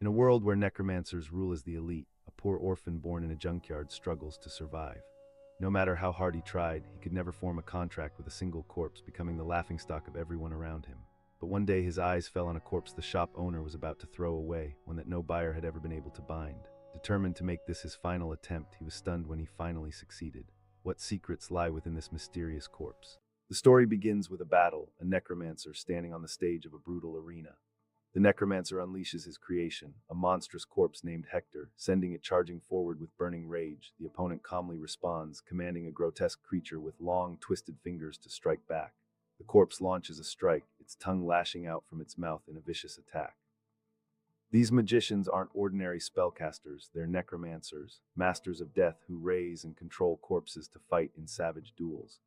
In a world where necromancers rule as the elite, a poor orphan born in a junkyard struggles to survive. No matter how hard he tried, he could never form a contract with a single corpse, becoming the laughingstock of everyone around him. But one day his eyes fell on a corpse the shop owner was about to throw away, one that no buyer had ever been able to bind. Determined to make this his final attempt, he was stunned when he finally succeeded. What secrets lie within this mysterious corpse? The story begins with a battle, a necromancer standing on the stage of a brutal arena. The necromancer unleashes his creation, a monstrous corpse named Hector, sending it charging forward with burning rage. The opponent calmly responds, commanding a grotesque creature with long, twisted fingers to strike back. The corpse launches a strike, its tongue lashing out from its mouth in a vicious attack. These magicians aren't ordinary spellcasters, they're necromancers, masters of death who raise and control corpses to fight in savage duels.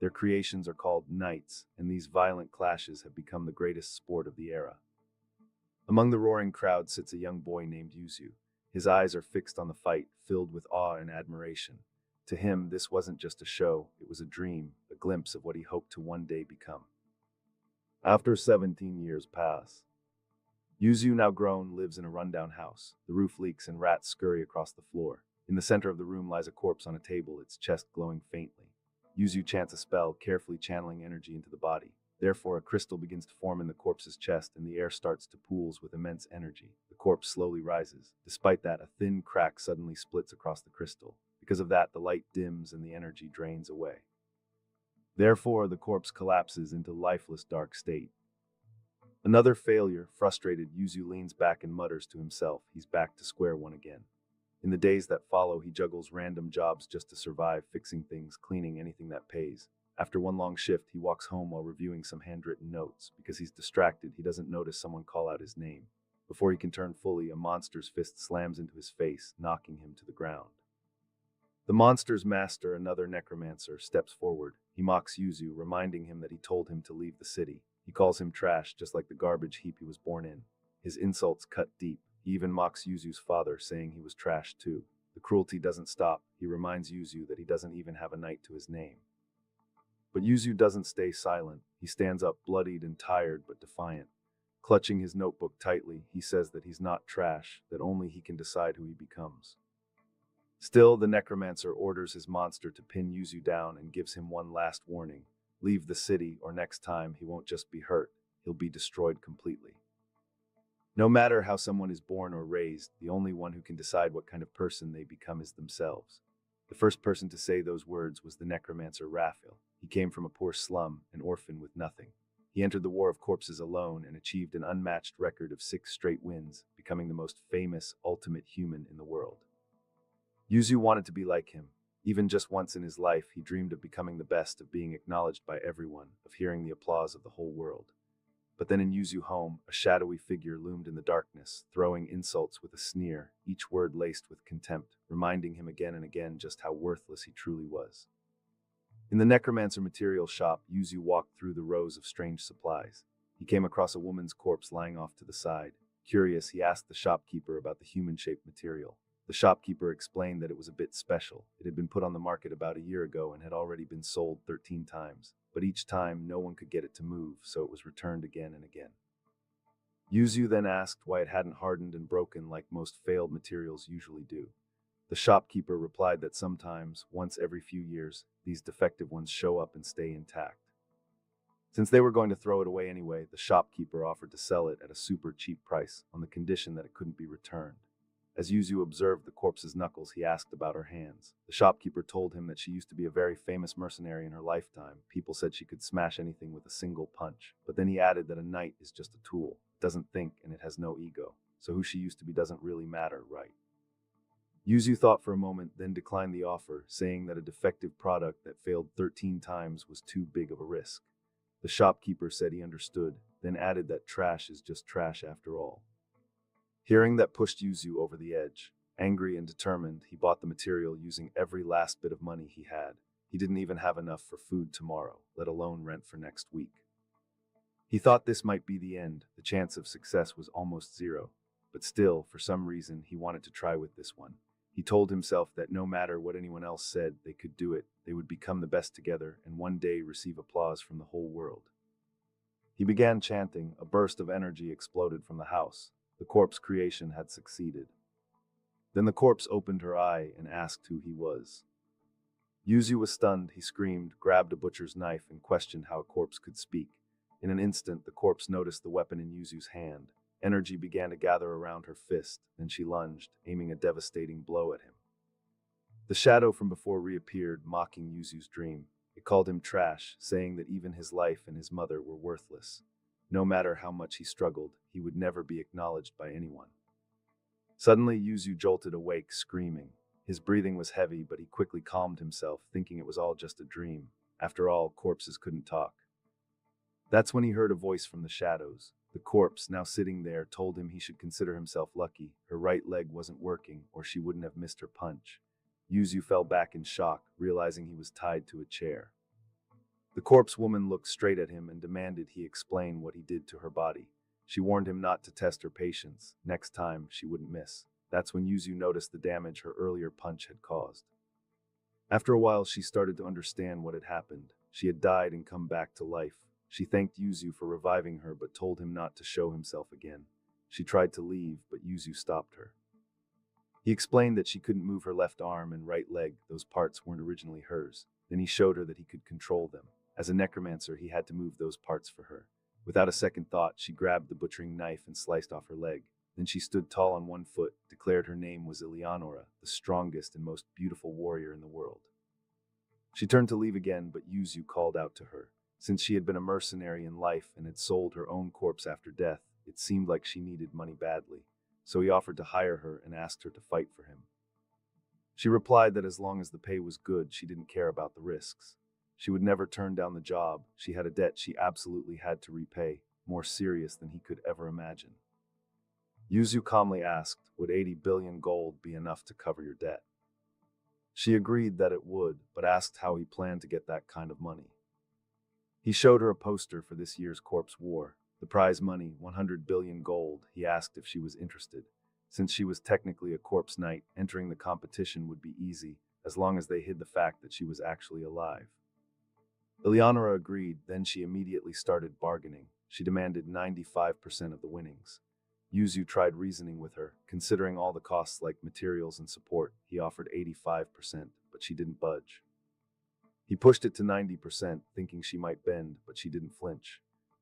Their creations are called knights, and these violent clashes have become the greatest sport of the era. Among the roaring crowd sits a young boy named Useu. His eyes are fixed on the fight, filled with awe and admiration. To him, this wasn't just a show, it was a dream, a glimpse of what he hoped to one day become. After 17 years pass, Useu, now grown, lives in a rundown house. The roof leaks and rats scurry across the floor. In the center of the room lies a corpse on a table, its chest glowing faintly. Useu chants a spell, carefully channeling energy into the body. Therefore, a crystal begins to form in the corpse's chest, and the air starts to pools with immense energy. The corpse slowly rises. Despite that, a thin crack suddenly splits across the crystal. Because of that, the light dims and the energy drains away. Therefore, the corpse collapses into lifeless dark state. Another failure. Frustrated, Useu leans back and mutters to himself, he's back to square one again. In the days that follow, he juggles random jobs just to survive, fixing things, cleaning, anything that pays. After one long shift, he walks home while reviewing some handwritten notes. Because he's distracted, he doesn't notice someone call out his name. Before he can turn fully, a monster's fist slams into his face, knocking him to the ground. The monster's master, another necromancer, steps forward. He mocks Useu, reminding him that he told him to leave the city. He calls him trash, just like the garbage heap he was born in. His insults cut deep. He even mocks Useu's father, saying he was trash too. The cruelty doesn't stop. He reminds Useu that he doesn't even have a knight to his name. But Useu doesn't stay silent. He stands up, bloodied and tired, but defiant. Clutching his notebook tightly, he says that he's not trash, that only he can decide who he becomes. Still, the necromancer orders his monster to pin Useu down and gives him one last warning. Leave the city, or next time he won't just be hurt, he'll be destroyed completely. No matter how someone is born or raised, the only one who can decide what kind of person they become is themselves. The first person to say those words was the necromancer Rhal. He came from a poor slum, an orphan with nothing. He entered the War of Corpses alone and achieved an unmatched record of 6 straight wins, becoming the most famous, ultimate human in the world. Useu wanted to be like him. Even just once in his life, he dreamed of becoming the best, of being acknowledged by everyone, of hearing the applause of the whole world. But then in Useu's home, a shadowy figure loomed in the darkness, throwing insults with a sneer, each word laced with contempt, reminding him again and again just how worthless he truly was. In the necromancer material shop, Useu walked through the rows of strange supplies. He came across a woman's corpse lying off to the side. Curious, he asked the shopkeeper about the human-shaped material. The shopkeeper explained that it was a bit special. It had been put on the market about a year ago and had already been sold 13 times. But each time, no one could get it to move, so it was returned again and again. Useu then asked why it hadn't hardened and broken like most failed materials usually do. The shopkeeper replied that sometimes, once every few years, these defective ones show up and stay intact. Since they were going to throw it away anyway, the shopkeeper offered to sell it at a super cheap price on the condition that it couldn't be returned. As Useu observed the corpse's knuckles, he asked about her hands. The shopkeeper told him that she used to be a very famous mercenary in her lifetime. People said she could smash anything with a single punch. But then he added that a knight is just a tool. It doesn't think and it has no ego. So who she used to be doesn't really matter, right? Useu thought for a moment, then declined the offer, saying that a defective product that failed 13 times was too big of a risk. The shopkeeper said he understood, then added that trash is just trash after all. Hearing that pushed Useu over the edge. Angry and determined, he bought the material using every last bit of money he had. He didn't even have enough for food tomorrow, let alone rent for next week. He thought this might be the end. The chance of success was almost zero. But still, for some reason, he wanted to try with this one. He told himself that no matter what anyone else said, they could do it. They would become the best together and one day receive applause from the whole world. He began chanting. A burst of energy exploded from the house. The corpse creation had succeeded. Then the corpse opened her eye and asked who he was. Useu was stunned. He screamed, grabbed a butcher's knife, and questioned how a corpse could speak. In an instant, the corpse noticed the weapon in Useu's hand. Energy began to gather around her fist, then she lunged, aiming a devastating blow at him. The shadow from before reappeared, mocking Useu's dream. It called him trash, saying that even his life and his mother were worthless. No matter how much he struggled, he would never be acknowledged by anyone. Suddenly, Useu jolted awake, screaming. His breathing was heavy, but he quickly calmed himself, thinking it was all just a dream. After all, corpses couldn't talk. That's when he heard a voice from the shadows. The corpse, now sitting there, told him he should consider himself lucky. Her right leg wasn't working, or she wouldn't have missed her punch. Useu fell back in shock, realizing he was tied to a chair. The corpse woman looked straight at him and demanded he explain what he did to her body. She warned him not to test her patience. Next time, she wouldn't miss. That's when Useu noticed the damage her earlier punch had caused. After a while, she started to understand what had happened. She had died and come back to life. She thanked Useu for reviving her, but told him not to show himself again. She tried to leave, but Useu stopped her. He explained that she couldn't move her left arm and right leg. Those parts weren't originally hers. Then he showed her that he could control them. As a necromancer, he had to move those parts for her. Without a second thought, she grabbed the butchering knife and sliced off her leg. Then she stood tall on one foot, declared her name was Eleonora, the strongest and most beautiful warrior in the world. She turned to leave again, but Useu called out to her. Since she had been a mercenary in life and had sold her own corpse after death, it seemed like she needed money badly. So he offered to hire her and asked her to fight for him. She replied that as long as the pay was good, she didn't care about the risks. She would never turn down the job. She had a debt she absolutely had to repay, more serious than he could ever imagine. Useu calmly asked, would 80 billion gold be enough to cover your debt? She agreed that it would, but asked how he planned to get that kind of money. He showed her a poster for this year's corpse war. The prize money, 100 billion gold. He asked if she was interested. Since she was technically a corpse knight, entering the competition would be easy, as long as they hid the fact that she was actually alive. Eleonora agreed, then she immediately started bargaining. She demanded 95% of the winnings. Useu tried reasoning with her. Considering all the costs like materials and support, he offered 85%, but she didn't budge. He pushed it to 90%, thinking she might bend, but she didn't flinch.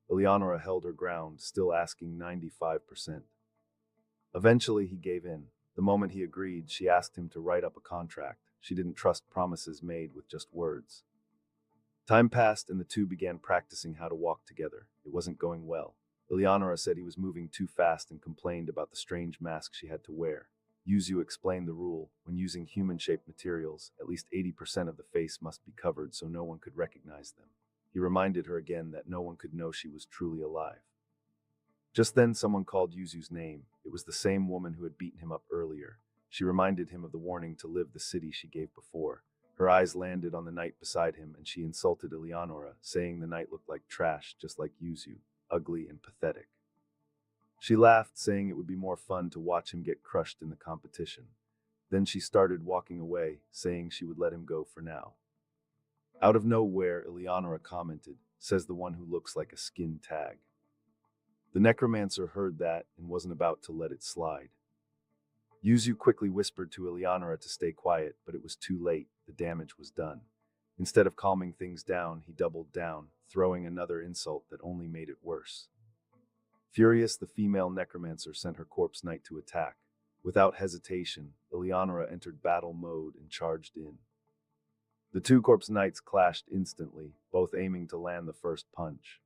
Eleonora held her ground, still asking 95%. Eventually, he gave in. The moment he agreed, she asked him to write up a contract. She didn't trust promises made with just words. Time passed and the two began practicing how to walk together. It wasn't going well. Eleonora said he was moving too fast and complained about the strange mask she had to wear. Useu explained the rule. When using human-shaped materials, at least 80% of the face must be covered so no one could recognize them. He reminded her again that no one could know she was truly alive. Just then, someone called Useu's name. It was the same woman who had beaten him up earlier. She reminded him of the warning to leave the city she gave before. Her eyes landed on the knight beside him, and she insulted Eleonora, saying the knight looked like trash, just like Useu, ugly and pathetic. She laughed, saying it would be more fun to watch him get crushed in the competition. Then she started walking away, saying she would let him go for now. Out of nowhere, Eleonora commented, says the one who looks like a skin tag. The necromancer heard that and wasn't about to let it slide. Useu quickly whispered to Eleonora to stay quiet, but it was too late. The damage was done. Instead of calming things down, he doubled down, throwing another insult that only made it worse. Furious, the female necromancer sent her corpse knight to attack. Without hesitation, Eleonora entered battle mode and charged in. The two corpse knights clashed instantly, both aiming to land the first punch.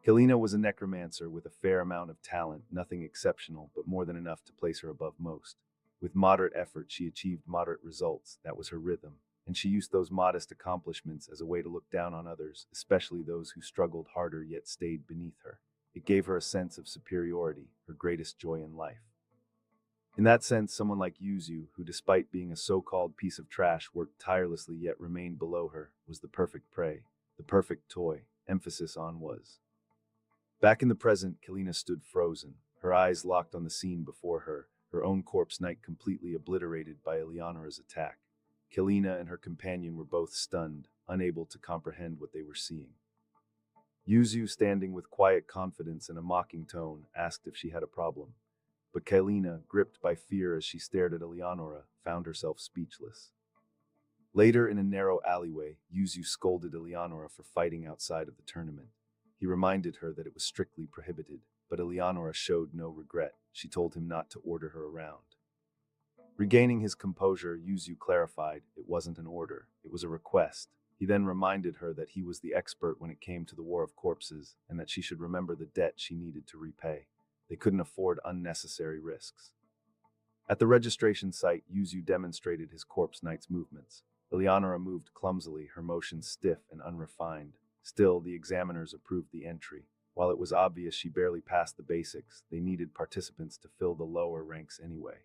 Helena was a necromancer with a fair amount of talent, nothing exceptional, but more than enough to place her above most. With moderate effort, she achieved moderate results. That was her rhythm, and she used those modest accomplishments as a way to look down on others, especially those who struggled harder yet stayed beneath her. It gave her a sense of superiority, her greatest joy in life. In that sense, someone like Useu, who despite being a so-called piece of trash worked tirelessly yet remained below her, was the perfect prey, the perfect toy. Emphasis on was. Back in the present, Kalina stood frozen, her eyes locked on the scene before her, her own corpse knight completely obliterated by Eleonora's attack. Kalina and her companion were both stunned, unable to comprehend what they were seeing. Useu, standing with quiet confidence and a mocking tone, asked if she had a problem. but Kailina, gripped by fear as she stared at Eleonora, found herself speechless. Later, in a narrow alleyway, Useu scolded Eleonora for fighting outside of the tournament. He reminded her that it was strictly prohibited, but Eleonora showed no regret. She told him not to order her around. Regaining his composure, Useu clarified it wasn't an order, it was a request. He then reminded her that he was the expert when it came to the War of Corpses, and that she should remember the debt she needed to repay. They couldn't afford unnecessary risks. At the registration site, Useu demonstrated his corpse knight's movements. Eleonora moved clumsily, her motions stiff and unrefined. Still, the examiners approved the entry. While it was obvious she barely passed the basics, they needed participants to fill the lower ranks anyway.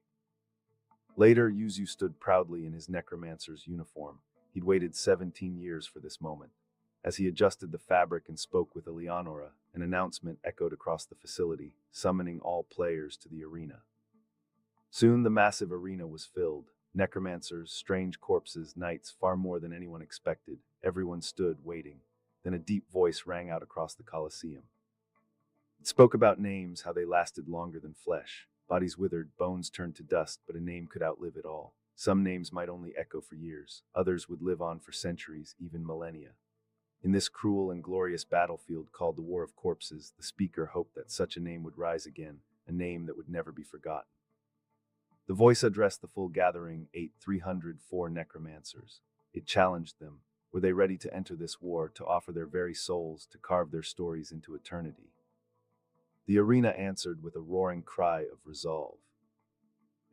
Later, Useu stood proudly in his necromancer's uniform. He'd waited 17 years for this moment. As he adjusted the fabric and spoke with Eleonora, an announcement echoed across the facility, summoning all players to the arena. Soon the massive arena was filled. Necromancers, strange corpses, knights, far more than anyone expected. Everyone stood, waiting. Then a deep voice rang out across the Colosseum. It spoke about names, how they lasted longer than flesh. Bodies withered, bones turned to dust, but a name could outlive it all. Some names might only echo for years. Others would live on for centuries, even millennia. In this cruel and glorious battlefield called the War of Corpses, the speaker hoped that such a name would rise again, a name that would never be forgotten. The voice addressed the full gathering, 304 necromancers. It challenged them. Were they ready to enter this war, to offer their very souls, to carve their stories into eternity? The arena answered with a roaring cry of resolve.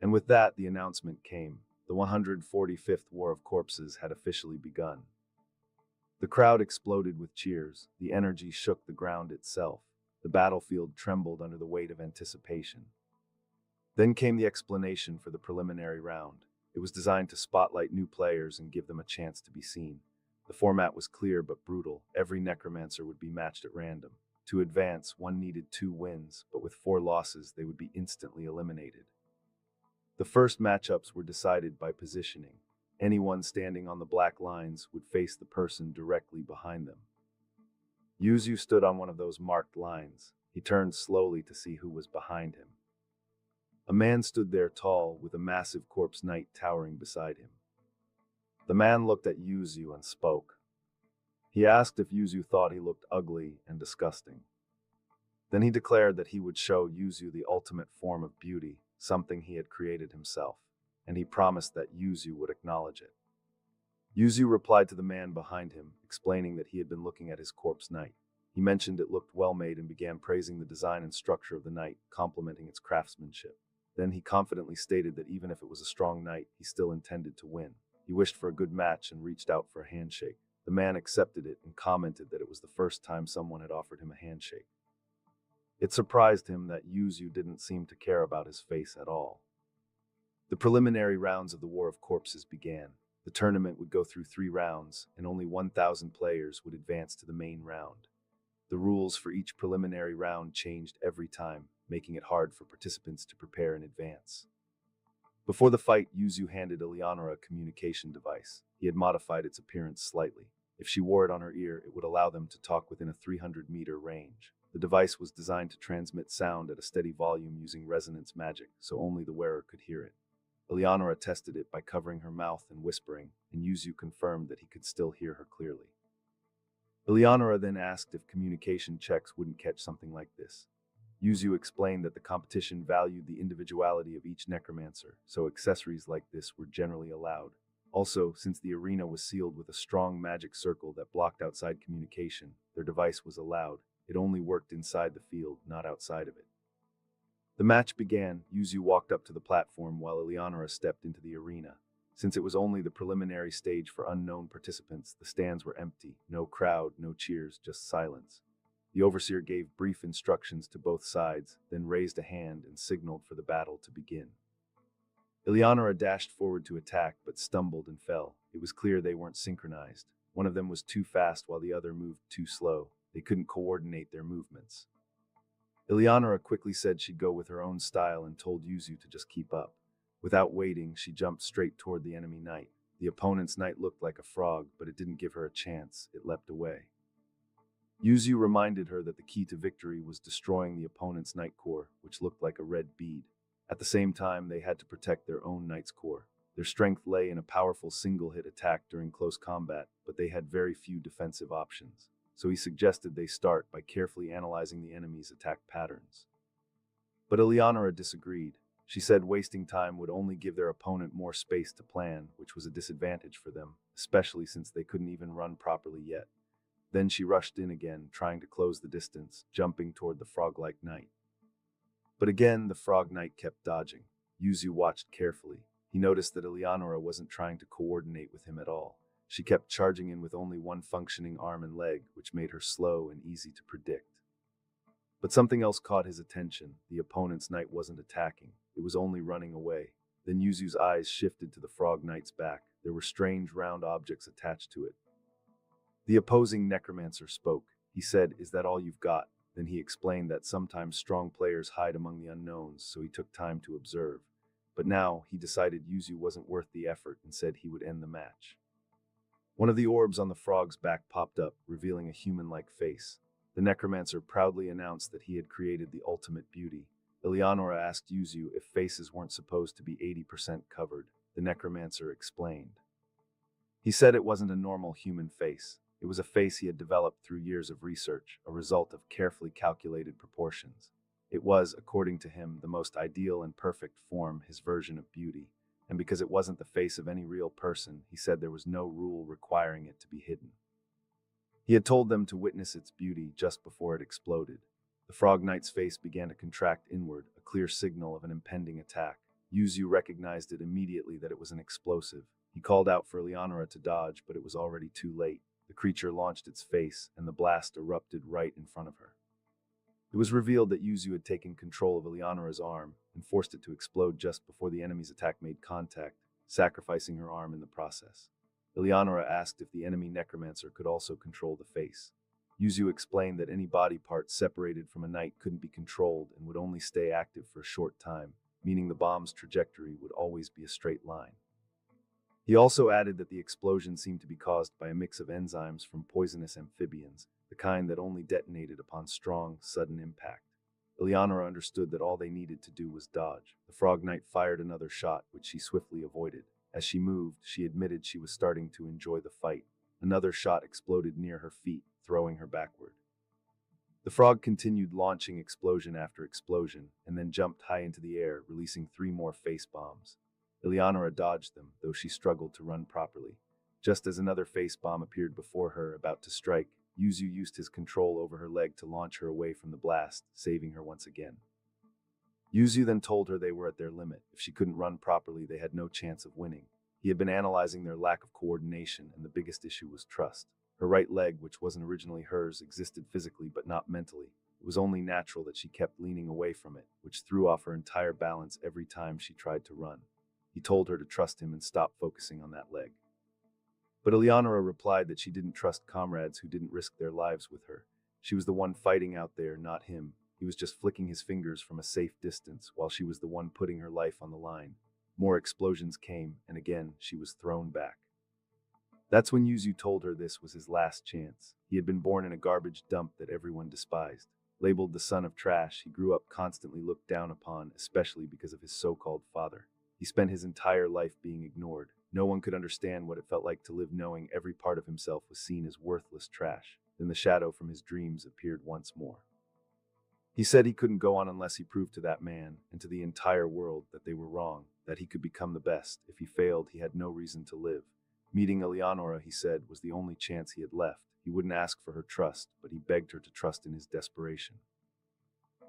And with that, the announcement came. The 145th War of Corpses had officially begun. The crowd exploded with cheers. The energy shook the ground itself. The battlefield trembled under the weight of anticipation. Then came the explanation for the preliminary round. It was designed to spotlight new players and give them a chance to be seen. The format was clear but brutal. Every necromancer would be matched at random. To advance, one needed 2 wins, but with 4 losses, they would be instantly eliminated. The first matchups were decided by positioning. Anyone standing on the black lines would face the person directly behind them. Useu stood on one of those marked lines. He turned slowly to see who was behind him. A man stood there tall, with a massive corpse knight towering beside him. The man looked at Useu and spoke. He asked if Useu thought he looked ugly and disgusting. Then he declared that he would show Useu the ultimate form of beauty, something he had created himself, and he promised that Useu would acknowledge it. Useu replied to the man behind him, explaining that he had been looking at his corpse knight. He mentioned it looked well made and began praising the design and structure of the knight, complimenting its craftsmanship. Then he confidently stated that even if it was a strong knight, he still intended to win. He wished for a good match and reached out for a handshake. The man accepted it and commented that it was the first time someone had offered him a handshake. It surprised him that Useu didn't seem to care about his face at all. The preliminary rounds of the War of Corpses began. The tournament would go through 3 rounds, and only 1,000 players would advance to the main round. The rules for each preliminary round changed every time, making it hard for participants to prepare in advance. Before the fight, Useu handed Eleonora a communication device. He had modified its appearance slightly. If she wore it on her ear, it would allow them to talk within a 300-meter range. The device was designed to transmit sound at a steady volume using resonance magic, so only the wearer could hear it. Eleonora tested it by covering her mouth and whispering, and Useu confirmed that he could still hear her clearly. Eleonora then asked if communication checks wouldn't catch something like this. Useu explained that the competition valued the individuality of each necromancer, so accessories like this were generally allowed. Also, since the arena was sealed with a strong magic circle that blocked outside communication, their device was allowed. It only worked inside the field, not outside of it. The match began. Useu walked up to the platform while Eleonora stepped into the arena. Since it was only the preliminary stage for unknown participants, the stands were empty. No crowd, no cheers, just silence. The overseer gave brief instructions to both sides, then raised a hand and signaled for the battle to begin. Eleonora dashed forward to attack, but stumbled and fell. It was clear they weren't synchronized. One of them was too fast while the other moved too slow. They couldn't coordinate their movements. Eleonora quickly said she'd go with her own style and told Useu to just keep up. Without waiting, she jumped straight toward the enemy knight. The opponent's knight looked like a frog, but it didn't give her a chance. It leapt away. Useu reminded her that the key to victory was destroying the opponent's knight core, which looked like a red bead. At the same time, they had to protect their own knight's core. Their strength lay in a powerful single-hit attack during close combat, but they had very few defensive options. So he suggested they start by carefully analyzing the enemy's attack patterns. But Eleonora disagreed. She said wasting time would only give their opponent more space to plan, which was a disadvantage for them, especially since they couldn't even run properly yet. Then she rushed in again, trying to close the distance, jumping toward the frog-like knight. But again, the frog knight kept dodging. Useu watched carefully. He noticed that Eleonora wasn't trying to coordinate with him at all. She kept charging in with only one functioning arm and leg, which made her slow and easy to predict. But something else caught his attention. The opponent's knight wasn't attacking. It was only running away. Then Yuzu's eyes shifted to the frog knight's back. There were strange round objects attached to it. The opposing necromancer spoke. He said, "Is that all you've got?" Then he explained that sometimes strong players hide among the unknowns, so he took time to observe. But now he decided Useu wasn't worth the effort and said he would end the match. One of the orbs on the frog's back popped up, revealing a human-like face. The necromancer proudly announced that he had created the ultimate beauty. Eleonora asked Useu if faces weren't supposed to be 80% covered. The necromancer explained. He said it wasn't a normal human face. It was a face he had developed through years of research, a result of carefully calculated proportions. It was, according to him, the most ideal and perfect form, his version of beauty. And because it wasn't the face of any real person, he said there was no rule requiring it to be hidden. He had told them to witness its beauty just before it exploded. The frog knight's face began to contract inward, a clear signal of an impending attack. Useu recognized it immediately that it was an explosive. He called out for Eleonora to dodge, but it was already too late. The creature launched its face, and the blast erupted right in front of her. It was revealed that Useu had taken control of Eleonora's arm and forced it to explode just before the enemy's attack made contact, sacrificing her arm in the process. Eleonora asked if the enemy necromancer could also control the face. Useu explained that any body part separated from a knight couldn't be controlled and would only stay active for a short time, meaning the bomb's trajectory would always be a straight line. He also added that the explosion seemed to be caused by a mix of enzymes from poisonous amphibians, the kind that only detonated upon strong, sudden impact. Eleonora understood that all they needed to do was dodge. The frog knight fired another shot, which she swiftly avoided. As she moved, she admitted she was starting to enjoy the fight. Another shot exploded near her feet, throwing her backward. The frog continued launching explosion after explosion, and then jumped high into the air, releasing 3 more face bombs. Eleonora dodged them, though she struggled to run properly. Just as another face bomb appeared before her, about to strike, Useu used his control over her leg to launch her away from the blast, saving her once again. Useu then told her they were at their limit. If she couldn't run properly, they had no chance of winning. He had been analyzing their lack of coordination, and the biggest issue was trust. Her right leg, which wasn't originally hers, existed physically but not mentally. It was only natural that she kept leaning away from it, which threw off her entire balance every time she tried to run. He told her to trust him and stop focusing on that leg. But Eleonora replied that she didn't trust comrades who didn't risk their lives with her. She was the one fighting out there, not him. He was just flicking his fingers from a safe distance, while she was the one putting her life on the line. More explosions came, and again, she was thrown back. That's when Useu told her this was his last chance. He had been born in a garbage dump that everyone despised. Labeled the son of trash, he grew up constantly looked down upon, especially because of his so-called father. He spent his entire life being ignored. No one could understand what it felt like to live knowing every part of himself was seen as worthless trash. Then the shadow from his dreams appeared once more. He said he couldn't go on unless he proved to that man and to the entire world that they were wrong, that he could become the best. If he failed, he had no reason to live. Meeting Eleonora, he said, was the only chance he had left. He wouldn't ask for her trust, but he begged her to trust in his desperation.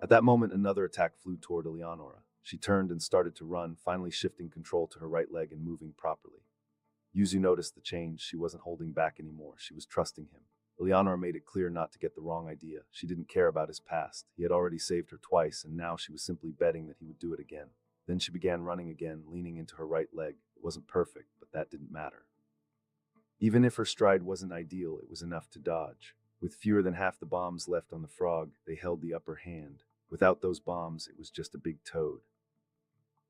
At that moment, another attack flew toward Eleonora. She turned and started to run, finally shifting control to her right leg and moving properly. Useu noticed the change. She wasn't holding back anymore. She was trusting him. Eleonora made it clear not to get the wrong idea. She didn't care about his past. He had already saved her twice, and now she was simply betting that he would do it again. Then she began running again, leaning into her right leg. It wasn't perfect, but that didn't matter. Even if her stride wasn't ideal, it was enough to dodge. With fewer than half the bombs left on the frog, they held the upper hand. Without those bombs, it was just a big toad.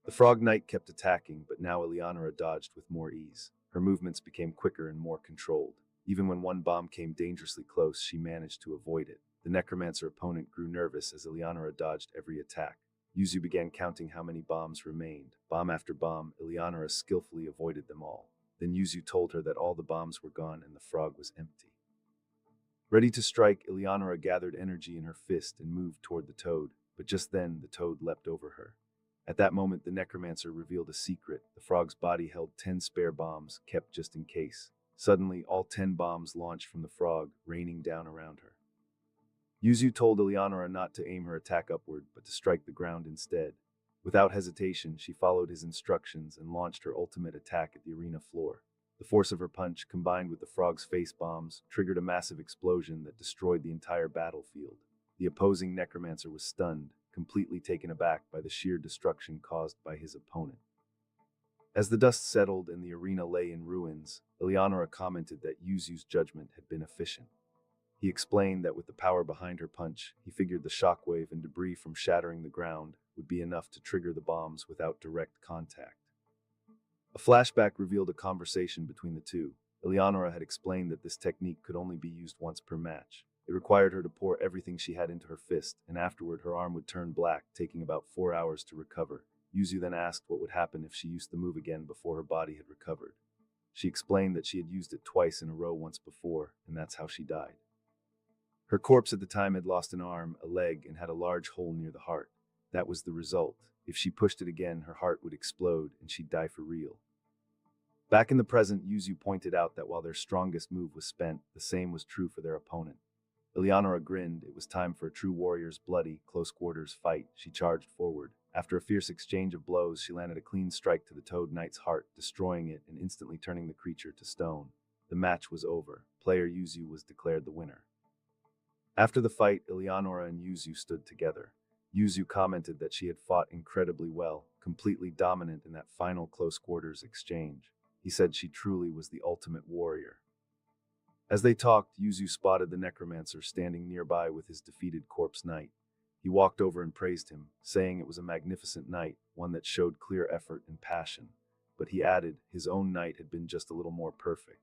The frog knight kept attacking, but now Eleonora dodged with more ease. Her movements became quicker and more controlled. Even when one bomb came dangerously close, she managed to avoid it. The necromancer opponent grew nervous as Eleonora dodged every attack. Yuzu began counting how many bombs remained. Bomb after bomb, Eleonora skillfully avoided them all. Then Yuzu told her that all the bombs were gone and the frog was empty. Ready to strike, Eleonora gathered energy in her fist and moved toward the toad, but just then the toad leapt over her. At that moment, the necromancer revealed a secret. The frog's body held 10 spare bombs, kept just in case. Suddenly, all 10 bombs launched from the frog, raining down around her. Yuzu told Eleonora not to aim her attack upward, but to strike the ground instead. Without hesitation, she followed his instructions and launched her ultimate attack at the arena floor. The force of her punch, combined with the frog's face bombs, triggered a massive explosion that destroyed the entire battlefield. The opposing necromancer was stunned, completely taken aback by the sheer destruction caused by his opponent. As the dust settled and the arena lay in ruins, Eleonora commented that Yuzu's judgment had been efficient. He explained that with the power behind her punch, he figured the shockwave and debris from shattering the ground would be enough to trigger the bombs without direct contact. A flashback revealed a conversation between the two. Eleonora had explained that this technique could only be used once per match. It required her to pour everything she had into her fist, and afterward her arm would turn black, taking about 4 hours to recover. Yuzu then asked what would happen if she used the move again before her body had recovered. She explained that she had used it twice in a row once before, and that's how she died. Her corpse at the time had lost an arm, a leg, and had a large hole near the heart. That was the result. If she pushed it again, her heart would explode and she'd die for real. Back in the present, Yuzu pointed out that while their strongest move was spent, the same was true for their opponent. Eleonora grinned. It was time for a true warrior's bloody, close-quarters fight. She charged forward. After a fierce exchange of blows, she landed a clean strike to the Toad Knight's heart, destroying it and instantly turning the creature to stone. The match was over. Player Yuzu was declared the winner. After the fight, Eleonora and Yuzu stood together. Yuzu commented that she had fought incredibly well, completely dominant in that final close-quarters exchange. He said she truly was the ultimate warrior. As they talked, Yuzu spotted the necromancer standing nearby with his defeated corpse knight. He walked over and praised him, saying it was a magnificent knight, one that showed clear effort and passion. But he added, his own knight had been just a little more perfect.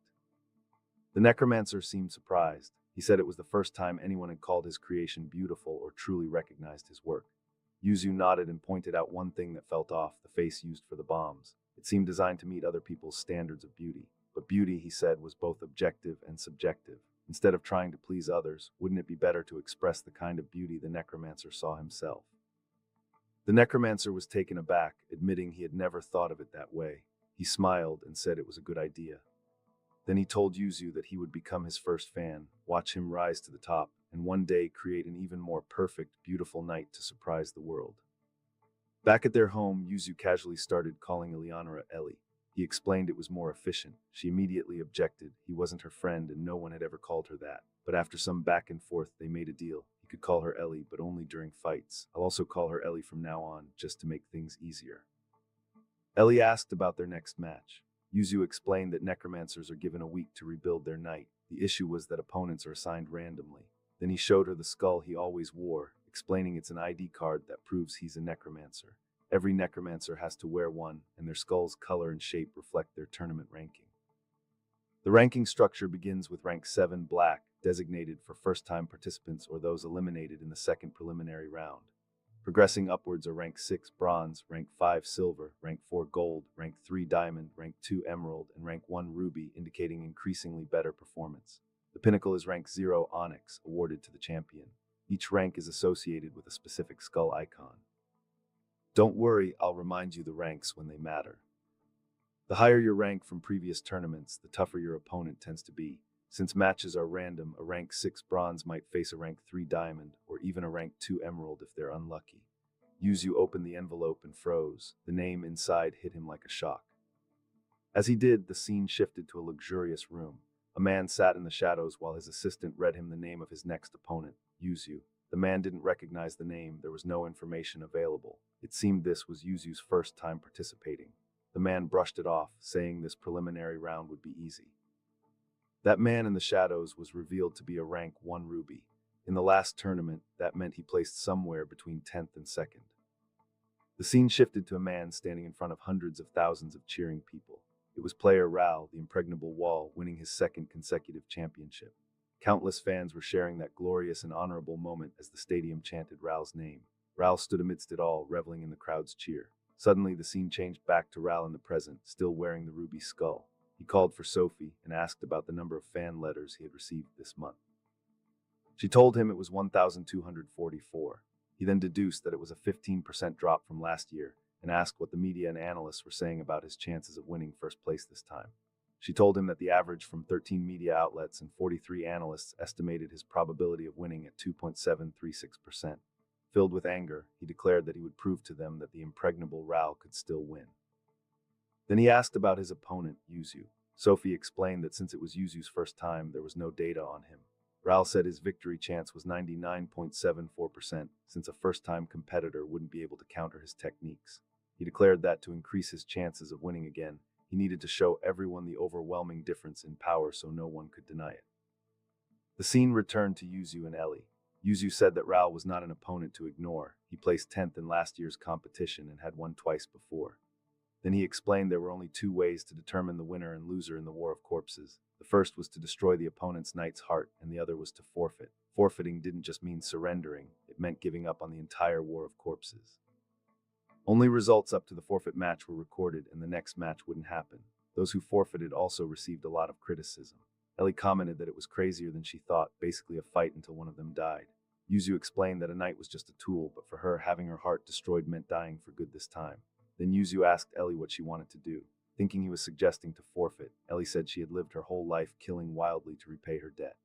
The necromancer seemed surprised. He said it was the first time anyone had called his creation beautiful or truly recognized his work. Yuzu nodded and pointed out one thing that felt off, the face used for the bombs. It seemed designed to meet other people's standards of beauty. But beauty, he said, was both objective and subjective. Instead of trying to please others, wouldn't it be better to express the kind of beauty the necromancer saw himself? The necromancer was taken aback, admitting he had never thought of it that way. He smiled and said it was a good idea. Then he told Yuzu that he would become his first fan, watch him rise to the top, and one day create an even more perfect, beautiful knight to surprise the world. Back at their home, Yuzu casually started calling Eleonora Ellie. He explained it was more efficient. She immediately objected. He wasn't her friend and no one had ever called her that. But after some back and forth, they made a deal. He could call her Ellie, but only during fights. I'll also call her Ellie from now on, just to make things easier. Ellie asked about their next match. Yuzu explained that necromancers are given a week to rebuild their knight. The issue was that opponents are assigned randomly. Then he showed her the skull he always wore, explaining it's an ID card that proves he's a necromancer. Every necromancer has to wear one, and their skull's color and shape reflect their tournament ranking. The ranking structure begins with rank 7 black, designated for first-time participants or those eliminated in the second preliminary round. Progressing upwards are rank 6 bronze, rank 5 silver, rank 4 gold, rank 3 diamond, rank 2 emerald, and rank 1 ruby, indicating increasingly better performance. The pinnacle is rank 0 onyx, awarded to the champion. Each rank is associated with a specific skull icon. Don't worry, I'll remind you the ranks when they matter. The higher your rank from previous tournaments, the tougher your opponent tends to be. Since matches are random, a rank 6 bronze might face a rank 3 diamond, or even a rank 2 emerald if they're unlucky. Yuzu opened the envelope and froze. The name inside hit him like a shock. As he did, the scene shifted to a luxurious room. A man sat in the shadows while his assistant read him the name of his next opponent, Useu. The man didn't recognize the name. There was no information available. It seemed this was Yuzu's first time participating. The man brushed it off, saying this preliminary round would be easy. That man in the shadows was revealed to be a rank 1 ruby. In the last tournament, that meant he placed somewhere between 10th and 2nd. The scene shifted to a man standing in front of hundreds of thousands of cheering people. It was player Rhal, the impregnable wall, winning his 2nd consecutive championship. Countless fans were sharing that glorious and honorable moment as the stadium chanted Rhal's name. Rhal stood amidst it all, reveling in the crowd's cheer. Suddenly, the scene changed back to Rhal in the present, still wearing the ruby skull. He called for Sophie and asked about the number of fan letters he had received this month. She told him it was 1,244. He then deduced that it was a 15% drop from last year and asked what the media and analysts were saying about his chances of winning first place this time. She told him that the average from 13 media outlets and 43 analysts estimated his probability of winning at 2.736%. Filled with anger, he declared that he would prove to them that the impregnable Rhal could still win. Then he asked about his opponent, Useu. Sophie explained that since it was Useu's first time, there was no data on him. Rhal said his victory chance was 99.74%, since a first-time competitor wouldn't be able to counter his techniques. He declared that to increase his chances of winning again, he needed to show everyone the overwhelming difference in power so no one could deny it. The scene returned to Useu and Ellie. Useu said that Rhal was not an opponent to ignore. He placed 10th in last year's competition and had won twice before. Then he explained there were only two ways to determine the winner and loser in the War of Corpses. The first was to destroy the opponent's knight's heart, and the other was to forfeit. Forfeiting didn't just mean surrendering, it meant giving up on the entire War of Corpses. Only results up to the forfeit match were recorded, and the next match wouldn't happen. Those who forfeited also received a lot of criticism. Ellie commented that it was crazier than she thought, basically a fight until one of them died. Useu explained that a knight was just a tool, but for her, having her heart destroyed meant dying for good this time. Then Useu asked Ellie what she wanted to do. Thinking he was suggesting to forfeit, Ellie said she had lived her whole life killing wildly to repay her debt.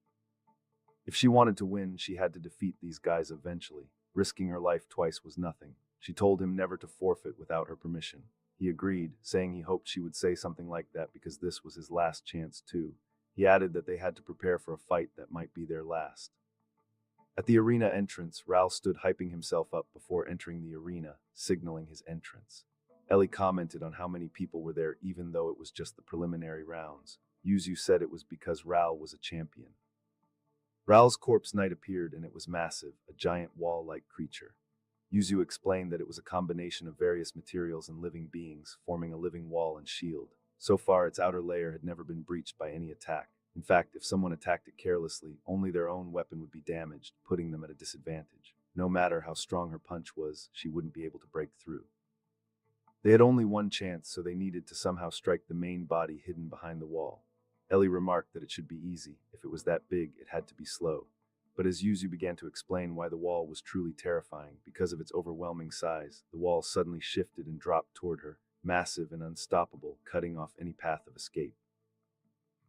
If she wanted to win, she had to defeat these guys eventually. Risking her life twice was nothing. She told him never to forfeit without her permission. He agreed, saying he hoped she would say something like that because this was his last chance too. He added that they had to prepare for a fight that might be their last. At the arena entrance, Rhal stood hyping himself up before entering the arena, signaling his entrance. Ellie commented on how many people were there even though it was just the preliminary rounds. Useu said it was because Rhal was a champion. Rhal's corpse knight appeared and it was massive, a giant wall-like creature. Useu explained that it was a combination of various materials and living beings, forming a living wall and shield. So far, its outer layer had never been breached by any attack. In fact, if someone attacked it carelessly, only their own weapon would be damaged, putting them at a disadvantage. No matter how strong her punch was, she wouldn't be able to break through. They had only one chance, so they needed to somehow strike the main body hidden behind the wall. Ellie remarked that it should be easy. If it was that big, it had to be slow. But as Useu began to explain why the wall was truly terrifying, because of its overwhelming size, the wall suddenly shifted and dropped toward her, massive and unstoppable, cutting off any path of escape.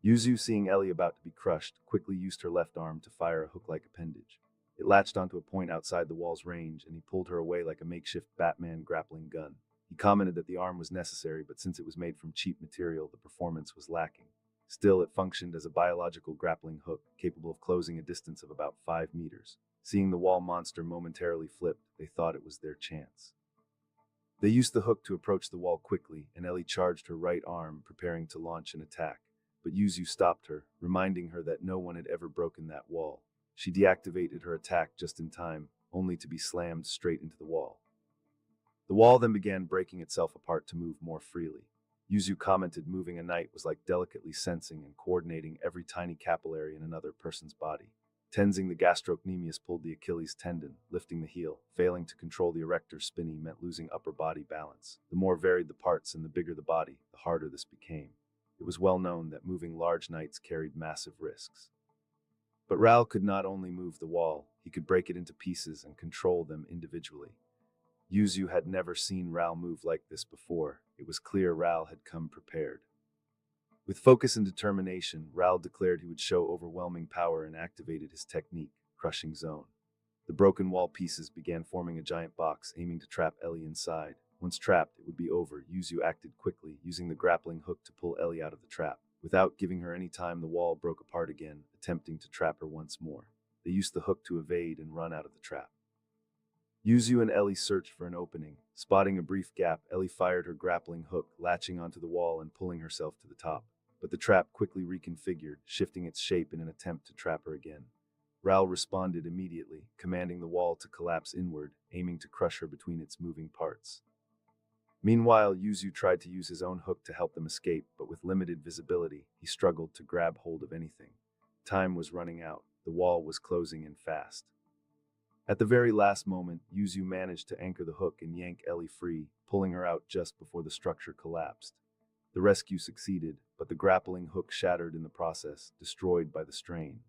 Useu, seeing Ellie about to be crushed, quickly used her left arm to fire a hook-like appendage. It latched onto a point outside the wall's range, and he pulled her away like a makeshift Batman grappling gun. He commented that the arm was necessary, but since it was made from cheap material, the performance was lacking. Still, it functioned as a biological grappling hook, capable of closing a distance of about 5 meters. Seeing the wall monster momentarily flip, they thought it was their chance. They used the hook to approach the wall quickly, and Ellie charged her right arm, preparing to launch an attack. But Useu stopped her, reminding her that no one had ever broken that wall. She deactivated her attack just in time, only to be slammed straight into the wall. The wall then began breaking itself apart to move more freely. Useu commented moving a knight was like delicately sensing and coordinating every tiny capillary in another person's body. Tensing the gastrocnemius pulled the Achilles tendon, lifting the heel. Failing to control the erector spinae meant losing upper body balance. The more varied the parts and the bigger the body, the harder this became. It was well known that moving large knights carried massive risks. But Rhal could not only move the wall, he could break it into pieces and control them individually. Useu had never seen Rhal move like this before. It was clear Rhal had come prepared. With focus and determination, Rhal declared he would show overwhelming power and activated his technique, Crushing Zone. The broken wall pieces began forming a giant box, aiming to trap Ellie inside. Once trapped, it would be over. Useu acted quickly, using the grappling hook to pull Ellie out of the trap. Without giving her any time, the wall broke apart again, attempting to trap her once more. They used the hook to evade and run out of the trap. Useu and Ellie searched for an opening. Spotting a brief gap, Ellie fired her grappling hook, latching onto the wall and pulling herself to the top. But the trap quickly reconfigured, shifting its shape in an attempt to trap her again. Rhal responded immediately, commanding the wall to collapse inward, aiming to crush her between its moving parts. Meanwhile, Useu tried to use his own hook to help them escape, but with limited visibility, he struggled to grab hold of anything. Time was running out. The wall was closing in fast. At the very last moment, Useu managed to anchor the hook and yank Ellie free, pulling her out just before the structure collapsed. The rescue succeeded, but the grappling hook shattered in the process, destroyed by the strain.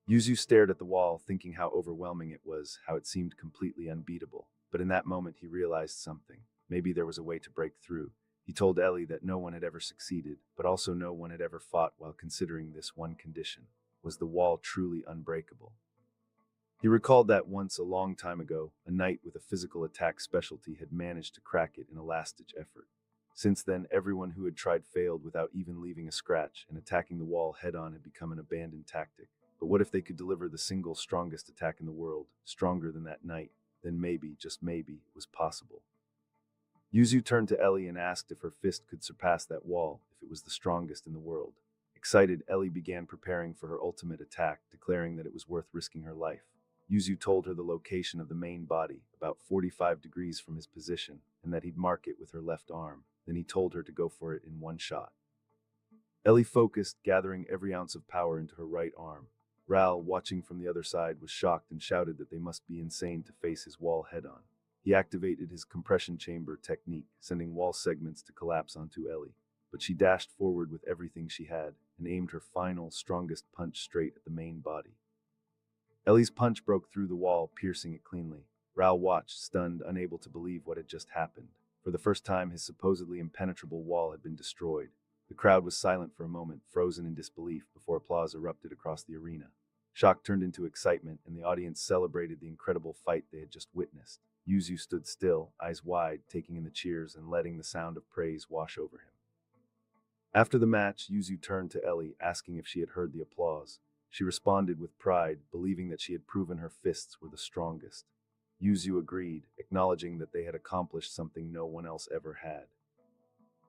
Useu stared at the wall, thinking how overwhelming it was, how it seemed completely unbeatable. But in that moment, he realized something. Maybe there was a way to break through. He told Ellie that no one had ever succeeded, but also no one had ever fought while considering this one condition. Was the wall truly unbreakable? He recalled that once, a long time ago, a knight with a physical attack specialty had managed to crack it in a last-ditch effort. Since then, everyone who had tried failed without even leaving a scratch, and attacking the wall head-on had become an abandoned tactic. But what if they could deliver the single strongest attack in the world, stronger than that knight? Then maybe, just maybe, it was possible. Useu turned to Ellie and asked if her fist could surpass that wall, if it was the strongest in the world. Excited, Ellie began preparing for her ultimate attack, declaring that it was worth risking her life. Useu told her the location of the main body, about 45 degrees from his position, and that he'd mark it with her left arm. Then he told her to go for it in one shot. Ellie focused, gathering every ounce of power into her right arm. Rhal, watching from the other side, was shocked and shouted that they must be insane to face his wall head-on. He activated his compression chamber technique, sending wall segments to collapse onto Ellie. But she dashed forward with everything she had and aimed her final, strongest punch straight at the main body. Ellie's punch broke through the wall, piercing it cleanly. Rhal watched, stunned, unable to believe what had just happened. For the first time, his supposedly impenetrable wall had been destroyed. The crowd was silent for a moment, frozen in disbelief, before applause erupted across the arena. Shock turned into excitement, and the audience celebrated the incredible fight they had just witnessed. Useu stood still, eyes wide, taking in the cheers and letting the sound of praise wash over him. After the match, Useu turned to Ellie, asking if she had heard the applause. She responded with pride, believing that she had proven her fists were the strongest. Useu agreed, acknowledging that they had accomplished something no one else ever had.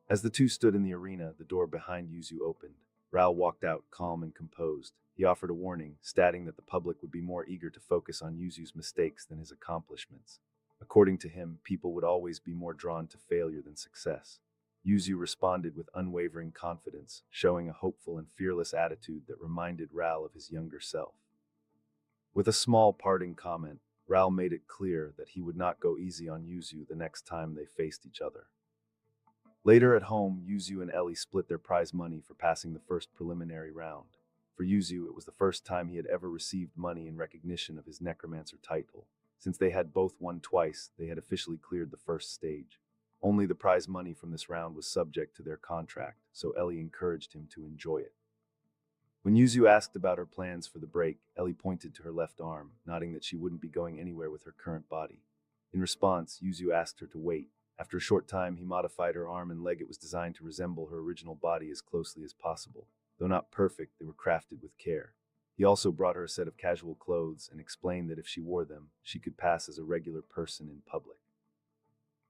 As the two stood in the arena, the door behind Useu opened. Rhal walked out, calm and composed. He offered a warning, stating that the public would be more eager to focus on Useu's mistakes than his accomplishments. According to him, people would always be more drawn to failure than success. Useu responded with unwavering confidence, showing a hopeful and fearless attitude that reminded Rhal of his younger self. With a small parting comment, Rhal made it clear that he would not go easy on Useu the next time they faced each other. Later at home, Useu and Ellie split their prize money for passing the first preliminary round. For Useu, it was the first time he had ever received money in recognition of his necromancer title. Since they had both won twice, they had officially cleared the first stage. Only the prize money from this round was subject to their contract, so Ellie encouraged him to enjoy it. When Useu asked about her plans for the break, Ellie pointed to her left arm, nodding that she wouldn't be going anywhere with her current body. In response, Useu asked her to wait. After a short time, he modified her arm and leg. It was designed to resemble her original body as closely as possible. Though not perfect, they were crafted with care. He also brought her a set of casual clothes and explained that if she wore them, she could pass as a regular person in public.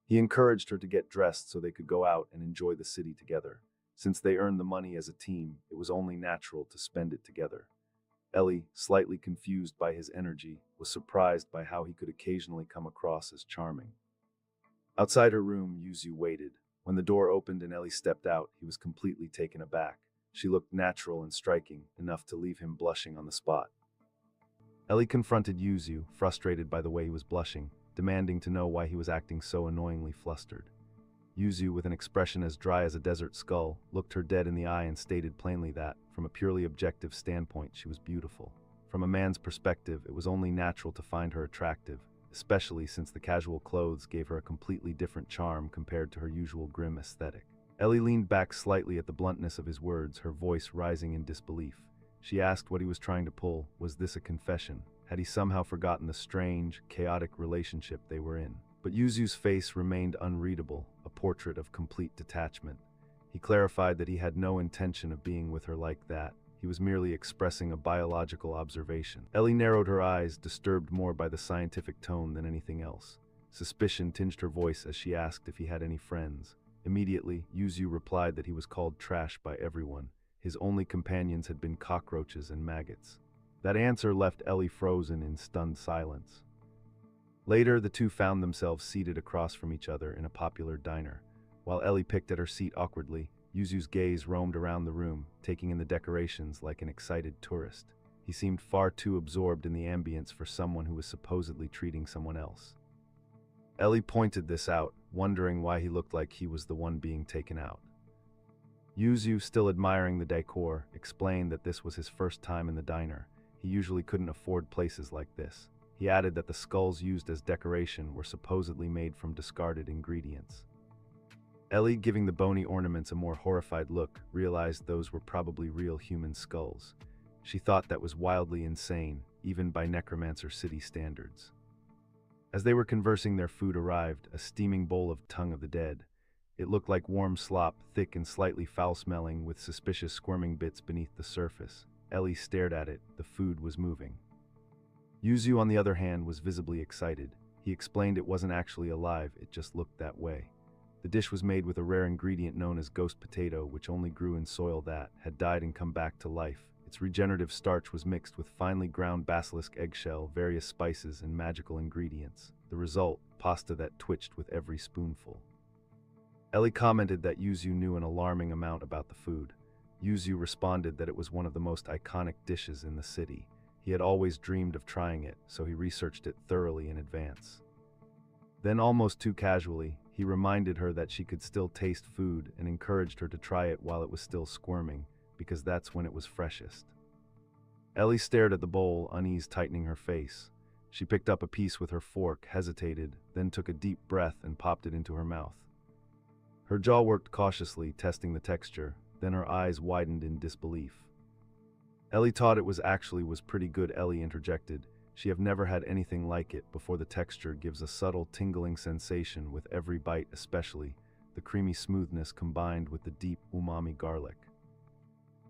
He encouraged her to get dressed so they could go out and enjoy the city together. Since they earned the money as a team, it was only natural to spend it together. Ellie, slightly confused by his energy, was surprised by how he could occasionally come across as charming. Outside her room, Useu waited. When the door opened and Ellie stepped out, he was completely taken aback. She looked natural and striking, enough to leave him blushing on the spot. Ellie confronted Useu, frustrated by the way he was blushing, demanding to know why he was acting so annoyingly flustered. Useu, with an expression as dry as a desert skull, looked her dead in the eye and stated plainly that, from a purely objective standpoint, she was beautiful. From a man's perspective, it was only natural to find her attractive, especially since the casual clothes gave her a completely different charm compared to her usual grim aesthetic. Ellie leaned back slightly at the bluntness of his words, her voice rising in disbelief. She asked what he was trying to pull. Was this a confession? Had he somehow forgotten the strange, chaotic relationship they were in? But Useu's face remained unreadable, a portrait of complete detachment. He clarified that he had no intention of being with her like that. He was merely expressing a biological observation. Ellie narrowed her eyes, disturbed more by the scientific tone than anything else. Suspicion tinged her voice as she asked if he had any friends. Immediately, Useu replied that he was called trash by everyone. His only companions had been cockroaches and maggots. That answer left Ellie frozen in stunned silence. Later, the two found themselves seated across from each other in a popular diner. While Ellie picked at her seat awkwardly, Useu's gaze roamed around the room, taking in the decorations like an excited tourist. He seemed far too absorbed in the ambience for someone who was supposedly treating someone else. Ellie pointed this out, wondering why he looked like he was the one being taken out. Useu, still admiring the decor, explained that this was his first time in the diner. He usually couldn't afford places like this. He added that the skulls used as decoration were supposedly made from discarded ingredients. Ellie, giving the bony ornaments a more horrified look, realized those were probably real human skulls. She thought that was wildly insane, even by Necromancer City standards. As they were conversing, their food arrived, a steaming bowl of tongue of the dead. It looked like warm slop, thick and slightly foul-smelling, with suspicious squirming bits beneath the surface. Ellie stared at it. The food was moving. Useu, on the other hand, was visibly excited. He explained it wasn't actually alive, it just looked that way. The dish was made with a rare ingredient known as ghost potato, which only grew in soil that had died and come back to life. Its regenerative starch was mixed with finely ground basilisk eggshell, various spices, and magical ingredients. The result, pasta that twitched with every spoonful. Ellie commented that Useu knew an alarming amount about the food. Useu responded that it was one of the most iconic dishes in the city. He had always dreamed of trying it, so he researched it thoroughly in advance. Then, almost too casually, he reminded her that she could still taste food and encouraged her to try it while it was still squirming, because that's when it was freshest. Ellie stared at the bowl, unease tightening her face. She picked up a piece with her fork, hesitated, then took a deep breath and popped it into her mouth. Her jaw worked cautiously, testing the texture, then her eyes widened in disbelief. Ellie thought it was pretty good, Ellie interjected. She have never had anything like it before. The texture gives a subtle tingling sensation with every bite, especially the creamy smoothness combined with the deep umami garlic.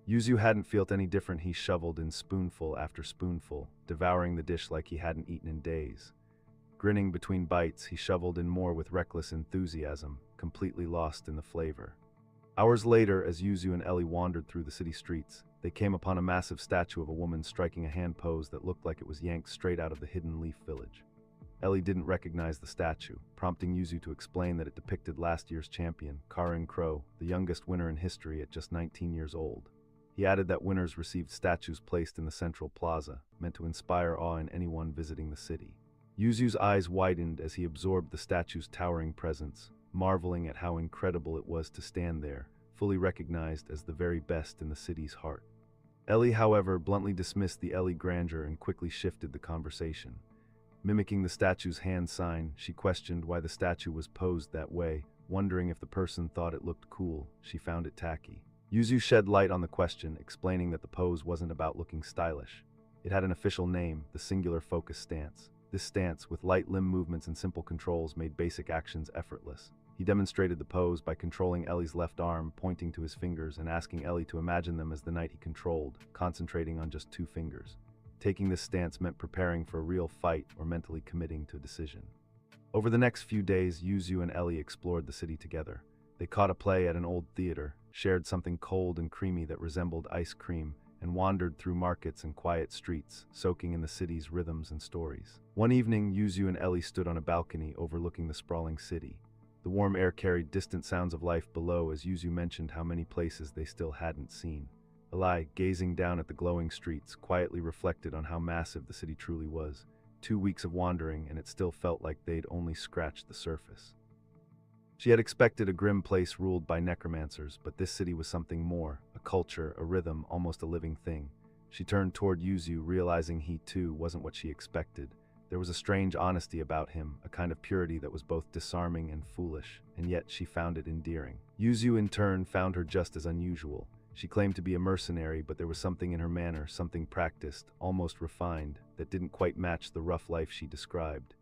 Useu hadn't felt any different. He shoveled in spoonful after spoonful, devouring the dish like he hadn't eaten in days. Grinning between bites, he shoveled in more with reckless enthusiasm, completely lost in the flavor. Hours later, as Useu and Ellie wandered through the city streets, they came upon a massive statue of a woman striking a hand pose that looked like it was yanked straight out of the Hidden Leaf Village. Ellie didn't recognize the statue, prompting Useu to explain that it depicted last year's champion, Karin Crow, the youngest winner in history at just 19 years old. He added that winners received statues placed in the central plaza, meant to inspire awe in anyone visiting the city. Useu's eyes widened as he absorbed the statue's towering presence, marveling at how incredible it was to stand there, fully recognized as the very best in the city's heart. Ellie, however, bluntly dismissed the Ellie grandeur and quickly shifted the conversation. Mimicking the statue's hand sign, she questioned why the statue was posed that way, wondering if the person thought it looked cool. She found it tacky. Useu shed light on the question, explaining that the pose wasn't about looking stylish. It had an official name, the singular focus stance. This stance, with light limb movements and simple controls, made basic actions effortless. He demonstrated the pose by controlling Ellie's left arm, pointing to his fingers, and asking Ellie to imagine them as the knight he controlled, concentrating on just 2 fingers. Taking this stance meant preparing for a real fight or mentally committing to a decision. Over the next few days, Useu and Ellie explored the city together. They caught a play at an old theater, shared something cold and creamy that resembled ice cream, and wandered through markets and quiet streets, soaking in the city's rhythms and stories. One evening, Useu and Ellie stood on a balcony overlooking the sprawling city. The warm air carried distant sounds of life below as Useu mentioned how many places they still hadn't seen. Ellie, gazing down at the glowing streets, quietly reflected on how massive the city truly was. 2 weeks of wandering, and it still felt like they'd only scratched the surface. She had expected a grim place ruled by necromancers, but this city was something more, a culture, a rhythm, almost a living thing. She turned toward Useu, realizing he too wasn't what she expected. There was a strange honesty about him, a kind of purity that was both disarming and foolish, and yet she found it endearing. Useu in turn found her just as unusual. She claimed to be a mercenary, but there was something in her manner, something practiced, almost refined, that didn't quite match the rough life she described.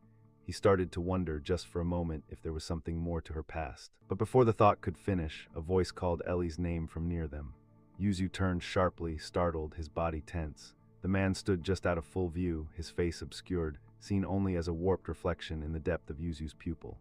He started to wonder, just for a moment, if there was something more to her past. But before the thought could finish, a voice called Ellie's name from near them. Useu turned sharply, startled, his body tense. The man stood just out of full view, his face obscured, seen only as a warped reflection in the depth of Useu's pupil.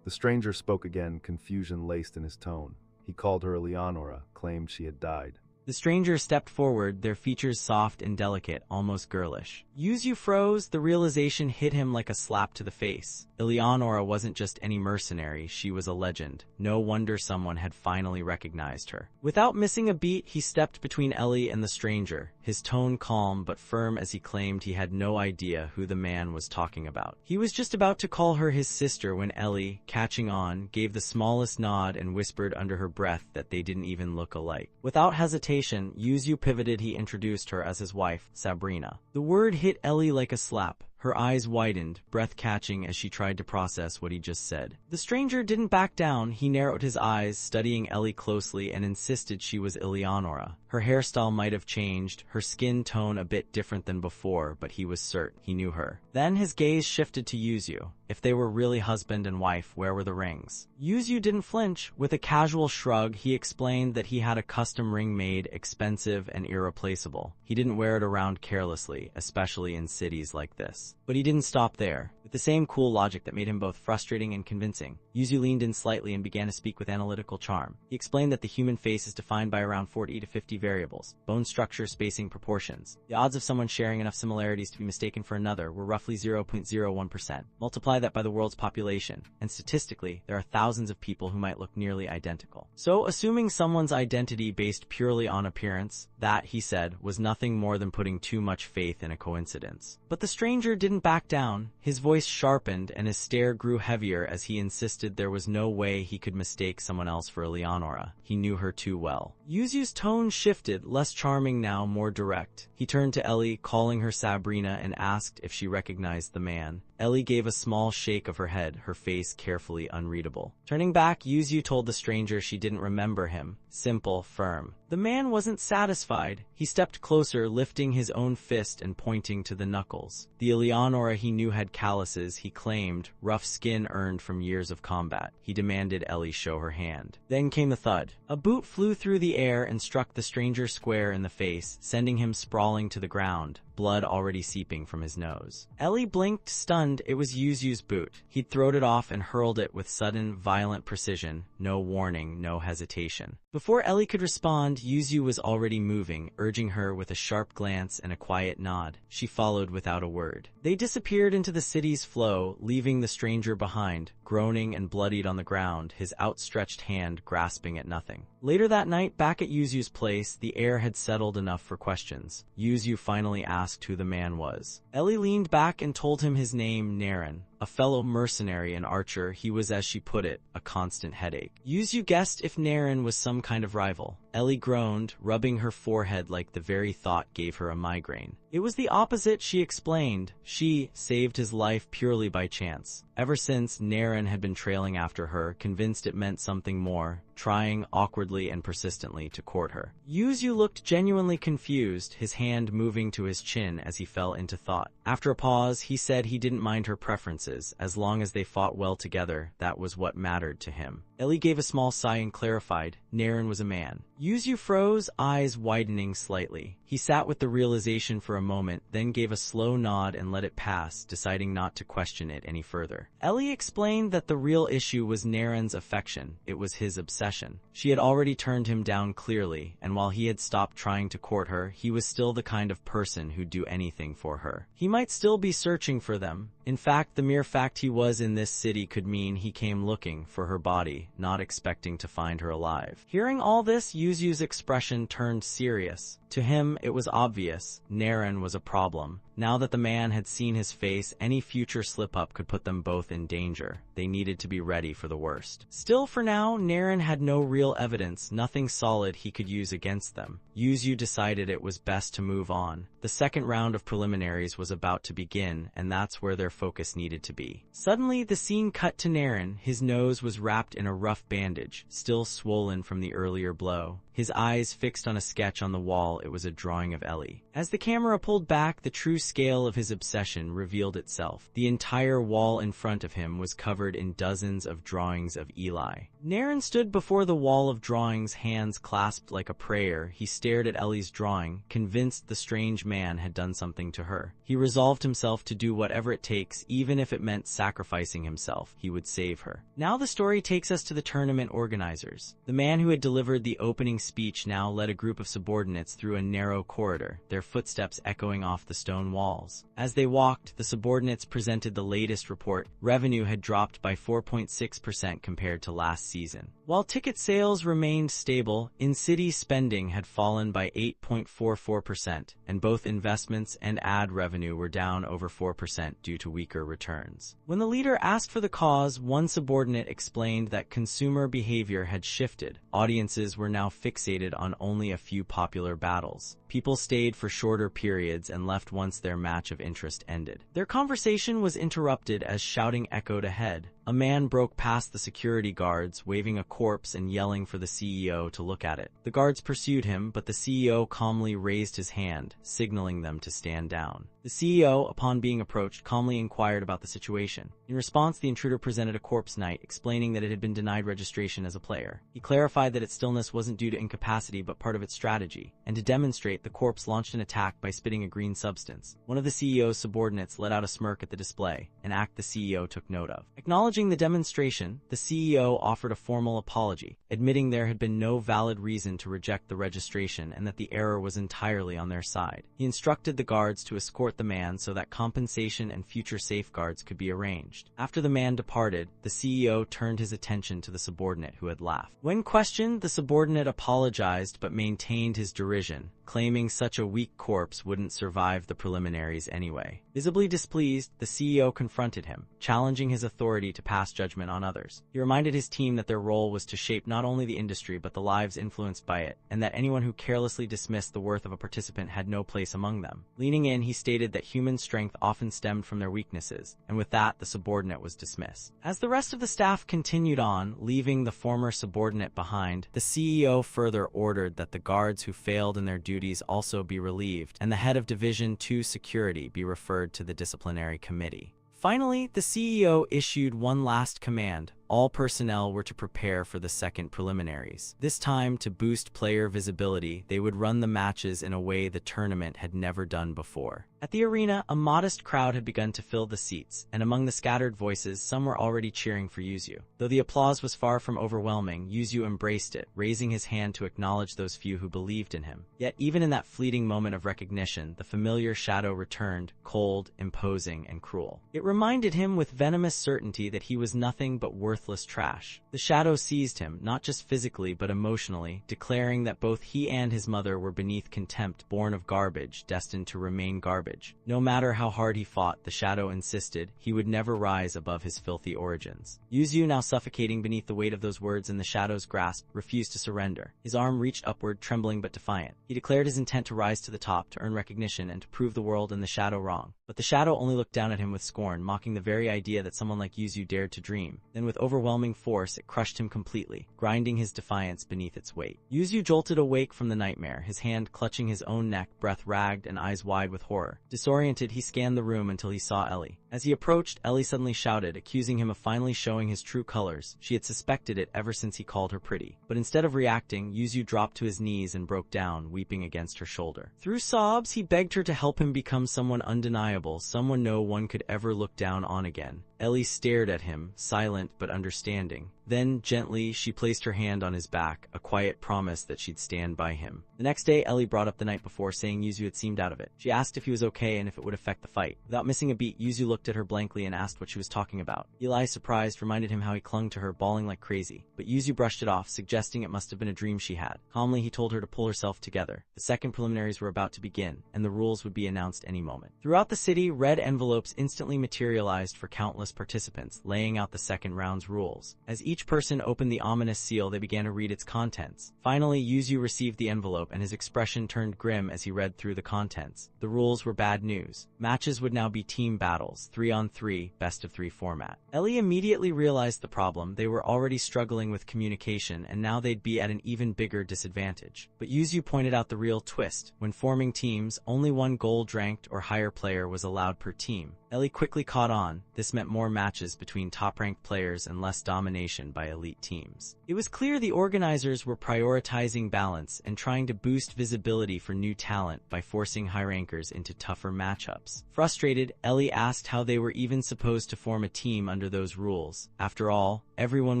The stranger spoke again, confusion laced in his tone. He called her Eleonora, claimed she had died. The stranger stepped forward, their features soft and delicate, almost girlish. Useu froze, the realization hit him like a slap to the face. Eleonora wasn't just any mercenary, she was a legend. No wonder someone had finally recognized her. Without missing a beat, he stepped between Ellie and the stranger, his tone calm but firm as he claimed he had no idea who the man was talking about. He was just about to call her his sister when Ellie, catching on, gave the smallest nod and whispered under her breath that they didn't even look alike. Without hesitation, Useu pivoted. He introduced her as his wife, Sabrina. The word hit Ellie like a slap. Her eyes widened, breath-catching as she tried to process what he just said. The stranger didn't back down. He narrowed his eyes, studying Ellie closely, and insisted she was Eleonora. Her hairstyle might have changed, her skin tone a bit different than before, but he was certain he knew her. Then his gaze shifted to Useu. If they were really husband and wife, where were the rings? Useu didn't flinch. With a casual shrug, he explained that he had a custom ring made, expensive and irreplaceable. He didn't wear it around carelessly, especially in cities like this. But he didn't stop there. With the same cool logic that made him both frustrating and convincing, Useu leaned in slightly and began to speak with analytical charm. He explained that the human face is defined by around 40 to 50 variables: bone structure, spacing, proportions. The odds of someone sharing enough similarities to be mistaken for another were roughly 0.01%. Multiply that by the world's population, and statistically, there are thousands of people who might look nearly identical. So, assuming someone's identity based purely on appearance, that, he said, was nothing more than putting too much faith in a coincidence. But the stranger didn't back down. His voice sharpened and his stare grew heavier as he insisted there was no way he could mistake someone else for Eleonora. He knew her too well. Useu's tone shifted, less charming now, more direct. He turned to Ellie, calling her Sabrina, and asked if she recognized the man. Ellie gave a small shake of her head, her face carefully unreadable. Turning back, Useu told the stranger she didn't remember him. Simple, firm. The man wasn't satisfied. He stepped closer, lifting his own fist and pointing to the knuckles. The Eleonora he knew had calluses, he claimed, rough skin earned from years of combat. He demanded Ellie show her hand. Then came the thud. A boot flew through the air and struck the stranger square in the face, sending him sprawling to the ground, blood already seeping from his nose. Ellie blinked, stunned. It was Useu's boot. He'd thrown it off and hurled it with sudden, violent precision. No warning, no hesitation. Before Ellie could respond, Useu was already moving, urging her with a sharp glance and a quiet nod. She followed without a word. They disappeared into the city's flow, leaving the stranger behind, groaning and bloodied on the ground, his outstretched hand grasping at nothing. Later that night, back at Useu's place, the air had settled enough for questions. Useu finally asked who the man was. Ellie leaned back and told him his name, Naren. A fellow mercenary and archer, he was, as she put it, a constant headache. Useu guessed if Naren was some kind of rival. Ellie groaned, rubbing her forehead like the very thought gave her a migraine. It was the opposite, she explained. She saved his life purely by chance. Ever since, Naren had been trailing after her, convinced it meant something more, trying awkwardly and persistently to court her. Useu looked genuinely confused, his hand moving to his chin as he fell into thought. After a pause, he said he didn't mind her preferences. As long as they fought well together, that was what mattered to him. Ellie gave a small sigh and clarified, Naren was a man. Useu froze, eyes widening slightly. He sat with the realization for a moment, then gave a slow nod and let it pass, deciding not to question it any further. Ellie explained that the real issue was Naren's affection. It was his obsession. She had already turned him down clearly, and while he had stopped trying to court her, he was still the kind of person who'd do anything for her. He might still be searching for them. In fact, the mere fact he was in this city could mean he came looking for her body, not expecting to find her alive. Hearing all this, Useu's expression turned serious. To him, it was obvious. Naren was a problem. Now that the man had seen his face, any future slip-up could put them both in danger. They needed to be ready for the worst. Still, for now, Naren had no real evidence, nothing solid he could use against them. Useu decided it was best to move on. The second round of preliminaries was about to begin, and that's where their focus needed to be. Suddenly, the scene cut to Naren. His nose was wrapped in a rough bandage, still swollen from the earlier blow. His eyes fixed on a sketch on the wall. It was a drawing of Ellie. As the camera pulled back, the true scale of his obsession revealed itself. The entire wall in front of him was covered in dozens of drawings of Eli. Naren stood before the wall of drawings, hands clasped like a prayer. He stared at Ellie's drawing, convinced the strange man had done something to her. He resolved himself to do whatever it takes, even if it meant sacrificing himself. He would save her. Now the story takes us to the tournament organizers. The man who had delivered the opening speech now led a group of subordinates through a narrow corridor, their footsteps echoing off the stone walls. As they walked, the subordinates presented the latest report. Revenue had dropped by 4.6% compared to last season. While ticket sales remained stable, in-city spending had fallen by 8.44%, and both investments and ad revenue were down over 4% due to weaker returns. When the leader asked for the cause, one subordinate explained that consumer behavior had shifted. Audiences were now fixated on only a few popular battles. People stayed for shorter periods and left once their match of interest ended. Their conversation was interrupted as shouting echoed ahead. A man broke past the security guards, waving a corpse and yelling for the CEO to look at it. The guards pursued him, but the CEO calmly raised his hand, signaling them to stand down. The CEO, upon being approached, calmly inquired about the situation. In response, the intruder presented a corpse knight, explaining that it had been denied registration as a player. He clarified that its stillness wasn't due to incapacity but part of its strategy, and to demonstrate, the corpse launched an attack by spitting a green substance. One of the CEO's subordinates let out a smirk at the display, an act the CEO took note of. Acknowledging the demonstration, the CEO offered a formal apology, admitting there had been no valid reason to reject the registration and that the error was entirely on their side. He instructed the guards to escort the man so that compensation and future safeguards could be arranged. After the man departed, the CEO turned his attention to the subordinate who had laughed. When questioned, the subordinate apologized but maintained his derision, claiming such a weak corpse wouldn't survive the preliminaries anyway. Visibly displeased, the CEO confronted him, challenging his authority to pass judgment on others. He reminded his team that their role was to shape not only the industry but the lives influenced by it, and that anyone who carelessly dismissed the worth of a participant had no place among them. Leaning in, he stated that human strength often stemmed from their weaknesses, and with that, the subordinate was dismissed. As the rest of the staff continued on, leaving the former subordinate behind, the CEO further ordered that the guards who failed in their duties also be relieved, and the head of Division 2 Security be referred to the disciplinary committee. Finally, the CEO issued one last command. All personnel were to prepare for the second preliminaries. This time, to boost player visibility, they would run the matches in a way the tournament had never done before. At the arena, a modest crowd had begun to fill the seats, and among the scattered voices, some were already cheering for Useu. Though the applause was far from overwhelming, Useu embraced it, raising his hand to acknowledge those few who believed in him. Yet even in that fleeting moment of recognition, the familiar shadow returned, cold, imposing, and cruel. It reminded him with venomous certainty that he was nothing but worthless trash. The shadow seized him, not just physically but emotionally, declaring that both he and his mother were beneath contempt, born of garbage, destined to remain garbage. No matter how hard he fought, the shadow insisted he would never rise above his filthy origins. Useu, now suffocating beneath the weight of those words in the shadow's grasp, refused to surrender. His arm reached upward, trembling but defiant. He declared his intent to rise to the top, to earn recognition, and to prove the world and the shadow wrong. But the shadow only looked down at him with scorn, mocking the very idea that someone like Useu dared to dream. Then with overwhelming force, it crushed him completely, grinding his defiance beneath its weight. Useu jolted awake from the nightmare, his hand clutching his own neck, breath ragged and eyes wide with horror. Disoriented, he scanned the room until he saw Ellie. As he approached, Ellie suddenly shouted, accusing him of finally showing his true colors. She had suspected it ever since he called her pretty. But instead of reacting, Useu dropped to his knees and broke down, weeping against her shoulder. Through sobs, he begged her to help him become someone undeniable, someone no one could ever look down on again. Ellie stared at him, silent but understanding. Then, gently, she placed her hand on his back, a quiet promise that she'd stand by him. The next day, Ellie brought up the night before, saying Useu had seemed out of it. She asked if he was okay and if it would affect the fight. Without missing a beat, Useu looked at her blankly and asked what she was talking about. Eli, surprised, reminded him how he clung to her, bawling like crazy. But Useu brushed it off, suggesting it must have been a dream she had. Calmly, he told her to pull herself together. The second preliminaries were about to begin, and the rules would be announced any moment. Throughout the city, red envelopes instantly materialized for countless participants, laying out the second round's rules. As each person opened the ominous seal, they began to read its contents. Finally, Useu received the envelope, and his expression turned grim as he read through the contents. The rules were bad news. Matches would now be team battles, 3-on-3, best-of-3 format. Ellie immediately realized the problem. They were already struggling with communication, and now they'd be at an even bigger disadvantage. But Useu pointed out the real twist. When forming teams, only one gold-ranked or higher player was allowed per team. Ellie quickly caught on. This meant more matches between top-ranked players and less domination domination by elite teams. It was clear the organizers were prioritizing balance and trying to boost visibility for new talent by forcing high rankers into tougher matchups. Frustrated, Ellie asked how they were even supposed to form a team under those rules. After all, everyone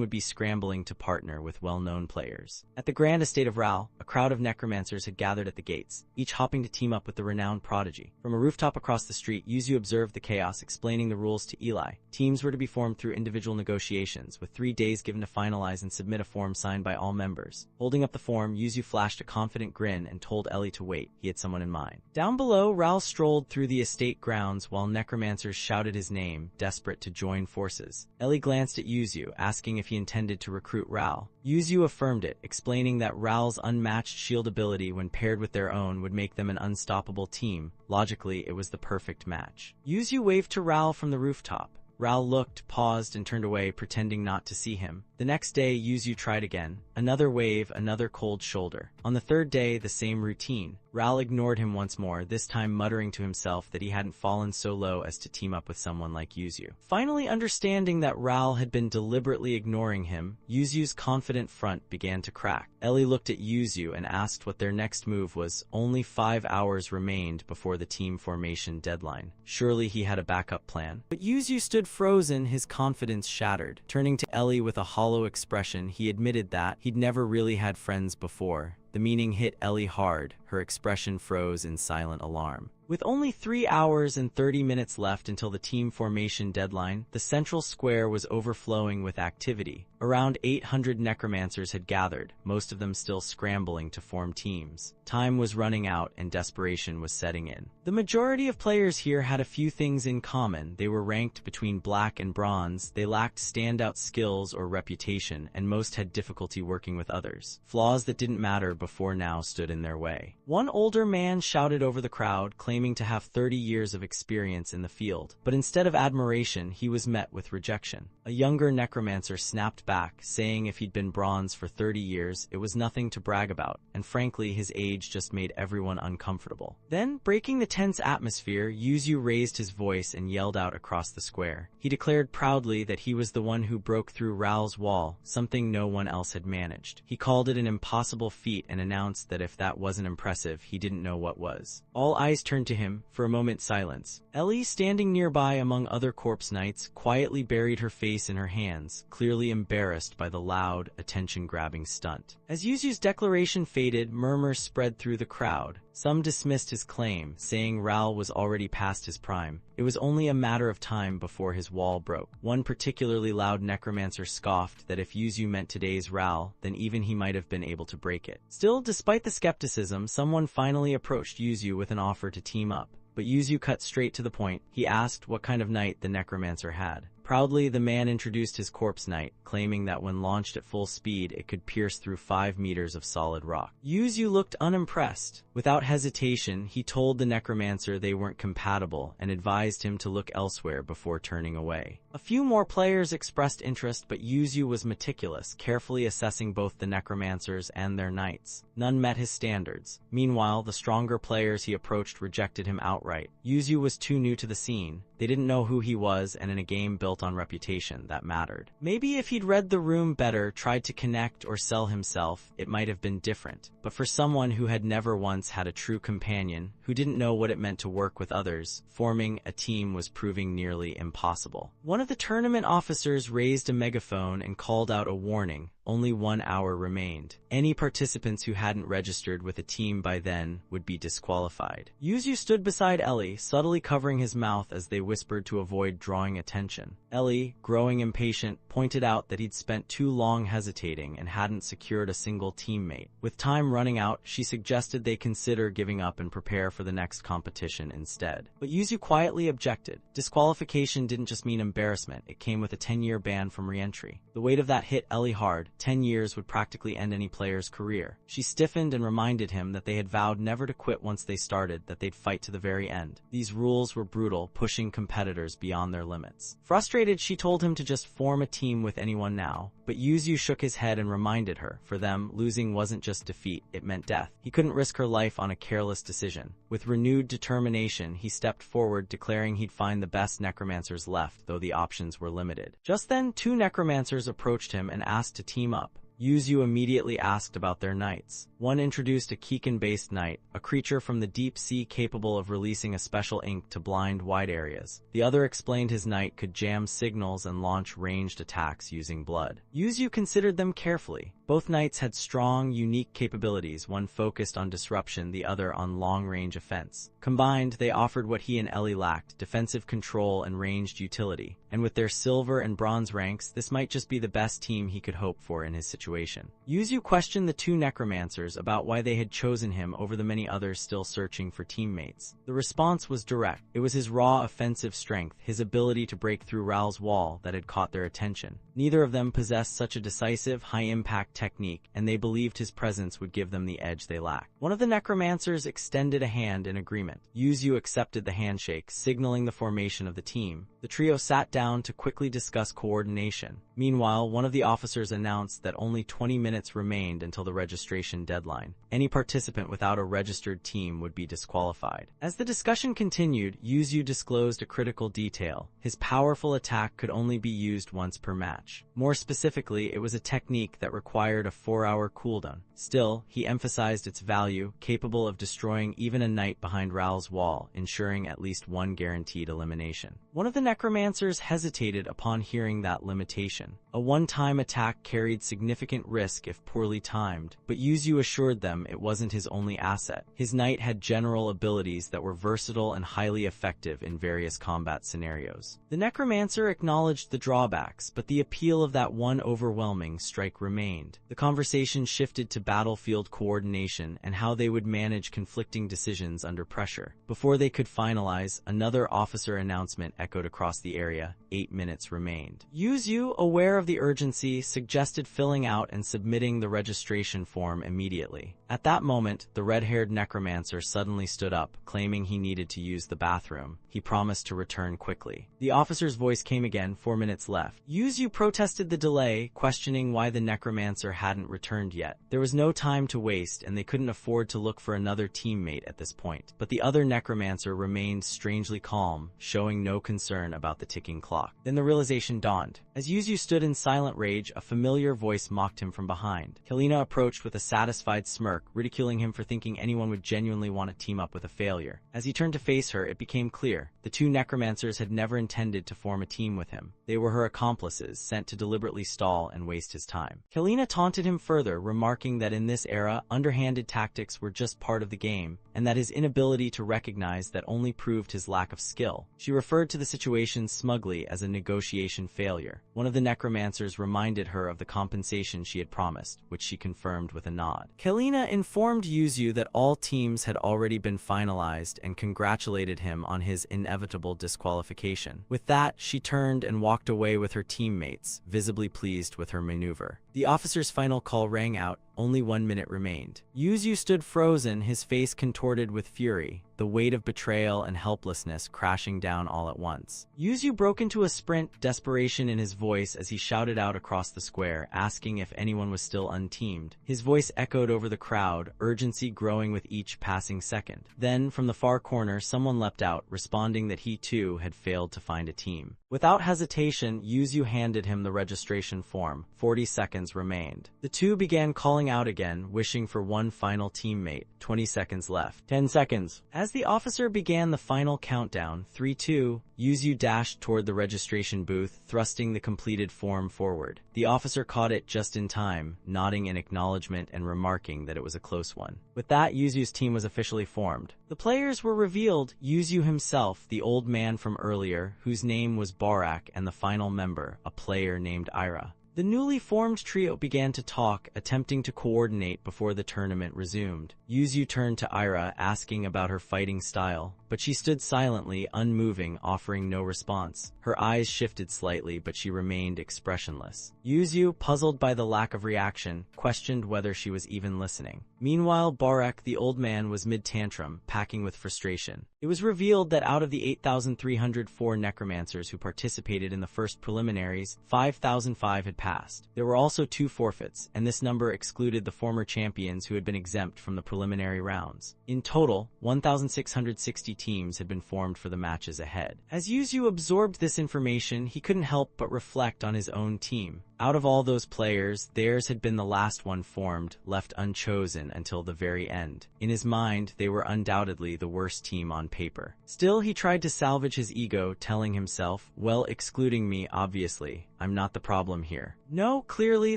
would be scrambling to partner with well-known players. At the grand estate of Rhal, a crowd of necromancers had gathered at the gates, each hopping to team up with the renowned prodigy. From a rooftop across the street, Useu observed the chaos, explaining the rules to Eli. Teams were to be formed through individual negotiations, with 3 days given to finalize and submit a form signed by all members. Holding up the form, Useu flashed a confident grin and told Ellie to wait. He had someone in mind. Down below, Rhal strolled through the estate grounds while necromancers shouted his name, desperate to join forces. Ellie glanced at Useu, asking if he intended to recruit Rhal. Useu affirmed it, explaining that Rhal's unmatched shield ability when paired with their own would make them an unstoppable team. Logically, it was the perfect match. Useu waved to Rhal from the rooftop. Rhal looked, paused, and turned away, pretending not to see him. The next day, Useu tried again. Another wave, another cold shoulder. On the third day, the same routine. Rhal ignored him once more, this time muttering to himself that he hadn't fallen so low as to team up with someone like Useu. Finally understanding that Rhal had been deliberately ignoring him, Useu's confident front began to crack. Ellie looked at Useu and asked what their next move was. Only 5 hours remained before the team formation deadline. Surely he had a backup plan. But Useu stood frozen, his confidence shattered. Turning to Ellie with a hollow expression, he admitted that he'd never really had friends before. The meaning hit Ellie hard. Her expression froze in silent alarm. With only 3 hours and 30 minutes left until the team formation deadline, the central square was overflowing with activity. Around 800 necromancers had gathered, most of them still scrambling to form teams. Time was running out and desperation was setting in. The majority of players here had a few things in common. They were ranked between black and bronze, they lacked standout skills or reputation, and most had difficulty working with others. Flaws that didn't matter before now stood in their way. One older man shouted over the crowd, claiming to have 30 years of experience in the field. But instead of admiration, he was met with rejection. A younger necromancer snapped back, saying if he'd been bronze for 30 years, it was nothing to brag about, and frankly, his age just made everyone uncomfortable. Then, breaking the tense atmosphere, Useu raised his voice and yelled out across the square. He declared proudly that he was the one who broke through Rhal's wall, something no one else had managed. He called it an impossible feat and announced that if that wasn't impressive, he didn't know what was. All eyes turned to him. For a moment, silence. Ellie, standing nearby among other corpse knights, quietly buried her face in her hands, clearly embarrassed by the loud, attention-grabbing stunt. As Useu's declaration faded, murmurs spread through the crowd. Some dismissed his claim, saying Rhal was already past his prime. It was only a matter of time before his wall broke. One particularly loud necromancer scoffed that if Useu meant today's Rhal, then even he might have been able to break it. Still, despite the skepticism, someone finally approached Useu with an offer to team up. But Useu cut straight to the point. He asked what kind of knight the necromancer had. Proudly, the man introduced his corpse knight, claiming that when launched at full speed, it could pierce through 5 meters of solid rock. Useu looked unimpressed. Without hesitation, he told the necromancer they weren't compatible and advised him to look elsewhere before turning away. A few more players expressed interest, but Useu was meticulous, carefully assessing both the necromancers and their knights. None met his standards. Meanwhile, the stronger players he approached rejected him outright. Useu was too new to the scene. They didn't know who he was, and in a game built on reputation, that mattered. Maybe if he'd read the room better, tried to connect or sell himself, it might have been different. But for someone who had never once had a true companion, who didn't know what it meant to work with others, forming a team was proving nearly impossible. One of the tournament officers raised a megaphone and called out a warning. Only 1 hour remained. Any participants who hadn't registered with a team by then would be disqualified. Useu stood beside Ellie, subtly covering his mouth as they whispered to avoid drawing attention. Ellie, growing impatient, pointed out that he'd spent too long hesitating and hadn't secured a single teammate. With time running out, she suggested they consider giving up and prepare for the next competition instead. But Useu quietly objected. Disqualification didn't just mean embarrassment, it came with a 10-year ban from re-entry. The weight of that hit Ellie hard. 10 years would practically end any player's career. She stiffened and reminded him that they had vowed never to quit once they started, that they'd fight to the very end. These rules were brutal, pushing competitors beyond their limits. Frustrated, she told him to just form a team with anyone now. but Useu shook his head and reminded her, for them, losing wasn't just defeat, it meant death. He couldn't risk her life on a careless decision. With renewed determination, he stepped forward, declaring he'd find the best necromancers left, though the options were limited. Just then, two necromancers approached him and asked to team up. Useu immediately asked about their knights. One introduced a Kekin-based knight, a creature from the deep sea capable of releasing a special ink to blind wide areas. The other explained his knight could jam signals and launch ranged attacks using blood. Useu considered them carefully. Both knights had strong, unique capabilities, one focused on disruption, the other on long-range offense. Combined, they offered what he and Ellie lacked, defensive control and ranged utility. And with their silver and bronze ranks, this might just be the best team he could hope for in his situation. Useu questioned the two necromancers about why they had chosen him over the many others still searching for teammates. The response was direct. It was his raw offensive strength, his ability to break through Rhal's wall, that had caught their attention. Neither of them possessed such a decisive, high-impact technique, and they believed his presence would give them the edge they lacked. One of the necromancers extended a hand in agreement. Useu accepted the handshake, signaling the formation of the team. The trio sat down to quickly discuss coordination. Meanwhile, one of the officers announced that only 20 minutes remained until the registration deadline. Any participant without a registered team would be disqualified. As the discussion continued, Useu disclosed a critical detail. His powerful attack could only be used once per match. More specifically, it was a technique that required a 4-hour cooldown. Still, he emphasized its value, capable of destroying even a knight behind Rhal's wall, ensuring at least one guaranteed elimination. One of the necromancers hesitated upon hearing that limitation. A one-time attack carried significant risk if poorly timed, but Useu assured them it wasn't his only asset. His knight had general abilities that were versatile and highly effective in various combat scenarios. The necromancer acknowledged the drawbacks, but the appeal of that one overwhelming strike remained. The conversation shifted to battlefield coordination and how they would manage conflicting decisions under pressure. Before they could finalize, another officer announcement echoed across the area. 8 minutes remained. Useu, aware of the urgency, suggested filling out and submitting the registration form immediately. At that moment, the red-haired necromancer suddenly stood up, claiming he needed to use the bathroom. He promised to return quickly. The officer's voice came again, 4 minutes left. Useu protested the delay, questioning why the necromancer hadn't returned yet. There was no time to waste, and they couldn't afford to look for another teammate at this point. But the other necromancer remained strangely calm, showing no concern about the ticking clock. Then the realization dawned. As Useu stood in silent rage, a familiar voice mocked him from behind. Helena approached with a satisfied smirk, ridiculing him for thinking anyone would genuinely want to team up with a failure. As he turned to face her, it became clear. The two necromancers had never intended to form a team with him. They were her accomplices, sent to deliberately stall and waste his time. Helena taunted him further, remarking that in this era, underhanded tactics were just part of the game, and that his inability to recognize that only proved his lack of skill. She referred to the situation smugly as a negotiation failure. One of the necromancers reminded her of the compensation she had promised, which she confirmed with a nod. Helena informed Useu that all teams had already been finalized and congratulated him on his inevitable disqualification. With that, she turned and walked away with her teammates, visibly pleased with her maneuver. The officer's final call rang out. Only 1 minute remained. Useu stood frozen, his face contorted with fury, the weight of betrayal and helplessness crashing down all at once. Useu broke into a sprint, desperation in his voice as he shouted out across the square, asking if anyone was still unteamed. His voice echoed over the crowd, urgency growing with each passing second. Then, from the far corner, someone leapt out, responding that he too had failed to find a team. Without hesitation, Useu handed him the registration form. 40 seconds remained. The two began calling out again, wishing for one final teammate. 20 seconds left. 10 seconds. As the officer began the final countdown, 3-2, Useu dashed toward the registration booth, thrusting the completed form forward. The officer caught it just in time, nodding in acknowledgement and remarking that it was a close one. With that, Useu's team was officially formed. The players were revealed: Useu himself, the old man from earlier, whose name was Barak, and the final member, a player named Ira. The newly formed trio began to talk, attempting to coordinate before the tournament resumed. Useu turned to Ira, asking about her fighting style. but she stood silently, unmoving, offering no response. Her eyes shifted slightly, but she remained expressionless. Useu, puzzled by the lack of reaction, questioned whether she was even listening. Meanwhile, Borek, the old man, was mid-tantrum, packing with frustration. It was revealed that out of the 8,304 necromancers who participated in the first preliminaries, 5,005 had passed. There were also 2 forfeits, and this number excluded the former champions who had been exempt from the preliminary rounds. In total, 1,660 teams had been formed for the matches ahead. As Useu absorbed this information, he couldn't help but reflect on his own team. Out of all those players, theirs had been the last one formed, left unchosen until the very end. In his mind, they were undoubtedly the worst team on paper. Still, he tried to salvage his ego, telling himself, well, excluding me, obviously, I'm not the problem here. No, clearly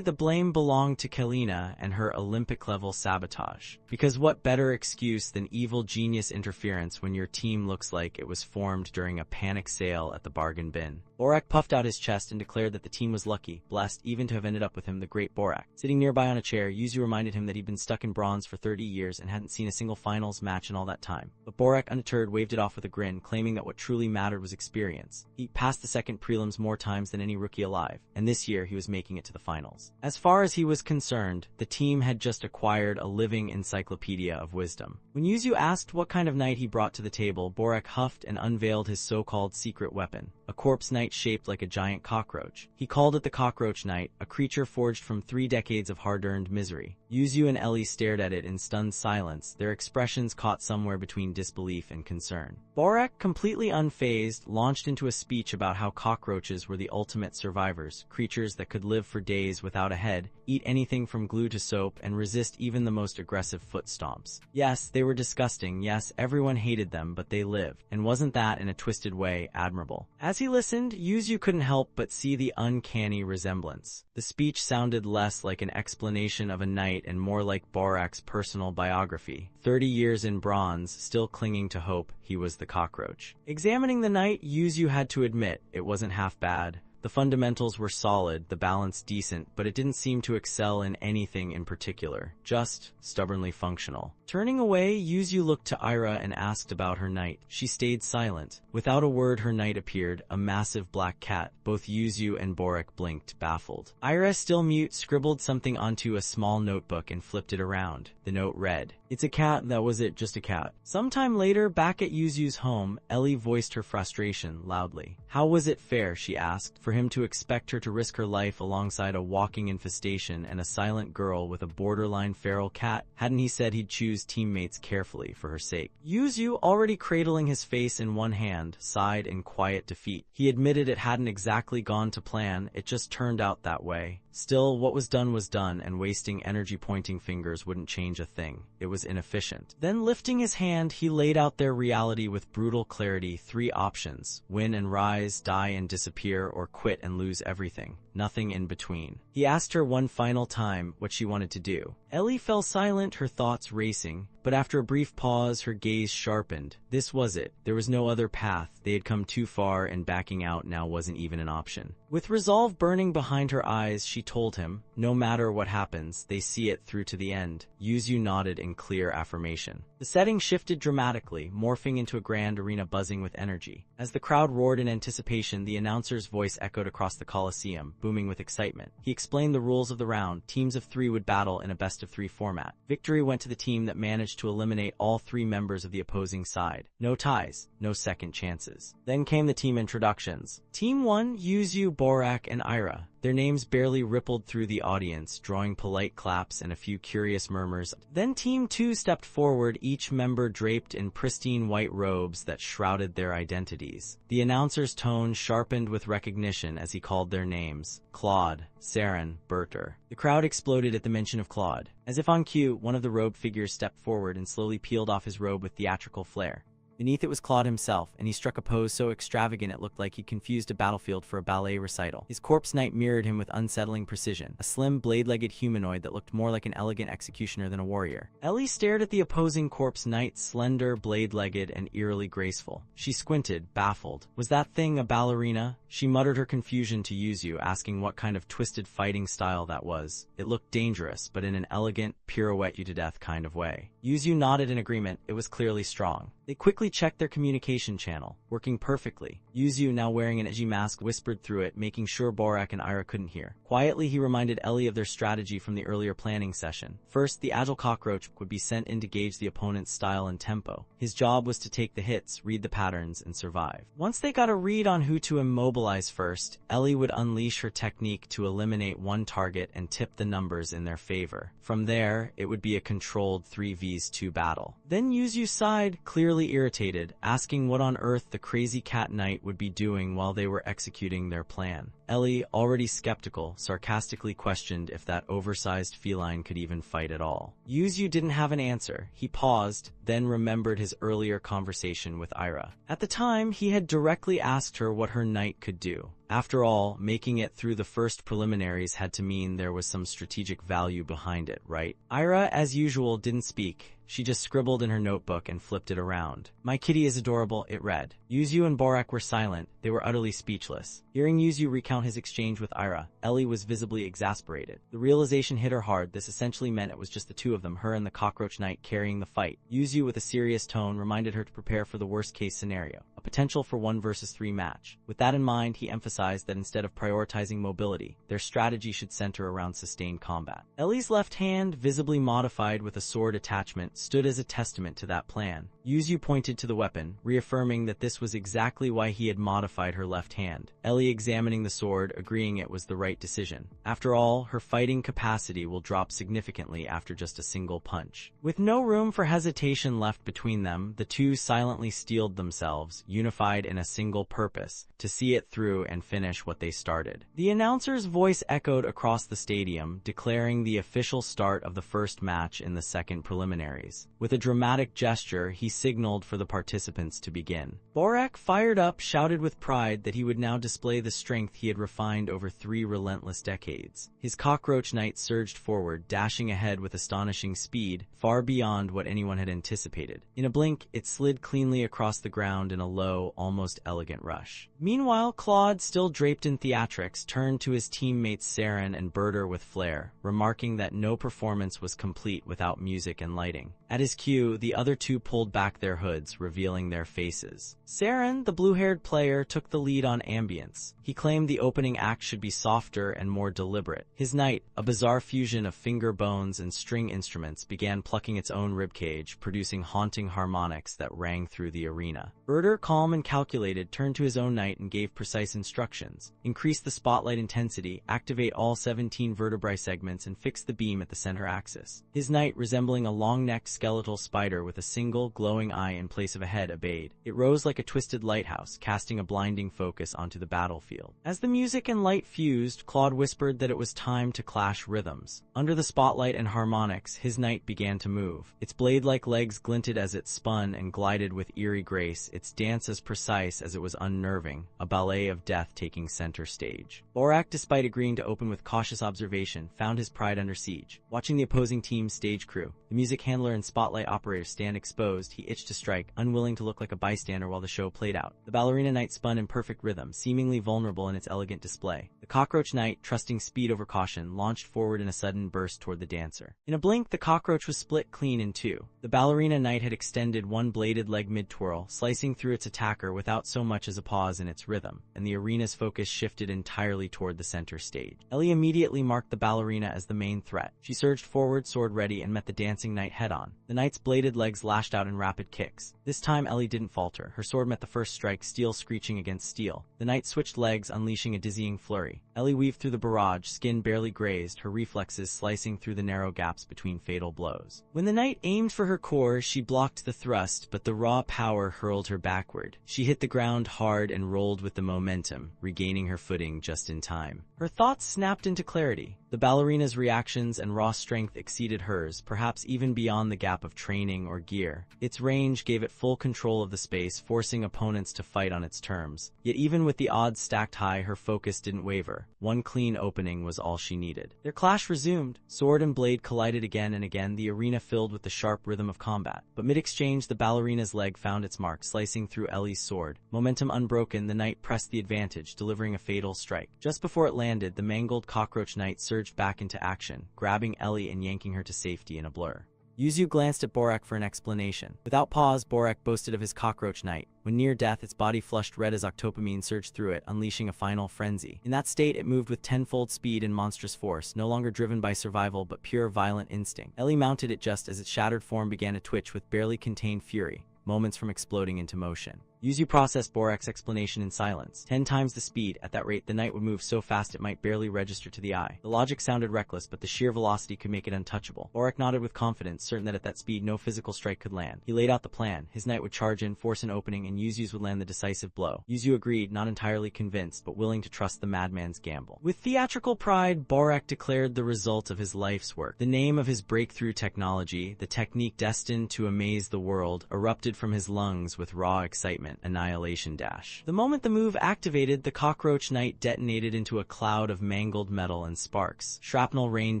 the blame belonged to Kalina and her Olympic-level sabotage. Because what better excuse than evil genius interference when your team looks like it was formed during a panic sale at the bargain bin? Borek puffed out his chest and declared that the team was lucky, blessed even to have ended up with him, the great Borek. Sitting nearby on a chair, Useu reminded him that he'd been stuck in bronze for 30 years and hadn't seen a single finals match in all that time. But Borek, undeterred, waved it off with a grin, claiming that what truly mattered was experience. He passed the second prelims more times than any rookie alive, and this year he was making it to the finals. As far as he was concerned, the team had just acquired a living encyclopedia of wisdom. When Useu asked what kind of knight he brought to the table, Borek huffed and unveiled his so-called secret weapon, a corpse knight shaped like a giant cockroach. He called it the Cockroach Knight, a creature forged from 3 decades of hard-earned misery. Useu and Ellie stared at it in stunned silence, their expressions caught somewhere between disbelief and concern. Borek, completely unfazed, launched into a speech about how cockroaches were the ultimate survivors, creatures that could live for days without a head, eat anything from glue to soap, and resist even the most aggressive foot stomps. Yes, they were disgusting, yes, everyone hated them, but they lived. And wasn't that, in a twisted way, admirable? As he listened, Useu couldn't help but see the uncanny resemblance. The speech sounded less like an explanation of a knight and more like Borek's personal biography. 30 years in bronze, still clinging to hope, he was the cockroach. Examining the knight, Useu had to admit, it wasn't half bad. The fundamentals were solid, the balance decent, but it didn't seem to excel in anything in particular, just stubbornly functional. Turning away, Useu looked to Ira and asked about her knight. She stayed silent. Without a word, her knight appeared, a massive black cat. Both Useu and Borek blinked, baffled. Ira, still mute, scribbled something onto a small notebook and flipped it around. The note read, "It's a cat, that was it, just a cat." Sometime later, back at Useu's home, Ellie voiced her frustration loudly. How was it fair, she asked, for him to expect her to risk her life alongside a walking infestation and a silent girl with a borderline feral cat? Hadn't he said he'd choose teammates carefully for her sake? Useu, already cradling his face in one hand, sighed in quiet defeat. He admitted it hadn't exactly gone to plan, it just turned out that way. Still, what was done, and wasting energy pointing fingers wouldn't change a thing. It was inefficient. Then lifting his hand, he laid out their reality with brutal clarity, 3 options: win and rise, die and disappear, or quit and lose everything. Nothing in between. He asked her one final time what she wanted to do. Ellie fell silent, her thoughts racing, but after a brief pause, her gaze sharpened. This was it. There was no other path. They had come too far, and backing out now wasn't even an option. With resolve burning behind her eyes, she told him, no matter what happens, they see it through to the end. Useu nodded in clear affirmation. The setting shifted dramatically, morphing into a grand arena buzzing with energy. As the crowd roared in anticipation, the announcer's voice echoed across the Coliseum, booming with excitement. He explained the rules of the round. Teams of 3 would battle in a best-of-3 format. Victory went to the team that managed to eliminate all 3 members of the opposing side. No ties, no second chances. Then came the team introductions. Team 1, Useu, Borek, and Ira. Their names barely rippled through the audience, drawing polite claps and a few curious murmurs. Then Team 2 stepped forward, each member draped in pristine white robes that shrouded their identities. The announcer's tone sharpened with recognition as he called their names: Claude, Saren, Berter. The crowd exploded at the mention of Claude. As if on cue, one of the robed figures stepped forward and slowly peeled off his robe with theatrical flair. Beneath it was Claude himself, and he struck a pose so extravagant it looked like he'd confused a battlefield for a ballet recital. His corpse knight mirrored him with unsettling precision, a slim, blade-legged humanoid that looked more like an elegant executioner than a warrior. Ellie stared at the opposing corpse knight, slender, blade-legged, and eerily graceful. She squinted, baffled. Was that thing a ballerina? She muttered her confusion to Useu, asking what kind of twisted fighting style that was. It looked dangerous, but in an elegant, pirouette-you-to-death kind of way. Useu nodded in agreement. It was clearly strong. They quickly quickly checked their communication channel, working perfectly. Useu, now wearing an edgy mask, whispered through it, making sure Borak and Ira couldn't hear. Quietly, he reminded Ellie of their strategy from the earlier planning session. First, the agile cockroach would be sent in to gauge the opponent's style and tempo. His job was to take the hits, read the patterns, and survive. Once they got a read on who to immobilize first, Ellie would unleash her technique to eliminate one target and tip the numbers in their favor. From there, it would be a controlled 3vs2 battle. Then Useu sighed, clearly irritated, asking what on earth the crazy cat knight would be doing while they were executing their plan. Ellie, already skeptical, sarcastically questioned if that oversized feline could even fight at all. Useu didn't have an answer. He paused, then remembered his earlier conversation with Ira. At the time, he had directly asked her what her knight could do. After all, making it through the first preliminaries had to mean there was some strategic value behind it, right? Ira, as usual, didn't speak. She just scribbled in her notebook and flipped it around. "My kitty is adorable," it read. Useu and Borak were silent. They were utterly speechless. Hearing Useu recount his exchange with Ira, Ellie was visibly exasperated. The realization hit her hard. This essentially meant it was just the two of them, her and the cockroach knight, carrying the fight. Useu, with a serious tone, reminded her to prepare for the worst-case scenario, a potential for 1 versus 3 match. With that in mind, he emphasized that instead of prioritizing mobility, their strategy should center around sustained combat. Ellie's left hand, visibly modified with a sword attachment, stood as a testament to that plan. Useu pointed to the weapon, reaffirming that this was exactly why he had modified her left hand. Ellie, examining the sword, agreeing it was the right decision. After all, her fighting capacity will drop significantly after just a single punch. With no room for hesitation left between them, the two silently steeled themselves, unified in a single purpose, to see it through and finish what they started. The announcer's voice echoed across the stadium, declaring the official start of the first match in the second preliminaries. With a dramatic gesture, he signaled for the participants to begin. Borak, fired up, shouted with pride that he would now display the strength he had refined over 3 relentless decades. His cockroach knight surged forward, dashing ahead with astonishing speed, far beyond what anyone had anticipated. In a blink, it slid cleanly across the ground in a low, almost elegant rush. Meanwhile, Claude, still draped in theatrics, turned to his teammates Saren and Berder with flair, remarking that no performance was complete without music and lighting. At his cue, the other two pulled back their hoods, revealing their faces. Saren, the blue-haired player, took the lead on ambience. He claimed the opening act should be softer and more deliberate. His knight, a bizarre fusion of finger bones and string instruments, began plucking its own ribcage, producing haunting harmonics that rang through the arena. Berder, calm and calculated, turned to his own knight and gave precise instructions. Increase the spotlight intensity, activate all 17 vertebrae segments, and fix the beam at the center axis. His knight, resembling a long-necked skeletal spider with a single glowing eye in place of a head, obeyed. It rose like a twisted lighthouse, casting a blinding focus onto the battlefield. As the music and light fused, Claude whispered that it was time to clash rhythms. Under the spotlight and harmonics, his knight began to move. Its blade-like legs glinted as it spun and glided with eerie grace, its dance as precise as it was unnerving, a ballet of death taking center stage. Borak, despite agreeing to open with cautious observation, found his pride under siege. Watching the opposing team's stage crew, the music handler and spotlight operator stand exposed, he itched to strike, unwilling to look like a bystander while the show played out. The ballerina knight spun in perfect rhythm, seemingly vulnerable in its elegant display. The cockroach knight, trusting speed over caution, launched forward in a sudden burst toward the dancer. In a blink, the cockroach was split clean in two. The ballerina knight had extended one bladed leg mid-twirl, slicing through its attacker without so much as a pause in its rhythm, and the arena's focus shifted entirely toward the center stage. Ellie immediately marked the ballerina as the main threat. She surged forward, sword ready, and met the dancing knight head-on. The knight's bladed legs lashed out in rapid kicks. This time, Ellie didn't falter. Her sword met the first strike, steel screeching against steel. The knight switched legs, unleashing a dizzying flurry. Ellie weaved through the barrage, skin barely grazed, her reflexes slicing through the narrow gaps between fatal blows. When the knight aimed for her core, she blocked the thrust, but the raw power hurled her backward. She hit the ground hard and rolled with the momentum, regaining her footing just in time. Her thoughts snapped into clarity. The ballerina's reactions and raw strength exceeded hers, perhaps even beyond the gap of training or gear. Its range gave it full control of the space, forcing opponents to fight on its terms. Yet even with the odds stacked high, her focus didn't waver. One clean opening was all she needed. Their clash resumed. Sword and blade collided again and again, the arena filled with the sharp rhythm of combat. But mid-exchange, the ballerina's leg found its mark, slicing through Ellie's sword. Momentum unbroken, the knight pressed the advantage, delivering a fatal strike. Just before it landed, the mangled cockroach knight surged back into action, grabbing Ellie and yanking her to safety in a blur. Useu glanced at Borak for an explanation. Without pause, Borak boasted of his cockroach night. When near death, its body flushed red as octopamine surged through it, unleashing a final frenzy. In that state, it moved with tenfold speed and monstrous force, no longer driven by survival but pure violent instinct. Ellie mounted it just as its shattered form began to twitch with barely contained fury, moments from exploding into motion. Useu processed Borak's explanation in silence. 10 times the speed. At that rate, the knight would move so fast it might barely register to the eye. The logic sounded reckless, but the sheer velocity could make it untouchable. Borak nodded with confidence, certain that at that speed no physical strike could land. He laid out the plan. His knight would charge in, force an opening, and Useu's would land the decisive blow. Useu agreed, not entirely convinced, but willing to trust the madman's gamble. With theatrical pride, Borak declared the result of his life's work. The name of his breakthrough technology, the technique destined to amaze the world, erupted from his lungs with raw excitement. Annihilation Dash. The moment the move activated, the cockroach knight detonated into a cloud of mangled metal and sparks. Shrapnel rained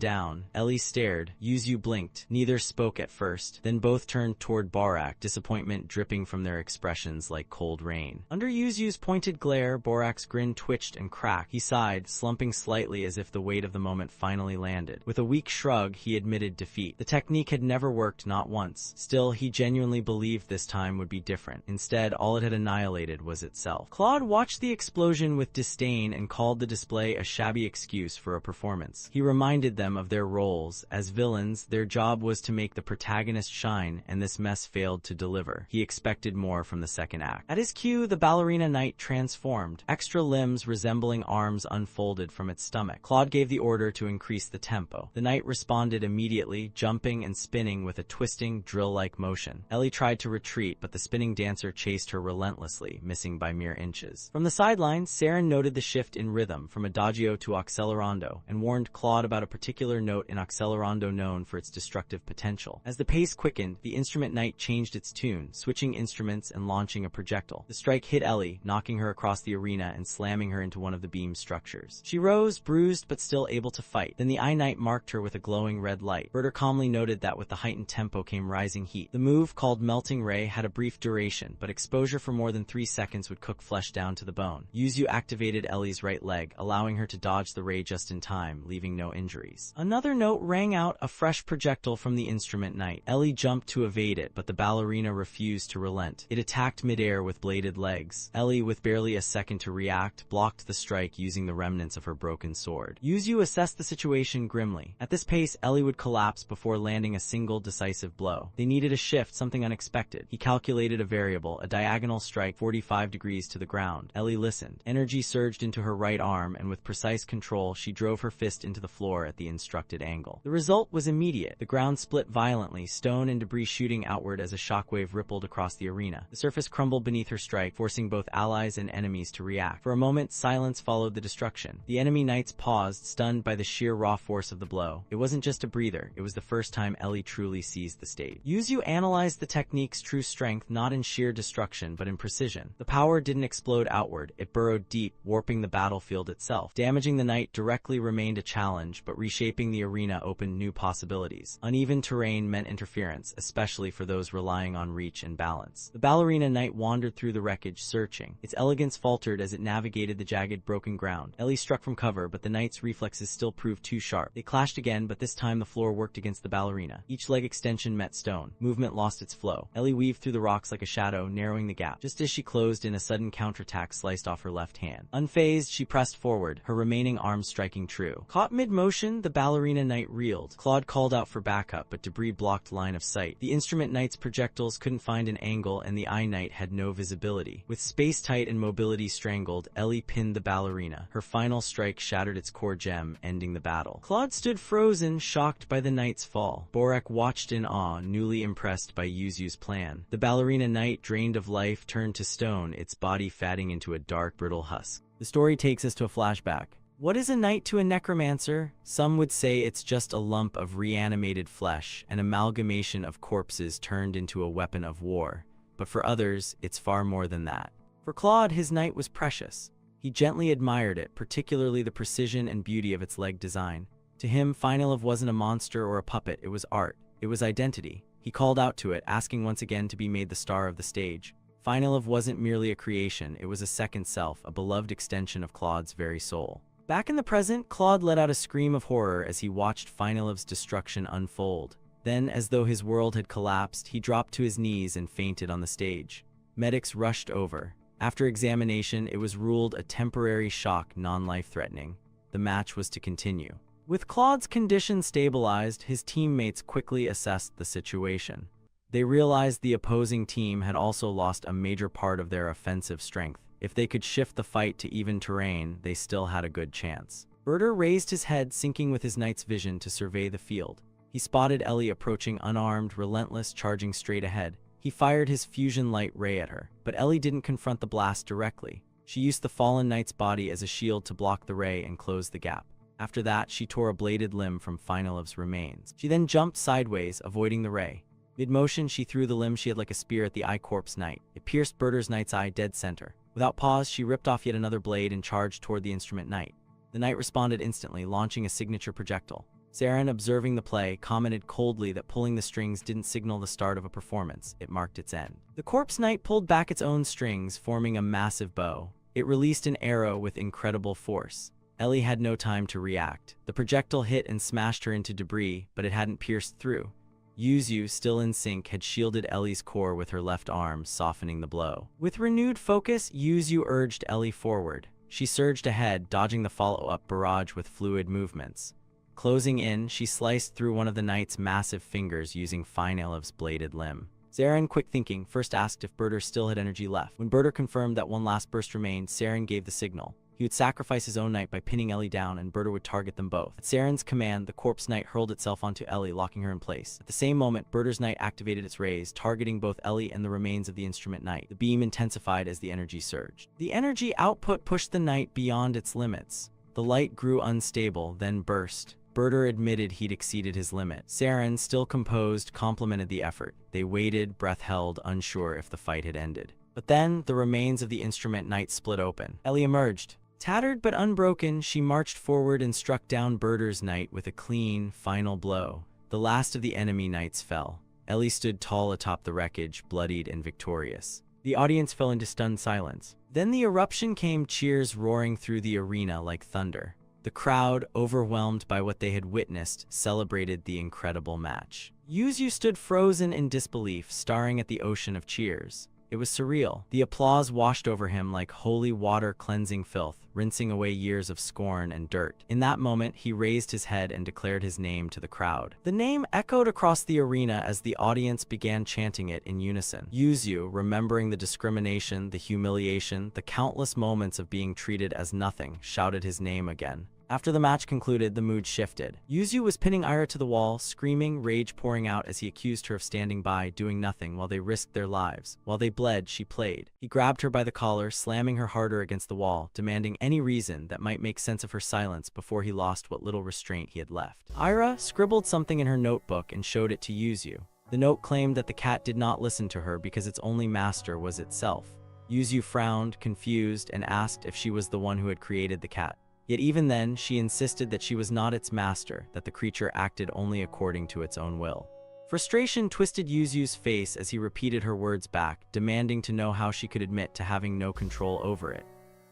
down. Ellie stared. Useu blinked. Neither spoke at first. Then both turned toward Borak, disappointment dripping from their expressions like cold rain. Under Useu's pointed glare, Borak's grin twitched and cracked. He sighed, slumping slightly as if the weight of the moment finally landed. With a weak shrug, he admitted defeat. The technique had never worked, not once. Still, he genuinely believed this time would be different. Instead, all it had annihilated was itself. Claude watched the explosion with disdain and called the display a shabby excuse for a performance. He reminded them of their roles. As villains, their job was to make the protagonist shine, and this mess failed to deliver. He expected more from the second act. At his cue, the ballerina knight transformed. Extra limbs resembling arms unfolded from its stomach. Claude gave the order to increase the tempo. The knight responded immediately, jumping and spinning with a twisting, drill-like motion. Ellie tried to retreat, but the spinning dancer chased her relentlessly, missing by mere inches. From the sidelines, Saren noted the shift in rhythm from adagio to accelerando, and warned Claude about a particular note in accelerando known for its destructive potential. As the pace quickened, the instrument knight changed its tune, switching instruments and launching a projectile. The strike hit Ellie, knocking her across the arena and slamming her into one of the beam structures. She rose, bruised but still able to fight. Then the Eye Knight marked her with a glowing red light. Berter calmly noted that with the heightened tempo came rising heat. The move, called Melting Ray, had a brief duration, but exposure for more than 3 seconds would cook flesh down to the bone. Useu activated Ellie's right leg, allowing her to dodge the ray just in time, leaving no injuries. Another note rang out, a fresh projectile from the instrument knight. Ellie jumped to evade it, but the ballerina refused to relent. It attacked midair with bladed legs. Ellie, with barely a second to react, blocked the strike using the remnants of her broken sword. Useu assessed the situation grimly. At this pace, Ellie would collapse before landing a single decisive blow. They needed a shift, something unexpected. He calculated a variable, a diagonal strike 45 degrees to the ground. Ellie listened. Energy surged into her right arm, and with precise control, she drove her fist into the floor at the instructed angle. The result was immediate. The ground split violently, stone and debris shooting outward as a shockwave rippled across the arena. The surface crumbled beneath her strike, forcing both allies and enemies to react. For a moment, silence followed the destruction. The enemy knights paused, stunned by the sheer raw force of the blow. It wasn't just a breather. It was the first time Ellie truly seized the stage. Useu analyzed the technique's true strength not in sheer destruction, but in precision. The power didn't explode outward. It burrowed deep, warping the battlefield itself. Damaging the knight directly remained a challenge, but reshaping the arena opened new possibilities. Uneven terrain meant interference, especially for those relying on reach and balance. The ballerina knight wandered through the wreckage, searching. Its elegance faltered as it navigated the jagged, broken ground. Ellie struck from cover, but the knight's reflexes still proved too sharp. They clashed again, but this time the floor worked against the ballerina. Each leg extension met stone. Movement lost its flow. Ellie weaved through the rocks like a shadow, narrowing the gap. Just as she closed in, a sudden counterattack sliced off her left hand. Unfazed, she pressed forward, her remaining arm striking true. Caught mid-motion, the ballerina knight reeled. Claude called out for backup, but debris blocked line of sight. The instrument knight's projectiles couldn't find an angle, and the Eye Knight had no visibility. With space tight and mobility strangled, Ellie pinned the ballerina. Her final strike shattered its core gem, ending the battle. Claude stood frozen, shocked by the knight's fall. Borak watched in awe, newly impressed by Useu's plan. The ballerina knight, drained of life, turned to stone, its body fatting into a dark, brittle husk. The story takes us to a flashback. What is a knight to a necromancer? Some would say it's just a lump of reanimated flesh, an amalgamation of corpses turned into a weapon of war. But for others, it's far more than that. For Claude, his knight was precious. He gently admired it, particularly the precision and beauty of its leg design. To him, Finalov wasn't a monster or a puppet, it was art. It was identity. He called out to it, asking once again to be made the star of the stage. Finalov wasn't merely a creation, it was a second self, a beloved extension of Claude's very soul. Back in the present, Claude let out a scream of horror as he watched Finalov's destruction unfold. Then, as though his world had collapsed, he dropped to his knees and fainted on the stage. Medics rushed over. After examination, it was ruled a temporary shock, non-life-threatening. The match was to continue. With Claude's condition stabilized, his teammates quickly assessed the situation. They realized the opposing team had also lost a major part of their offensive strength. If they could shift the fight to even terrain, they still had a good chance. Berter raised his head, syncing with his knight's vision to survey the field. He spotted Ellie approaching unarmed, relentless, charging straight ahead. He fired his fusion light ray at her, but Ellie didn't confront the blast directly. She used the fallen knight's body as a shield to block the ray and close the gap. After that, she tore a bladed limb from Finalev's remains. She then jumped sideways, avoiding the ray. Mid-motion, she threw the limb she had like a spear at the I-Corpse knight. It pierced Berter's knight's eye dead center. Without pause, she ripped off yet another blade and charged toward the instrument knight. The knight responded instantly, launching a signature projectile. Saren, observing the play, commented coldly that pulling the strings didn't signal the start of a performance, it marked its end. The corpse knight pulled back its own strings, forming a massive bow. It released an arrow with incredible force. Ellie had no time to react. The projectile hit and smashed her into debris, but it hadn't pierced through. Useu, still in sync, had shielded Ellie's core with her left arm, softening the blow. With renewed focus, Useu urged Ellie forward. She surged ahead, dodging the follow-up barrage with fluid movements. Closing in, she sliced through one of the knight's massive fingers using Finalev's bladed limb. Saren, quick thinking, first asked if Berter still had energy left. When Berter confirmed that one last burst remained, Saren gave the signal. He would sacrifice his own knight by pinning Ellie down, and Berter would target them both. At Saren's command, the corpse knight hurled itself onto Ellie, locking her in place. At the same moment, Berter's knight activated its rays, targeting both Ellie and the remains of the instrument knight. The beam intensified as the energy surged. The energy output pushed the knight beyond its limits. The light grew unstable, then burst. Berter admitted he'd exceeded his limit. Saren, still composed, complimented the effort. They waited, breath held, unsure if the fight had ended. But then, the remains of the instrument knight split open. Ellie emerged. Tattered but unbroken, she marched forward and struck down Berter's knight with a clean, final blow. The last of the enemy knights fell. Ellie stood tall atop the wreckage, bloodied and victorious. The audience fell into stunned silence. Then the eruption came, cheers roaring through the arena like thunder. The crowd, overwhelmed by what they had witnessed, celebrated the incredible match. Useu stood frozen in disbelief, staring at the ocean of cheers. It was surreal. The applause washed over him like holy water cleansing filth, rinsing away years of scorn and dirt. In that moment, he raised his head and declared his name to the crowd. The name echoed across the arena as the audience began chanting it in unison. Useu, remembering the discrimination, the humiliation, the countless moments of being treated as nothing, shouted his name again. After the match concluded, the mood shifted. Useu was pinning Ira to the wall, screaming, rage pouring out as he accused her of standing by, doing nothing while they risked their lives. While they bled, she played. He grabbed her by the collar, slamming her harder against the wall, demanding any reason that might make sense of her silence before he lost what little restraint he had left. Ira scribbled something in her notebook and showed it to Useu. The note claimed that the cat did not listen to her because its only master was itself. Useu frowned, confused, and asked if she was the one who had created the cat. Yet even then, she insisted that she was not its master, that the creature acted only according to its own will. Frustration twisted Useu's face as he repeated her words back, demanding to know how she could admit to having no control over it.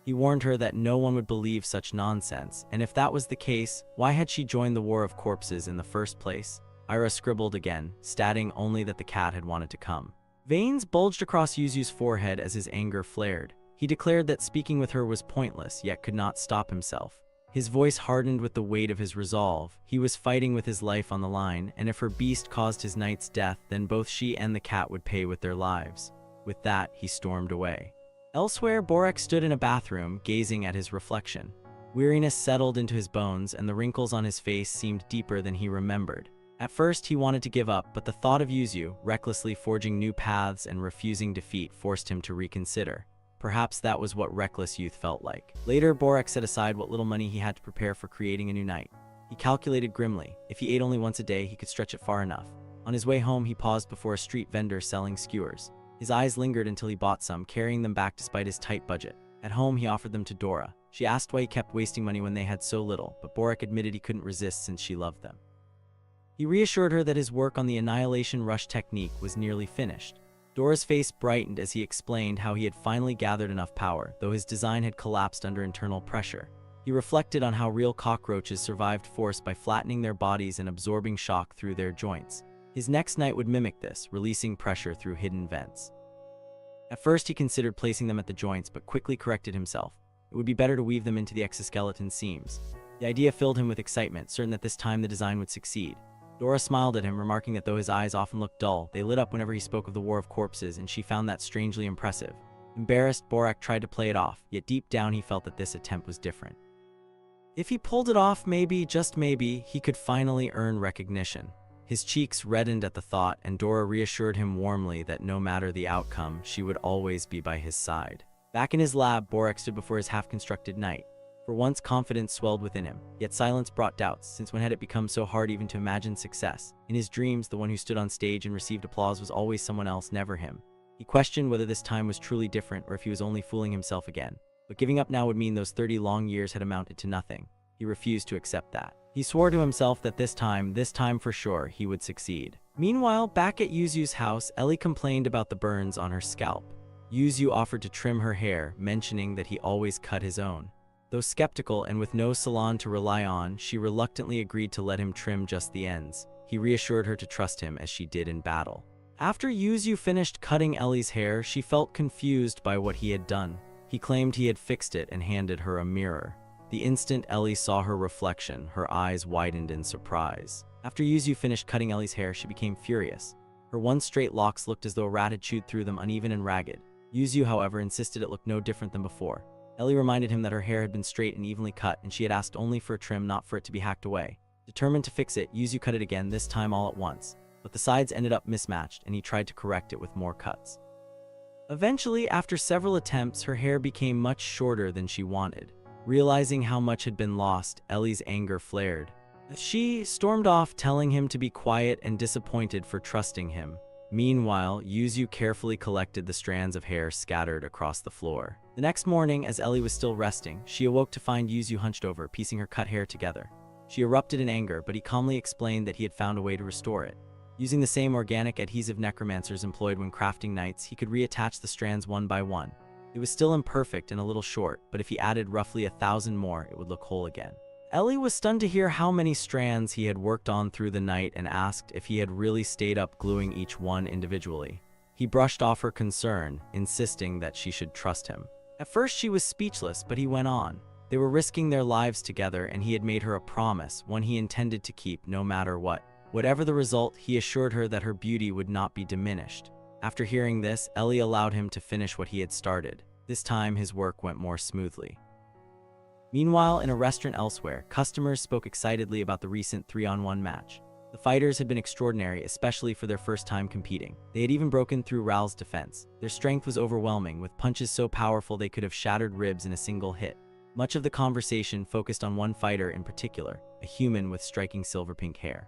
He warned her that no one would believe such nonsense, and if that was the case, why had she joined the War of Corpses in the first place? Ira scribbled again, stating only that the cat had wanted to come. Veins bulged across Useu's forehead as his anger flared. He declared that speaking with her was pointless, yet could not stop himself. His voice hardened with the weight of his resolve. He was fighting with his life on the line, and if her beast caused his knight's death, then both she and the cat would pay with their lives. With that, he stormed away. Elsewhere, Borek stood in a bathroom, gazing at his reflection. Weariness settled into his bones, and the wrinkles on his face seemed deeper than he remembered. At first, he wanted to give up, but the thought of Useu, recklessly forging new paths and refusing defeat, forced him to reconsider. Perhaps that was what reckless youth felt like. Later, Borek set aside what little money he had to prepare for creating a new knight. He calculated grimly. If he ate only once a day, he could stretch it far enough. On his way home, he paused before a street vendor selling skewers. His eyes lingered until he bought some, carrying them back despite his tight budget. At home, he offered them to Dora. She asked why he kept wasting money when they had so little, but Borek admitted he couldn't resist since she loved them. He reassured her that his work on the Annihilation Rush technique was nearly finished. Dora's face brightened as he explained how he had finally gathered enough power, though his design had collapsed under internal pressure. He reflected on how real cockroaches survived force by flattening their bodies and absorbing shock through their joints. His next night would mimic this, releasing pressure through hidden vents. At first he considered placing them at the joints, but quickly corrected himself. It would be better to weave them into the exoskeleton seams. The idea filled him with excitement, certain that this time the design would succeed. Dora smiled at him, remarking that though his eyes often looked dull, they lit up whenever he spoke of the war of corpses, and she found that strangely impressive. Embarrassed, Borak tried to play it off, yet deep down he felt that this attempt was different. If he pulled it off, maybe, just maybe, he could finally earn recognition. His cheeks reddened at the thought, and Dora reassured him warmly that no matter the outcome, she would always be by his side. Back in his lab, Borak stood before his half-constructed knight. For once, confidence swelled within him, yet silence brought doubts, since when had it become so hard even to imagine success? In his dreams, the one who stood on stage and received applause was always someone else, never him. He questioned whether this time was truly different or if he was only fooling himself again. But giving up now would mean those 30 long years had amounted to nothing. He refused to accept that. He swore to himself that this time for sure, he would succeed. Meanwhile, back at Useu's house, Ellie complained about the burns on her scalp. Useu offered to trim her hair, mentioning that he always cut his own. Though skeptical and with no salon to rely on, she reluctantly agreed to let him trim just the ends. He reassured her to trust him as she did in battle. After Useu finished cutting Ellie's hair, she felt confused by what he had done. He claimed he had fixed it and handed her a mirror. The instant Ellie saw her reflection, her eyes widened in surprise. After Useu finished cutting Ellie's hair, she became furious. Her once straight locks looked as though a rat had chewed through them, uneven and ragged. Useu, however, insisted it looked no different than before. Ellie reminded him that her hair had been straight and evenly cut, and she had asked only for a trim, not for it to be hacked away. Determined to fix it, Useu cut it again, this time all at once. But the sides ended up mismatched, and he tried to correct it with more cuts. Eventually, after several attempts, her hair became much shorter than she wanted. Realizing how much had been lost, Ellie's anger flared. She stormed off, telling him to be quiet and disappointed for trusting him. Meanwhile, Useu carefully collected the strands of hair scattered across the floor. The next morning, as Ellie was still resting, she awoke to find Useu hunched over, piecing her cut hair together. She erupted in anger, but he calmly explained that he had found a way to restore it. Using the same organic adhesive necromancers employed when crafting knights, he could reattach the strands one by one. It was still imperfect and a little short, but if he added roughly 1,000 more, it would look whole again. Ellie was stunned to hear how many strands he had worked on through the night and asked if he had really stayed up gluing each one individually. He brushed off her concern, insisting that she should trust him. At first she was speechless, but he went on. They were risking their lives together, and he had made her a promise, one he intended to keep no matter what. Whatever the result, he assured her that her beauty would not be diminished. After hearing this, Ellie allowed him to finish what he had started. This time his work went more smoothly. Meanwhile, in a restaurant elsewhere, customers spoke excitedly about the recent 3-on-1 match. The fighters had been extraordinary, especially for their first time competing. They had even broken through Rhal's defense. Their strength was overwhelming, with punches so powerful they could have shattered ribs in a single hit. Much of the conversation focused on one fighter in particular, a human with striking silver-pink hair.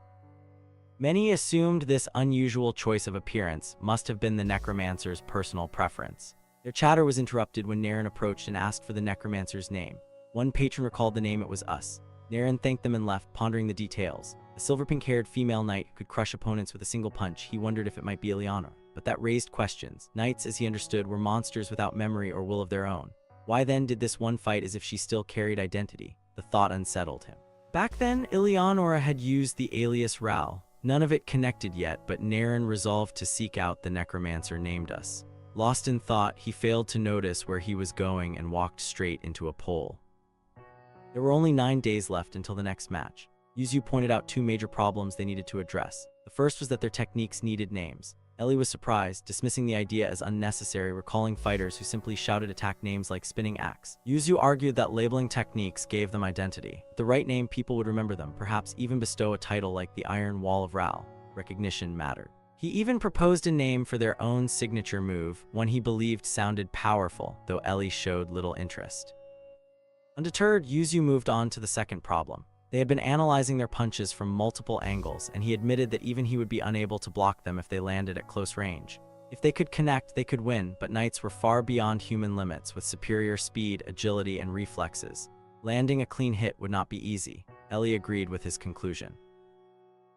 Many assumed this unusual choice of appearance must have been the necromancer's personal preference. Their chatter was interrupted when Naren approached and asked for the necromancer's name. One patron recalled the name, it was Us. Naren thanked them and left, pondering the details. A silver-pink-haired female knight who could crush opponents with a single punch. He wondered if it might be Ileana. But that raised questions. Knights, as he understood, were monsters without memory or will of their own. Why then did this one fight as if she still carried identity? The thought unsettled him. Back then, Ileonora had used the alias Rhal. None of it connected yet, but Naren resolved to seek out the necromancer named Us. Lost in thought, he failed to notice where he was going and walked straight into a pole. There were only 9 days left until the next match. Useu pointed out 2 major problems they needed to address. The first was that their techniques needed names. Ellie was surprised, dismissing the idea as unnecessary, recalling fighters who simply shouted attack names like Spinning Axe. Useu argued that labeling techniques gave them identity. With the right name, people would remember them, perhaps even bestow a title like the Iron Wall of Rhal. Recognition mattered. He even proposed a name for their own signature move, one he believed sounded powerful, though Ellie showed little interest. Undeterred, Useu moved on to the second problem. They had been analyzing their punches from multiple angles, and he admitted that even he would be unable to block them if they landed at close range. If they could connect, they could win, but knights were far beyond human limits with superior speed, agility, and reflexes. Landing a clean hit would not be easy. Ellie agreed with his conclusion.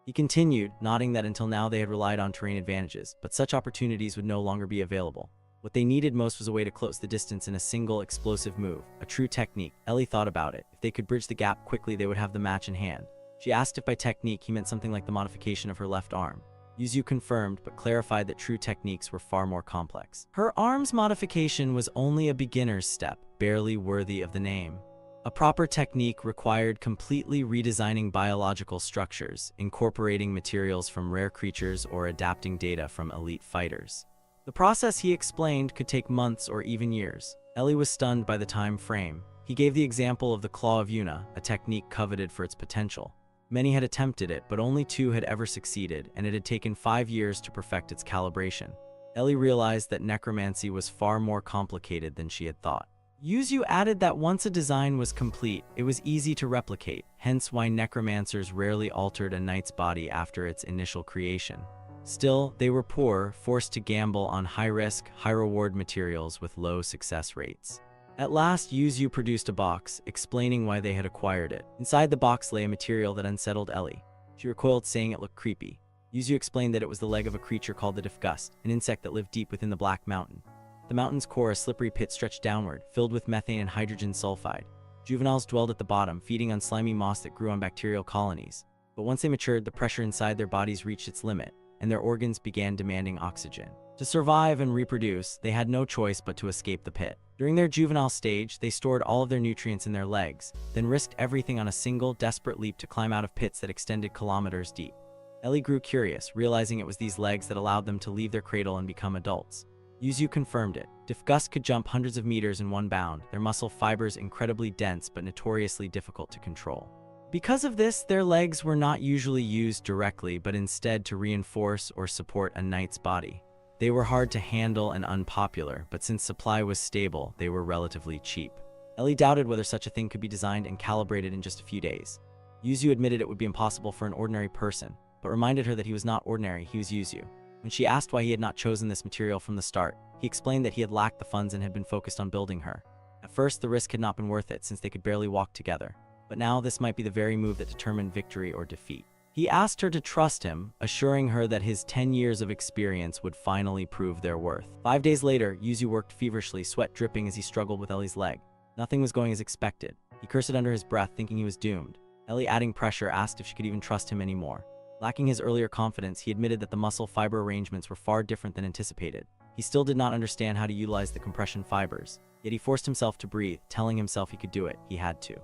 He continued, nodding that until now they had relied on terrain advantages, but such opportunities would no longer be available. What they needed most was a way to close the distance in a single explosive move, a true technique. Ellie thought about it. If they could bridge the gap quickly, they would have the match in hand. She asked if by technique he meant something like the modification of her left arm. Useu confirmed but clarified that true techniques were far more complex. Her arms modification was only a beginner's step, barely worthy of the name. A proper technique required completely redesigning biological structures, incorporating materials from rare creatures or adapting data from elite fighters. The process, he explained, could take months or even years. Ellie was stunned by the time frame. He gave the example of the Claw of Yuna, a technique coveted for its potential. Many had attempted it, but only 2 had ever succeeded, and it had taken 5 years to perfect its calibration. Ellie realized that necromancy was far more complicated than she had thought. Useu added that once a design was complete, it was easy to replicate, hence why necromancers rarely altered a knight's body after its initial creation. Still, they were poor, forced to gamble on high-risk, high-reward materials with low success rates. At last, Useu produced a box, explaining why they had acquired it. Inside the box lay a material that unsettled Ellie. She recoiled, saying it looked creepy. Useu explained that it was the leg of a creature called the Difgust, an insect that lived deep within the Black Mountain. The mountain's core, a slippery pit, stretched downward, filled with methane and hydrogen sulfide. Juveniles dwelled at the bottom, feeding on slimy moss that grew on bacterial colonies. But once they matured, the pressure inside their bodies reached its limit, and their organs began demanding oxygen. To survive and reproduce, they had no choice but to escape the pit. During their juvenile stage, they stored all of their nutrients in their legs, then risked everything on a single, desperate leap to climb out of pits that extended kilometers deep. Ellie grew curious, realizing it was these legs that allowed them to leave their cradle and become adults. Useu confirmed it. Difgust could jump hundreds of meters in one bound, their muscle fibers incredibly dense but notoriously difficult to control. Because of this, their legs were not usually used directly, but instead to reinforce or support a knight's body. They were hard to handle and unpopular, but since supply was stable, they were relatively cheap. Ellie doubted whether such a thing could be designed and calibrated in just a few days. Useu admitted it would be impossible for an ordinary person, but reminded her that he was not ordinary, he was Useu. When she asked why he had not chosen this material from the start, he explained that he had lacked the funds and had been focused on building her. At first, the risk had not been worth it since they could barely walk together. But now this might be the very move that determined victory or defeat. He asked her to trust him, assuring her that his 10 years of experience would finally prove their worth. 5 days later, Useu worked feverishly, sweat dripping as he struggled with Ellie's leg. Nothing was going as expected. He cursed under his breath, thinking he was doomed. Ellie, adding pressure, asked if she could even trust him anymore. Lacking his earlier confidence, he admitted that the muscle fiber arrangements were far different than anticipated. He still did not understand how to utilize the compression fibers, yet he forced himself to breathe, telling himself he could do it. He had to.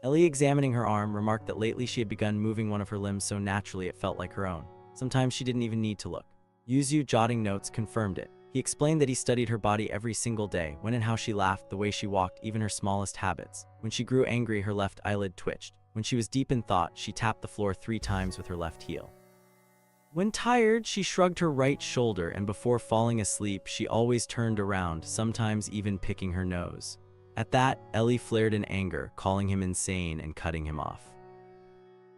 Ellie, examining her arm, remarked that lately she had begun moving one of her limbs so naturally it felt like her own. Sometimes she didn't even need to look. Useu, jotting notes, confirmed it. He explained that he studied her body every single day, when and how she laughed, the way she walked, even her smallest habits. When she grew angry, her left eyelid twitched. When she was deep in thought, she tapped the floor 3 times with her left heel. When tired, she shrugged her right shoulder, and before falling asleep, she always turned around, sometimes even picking her nose. At that, Ellie flared in anger, calling him insane and cutting him off.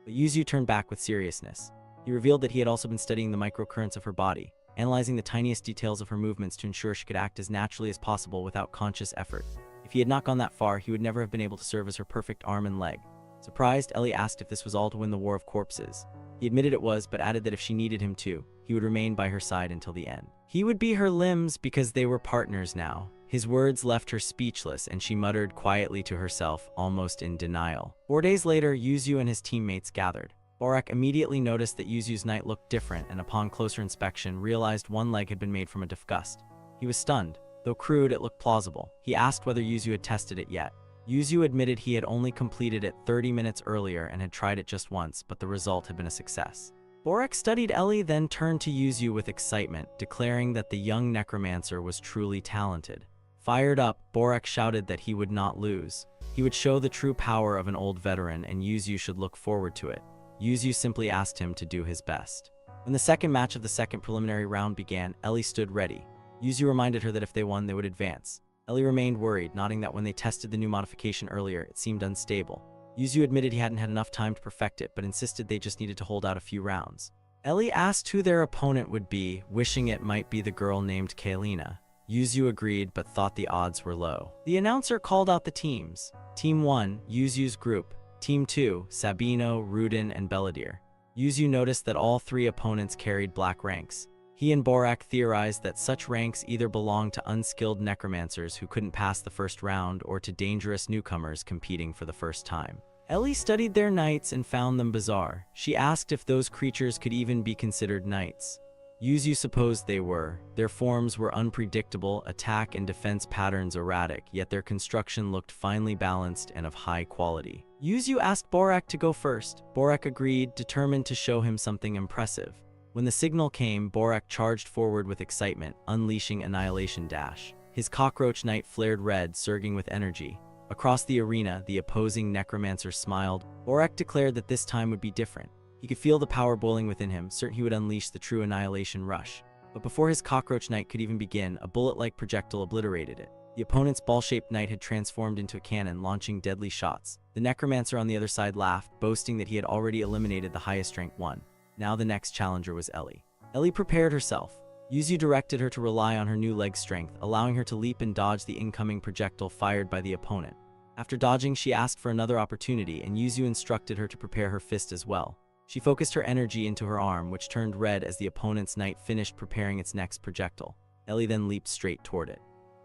But Useu turned back with seriousness. He revealed that he had also been studying the microcurrents of her body, analyzing the tiniest details of her movements to ensure she could act as naturally as possible without conscious effort. If he had not gone that far, he would never have been able to serve as her perfect arm and leg. Surprised, Ellie asked if this was all to win the war of corpses. He admitted it was, but added that if she needed him to, he would remain by her side until the end. He would be her limbs because they were partners now. His words left her speechless, and she muttered quietly to herself, almost in denial. 4 days later, Useu and his teammates gathered. Borak immediately noticed that Useu's knight looked different, and upon closer inspection, realized one leg had been made from a Difgust. He was stunned. Though crude, it looked plausible. He asked whether Useu had tested it yet. Useu admitted he had only completed it 30 minutes earlier and had tried it just once, but the result had been a success. Borak studied Ellie, then turned to Useu with excitement, declaring that the young necromancer was truly talented. Fired up, Borak shouted that he would not lose. He would show the true power of an old veteran, and Useu should look forward to it. Useu simply asked him to do his best. When the second match of the second preliminary round began, Ellie stood ready. Useu reminded her that if they won, they would advance. Ellie remained worried, noting that when they tested the new modification earlier, it seemed unstable. Useu admitted he hadn't had enough time to perfect it, but insisted they just needed to hold out a few rounds. Ellie asked who their opponent would be, wishing it might be the girl named Kaelina. Useu agreed, but thought the odds were low. The announcer called out the teams. Team 1, Useu's group. Team 2, Sabino, Rudin, and Beladir. Useu noticed that all 3 opponents carried black ranks. He and Borak theorized that such ranks either belonged to unskilled necromancers who couldn't pass the first round or to dangerous newcomers competing for the first time. Ellie studied their knights and found them bizarre. She asked if those creatures could even be considered knights. Useu supposed they were. Their forms were unpredictable, attack and defense patterns erratic, yet their construction looked finely balanced and of high quality. Useu asked Borak to go first. Borak agreed, determined to show him something impressive. When the signal came, Borak charged forward with excitement, unleashing Annihilation Dash. His cockroach knight flared red, surging with energy. Across the arena, the opposing necromancer smiled. Borak declared that this time would be different. He could feel the power boiling within him, certain he would unleash the true Annihilation Rush. But before his cockroach knight could even begin, a bullet-like projectile obliterated it. The opponent's ball-shaped knight had transformed into a cannon, launching deadly shots. The necromancer on the other side laughed, boasting that he had already eliminated the highest rank one. Now the next challenger was Ellie. Ellie prepared herself. Useu directed her to rely on her new leg strength, allowing her to leap and dodge the incoming projectile fired by the opponent. After dodging, she asked for another opportunity, and Useu instructed her to prepare her fist as well. She focused her energy into her arm, which turned red as the opponent's knight finished preparing its next projectile. Ellie then leaped straight toward it.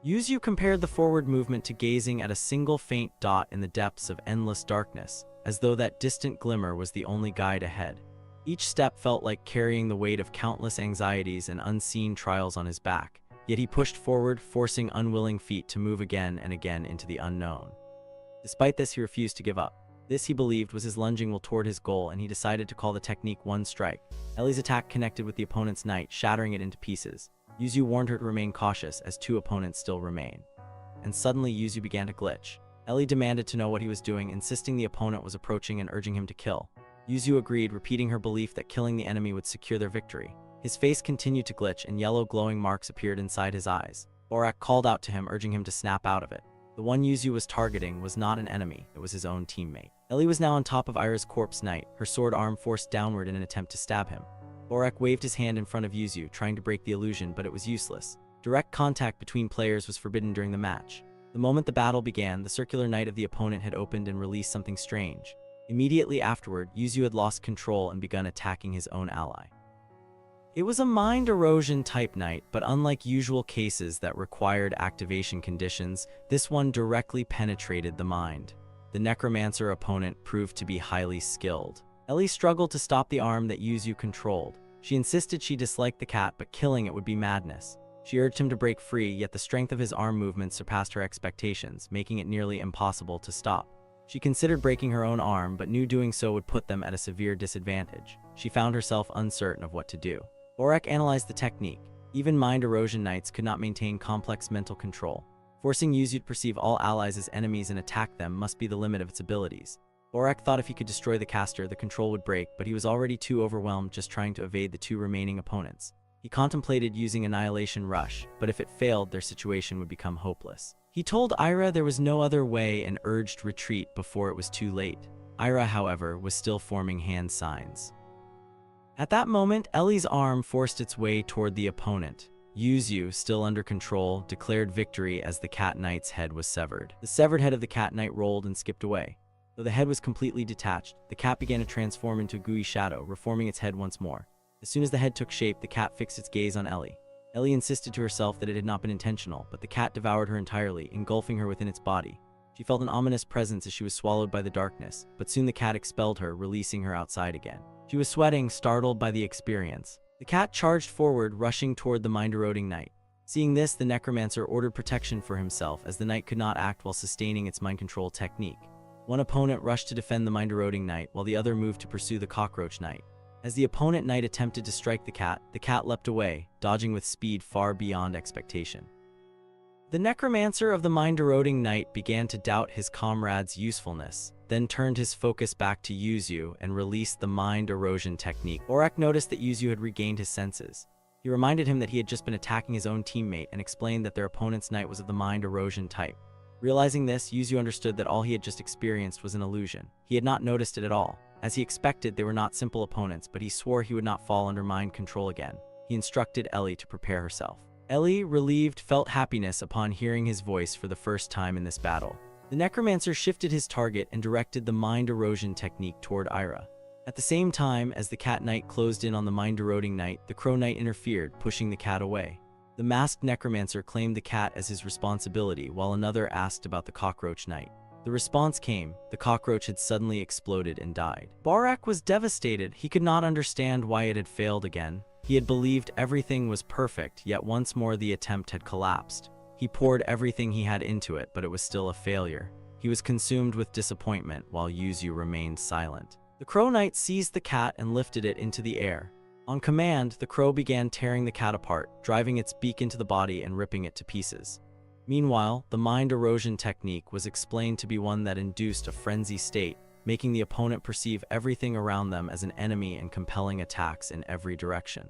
Useu compared the forward movement to gazing at a single faint dot in the depths of endless darkness, as though that distant glimmer was the only guide ahead. Each step felt like carrying the weight of countless anxieties and unseen trials on his back, yet he pushed forward, forcing unwilling feet to move again and again into the unknown. Despite this, he refused to give up. This, he believed, was his lunging will toward his goal, and he decided to call the technique One Strike. Ellie's attack connected with the opponent's knight, shattering it into pieces. Useu warned her to remain cautious, as two opponents still remain. And suddenly, Useu began to glitch. Ellie demanded to know what he was doing, insisting the opponent was approaching and urging him to kill. Useu agreed, repeating her belief that killing the enemy would secure their victory. His face continued to glitch, and yellow glowing marks appeared inside his eyes. Borak called out to him, urging him to snap out of it. The one Useu was targeting was not an enemy, it was his own teammate. Ellie was now on top of Ira's corpse knight, her sword arm forced downward in an attempt to stab him. Borak waved his hand in front of Useu, trying to break the illusion, but it was useless. Direct contact between players was forbidden during the match. The moment the battle began, the circular knight of the opponent had opened and released something strange. Immediately afterward, Useu had lost control and begun attacking his own ally. It was a mind erosion type knight, but unlike usual cases that required activation conditions, this one directly penetrated the mind. The necromancer opponent proved to be highly skilled. Ellie struggled to stop the arm that Useu controlled. She insisted she disliked the cat, but killing it would be madness. She urged him to break free, yet the strength of his arm movements surpassed her expectations, making it nearly impossible to stop. She considered breaking her own arm, but knew doing so would put them at a severe disadvantage. She found herself uncertain of what to do. Borak analyzed the technique. Even mind erosion knights could not maintain complex mental control. Forcing Useu to perceive all allies as enemies and attack them must be the limit of its abilities. Borak thought if he could destroy the caster, the control would break, but he was already too overwhelmed just trying to evade the two remaining opponents. He contemplated using Annihilation Rush, but if it failed, their situation would become hopeless. He told Ira there was no other way and urged retreat before it was too late. Ira, however, was still forming hand signs. At that moment, Ellie's arm forced its way toward the opponent. Useu, still under control, declared victory as the cat knight's head was severed. The severed head of the cat knight rolled and skipped away. Though the head was completely detached, the cat began to transform into a gooey shadow, reforming its head once more. As soon as the head took shape, the cat fixed its gaze on Ellie. Ellie insisted to herself that it had not been intentional, but the cat devoured her entirely, engulfing her within its body. She felt an ominous presence as she was swallowed by the darkness, but soon the cat expelled her, releasing her outside again. She was sweating, startled by the experience. The cat charged forward, rushing toward the mind-eroding knight. Seeing this, the necromancer ordered protection for himself, as the knight could not act while sustaining its mind control technique. One opponent rushed to defend the mind-eroding knight, while the other moved to pursue the cockroach knight. As the opponent knight attempted to strike the cat leapt away, dodging with speed far beyond expectation. The necromancer of the mind-eroding knight began to doubt his comrade's usefulness, then turned his focus back to Useu and released the mind erosion technique. Borak noticed that Useu had regained his senses. He reminded him that he had just been attacking his own teammate and explained that their opponent's knight was of the mind erosion type. Realizing this, Useu understood that all he had just experienced was an illusion. He had not noticed it at all. As he expected, they were not simple opponents, but he swore he would not fall under mind control again. He instructed Ellie to prepare herself. Ellie, relieved, felt happiness upon hearing his voice for the first time in this battle. The necromancer shifted his target and directed the mind erosion technique toward Ira. At the same time, as the cat knight closed in on the mind eroding knight, the crow knight interfered, pushing the cat away. The masked necromancer claimed the cat as his responsibility, while another asked about the cockroach knight. The response came. The cockroach had suddenly exploded and died. Barak was devastated. He could not understand why it had failed again. He had believed everything was perfect, yet once more the attempt had collapsed. He poured everything he had into it, but it was still a failure. He was consumed with disappointment, while Useu remained silent. The Crow Knight seized the cat and lifted it into the air. On command, the crow began tearing the cat apart, driving its beak into the body and ripping it to pieces. Meanwhile, the mind erosion technique was explained to be one that induced a frenzy state, making the opponent perceive everything around them as an enemy and compelling attacks in every direction.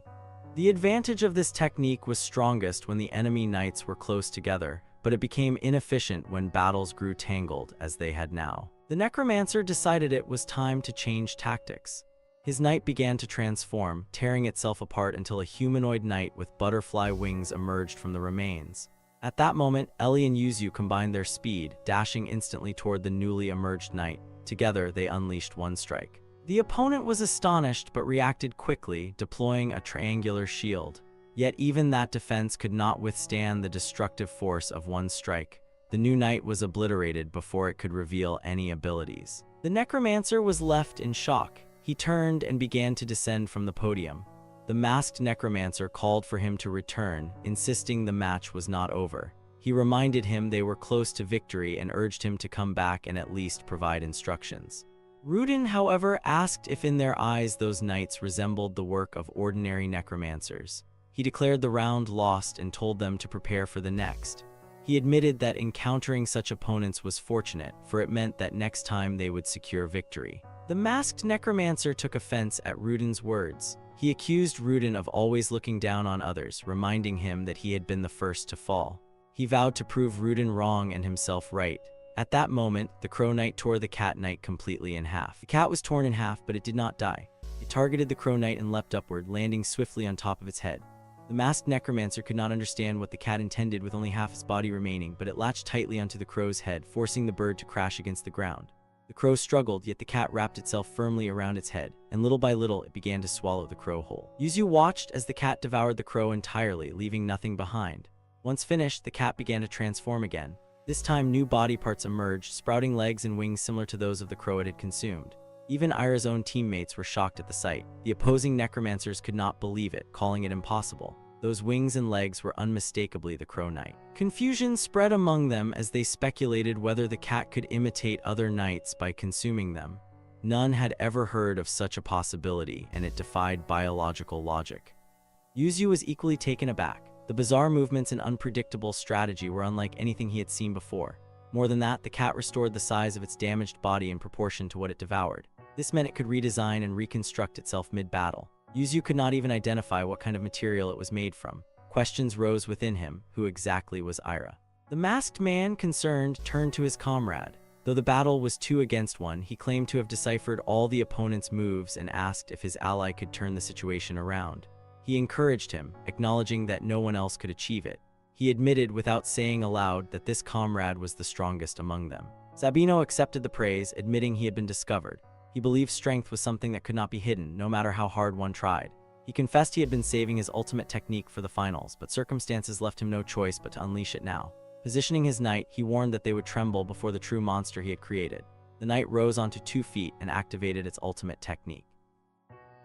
The advantage of this technique was strongest when the enemy knights were close together, but it became inefficient when battles grew tangled, as they had now. The necromancer decided it was time to change tactics. His knight began to transform, tearing itself apart until a humanoid knight with butterfly wings emerged from the remains. At that moment, Ellie and Useu combined their speed, dashing instantly toward the newly emerged knight. Together, they unleashed one strike. The opponent was astonished but reacted quickly, deploying a triangular shield. Yet even that defense could not withstand the destructive force of one strike. The new knight was obliterated before it could reveal any abilities. The necromancer was left in shock. He turned and began to descend from the podium. The masked necromancer called for him to return, insisting the match was not over. He reminded him they were close to victory and urged him to come back and at least provide instructions. Rudin, however, asked if in their eyes those knights resembled the work of ordinary necromancers. He declared the round lost and told them to prepare for the next. He admitted that encountering such opponents was fortunate, for it meant that next time they would secure victory. The masked necromancer took offense at Rudin's words. He accused Rudin of always looking down on others, reminding him that he had been the first to fall. He vowed to prove Rudin wrong and himself right. At that moment, the Crow Knight tore the Cat Knight completely in half. The cat was torn in half, but it did not die. It targeted the Crow Knight and leapt upward, landing swiftly on top of its head. The masked necromancer could not understand what the cat intended with only half its body remaining, but it latched tightly onto the crow's head, forcing the bird to crash against the ground. The crow struggled, yet the cat wrapped itself firmly around its head, and little by little it began to swallow the crow whole. Useu watched as the cat devoured the crow entirely, leaving nothing behind. Once finished, the cat began to transform again. This time new body parts emerged, sprouting legs and wings similar to those of the crow it had consumed. Even Ira's own teammates were shocked at the sight. The opposing necromancers could not believe it, calling it impossible. Those wings and legs were unmistakably the Crow Knight. Confusion spread among them as they speculated whether the cat could imitate other knights by consuming them. None had ever heard of such a possibility, and it defied biological logic. Useu was equally taken aback. The bizarre movements and unpredictable strategy were unlike anything he had seen before. More than that, the cat restored the size of its damaged body in proportion to what it devoured. This meant it could redesign and reconstruct itself mid-battle. Useu could not even identify what kind of material it was made from. Questions rose within him. Who exactly was Ira? The masked man, concerned, turned to his comrade. Though the battle was 2 against 1, he claimed to have deciphered all the opponent's moves and asked if his ally could turn the situation around. He encouraged him, acknowledging that no one else could achieve it. He admitted without saying aloud that this comrade was the strongest among them. Sabino accepted the praise, admitting he had been discovered. He believed strength was something that could not be hidden, no matter how hard one tried. He confessed he had been saving his ultimate technique for the finals, but circumstances left him no choice but to unleash it now. Positioning his knight, he warned that they would tremble before the true monster he had created. The knight rose onto 2 feet and activated its ultimate technique.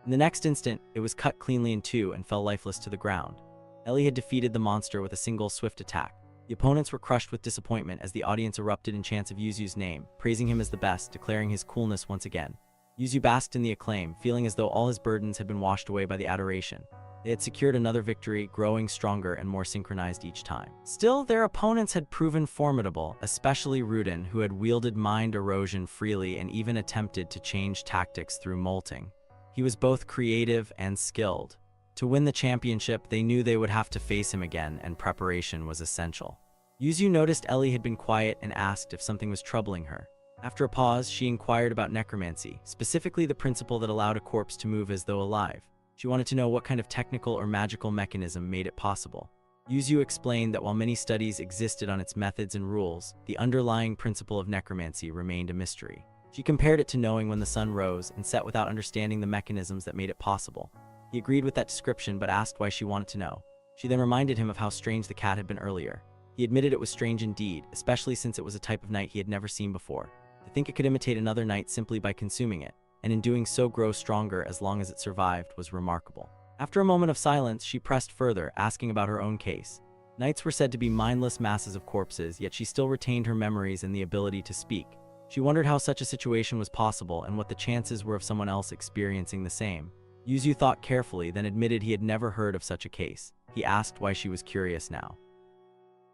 In the next instant, it was cut cleanly in 2 and fell lifeless to the ground. Ellie had defeated the monster with a single swift attack. The opponents were crushed with disappointment as the audience erupted in chants of Useu's name, praising him as the best, declaring his coolness once again. Useu basked in the acclaim, feeling as though all his burdens had been washed away by the adoration. They had secured another victory, growing stronger and more synchronized each time. Still, their opponents had proven formidable, especially Rudin, who had wielded mind erosion freely and even attempted to change tactics through molting. He was both creative and skilled. To win the championship, they knew they would have to face him again, and preparation was essential. Useu noticed Ellie had been quiet and asked if something was troubling her. After a pause, she inquired about necromancy, specifically the principle that allowed a corpse to move as though alive. She wanted to know what kind of technical or magical mechanism made it possible. Useu explained that while many studies existed on its methods and rules, the underlying principle of necromancy remained a mystery. She compared it to knowing when the sun rose and set without understanding the mechanisms that made it possible. He agreed with that description but asked why she wanted to know. She then reminded him of how strange the cat had been earlier. He He admitted it was strange indeed, especially since it was a type of night he had never seen before. To think it could imitate another night simply by consuming it, and in doing so grow stronger as long as it survived, was remarkable. After a moment of silence, she pressed further, asking about her own case. Nights were said to be mindless masses of corpses, yet she still retained her memories and the ability to speak. She wondered how such a situation was possible and what the chances were of someone else experiencing the same. Useu thought carefully, then admitted he had never heard of such a case. He asked why she was curious now.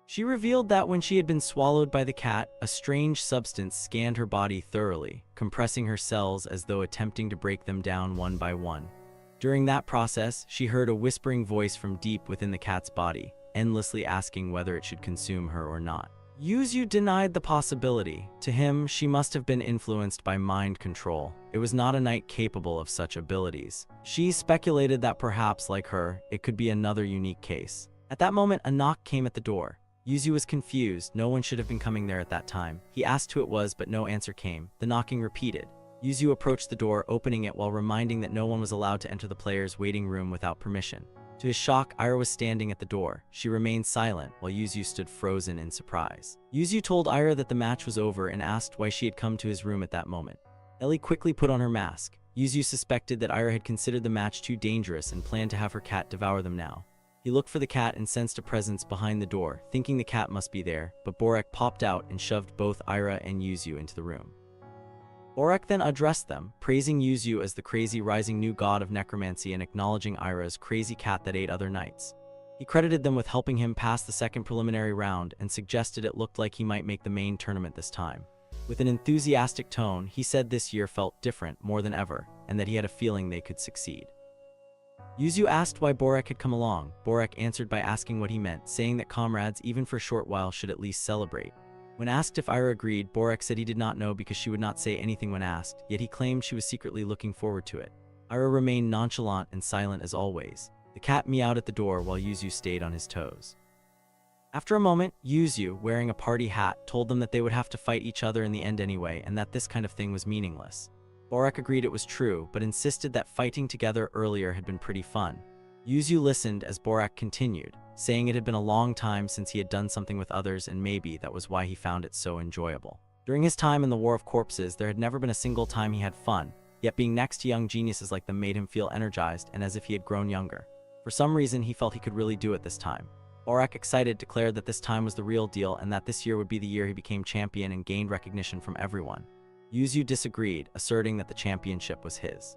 She revealed that when she had been swallowed by the cat, a strange substance scanned her body thoroughly, compressing her cells as though attempting to break them down one by one. During that process, she heard a whispering voice from deep within the cat's body, endlessly asking whether it should consume her or not. Useu denied the possibility. To him, she must have been influenced by mind control. It was not a knight capable of such abilities. She speculated that perhaps, like her, it could be another unique case. At that moment, a knock came at the door. Useu was confused. No one should have been coming there at that time. He asked who it was, but no answer came. The knocking repeated. Useu approached the door, opening it while reminding that no one was allowed to enter the player's waiting room without permission. To his shock, Ira was standing at the door. She remained silent, while Useu stood frozen in surprise. Useu told Ira that the match was over and asked why she had come to his room at that moment. Ellie quickly put on her mask. Useu suspected that Ira had considered the match too dangerous and planned to have her cat devour them now. He looked for the cat and sensed a presence behind the door, thinking the cat must be there, but Borak popped out and shoved both Ira and Useu into the room. Borak then addressed them, praising Useu as the crazy rising new god of necromancy and acknowledging Ira's crazy cat that ate other knights. He credited them with helping him pass the second preliminary round and suggested it looked like he might make the main tournament this time. With an enthusiastic tone, he said this year felt different more than ever, and that he had a feeling they could succeed. Useu asked why Borak had come along. Borak answered by asking what he meant, saying that comrades, even for a short while, should at least celebrate. When asked if Ira agreed, Borak said he did not know because she would not say anything when asked, yet he claimed she was secretly looking forward to it. Ira remained nonchalant and silent as always. The cat meowed at the door while Useu stayed on his toes. After a moment, Useu, wearing a party hat, told them that they would have to fight each other in the end anyway and that this kind of thing was meaningless. Borak agreed it was true, but insisted that fighting together earlier had been pretty fun. Useu listened as Borak continued, saying it had been a long time since he had done something with others and maybe that was why he found it so enjoyable. During his time in the War of Corpses, there had never been a single time he had fun, yet being next to young geniuses like them made him feel energized and as if he had grown younger. For some reason, he felt he could really do it this time. Borak, excited, declared that this time was the real deal and that this year would be the year he became champion and gained recognition from everyone. Useu disagreed, asserting that the championship was his.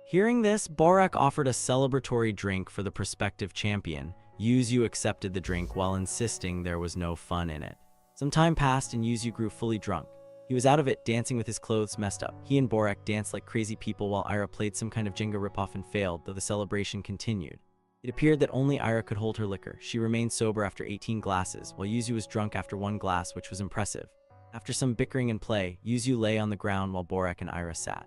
Hearing this, Borak offered a celebratory drink for the prospective champion. Useu accepted the drink while insisting there was no fun in it. Some time passed and Useu grew fully drunk. He was out of it, dancing with his clothes messed up. He and Borak danced like crazy people while Ira played some kind of Jenga ripoff and failed, though the celebration continued. It appeared that only Ira could hold her liquor. She remained sober after 18 glasses, while Useu was drunk after 1 glass, which was impressive. After some bickering and play, Useu lay on the ground while Borak and Ira sat.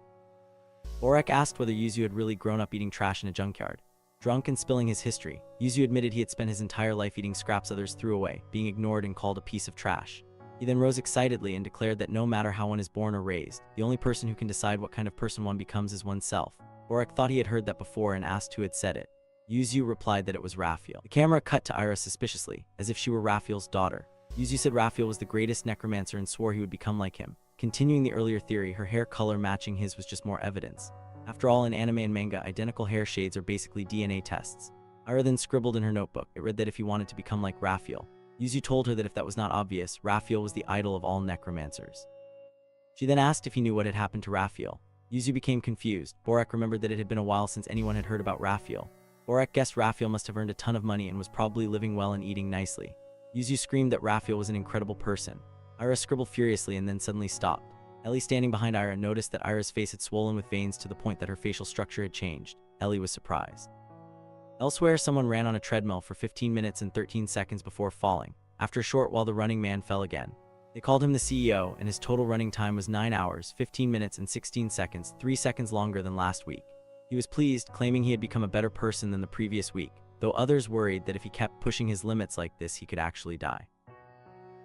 Borak asked whether Useu had really grown up eating trash in a junkyard. Drunk and spilling his history, Useu admitted he had spent his entire life eating scraps others threw away, being ignored and called a piece of trash. He then rose excitedly and declared that no matter how one is born or raised, the only person who can decide what kind of person one becomes is oneself. Borak thought he had heard that before and asked who had said it. Useu replied that it was Raphael. The camera cut to Ira suspiciously, as if she were Raphael's daughter. Useu said Raphael was the greatest necromancer and swore he would become like him. Continuing the earlier theory, her hair color matching his was just more evidence. After all, in anime and manga, identical hair shades are basically DNA tests. Ira then scribbled in her notebook. It read that if he wanted to become like Raphael. Useu told her that if that was not obvious, Raphael was the idol of all necromancers. She then asked if he knew what had happened to Raphael. Useu became confused. Borak remembered that it had been a while since anyone had heard about Raphael. Borak guessed Raphael must have earned a ton of money and was probably living well and eating nicely. Useu screamed that Raphael was an incredible person. Ira scribbled furiously and then suddenly stopped. Ellie, standing behind Ira, noticed that Ira's face had swollen with veins to the point that her facial structure had changed. Ellie was surprised. Elsewhere, someone ran on a treadmill for 15 minutes and 13 seconds before falling. After a short while, the running man fell again. They called him the CEO, and his total running time was 9 hours, 15 minutes, and 16 seconds, 3 seconds longer than last week. He was pleased, claiming he had become a better person than the previous week, though others worried that if he kept pushing his limits like this, he could actually die.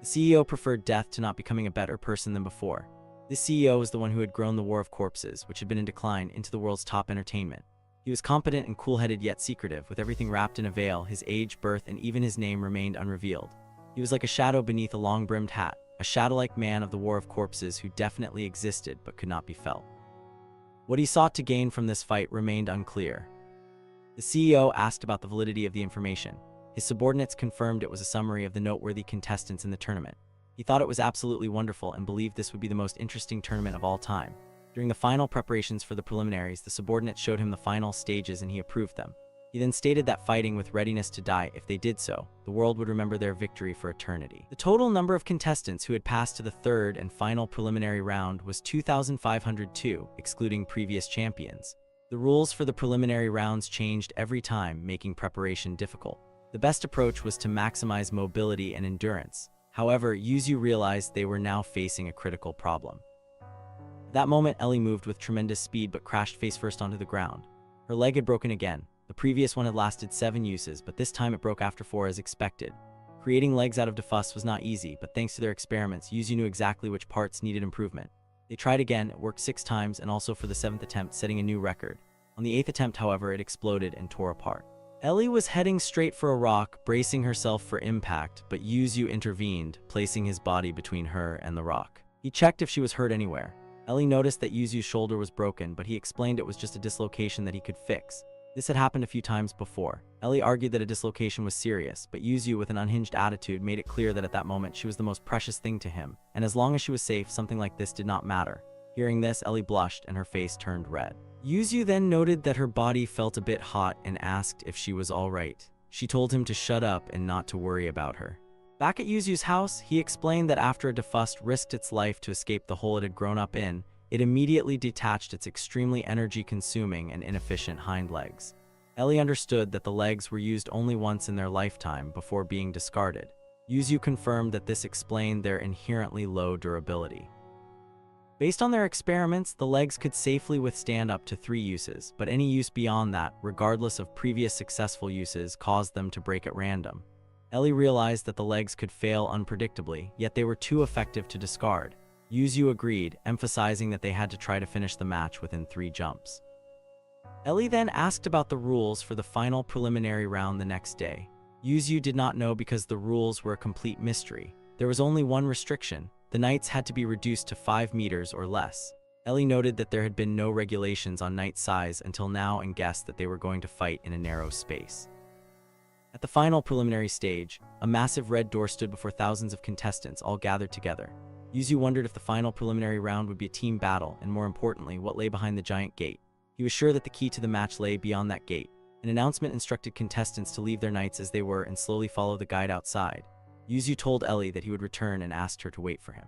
The CEO preferred death to not becoming a better person than before. This CEO was the one who had grown the War of Corpses, which had been in decline, into the world's top entertainment. He was competent and cool-headed yet secretive, with everything wrapped in a veil. His age, birth, and even his name remained unrevealed. He was like a shadow beneath a long-brimmed hat, a shadow-like man of the War of Corpses who definitely existed but could not be felt. What he sought to gain from this fight remained unclear. The CEO asked about the validity of the information. His subordinates confirmed it was a summary of the noteworthy contestants in the tournament. He thought it was absolutely wonderful and believed this would be the most interesting tournament of all time. During the final preparations for the preliminaries, the subordinates showed him the final stages and he approved them. He then stated that fighting with readiness to die, if they did so, the world would remember their victory for eternity. The total number of contestants who had passed to the third and final preliminary round was 2,502, excluding previous champions. The rules for the preliminary rounds changed every time, making preparation difficult. The best approach was to maximize mobility and endurance. However, Useu realized they were now facing a critical problem. At that moment, Ellie moved with tremendous speed but crashed face first onto the ground. Her leg had broken again. The previous one had lasted 7 uses, but this time it broke after 4 as expected. Creating legs out of defus was not easy, but thanks to their experiments, Useu knew exactly which parts needed improvement. They tried again, it worked 6 times, and also for the 7th attempt, setting a new record. On the 8th attempt, however, it exploded and tore apart. Ellie was heading straight for a rock, bracing herself for impact, but Useu intervened, placing his body between her and the rock. He checked if she was hurt anywhere. Ellie noticed that Useu's shoulder was broken, but he explained it was just a dislocation that he could fix. This had happened a few times before. Ellie argued that a dislocation was serious, but Useu, with an unhinged attitude, made it clear that at that moment she was the most precious thing to him, and as long as she was safe, something like this did not matter. Hearing this, Ellie blushed and her face turned red. Useu then noted that her body felt a bit hot and asked if she was alright. She told him to shut up and not to worry about her. Back at Useu's house, he explained that after a defust risked its life to escape the hole it had grown up in, it immediately detached its extremely energy-consuming and inefficient hind legs. Ellie understood that the legs were used only once in their lifetime before being discarded. Useu confirmed that this explained their inherently low durability. Based on their experiments, the legs could safely withstand up to 3 uses, but any use beyond that, regardless of previous successful uses, caused them to break at random. Ellie realized that the legs could fail unpredictably, yet they were too effective to discard. Useu agreed, emphasizing that they had to try to finish the match within 3 jumps. Ellie then asked about the rules for the final preliminary round the next day. Useu did not know because the rules were a complete mystery. There was only one restriction. The knights had to be reduced to 5 meters or less. Ellie noted that there had been no regulations on knight size until now and guessed that they were going to fight in a narrow space. At the final preliminary stage, a massive red door stood before thousands of contestants all gathered together. Useu wondered if the final preliminary round would be a team battle, and more importantly, what lay behind the giant gate. He was sure that the key to the match lay beyond that gate. An announcement instructed contestants to leave their knights as they were and slowly follow the guide outside. Useu told Ellie that he would return and asked her to wait for him.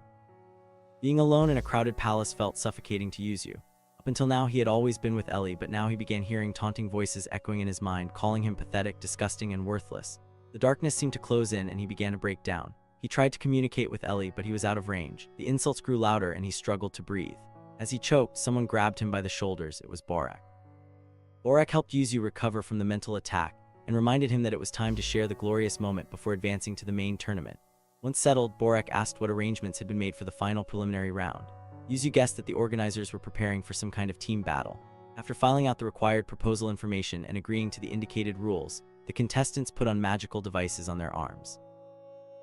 Being alone in a crowded palace felt suffocating to Useu. Up until now, he had always been with Ellie, but now he began hearing taunting voices echoing in his mind, calling him pathetic, disgusting, and worthless. The darkness seemed to close in and he began to break down. He tried to communicate with Ellie, but he was out of range. The insults grew louder and he struggled to breathe. As he choked, someone grabbed him by the shoulders. It was Borak. Borak helped Useu recover from the mental attack and reminded him that it was time to share the glorious moment before advancing to the main tournament. Once settled, Borak asked what arrangements had been made for the final preliminary round. Useu guessed that the organizers were preparing for some kind of team battle. After filing out the required proposal information and agreeing to the indicated rules, the contestants put on magical devices on their arms.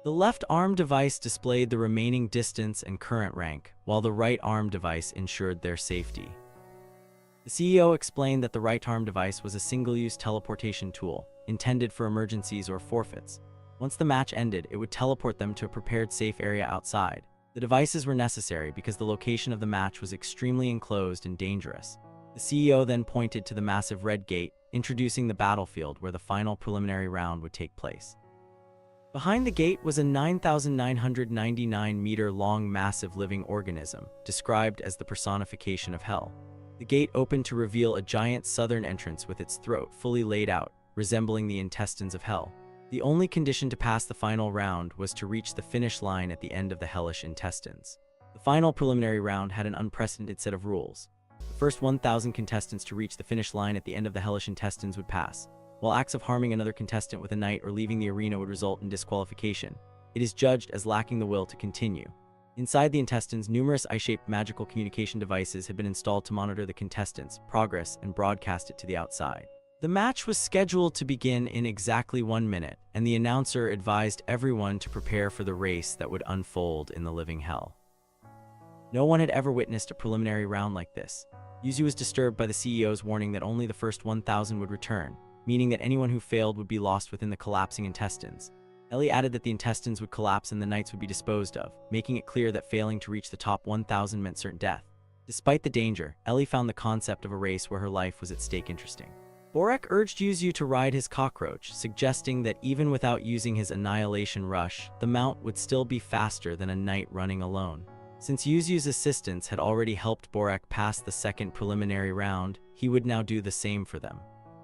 The left arm device displayed the remaining distance and current rank, while the right arm device ensured their safety. The CEO explained that the right arm device was a single-use teleportation tool, intended for emergencies or forfeits. Once the match ended, it would teleport them to a prepared safe area outside. The devices were necessary because the location of the match was extremely enclosed and dangerous. The CEO then pointed to the massive red gate, introducing the battlefield where the final preliminary round would take place. Behind the gate was a 9,999-meter-long massive living organism, described as the personification of hell. The gate opened to reveal a giant southern entrance with its throat fully laid out, resembling the intestines of hell. The only condition to pass the final round was to reach the finish line at the end of the hellish intestines. The final preliminary round had an unprecedented set of rules. The first 1,000 contestants to reach the finish line at the end of the hellish intestines would pass. While acts of harming another contestant with a knight or leaving the arena would result in disqualification, it is judged as lacking the will to continue. Inside the intestines, numerous eye-shaped magical communication devices had been installed to monitor the contestants' progress and broadcast it to the outside. The match was scheduled to begin in exactly 1 minute, and the announcer advised everyone to prepare for the race that would unfold in the living hell. No one had ever witnessed a preliminary round like this. Useu was disturbed by the CEO's warning that only the first 1,000 would return, meaning that anyone who failed would be lost within the collapsing intestines. Ellie added that the intestines would collapse and the knights would be disposed of, making it clear that failing to reach the top 1,000 meant certain death. Despite the danger, Ellie found the concept of a race where her life was at stake interesting. Borek urged Useu to ride his cockroach, suggesting that even without using his annihilation rush, the mount would still be faster than a knight running alone. Since Useu's assistance had already helped Borek pass the second preliminary round, he would now do the same for them.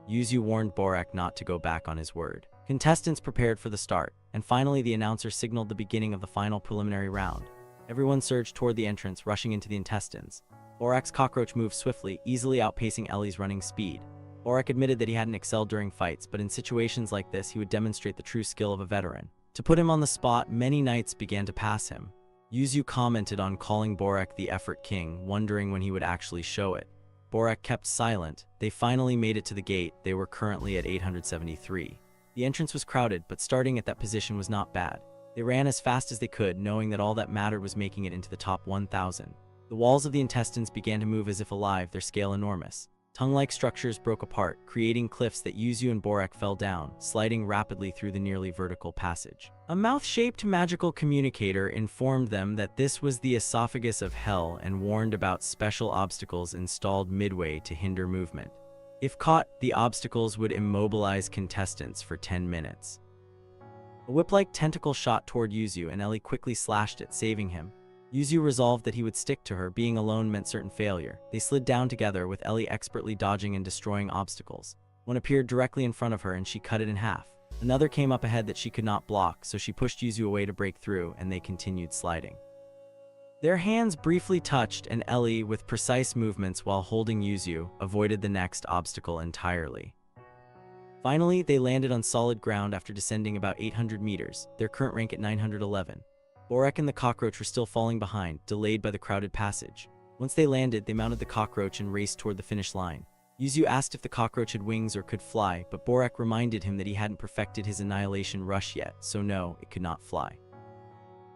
Useu warned Borek not to go back on his word. Contestants prepared for the start, and finally the announcer signaled the beginning of the final preliminary round. Everyone surged toward the entrance, rushing into the intestines. Borek's cockroach moved swiftly, easily outpacing Ellie's running speed. Borek admitted that he hadn't excelled during fights, but in situations like this he would demonstrate the true skill of a veteran. To put him on the spot, many knights began to pass him. Useu commented on calling Borek the effort king, wondering when he would actually show it. Borek kept silent. They finally made it to the gate. They were currently at 873. The entrance was crowded, but starting at that position was not bad. They ran as fast as they could, knowing that all that mattered was making it into the top 1,000. The walls of the intestines began to move as if alive, their scale enormous. Tongue-like structures broke apart, creating cliffs that Useu and Borek fell down, sliding rapidly through the nearly vertical passage. A mouth-shaped magical communicator informed them that this was the esophagus of hell and warned about special obstacles installed midway to hinder movement. If caught, the obstacles would immobilize contestants for 10 minutes. A whip-like tentacle shot toward Useu, and Ellie quickly slashed it, saving him. Useu resolved that he would stick to her. Being alone meant certain failure. They slid down together, with Ellie expertly dodging and destroying obstacles. One appeared directly in front of her and she cut it in half. Another came up ahead that she could not block, so she pushed Useu away to break through, and they continued sliding. Their hands briefly touched, and Ellie, with precise movements while holding Useu, avoided the next obstacle entirely. Finally, they landed on solid ground after descending about 800 meters, their current rank at 911. Borek and the cockroach were still falling behind, delayed by the crowded passage. Once they landed, they mounted the cockroach and raced toward the finish line. Useu asked if the cockroach had wings or could fly, but Borek reminded him that he hadn't perfected his annihilation rush yet, so no, it could not fly.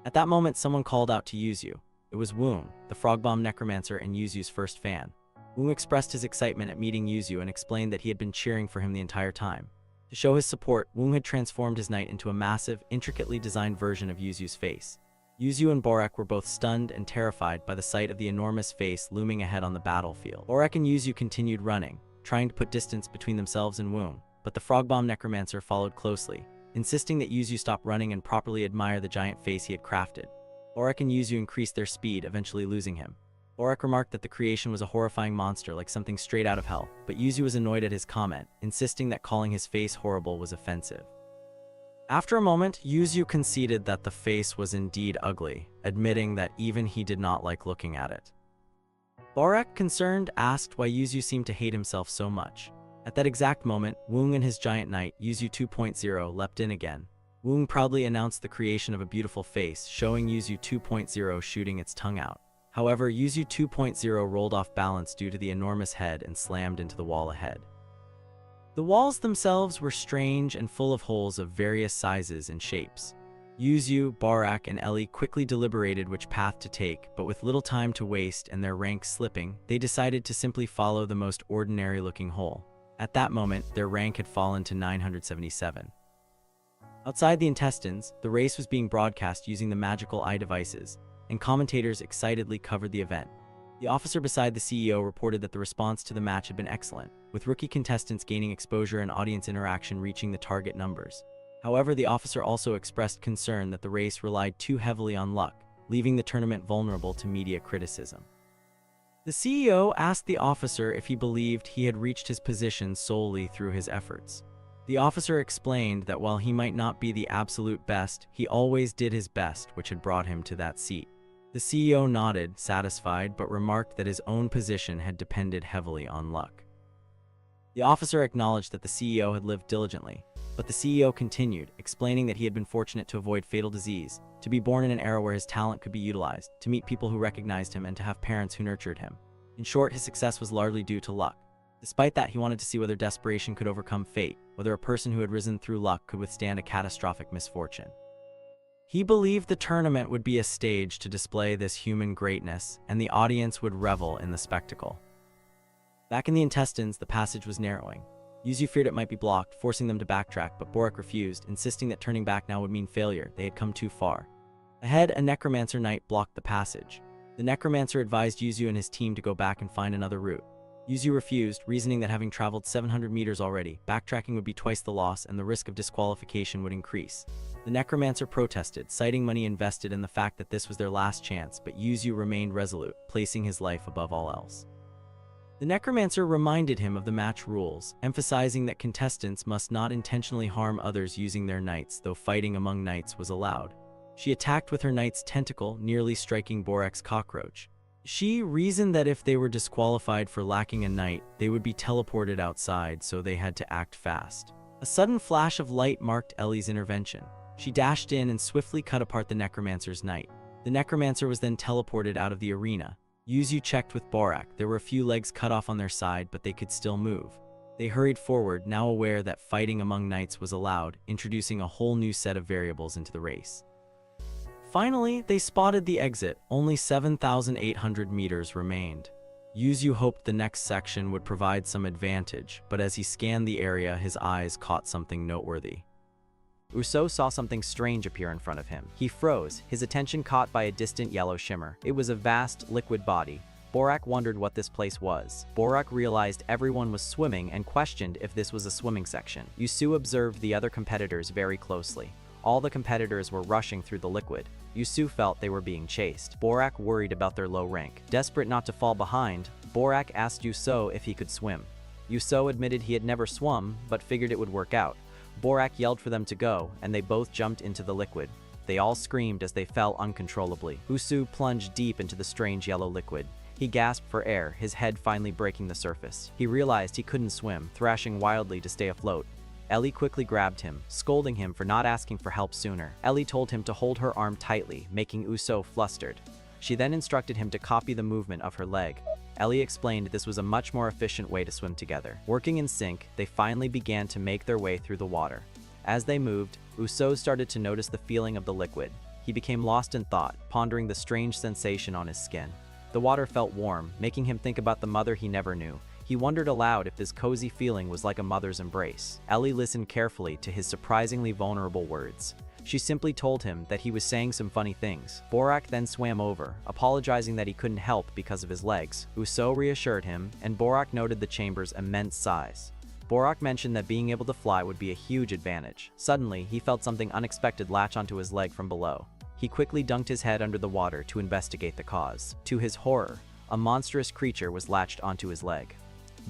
At that moment, someone called out to Useu. It was Woong, the frog-bomb necromancer and Useu's first fan. Woong expressed his excitement at meeting Useu and explained that he had been cheering for him the entire time. To show his support, Woong had transformed his knight into a massive, intricately designed version of Useu's face. Useu and Borek were both stunned and terrified by the sight of the enormous face looming ahead on the battlefield. Borek and Useu continued running, trying to put distance between themselves and Woong, but the frog-bomb necromancer followed closely, insisting that Useu stop running and properly admire the giant face he had crafted. Borek and Useu increased their speed, eventually losing him. Borek remarked that the creation was a horrifying monster like something straight out of hell, but Useu was annoyed at his comment, insisting that calling his face horrible was offensive. After a moment, Useu conceded that the face was indeed ugly, admitting that even he did not like looking at it. Borek, concerned, asked why Useu seemed to hate himself so much. At that exact moment, Woong and his giant knight, Useu 2.0, leapt in again. Woong proudly announced the creation of a beautiful face, showing Useu 2.0 shooting its tongue out. However, Useu 2.0 rolled off balance due to the enormous head and slammed into the wall ahead. The walls themselves were strange and full of holes of various sizes and shapes. Useu, Borek, and Ellie quickly deliberated which path to take, but with little time to waste and their ranks slipping, they decided to simply follow the most ordinary-looking hole. At that moment, their rank had fallen to 977. Outside the intestines, the race was being broadcast using the magical eye devices, and commentators excitedly covered the event. The officer beside the CEO reported that the response to the match had been excellent, with rookie contestants gaining exposure and audience interaction reaching the target numbers. However, the officer also expressed concern that the race relied too heavily on luck, leaving the tournament vulnerable to media criticism. The CEO asked the officer if he believed he had reached his position solely through his efforts. The officer explained that while he might not be the absolute best, he always did his best, which had brought him to that seat. The CEO nodded, satisfied, but remarked that his own position had depended heavily on luck. The officer acknowledged that the CEO had lived diligently, but the CEO continued, explaining that he had been fortunate to avoid fatal disease, to be born in an era where his talent could be utilized, to meet people who recognized him, and to have parents who nurtured him. In short, his success was largely due to luck. Despite that, he wanted to see whether desperation could overcome fate, whether a person who had risen through luck could withstand a catastrophic misfortune. He believed the tournament would be a stage to display this human greatness, and the audience would revel in the spectacle. Back in the intestines, the passage was narrowing. Useu feared it might be blocked, forcing them to backtrack, but Borak refused, insisting that turning back now would mean failure. They had come too far. Ahead, a necromancer knight blocked the passage. The necromancer advised Useu and his team to go back and find another route. Useu refused, reasoning that having traveled 700 meters already, backtracking would be twice the loss and the risk of disqualification would increase. The necromancer protested, citing money invested in the fact that this was their last chance, but Useu remained resolute, placing his life above all else. The necromancer reminded him of the match rules, emphasizing that contestants must not intentionally harm others using their knights, though fighting among knights was allowed. She attacked with her knight's tentacle, nearly striking Borak's cockroach. She reasoned that if they were disqualified for lacking a knight, they would be teleported outside, so they had to act fast. A sudden flash of light marked Ellie's intervention. She dashed in and swiftly cut apart the necromancer's knight. The necromancer was then teleported out of the arena. Useu checked with Borak. There were a few legs cut off on their side, but they could still move. They hurried forward, now aware that fighting among knights was allowed, introducing a whole new set of variables into the race. Finally, they spotted the exit. Only 7,800 meters remained. Useu hoped the next section would provide some advantage, but as he scanned the area, his eyes caught something noteworthy. Useu saw something strange appear in front of him. He froze, his attention caught by a distant yellow shimmer. It was a vast, liquid body. Borak wondered what this place was. Borak realized everyone was swimming and questioned if this was a swimming section. Useu observed the other competitors very closely. All the competitors were rushing through the liquid. Useu felt they were being chased. Borak worried about their low rank. Desperate not to fall behind, Borak asked Useu if he could swim. Useu admitted he had never swum, but figured it would work out. Borak yelled for them to go, and they both jumped into the liquid. They all screamed as they fell uncontrollably. Useu plunged deep into the strange yellow liquid. He gasped for air, his head finally breaking the surface. He realized he couldn't swim, thrashing wildly to stay afloat. Ellie quickly grabbed him, scolding him for not asking for help sooner. Ellie told him to hold her arm tightly, making Useu flustered. She then instructed him to copy the movement of her leg. Ellie explained this was a much more efficient way to swim together. Working in sync, they finally began to make their way through the water. As they moved, Useu started to notice the feeling of the liquid. He became lost in thought, pondering the strange sensation on his skin. The water felt warm, making him think about the mother he never knew. He wondered aloud if this cozy feeling was like a mother's embrace. Ellie listened carefully to his surprisingly vulnerable words. She simply told him that he was saying some funny things. Borak then swam over, apologizing that he couldn't help because of his legs. Useu reassured him, and Borak noted the chamber's immense size. Borak mentioned that being able to fly would be a huge advantage. Suddenly, he felt something unexpected latch onto his leg from below. He quickly dunked his head under the water to investigate the cause. To his horror, a monstrous creature was latched onto his leg.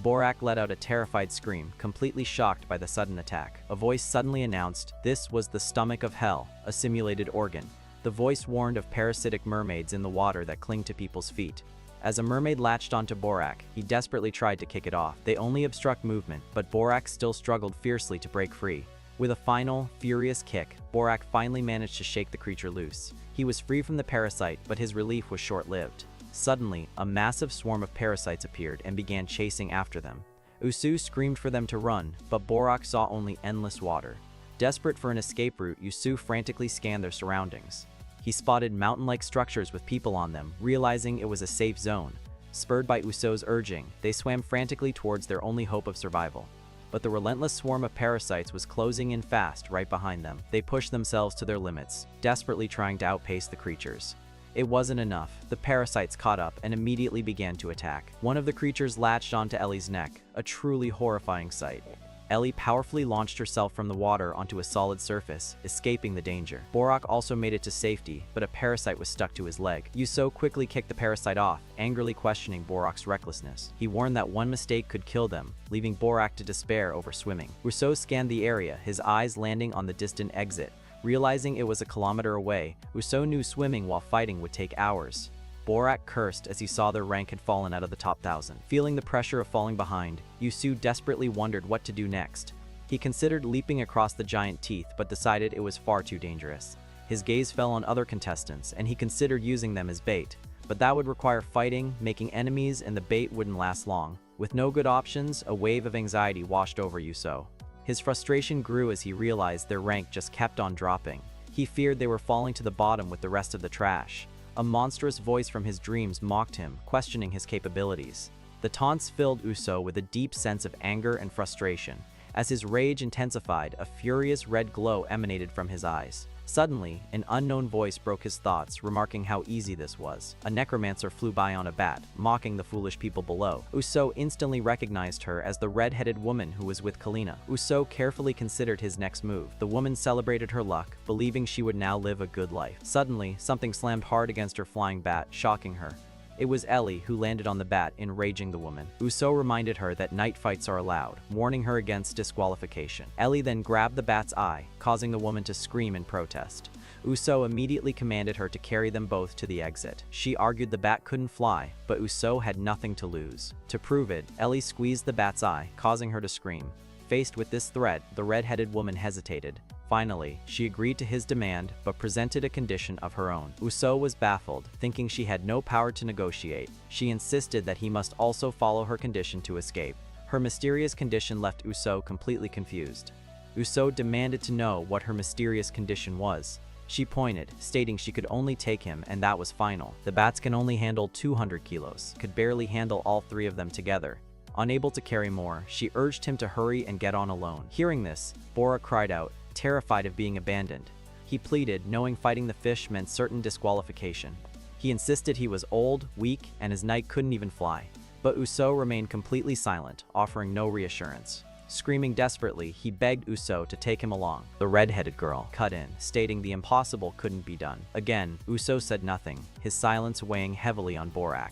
Borak let out a terrified scream, completely shocked by the sudden attack. A voice suddenly announced, this was the stomach of hell, a simulated organ. The voice warned of parasitic mermaids in the water that cling to people's feet. As a mermaid latched onto Borak, he desperately tried to kick it off. They only obstruct movement, but Borak still struggled fiercely to break free. With a final, furious kick, Borak finally managed to shake the creature loose. He was free from the parasite, but his relief was short-lived. Suddenly, a massive swarm of parasites appeared and began chasing after them. Useu screamed for them to run, but Borak saw only endless water. Desperate for an escape route, Useu frantically scanned their surroundings. He spotted mountain-like structures with people on them, realizing it was a safe zone. Spurred by Useu's urging, they swam frantically towards their only hope of survival. But the relentless swarm of parasites was closing in fast right behind them. They pushed themselves to their limits, desperately trying to outpace the creatures. It wasn't enough. The parasites caught up and immediately began to attack. One of the creatures latched onto Ellie's neck, a truly horrifying sight. Ellie powerfully launched herself from the water onto a solid surface, escaping the danger. Borak also made it to safety, but a parasite was stuck to his leg. Useu quickly kicked the parasite off, angrily questioning Borak's recklessness. He warned that one mistake could kill them, leaving Borak to despair over swimming. Useu scanned the area, his eyes landing on the distant exit. Realizing it was a kilometer away, Useu knew swimming while fighting would take hours. Borak cursed as he saw their rank had fallen out of the top 1,000. Feeling the pressure of falling behind, Useu desperately wondered what to do next. He considered leaping across the giant teeth, but decided it was far too dangerous. His gaze fell on other contestants, and he considered using them as bait. But that would require fighting, making enemies, and the bait wouldn't last long. With no good options, a wave of anxiety washed over Useu. His frustration grew as he realized their rank just kept on dropping. He feared they were falling to the bottom with the rest of the trash. A monstrous voice from his dreams mocked him, questioning his capabilities. The taunts filled Useu with a deep sense of anger and frustration. As his rage intensified, a furious red glow emanated from his eyes. Suddenly, an unknown voice broke his thoughts, remarking how easy this was. A necromancer flew by on a bat, mocking the foolish people below. Useu instantly recognized her as the red-headed woman who was with Kalina. Useu carefully considered his next move. The woman celebrated her luck, believing she would now live a good life. Suddenly, something slammed hard against her flying bat, shocking her. It was Ellie who landed on the bat, enraging the woman. Useu reminded her that night fights are allowed, warning her against disqualification. Ellie then grabbed the bat's eye, causing the woman to scream in protest. Useu immediately commanded her to carry them both to the exit. She argued the bat couldn't fly, but Useu had nothing to lose. To prove it, Ellie squeezed the bat's eye, causing her to scream. Faced with this threat, the red-headed woman hesitated. Finally, she agreed to his demand, but presented a condition of her own. Useu was baffled, thinking she had no power to negotiate. She insisted that he must also follow her condition to escape. Her mysterious condition left Useu completely confused. Useu demanded to know what her mysterious condition was. She pointed, stating she could only take him and that was final. The bats can only handle 200 kilos, could barely handle all three of them together. Unable to carry more, she urged him to hurry and get on alone. Hearing this, Borak cried out, terrified of being abandoned. He pleaded, knowing fighting the fish meant certain disqualification. He insisted he was old, weak, and his knight couldn't even fly. But Useu remained completely silent, offering no reassurance. Screaming desperately, he begged Useu to take him along. The red-headed girl cut in, stating the impossible couldn't be done. Again, Useu said nothing, his silence weighing heavily on Borak.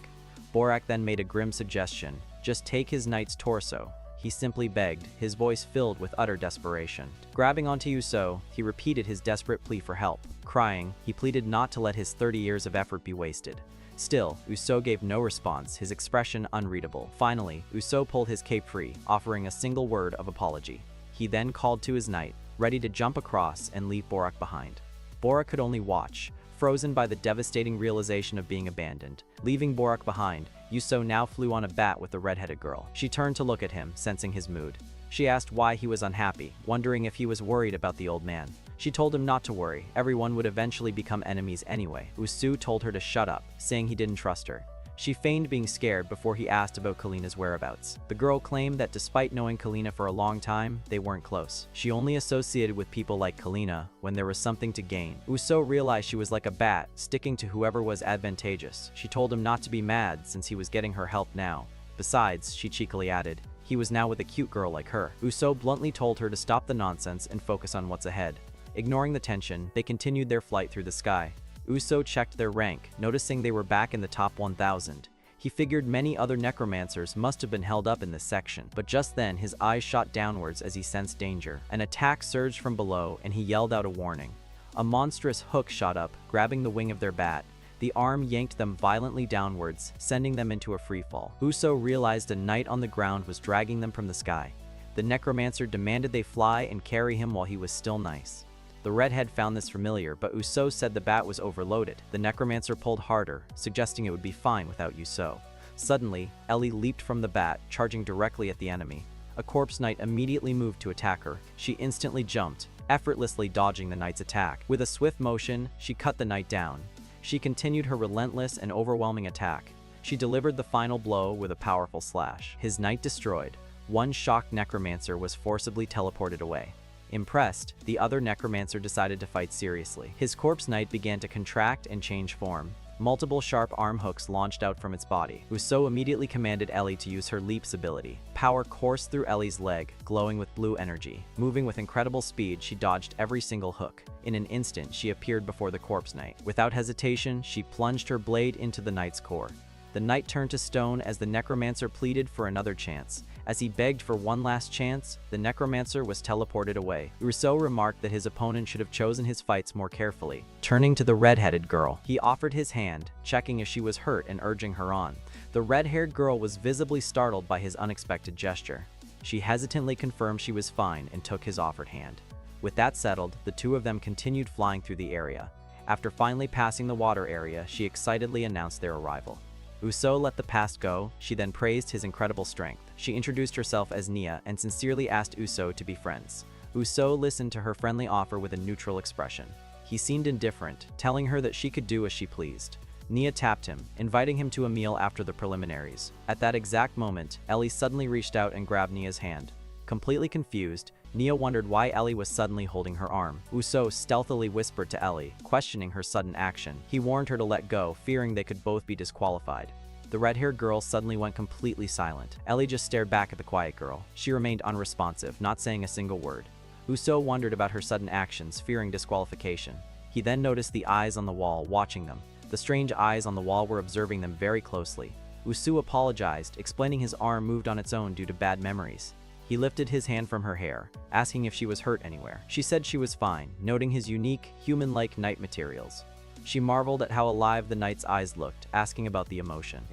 Borak then made a grim suggestion, just take his knight's torso. He simply begged, his voice filled with utter desperation. Grabbing onto Useu, he repeated his desperate plea for help. Crying, he pleaded not to let his 30 years of effort be wasted. Still, Useu gave no response, his expression unreadable. Finally, Useu pulled his cape free, offering a single word of apology. He then called to his knight, ready to jump across and leave Borak behind. Borak could only watch, frozen by the devastating realization of being abandoned. Leaving Borak behind, Useu now flew on a bat with the red-headed girl. She turned to look at him, sensing his mood. She asked why he was unhappy, wondering if he was worried about the old man. She told him not to worry, everyone would eventually become enemies anyway. Useu told her to shut up, saying he didn't trust her. She feigned being scared before he asked about Kalina's whereabouts. The girl claimed that despite knowing Kalina for a long time, they weren't close. She only associated with people like Kalina when there was something to gain. Useu realized she was like a bat, sticking to whoever was advantageous. She told him not to be mad since he was getting her help now. Besides, she cheekily added, he was now with a cute girl like her. Useu bluntly told her to stop the nonsense and focus on what's ahead. Ignoring the tension, they continued their flight through the sky. Useu checked their rank, noticing they were back in the top 1,000. He figured many other necromancers must have been held up in this section, but just then his eyes shot downwards as he sensed danger. An attack surged from below and he yelled out a warning. A monstrous hook shot up, grabbing the wing of their bat. The arm yanked them violently downwards, sending them into a freefall. Useu realized a knight on the ground was dragging them from the sky. The necromancer demanded they fly and carry him while he was still nice. The redhead found this familiar, but Useu said the bat was overloaded. The necromancer pulled harder, suggesting it would be fine without Useu. Suddenly, Ellie leaped from the bat, charging directly at the enemy. A corpse knight immediately moved to attack her. She instantly jumped, effortlessly dodging the knight's attack. With a swift motion, she cut the knight down. She continued her relentless and overwhelming attack. She delivered the final blow with a powerful slash. His knight destroyed, one shocked necromancer was forcibly teleported away. Impressed, the other necromancer decided to fight seriously. His corpse knight began to contract and change form. Multiple sharp arm hooks launched out from its body. Useu immediately commanded Ellie to use her leaps ability. Power coursed through Ellie's leg, glowing with blue energy. Moving with incredible speed, she dodged every single hook. In an instant, she appeared before the corpse knight. Without hesitation, she plunged her blade into the knight's core. The knight turned to stone as the necromancer pleaded for another chance. As he begged for one last chance, the necromancer was teleported away. Useu remarked that his opponent should have chosen his fights more carefully. Turning to the red-headed girl, he offered his hand, checking if she was hurt and urging her on. The red-haired girl was visibly startled by his unexpected gesture. She hesitantly confirmed she was fine and took his offered hand. With that settled, the two of them continued flying through the area. After finally passing the water area, she excitedly announced their arrival. Useu let the past go, she then praised his incredible strength. She introduced herself as Nia and sincerely asked Useu to be friends. Useu listened to her friendly offer with a neutral expression. He seemed indifferent, telling her that she could do as she pleased. Nia tapped him, inviting him to a meal after the preliminaries. At that exact moment, Ellie suddenly reached out and grabbed Nia's hand. Completely confused, Nia wondered why Ellie was suddenly holding her arm. Useu stealthily whispered to Ellie, questioning her sudden action. He warned her to let go, fearing they could both be disqualified. The red-haired girl suddenly went completely silent. Ellie just stared back at the quiet girl. She remained unresponsive, not saying a single word. Useu wondered about her sudden actions, fearing disqualification. He then noticed the eyes on the wall, watching them. The strange eyes on the wall were observing them very closely. Useu apologized, explaining his arm moved on its own due to bad memories. He lifted his hand from her hair, asking if she was hurt anywhere. She said she was fine, noting his unique, human-like knight materials. She marveled at how alive the knight's eyes looked, asking about the emotion.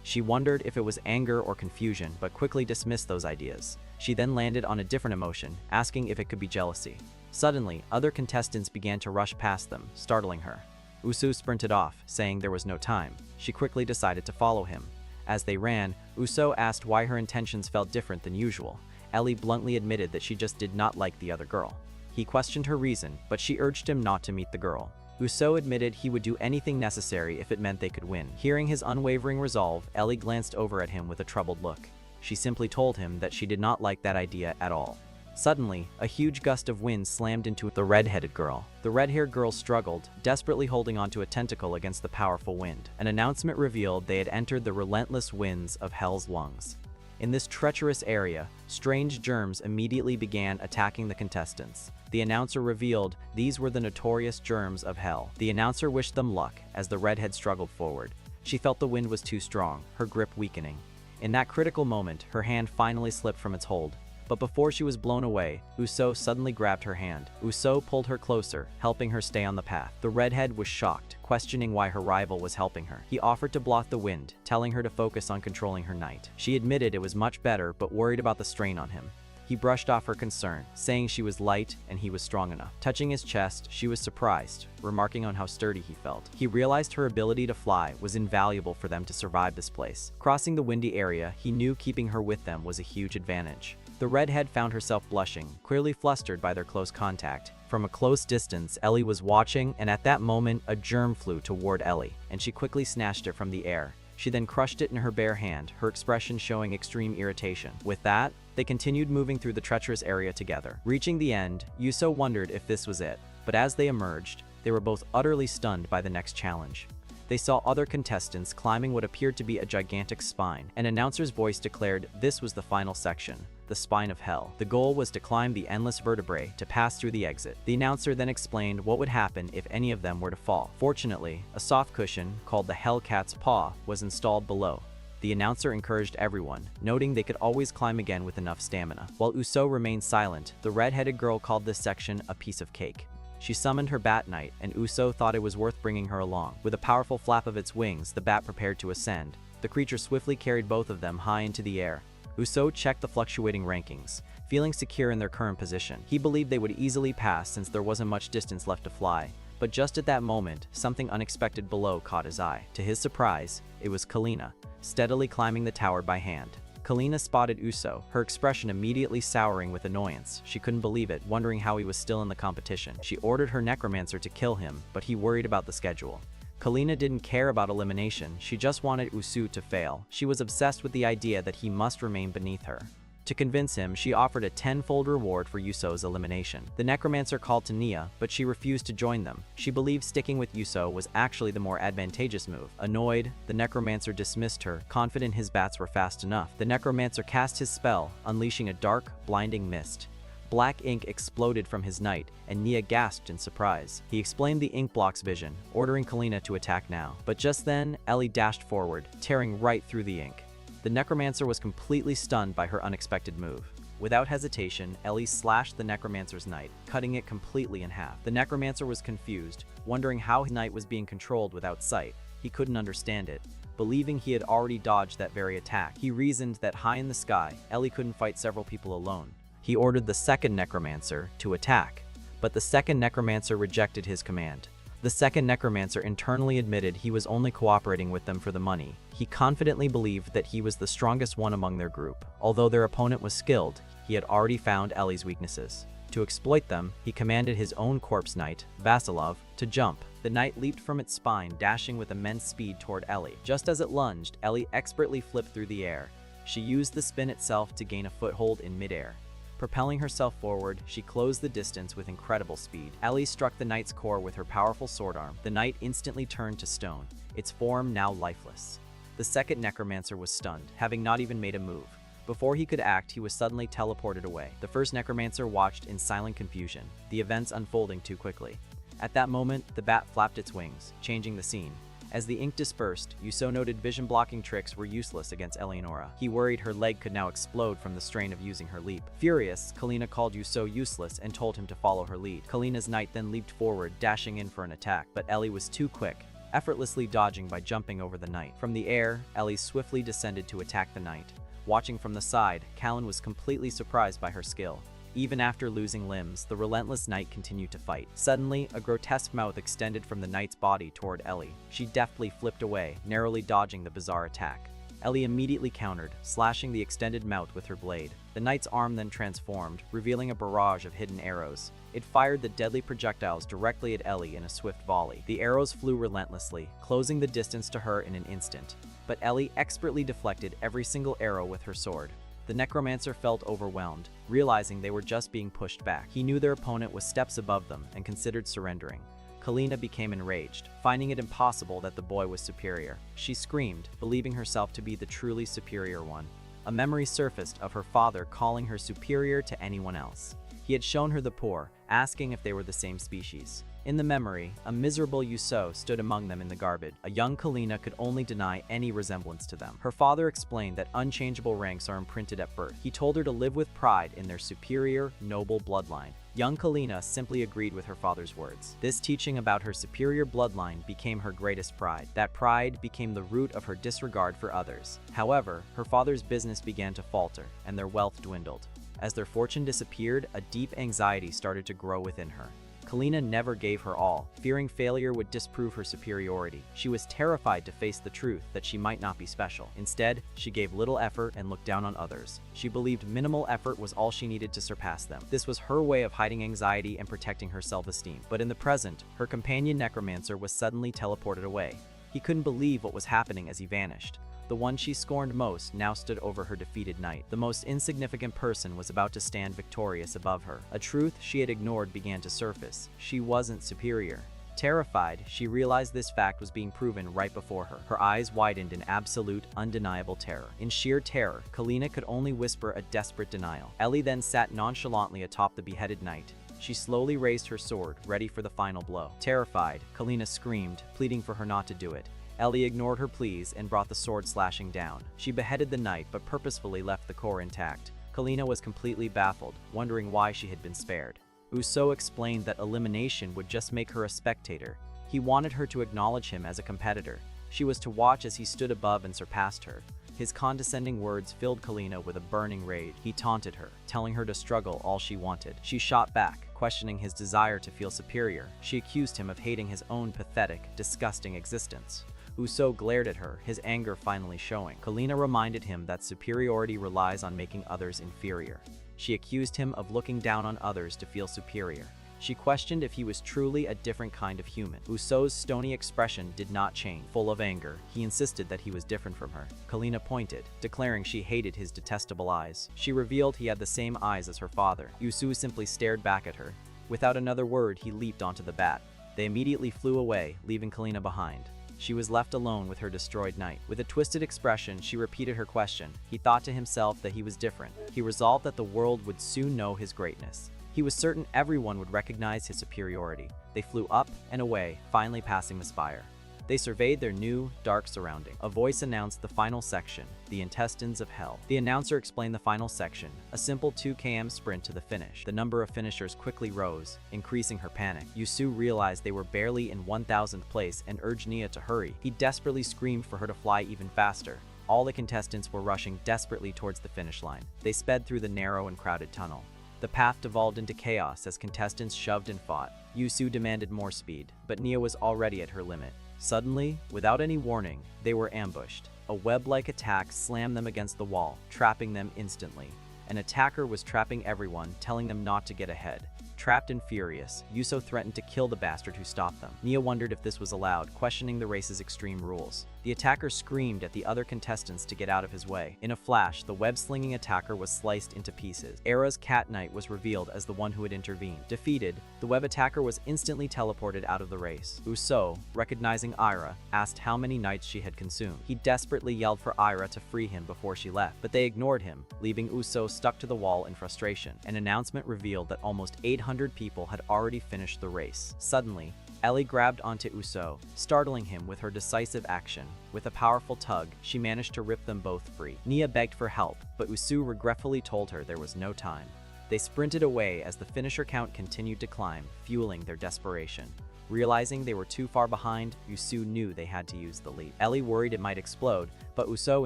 She wondered if it was anger or confusion, but quickly dismissed those ideas. She then landed on a different emotion, asking if it could be jealousy. Suddenly, other contestants began to rush past them, startling her. Useu sprinted off, saying there was no time. She quickly decided to follow him. As they ran, Useu asked why her intentions felt different than usual. Ellie bluntly admitted that she just did not like the other girl. He questioned her reason, but she urged him not to meet the girl. Useu admitted he would do anything necessary if it meant they could win. Hearing his unwavering resolve, Ellie glanced over at him with a troubled look. She simply told him that she did not like that idea at all. Suddenly, a huge gust of wind slammed into the red-headed girl. The red-haired girl struggled, desperately holding onto a tentacle against the powerful wind. An announcement revealed they had entered the relentless winds of Hell's lungs. In this treacherous area, strange germs immediately began attacking the contestants. The announcer revealed these were the notorious germs of Hell. The announcer wished them luck as the redhead struggled forward. She felt the wind was too strong, her grip weakening. In that critical moment, her hand finally slipped from its hold. But before she was blown away, Useu suddenly grabbed her hand. Useu pulled her closer, helping her stay on the path. The redhead was shocked, questioning why her rival was helping her. He offered to block the wind, telling her to focus on controlling her knight. She admitted it was much better, but worried about the strain on him. He brushed off her concern, saying she was light and he was strong enough. Touching his chest, she was surprised, remarking on how sturdy he felt. He realized her ability to fly was invaluable for them to survive this place. Crossing the windy area, he knew keeping her with them was a huge advantage. The redhead found herself blushing, clearly flustered by their close contact. From a close distance, Ellie was watching, and at that moment, a germ flew toward Ellie, and she quickly snatched it from the air. She then crushed it in her bare hand, her expression showing extreme irritation. With that, they continued moving through the treacherous area together. Reaching the end, Useu wondered if this was it, but as they emerged, they were both utterly stunned by the next challenge. They saw other contestants climbing what appeared to be a gigantic spine. An announcer's voice declared this was the final section, the spine of hell. The goal was to climb the endless vertebrae to pass through the exit. The announcer then explained what would happen if any of them were to fall. Fortunately, a soft cushion, called the Hellcat's Paw, was installed below. The announcer encouraged everyone, noting they could always climb again with enough stamina. While Useu remained silent, the red-headed girl called this section a piece of cake. She summoned her bat knight, and Useu thought it was worth bringing her along. With a powerful flap of its wings, the bat prepared to ascend. The creature swiftly carried both of them high into the air. Useu checked the fluctuating rankings, feeling secure in their current position. He believed they would easily pass since there wasn't much distance left to fly. But just at that moment, something unexpected below caught his eye. To his surprise, it was Kalina, steadily climbing the tower by hand. Kalina spotted Useu, her expression immediately souring with annoyance. She couldn't believe it, wondering how he was still in the competition. She ordered her necromancer to kill him, but he worried about the schedule. Kalina didn't care about elimination, she just wanted Useu to fail. She was obsessed with the idea that he must remain beneath her. To convince him, she offered a tenfold reward for Useu's elimination. The necromancer called to Nia, but she refused to join them. She believed sticking with Useu was actually the more advantageous move. Annoyed, the necromancer dismissed her, confident his bats were fast enough. The necromancer cast his spell, unleashing a dark, blinding mist. Black ink exploded from his knight, and Nia gasped in surprise. He explained the ink block's vision, ordering Kalina to attack now. But just then, Ellie dashed forward, tearing right through the ink. The necromancer was completely stunned by her unexpected move. Without hesitation, Ellie slashed the necromancer's knight, cutting it completely in half. The necromancer was confused, wondering how his knight was being controlled without sight. He couldn't understand it. Believing he had already dodged that very attack, he reasoned that high in the sky, Ellie couldn't fight several people alone. He ordered the second necromancer to attack, but the second necromancer rejected his command. The second necromancer internally admitted he was only cooperating with them for the money. He confidently believed that he was the strongest one among their group. Although their opponent was skilled, he had already found Ellie's weaknesses. To exploit them, he commanded his own corpse knight, Vasilov, to jump. The knight leaped from its spine, dashing with immense speed toward Ellie. Just as it lunged, Ellie expertly flipped through the air. She used the spin itself to gain a foothold in midair. Propelling herself forward, she closed the distance with incredible speed. Ellie struck the knight's core with her powerful sword arm. The knight instantly turned to stone, its form now lifeless. The second necromancer was stunned, having not even made a move. Before he could act, he was suddenly teleported away. The first necromancer watched in silent confusion, the events unfolding too quickly. At that moment, the bat flapped its wings, changing the scene. As the ink dispersed, Useu noted vision-blocking tricks were useless against Eleonora. He worried her leg could now explode from the strain of using her leap. Furious, Kalina called Useu useless and told him to follow her lead. Kalina's knight then leaped forward, dashing in for an attack, but Ellie was too quick, effortlessly dodging by jumping over the knight. From the air, Ellie swiftly descended to attack the knight. Watching from the side, Callan was completely surprised by her skill. Even after losing limbs, the relentless knight continued to fight. Suddenly, a grotesque mouth extended from the knight's body toward Ellie. She deftly flipped away, narrowly dodging the bizarre attack. Ellie immediately countered, slashing the extended mouth with her blade. The knight's arm then transformed, revealing a barrage of hidden arrows. It fired the deadly projectiles directly at Ellie in a swift volley. The arrows flew relentlessly, closing the distance to her in an instant. But Ellie expertly deflected every single arrow with her sword. The necromancer felt overwhelmed, realizing they were just being pushed back. He knew their opponent was steps above them and considered surrendering. Kalina became enraged, finding it impossible that the boy was superior. She screamed, believing herself to be the truly superior one. A memory surfaced of her father calling her superior to anyone else. He had shown her the poor, asking if they were the same species. In the memory, a miserable Useu stood among them in the garbage. A young Kalina could only deny any resemblance to them. Her father explained that unchangeable ranks are imprinted at birth. He told her to live with pride in their superior, noble bloodline. Young Kalina simply agreed with her father's words. This teaching about her superior bloodline became her greatest pride. That pride became the root of her disregard for others. However, her father's business began to falter, and their wealth dwindled. As their fortune disappeared, a deep anxiety started to grow within her. Kalina never gave her all, fearing failure would disprove her superiority. She was terrified to face the truth that she might not be special. Instead, she gave little effort and looked down on others. She believed minimal effort was all she needed to surpass them. This was her way of hiding anxiety and protecting her self-esteem. But in the present, her companion necromancer was suddenly teleported away. He couldn't believe what was happening as he vanished. The one she scorned most now stood over her defeated knight. The most insignificant person was about to stand victorious above her. A truth she had ignored began to surface. She wasn't superior. Terrified, she realized this fact was being proven right before her. Her eyes widened in absolute, undeniable terror. In sheer terror, Kalina could only whisper a desperate denial. Ellie then sat nonchalantly atop the beheaded knight. She slowly raised her sword, ready for the final blow. Terrified, Kalina screamed, pleading for her not to do it. Ellie ignored her pleas and brought the sword slashing down. She beheaded the knight but purposefully left the core intact. Kalina was completely baffled, wondering why she had been spared. Useu explained that elimination would just make her a spectator. He wanted her to acknowledge him as a competitor. She was to watch as he stood above and surpassed her. His condescending words filled Kalina with a burning rage. He taunted her, telling her to struggle all she wanted. She shot back, questioning his desire to feel superior. She accused him of hating his own pathetic, disgusting existence. Useu glared at her, his anger finally showing. Kalina reminded him that superiority relies on making others inferior. She accused him of looking down on others to feel superior. She questioned if he was truly a different kind of human. Useu's stony expression did not change. Full of anger, he insisted that he was different from her. Kalina pointed, declaring she hated his detestable eyes. She revealed he had the same eyes as her father. Useu simply stared back at her. Without another word, he leaped onto the bat. They immediately flew away, leaving Kalina behind. She was left alone with her destroyed knight. With a twisted expression, she repeated her question. He thought to himself that he was different. He resolved that the world would soon know his greatness. He was certain everyone would recognize his superiority. They flew up and away, finally passing the spire. They surveyed their new, dark surrounding. A voice announced the final section, the intestines of hell. The announcer explained the final section, a simple 2 km sprint to the finish. The number of finishers quickly rose, increasing her panic. Useu realized they were barely in 1000th place and urged Nia to hurry. He desperately screamed for her to fly even faster. All the contestants were rushing desperately towards the finish line. They sped through the narrow and crowded tunnel. The The path devolved into chaos as contestants shoved and fought. Useu demanded more speed, but Nia was already at her limit. Suddenly, without any warning, they were ambushed. A web-like attack slammed them against the wall, trapping them instantly. An attacker was trapping everyone, telling them not to get ahead. Trapped and furious, Useu threatened to kill the bastard who stopped them. Nia wondered if this was allowed, questioning the race's extreme rules. The attacker screamed at the other contestants to get out of his way. In a flash, the web-slinging attacker was sliced into pieces. Era's Cat Knight was revealed as the one who had intervened. Defeated, the web attacker was instantly teleported out of the race. Useu, recognizing Ira, asked how many knights she had consumed. He desperately yelled for Ira to free him before she left, but they ignored him, leaving Useu stuck to the wall in frustration. An announcement revealed that almost 800 people had already finished the race. Suddenly, Ellie grabbed onto Useu, startling him with her decisive action. With a powerful tug, she managed to rip them both free. Nia begged for help, but Useu regretfully told her there was no time. They sprinted away as the finisher count continued to climb, fueling their desperation. Realizing they were too far behind, Useu knew they had to use the leap. Ellie worried it might explode, but Useu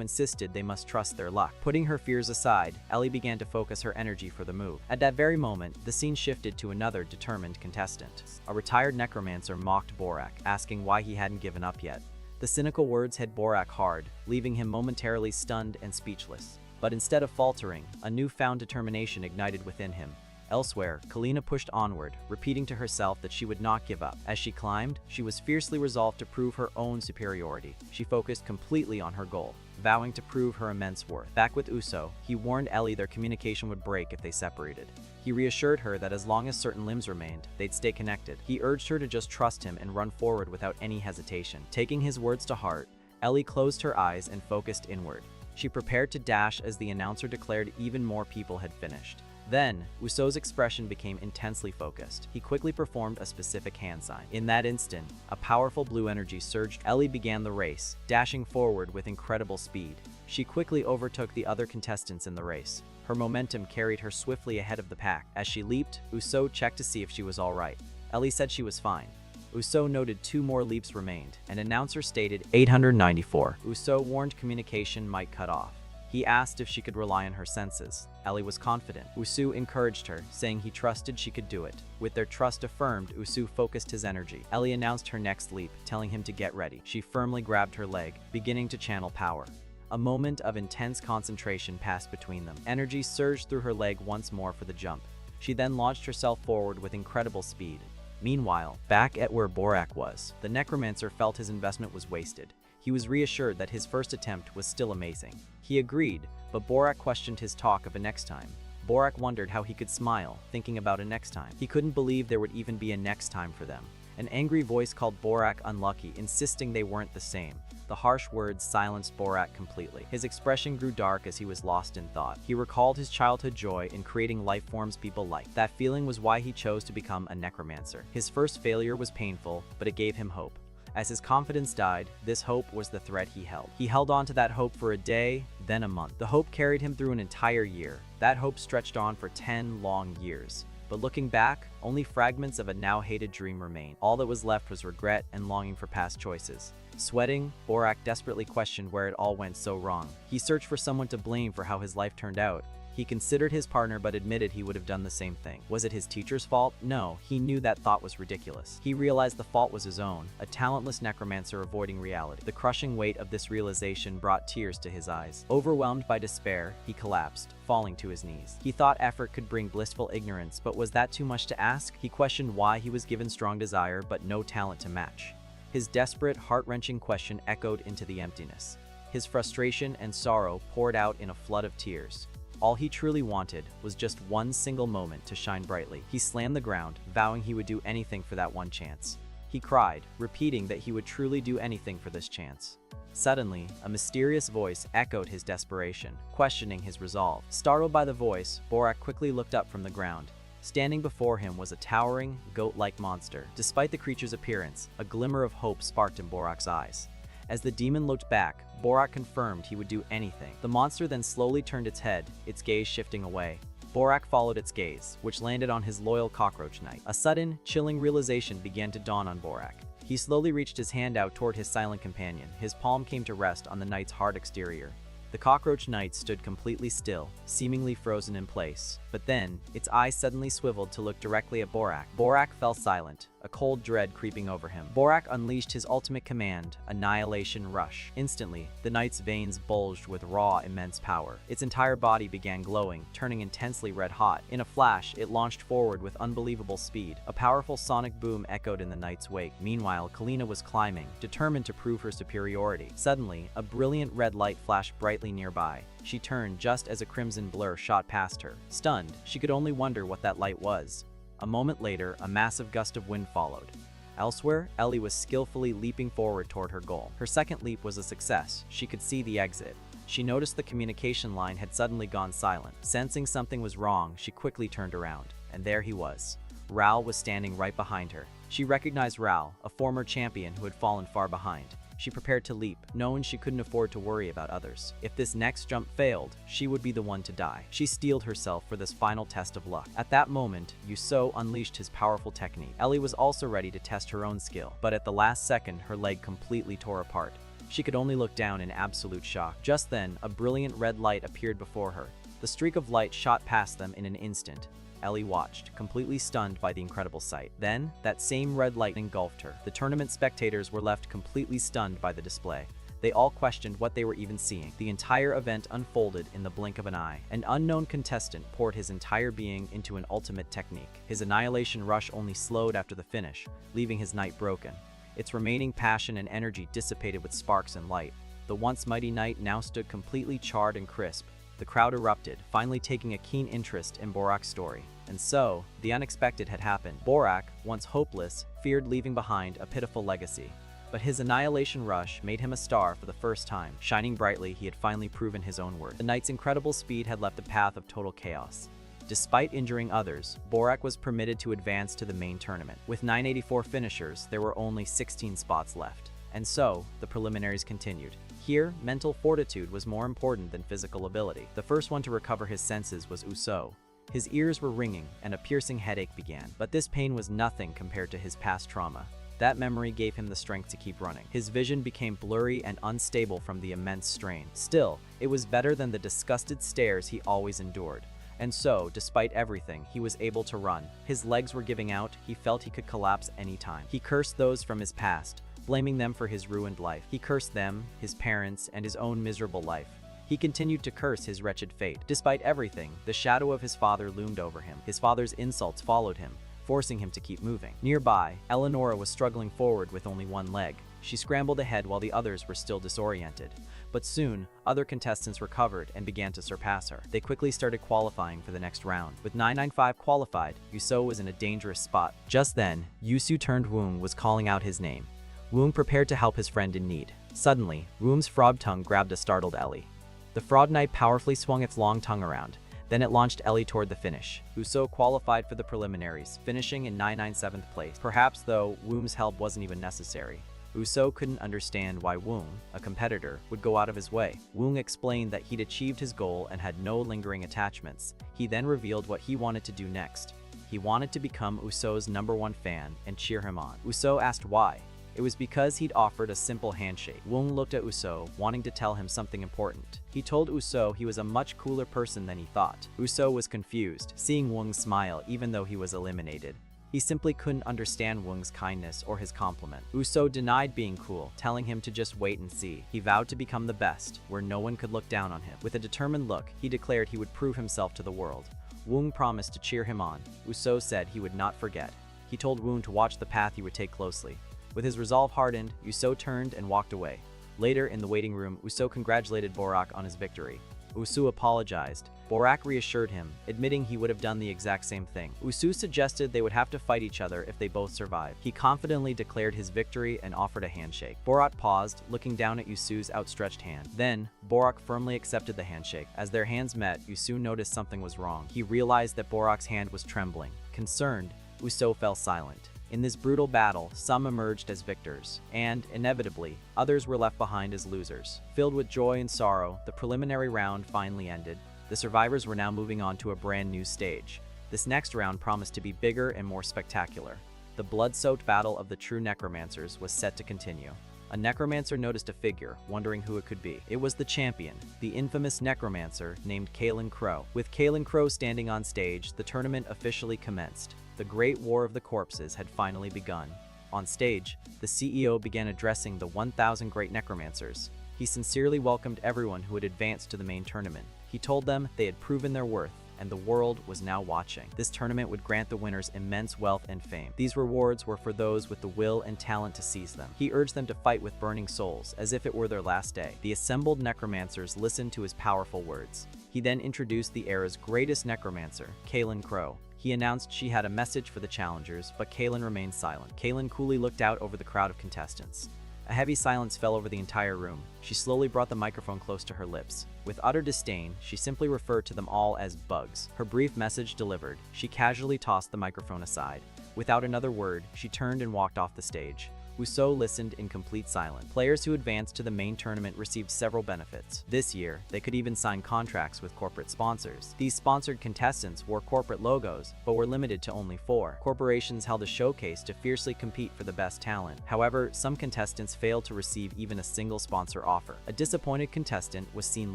insisted they must trust their luck. Putting her fears aside, Ellie began to focus her energy for the move. At that very moment, the scene shifted to another determined contestant. A retired necromancer mocked Borak, asking why he hadn't given up yet. The cynical words hit Borak hard, leaving him momentarily stunned and speechless. But instead of faltering, a newfound determination ignited within him. Elsewhere, Kalina pushed onward, repeating to herself that she would not give up. As she climbed, she was fiercely resolved to prove her own superiority. She focused completely on her goal, vowing to prove her immense worth. Back with Useu, he warned Ellie their communication would break if they separated. He reassured her that as long as certain limbs remained, they'd stay connected. He urged her to just trust him and run forward without any hesitation. Taking his words to heart, Ellie closed her eyes and focused inward. She prepared to dash as the announcer declared even more people had finished. Then, Useu's expression became intensely focused. He quickly performed a specific hand sign. In that instant, a powerful blue energy surged. Ellie began the race, dashing forward with incredible speed. She quickly overtook the other contestants in the race. Her momentum carried her swiftly ahead of the pack. As she leaped, Useu checked to see if she was all right. Ellie said she was fine. Useu noted 2 more leaps remained. An announcer stated 894. Useu warned communication might cut off. He asked if she could rely on her senses. Ellie was confident. Useu encouraged her, saying he trusted she could do it. With their trust affirmed, Useu focused his energy. Ellie announced her next leap, telling him to get ready. She firmly grabbed her leg, beginning to channel power. A moment of intense concentration passed between them. Energy surged through her leg once more for the jump. She then launched herself forward with incredible speed. Meanwhile, back at where Borak was, the necromancer felt his investment was wasted. He was reassured that his first attempt was still amazing. He agreed, but Borak questioned his talk of a next time. Borak wondered how he could smile, thinking about a next time. He couldn't believe there would even be a next time for them. An angry voice called Borak unlucky, insisting they weren't the same. The harsh words silenced Borak completely. His expression grew dark as he was lost in thought. He recalled his childhood joy in creating life forms people liked. That feeling was why he chose to become a necromancer. His first failure was painful, but it gave him hope. As his confidence died, this hope was the thread he held. He held on to that hope for a day, then a month. The hope carried him through an entire year. That hope stretched on for 10 long years. But looking back, only fragments of a now-hated dream remained. All that was left was regret and longing for past choices. Sweating, Borak desperately questioned where it all went so wrong. He searched for someone to blame for how his life turned out. He considered his partner but admitted he would have done the same thing. Was it his teacher's fault? No, he knew that thought was ridiculous. He realized the fault was his own, a talentless necromancer avoiding reality. The crushing weight of this realization brought tears to his eyes. Overwhelmed by despair, he collapsed, falling to his knees. He thought effort could bring blissful ignorance, but was that too much to ask? He questioned why he was given strong desire but no talent to match. His desperate, heart-wrenching question echoed into the emptiness. His frustration and sorrow poured out in a flood of tears. All he truly wanted was just one single moment to shine brightly. He slammed the ground, vowing he would do anything for that one chance. He cried, repeating that he would truly do anything for this chance. Suddenly, a mysterious voice echoed his desperation, questioning his resolve. Startled by the voice, Borak quickly looked up from the ground. Standing before him was a towering, goat-like monster. Despite the creature's appearance, a glimmer of hope sparked in Borak's eyes. As the demon looked back, Borak confirmed he would do anything. The monster then slowly turned its head, its gaze shifting away. Borak followed its gaze, which landed on his loyal cockroach knight. A sudden, chilling realization began to dawn on Borak. He slowly reached his hand out toward his silent companion. His palm came to rest on the knight's hard exterior. The cockroach knight stood completely still, seemingly frozen in place. But then, its eyes suddenly swiveled to look directly at Borak. Borak fell silent, a cold dread creeping over him. Borak unleashed his ultimate command, Annihilation Rush. Instantly, the knight's veins bulged with raw, immense power. Its entire body began glowing, turning intensely red-hot. In a flash, it launched forward with unbelievable speed. A powerful sonic boom echoed in the knight's wake. Meanwhile, Kalina was climbing, determined to prove her superiority. Suddenly, a brilliant red light flashed brightly nearby. She turned just as a crimson blur shot past her. Stunned, she could only wonder what that light was. A moment later, a massive gust of wind followed. Elsewhere, Ellie was skillfully leaping forward toward her goal. Her second leap was a success. She could see the exit. She noticed the communication line had suddenly gone silent. Sensing something was wrong, she quickly turned around. And there he was. Rhal was standing right behind her. She recognized Rhal, a former champion who had fallen far behind. She prepared to leap, knowing she couldn't afford to worry about others. If this next jump failed, she would be the one to die. She steeled herself for this final test of luck. At that moment, Useu unleashed his powerful technique. Ellie was also ready to test her own skill, but at the last second, her leg completely tore apart. She could only look down in absolute shock. Just then, a brilliant red light appeared before her. The streak of light shot past them in an instant. Ellie watched, completely stunned by the incredible sight. Then, that same red light engulfed her. The tournament spectators were left completely stunned by the display. They all questioned what they were even seeing. The entire event unfolded in the blink of an eye. An unknown contestant poured his entire being into an ultimate technique. His annihilation rush only slowed after the finish, leaving his knight broken. Its remaining passion and energy dissipated with sparks and light. The once mighty knight now stood completely charred and crisp. The crowd erupted, finally taking a keen interest in Borak's story. And so, the unexpected had happened. Borak, once hopeless, feared leaving behind a pitiful legacy. But his annihilation rush made him a star for the first time. Shining brightly, he had finally proven his own worth. The knight's incredible speed had left a path of total chaos. Despite injuring others, Borak was permitted to advance to the main tournament. With 984 finishers, there were only 16 spots left. And so, the preliminaries continued. Here, mental fortitude was more important than physical ability. The first one to recover his senses was Useu. His ears were ringing, and a piercing headache began. But this pain was nothing compared to his past trauma. That memory gave him the strength to keep running. His vision became blurry and unstable from the immense strain. Still, it was better than the disgusted stares he always endured. And so, despite everything, he was able to run. His legs were giving out, he felt he could collapse any time. He cursed those from his past, blaming them for his ruined life. He cursed them, his parents, and his own miserable life. He continued to curse his wretched fate. Despite everything, the shadow of his father loomed over him. His father's insults followed him, forcing him to keep moving. Nearby, Eleonora was struggling forward with only one leg. She scrambled ahead while the others were still disoriented. But soon, other contestants recovered and began to surpass her. They quickly started qualifying for the next round. With 995 qualified, Useu was in a dangerous spot. Just then, Useu turned Woong was calling out his name. Woong prepared to help his friend in need. Suddenly, Woong's frog tongue grabbed a startled Ellie. The frog knight powerfully swung its long tongue around. Then it launched Ellie toward the finish. Useu qualified for the preliminaries, finishing in 997th place. Perhaps, though, Woong's help wasn't even necessary. Useu couldn't understand why Woong, a competitor, would go out of his way. Woong explained that he'd achieved his goal and had no lingering attachments. He then revealed what he wanted to do next. He wanted to become Useu's #1 fan and cheer him on. Useu asked why. It was because he'd offered a simple handshake. Woong looked at Useu, wanting to tell him something important. He told Useu he was a much cooler person than he thought. Useu was confused, seeing Woong smile even though he was eliminated. He simply couldn't understand Woong's kindness or his compliment. Useu denied being cool, telling him to just wait and see. He vowed to become the best, where no one could look down on him. With a determined look, he declared he would prove himself to the world. Woong promised to cheer him on. Useu said he would not forget. He told Woong to watch the path he would take closely. With his resolve hardened, Useu turned and walked away. Later, in the waiting room, Useu congratulated Borak on his victory. Useu apologized. Borak reassured him, admitting he would have done the exact same thing. Useu suggested they would have to fight each other if they both survived. He confidently declared his victory and offered a handshake. Borak paused, looking down at Useu's outstretched hand. Then, Borak firmly accepted the handshake. As their hands met, Useu noticed something was wrong. He realized that Borak's hand was trembling. Concerned, Useu fell silent. In this brutal battle, some emerged as victors, and, inevitably, others were left behind as losers. Filled with joy and sorrow, the preliminary round finally ended. The survivors were now moving on to a brand new stage. This next round promised to be bigger and more spectacular. The blood-soaked battle of the true necromancers was set to continue. A necromancer noticed a figure, wondering who it could be. It was the champion, the infamous necromancer named Kalen Crow. With Kalen Crow standing on stage, the tournament officially commenced. The Great War of the Corpses had finally begun. On stage, the CEO began addressing the 1,000 great necromancers. He sincerely welcomed everyone who had advanced to the main tournament. He told them they had proven their worth, and the world was now watching. This tournament would grant the winners immense wealth and fame. These rewards were for those with the will and talent to seize them. He urged them to fight with burning souls, as if it were their last day. The assembled necromancers listened to his powerful words. He then introduced the era's greatest necromancer, Kalen Crow. He announced she had a message for the challengers, but Kalen remained silent. Kalen coolly looked out over the crowd of contestants. A heavy silence fell over the entire room. She slowly brought the microphone close to her lips. With utter disdain, she simply referred to them all as bugs. Her brief message delivered, she casually tossed the microphone aside. Without another word, she turned and walked off the stage. Useu listened in complete silence. Players who advanced to the main tournament received several benefits. This year, they could even sign contracts with corporate sponsors. These sponsored contestants wore corporate logos, but were limited to only 4. Corporations held a showcase to fiercely compete for the best talent. However, some contestants failed to receive even a single sponsor offer. A disappointed contestant was seen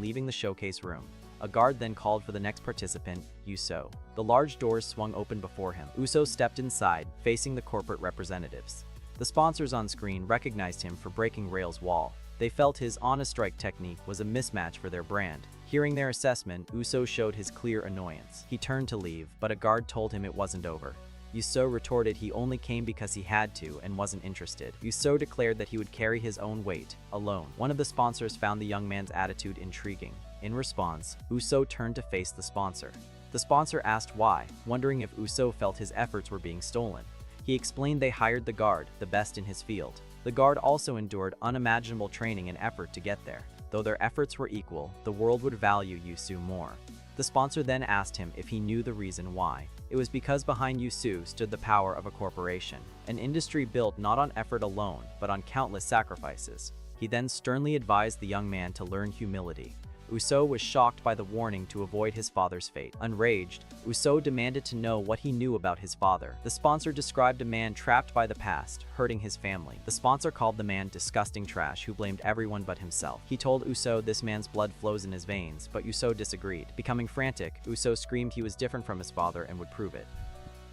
leaving the showcase room. A guard then called for the next participant, Useu. The large doors swung open before him. Useu stepped inside, facing the corporate representatives. The sponsors on screen recognized him for breaking Rhal's wall. They felt his honest strike technique was a mismatch for their brand. Hearing their assessment, Useu showed his clear annoyance. He turned to leave, but a guard told him it wasn't over. Useu retorted he only came because he had to and wasn't interested. Useu declared that he would carry his own weight, alone. One of the sponsors found the young man's attitude intriguing. In response, Useu turned to face the sponsor. The sponsor asked why, wondering if Useu felt his efforts were being stolen. He explained they hired the guard, the best in his field. The guard also endured unimaginable training and effort to get there. Though their efforts were equal, the world would value Useu more. The sponsor then asked him if he knew the reason why. It was because behind Useu stood the power of a corporation, an industry built not on effort alone, but on countless sacrifices. He then sternly advised the young man to learn humility. Useu was shocked by the warning to avoid his father's fate. Enraged, Useu demanded to know what he knew about his father. The sponsor described a man trapped by the past, hurting his family. The sponsor called the man disgusting trash who blamed everyone but himself. He told Useu this man's blood flows in his veins, but Useu disagreed. Becoming frantic, Useu screamed he was different from his father and would prove it.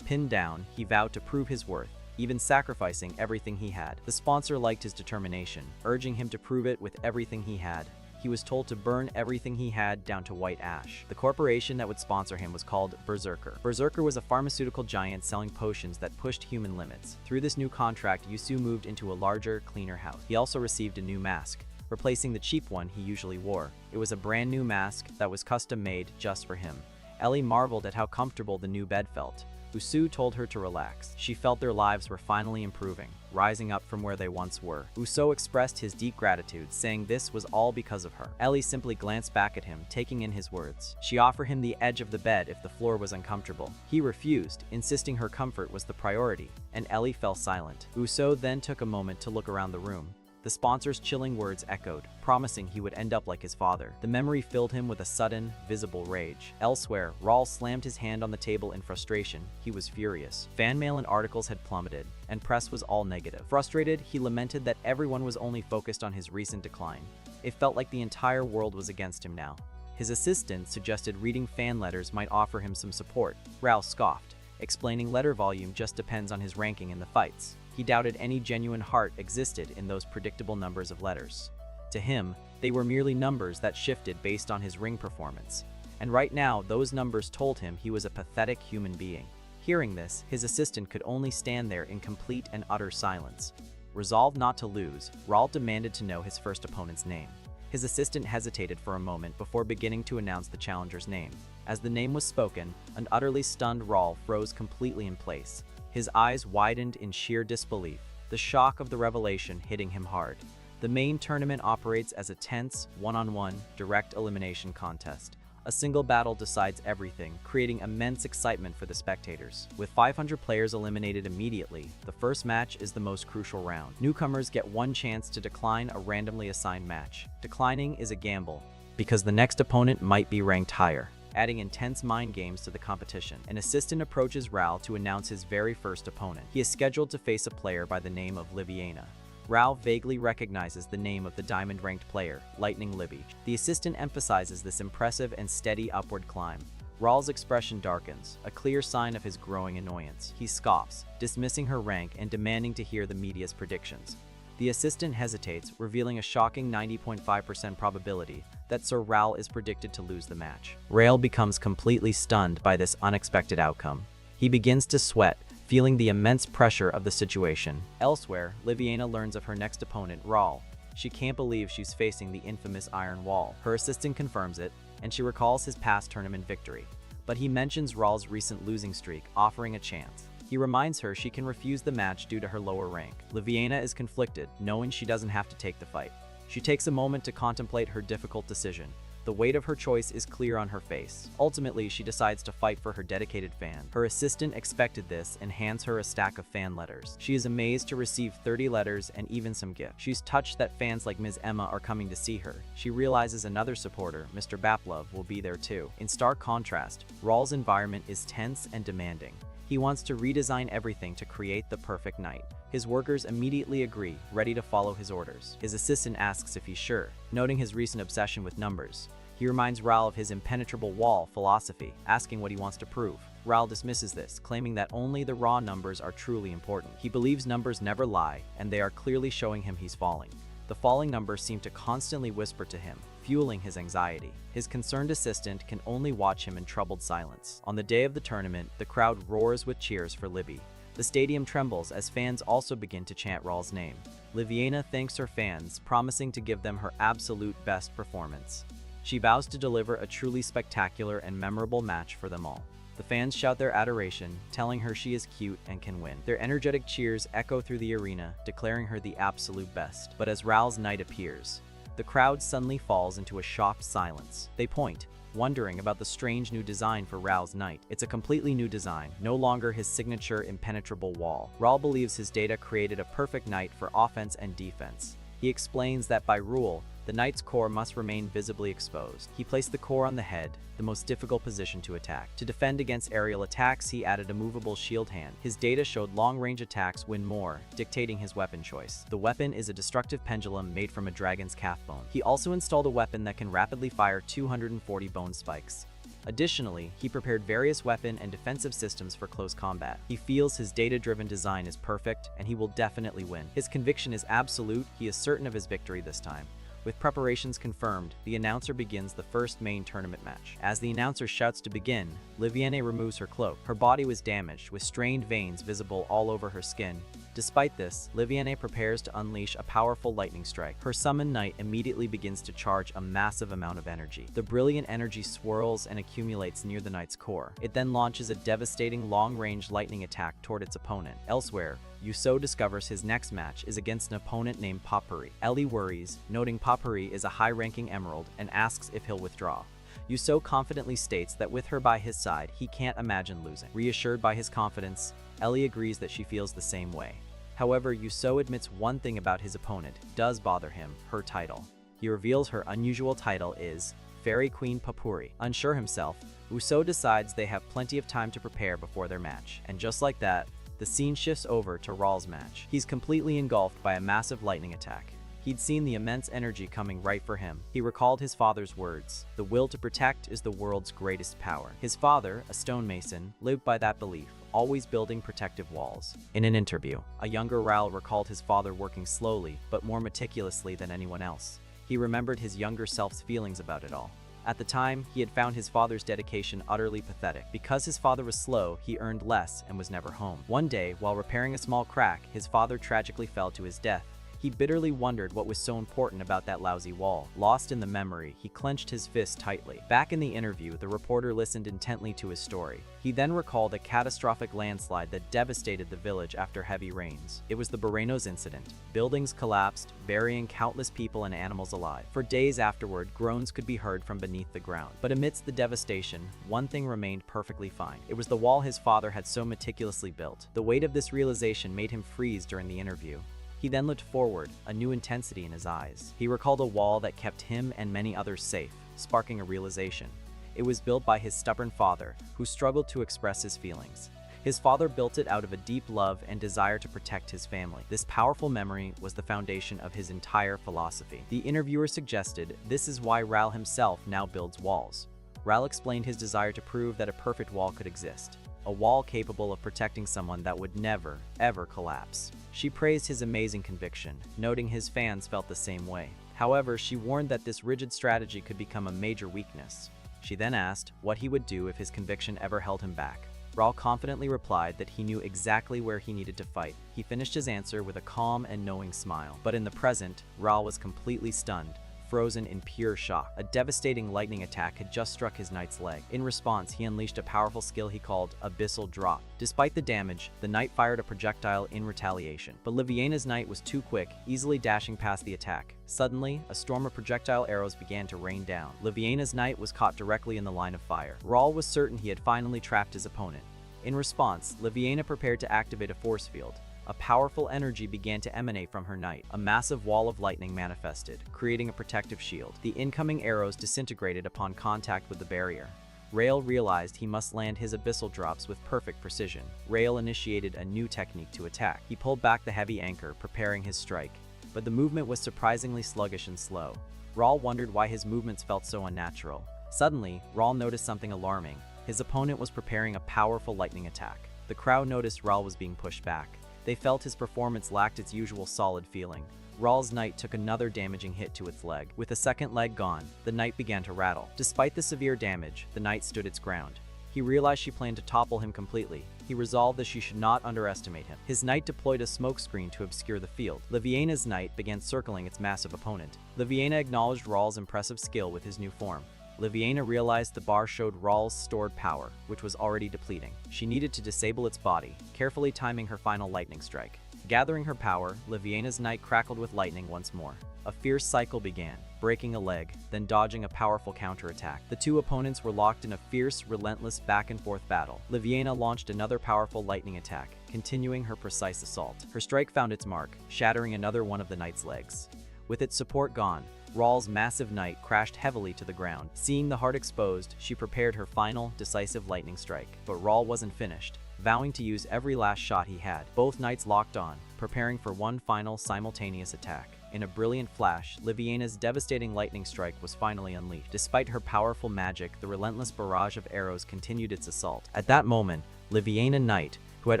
Pinned down, he vowed to prove his worth, even sacrificing everything he had. The sponsor liked his determination, urging him to prove it with everything he had. He was told to burn everything he had down to white ash. The corporation that would sponsor him was called Berserker. Berserker was a pharmaceutical giant selling potions that pushed human limits. Through this new contract, Useu moved into a larger, cleaner house. He also received a new mask, replacing the cheap one he usually wore. It was a brand new mask that was custom made just for him. Ellie marveled at how comfortable the new bed felt. Useu told her to relax. She felt their lives were finally improving, rising up from where they once were. Useu expressed his deep gratitude, saying this was all because of her. Ellie simply glanced back at him, taking in his words. She offered him the edge of the bed if the floor was uncomfortable. He refused, insisting her comfort was the priority, and Ellie fell silent. Useu then took a moment to look around the room. The sponsor's chilling words echoed, promising he would end up like his father. The memory filled him with a sudden, visible rage. Elsewhere, Rhal slammed his hand on the table in frustration. He was furious. Fan mail and articles had plummeted, and press was all negative. Frustrated, he lamented that everyone was only focused on his recent decline. It felt like the entire world was against him now. His assistant suggested reading fan letters might offer him some support. Rhal scoffed, explaining letter volume just depends on his ranking in the fights. He doubted any genuine heart existed in those predictable numbers of letters. To him, they were merely numbers that shifted based on his ring performance. And right now, those numbers told him he was a pathetic human being. Hearing this, his assistant could only stand there in complete and utter silence. Resolved not to lose, Rhal demanded to know his first opponent's name. His assistant hesitated for a moment before beginning to announce the challenger's name. As the name was spoken, an utterly stunned Rhal froze completely in place. His eyes widened in sheer disbelief, the shock of the revelation hitting him hard. The main tournament operates as a tense, one-on-one, direct elimination contest. A single battle decides everything, creating immense excitement for the spectators. With 500 players eliminated immediately, the first match is the most crucial round. Newcomers get one chance to decline a randomly assigned match. Declining is a gamble, because the next opponent might be ranked higher, adding intense mind games to the competition. An assistant approaches Rhal to announce his very first opponent. He is scheduled to face a player by the name of Liviana. Rhal vaguely recognizes the name of the diamond-ranked player, Lightning Libby. The assistant emphasizes this impressive and steady upward climb. Rhal's expression darkens, a clear sign of his growing annoyance. He scoffs, dismissing her rank and demanding to hear the media's predictions. The assistant hesitates, revealing a shocking 90.5% probability that Sir Rhal is predicted to lose the match. Rhal becomes completely stunned by this unexpected outcome. He begins to sweat, feeling the immense pressure of the situation. Elsewhere, Liviana learns of her next opponent, Rhal. She can't believe she's facing the infamous Iron Wall. Her assistant confirms it, and she recalls his past tournament victory. But he mentions Rhal's recent losing streak, offering a chance. He reminds her she can refuse the match due to her lower rank. Liviana is conflicted, knowing she doesn't have to take the fight. She takes a moment to contemplate her difficult decision. The weight of her choice is clear on her face. Ultimately, she decides to fight for her dedicated fan. Her assistant expected this and hands her a stack of fan letters. She is amazed to receive 30 letters and even some gifts. She's touched that fans like Ms. Emma are coming to see her. She realizes another supporter, Mr. Baplov, will be there too. In stark contrast, Rhal's environment is tense and demanding. He wants to redesign everything to create the perfect night. His workers immediately agree, ready to follow his orders. His assistant asks if he's sure, noting his recent obsession with numbers. He reminds Rhal of his impenetrable wall philosophy, asking what he wants to prove. Rhal dismisses this, claiming that only the raw numbers are truly important. He believes numbers never lie, and they are clearly showing him he's falling. The falling numbers seem to constantly whisper to him, fueling his anxiety. His concerned assistant can only watch him in troubled silence. On the day of the tournament, the crowd roars with cheers for Libby. The stadium trembles as fans also begin to chant Rhal's name. Liviana thanks her fans, promising to give them her absolute best performance. She vows to deliver a truly spectacular and memorable match for them all. The fans shout their adoration, telling her she is cute and can win. Their energetic cheers echo through the arena, declaring her the absolute best. But as Rhal's knight appears, the crowd suddenly falls into a shocked silence. They point, wondering about the strange new design for Rhal's knight. It's a completely new design, no longer his signature impenetrable wall. Rhal believes his data created a perfect knight for offense and defense. He explains that by rule, the knight's core must remain visibly exposed. He placed the core on the head, the most difficult position to attack. To defend against aerial attacks, he added a movable shield hand. His data showed long-range attacks win more, dictating his weapon choice. The weapon is a destructive pendulum made from a dragon's calf bone. He also installed a weapon that can rapidly fire 240 bone spikes. Additionally, he prepared various weapon and defensive systems for close combat. He feels his data-driven design is perfect, and he will definitely win. His conviction is absolute. He is certain of his victory this time. With preparations confirmed, the announcer begins the first main tournament match. As the announcer shouts to begin, Liviana removes her cloak. Her body was damaged, with strained veins visible all over her skin. Despite this, Liviana prepares to unleash a powerful lightning strike. Her summoned knight immediately begins to charge a massive amount of energy. The brilliant energy swirls and accumulates near the knight's core. It then launches a devastating long-range lightning attack toward its opponent. Elsewhere, Useu discovers his next match is against an opponent named Papuri. Ellie worries, noting Papuri is a high-ranking emerald, and asks if he'll withdraw. Useu confidently states that with her by his side, he can't imagine losing. Reassured by his confidence, Ellie agrees that she feels the same way. However, Useu admits one thing about his opponent does bother him, her title. He reveals her unusual title is Fairy Queen Papuri. Unsure himself, Useu decides they have plenty of time to prepare before their match, and just like that, the scene shifts over to Rhal's match. He's completely engulfed by a massive lightning attack. He'd seen the immense energy coming right for him. He recalled his father's words, "The will to protect is the world's greatest power." His father, a stonemason, lived by that belief, always building protective walls. In an interview, a younger Rhal recalled his father working slowly, but more meticulously than anyone else. He remembered his younger self's feelings about it all. At the time, he had found his father's dedication utterly pathetic. Because his father was slow, he earned less and was never home. One day, while repairing a small crack, his father tragically fell to his death. He bitterly wondered what was so important about that lousy wall. Lost in the memory, he clenched his fist tightly. Back in the interview, the reporter listened intently to his story. He then recalled a catastrophic landslide that devastated the village after heavy rains. It was the Burenos incident. Buildings collapsed, burying countless people and animals alive. For days afterward, groans could be heard from beneath the ground. But amidst the devastation, one thing remained perfectly fine. It was the wall his father had so meticulously built. The weight of this realization made him freeze during the interview. He then looked forward, a new intensity in his eyes. He recalled a wall that kept him and many others safe, sparking a realization. It was built by his stubborn father, who struggled to express his feelings. His father built it out of a deep love and desire to protect his family. This powerful memory was the foundation of his entire philosophy. The interviewer suggested this is why Rhal himself now builds walls. Rhal explained his desire to prove that a perfect wall could exist. A wall capable of protecting someone that would never, ever collapse. She praised his amazing conviction, noting his fans felt the same way. However, she warned that this rigid strategy could become a major weakness. She then asked what he would do if his conviction ever held him back. Rhal confidently replied that he knew exactly where he needed to fight. He finished his answer with a calm and knowing smile. But in the present, Rhal was completely stunned, frozen in pure shock. A devastating lightning attack had just struck his knight's leg. In response, he unleashed a powerful skill he called Abyssal Drop. Despite the damage, the knight fired a projectile in retaliation. But Liviena's knight was too quick, easily dashing past the attack. Suddenly, a storm of projectile arrows began to rain down. Liviena's knight was caught directly in the line of fire. Rhal was certain he had finally trapped his opponent. In response, Liviena prepared to activate a force field. A powerful energy began to emanate from her knight. A massive wall of lightning manifested, creating a protective shield. The incoming arrows disintegrated upon contact with the barrier. Rhal realized he must land his abyssal drops with perfect precision. Rhal initiated a new technique to attack. He pulled back the heavy anchor, preparing his strike. But the movement was surprisingly sluggish and slow. Rhal wondered why his movements felt so unnatural. Suddenly, Rhal noticed something alarming. His opponent was preparing a powerful lightning attack. The crowd noticed Rhal was being pushed back. They felt his performance lacked its usual solid feeling. Rhal's knight took another damaging hit to its leg. With the second leg gone, the knight began to rattle. Despite the severe damage, the knight stood its ground. He realized she planned to topple him completely. He resolved that she should not underestimate him. His knight deployed a smokescreen to obscure the field. Liviena's knight began circling its massive opponent. Liviena acknowledged Rhal's impressive skill with his new form. Liviena realized the bar showed Rhal's stored power, which was already depleting. She needed to disable its body, carefully timing her final lightning strike. Gathering her power, Liviena's knight crackled with lightning once more. A fierce cycle began, breaking a leg, then dodging a powerful counterattack. The two opponents were locked in a fierce, relentless back-and-forth battle. Liviena launched another powerful lightning attack, continuing her precise assault. Her strike found its mark, shattering another one of the knight's legs. With its support gone, Rhal's massive knight crashed heavily to the ground. Seeing the heart exposed, she prepared her final, decisive lightning strike. But Rhal wasn't finished. Vowing to use every last shot he had, both knights locked on, preparing for one final, simultaneous attack. In a brilliant flash, Liviena's devastating lightning strike was finally unleashed. Despite her powerful magic, the relentless barrage of arrows continued its assault. At that moment, Liviena Knight, who had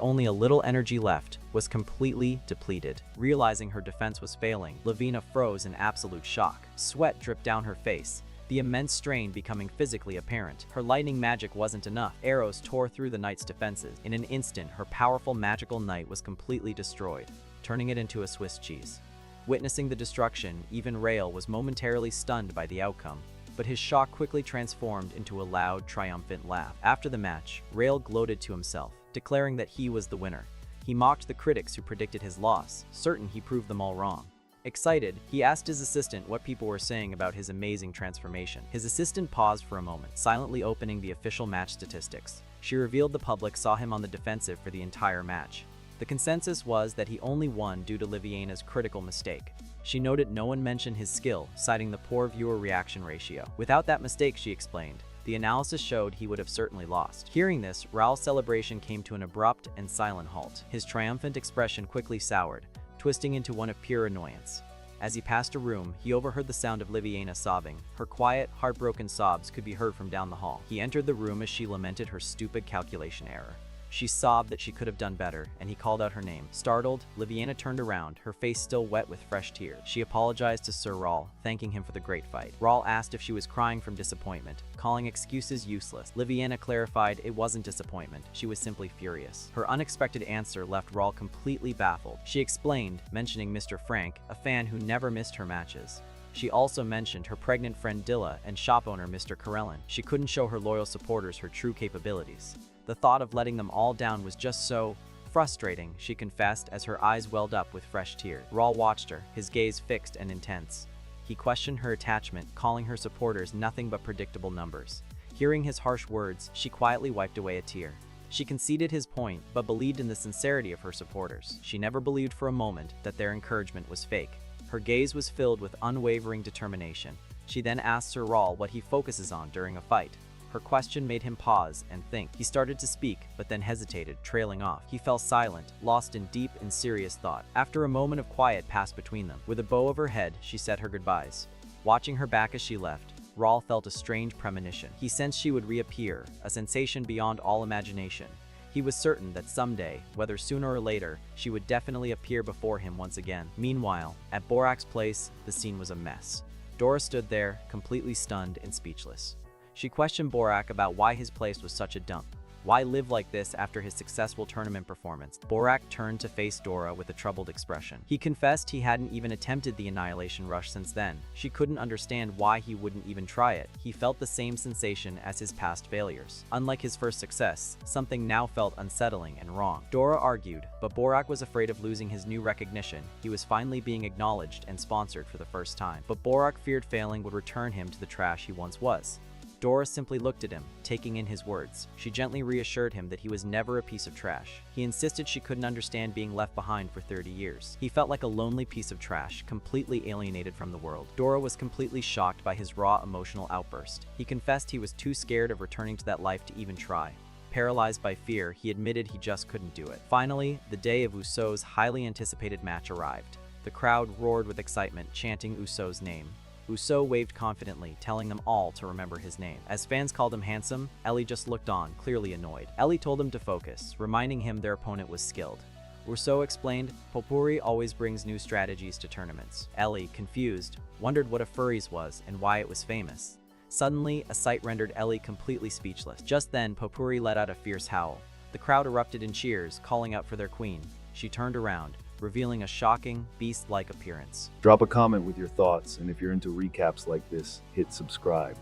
only a little energy left, was completely depleted. Realizing her defense was failing, Liviena froze in absolute shock. Sweat dripped down her face, the immense strain becoming physically apparent. Her lightning magic wasn't enough. Arrows tore through the knight's defenses. In an instant, her powerful magical knight was completely destroyed, turning it into a Swiss cheese. Witnessing the destruction, even Rhal was momentarily stunned by the outcome, but his shock quickly transformed into a loud, triumphant laugh. After the match, Rhal gloated to himself, declaring that he was the winner. He mocked the critics who predicted his loss, certain he proved them all wrong. Excited, he asked his assistant what people were saying about his amazing transformation. His assistant paused for a moment, silently opening the official match statistics. She revealed the public saw him on the defensive for the entire match. The consensus was that he only won due to Liviena's critical mistake. She noted no one mentioned his skill, citing the poor viewer reaction ratio. Without that mistake, she explained, the analysis showed he would have certainly lost. Hearing this, Rhal's celebration came to an abrupt and silent halt. His triumphant expression quickly soured, twisting into one of pure annoyance. As he passed a room, he overheard the sound of Liviena sobbing. Her quiet, heartbroken sobs could be heard from down the hall. He entered the room as she lamented her stupid calculation error. She sobbed that she could have done better, and he called out her name. Startled, Liviena turned around, her face still wet with fresh tears. She apologized to Sir Rhal, thanking him for the great fight. Rhal asked if she was crying from disappointment, calling excuses useless. Liviena clarified it wasn't disappointment, she was simply furious. Her unexpected answer left Rhal completely baffled. She explained, mentioning Mr. Frank, a fan who never missed her matches. She also mentioned her pregnant friend Dilla and shop owner Mr. Karelin. She couldn't show her loyal supporters her true capabilities. The thought of letting them all down was just so frustrating, she confessed as her eyes welled up with fresh tears. Rhal watched her, his gaze fixed and intense. He questioned her attachment, calling her supporters nothing but predictable numbers. Hearing his harsh words, she quietly wiped away a tear. She conceded his point, but believed in the sincerity of her supporters. She never believed for a moment that their encouragement was fake. Her gaze was filled with unwavering determination. She then asked Sir Rhal what he focuses on during a fight. Her question made him pause and think. He started to speak, but then hesitated, trailing off. He fell silent, lost in deep and serious thought. After a moment of quiet passed between them, with a bow of her head, she said her goodbyes. Watching her back as she left, Rhal felt a strange premonition. He sensed she would reappear, a sensation beyond all imagination. He was certain that someday, whether sooner or later, she would definitely appear before him once again. Meanwhile, at Borak's place, the scene was a mess. Dora stood there, completely stunned and speechless. She questioned Borak about why his place was such a dump. Why live like this after his successful tournament performance? Borak turned to face Dora with a troubled expression. He confessed he hadn't even attempted the Annihilation Rush since then. She couldn't understand why he wouldn't even try it. He felt the same sensation as his past failures. Unlike his first success, something now felt unsettling and wrong. Dora argued, but Borak was afraid of losing his new recognition. He was finally being acknowledged and sponsored for the first time. But Borak feared failing would return him to the trash he once was. Dora simply looked at him, taking in his words. She gently reassured him that he was never a piece of trash. He insisted she couldn't understand being left behind for 30 years. He felt like a lonely piece of trash, completely alienated from the world. Dora was completely shocked by his raw emotional outburst. He confessed he was too scared of returning to that life to even try. Paralyzed by fear, he admitted he just couldn't do it. Finally, the day of Useu's highly anticipated match arrived. The crowd roared with excitement, chanting Useu's name. Useu waved confidently, telling them all to remember his name. As fans called him handsome, Ellie just looked on, clearly annoyed. Ellie told him to focus, reminding him their opponent was skilled. Useu explained, Potpourri always brings new strategies to tournaments. Ellie, confused, wondered what a furries was and why it was famous. Suddenly, a sight rendered Ellie completely speechless. Just then, Potpourri let out a fierce howl. The crowd erupted in cheers, calling out for their queen. She turned around, revealing a shocking, beast-like appearance. Drop a comment with your thoughts, and if you're into recaps like this, hit subscribe.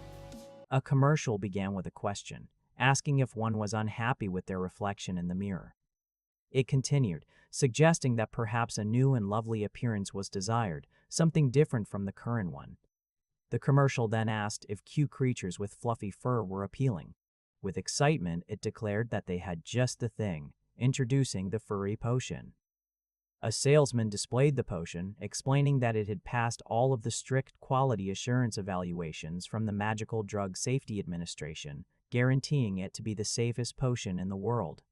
A commercial began with a question, asking if one was unhappy with their reflection in the mirror. It continued, suggesting that perhaps a new and lovely appearance was desired, something different from the current one. The commercial then asked if cute creatures with fluffy fur were appealing. With excitement, it declared that they had just the thing, introducing the furry potion. A salesman displayed the potion, explaining that it had passed all of the strict quality assurance evaluations from the Magical Drug Safety Administration, guaranteeing it to be the safest potion in the world.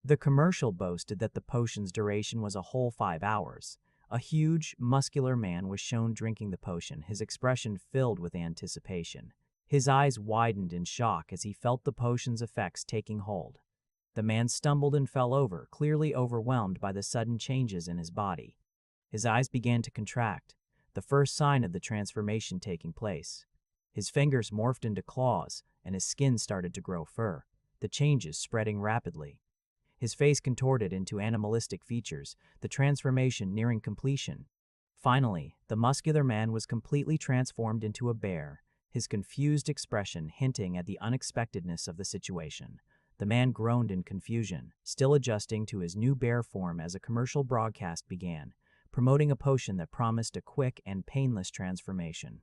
The commercial boasted that the potion's duration was a whole 5 hours. A huge, muscular man was shown drinking the potion, his expression filled with anticipation. His eyes widened in shock as he felt the potion's effects taking hold. The man stumbled and fell over, clearly overwhelmed by the sudden changes in his body. His eyes began to contract, the first sign of the transformation taking place. His fingers morphed into claws, and his skin started to grow fur, the changes spreading rapidly. His face contorted into animalistic features, the transformation nearing completion. Finally, the muscular man was completely transformed into a bear, his confused expression hinting at the unexpectedness of the situation. The man groaned in confusion, still adjusting to his new bear form as a commercial broadcast began, promoting a potion that promised a quick and painless transformation.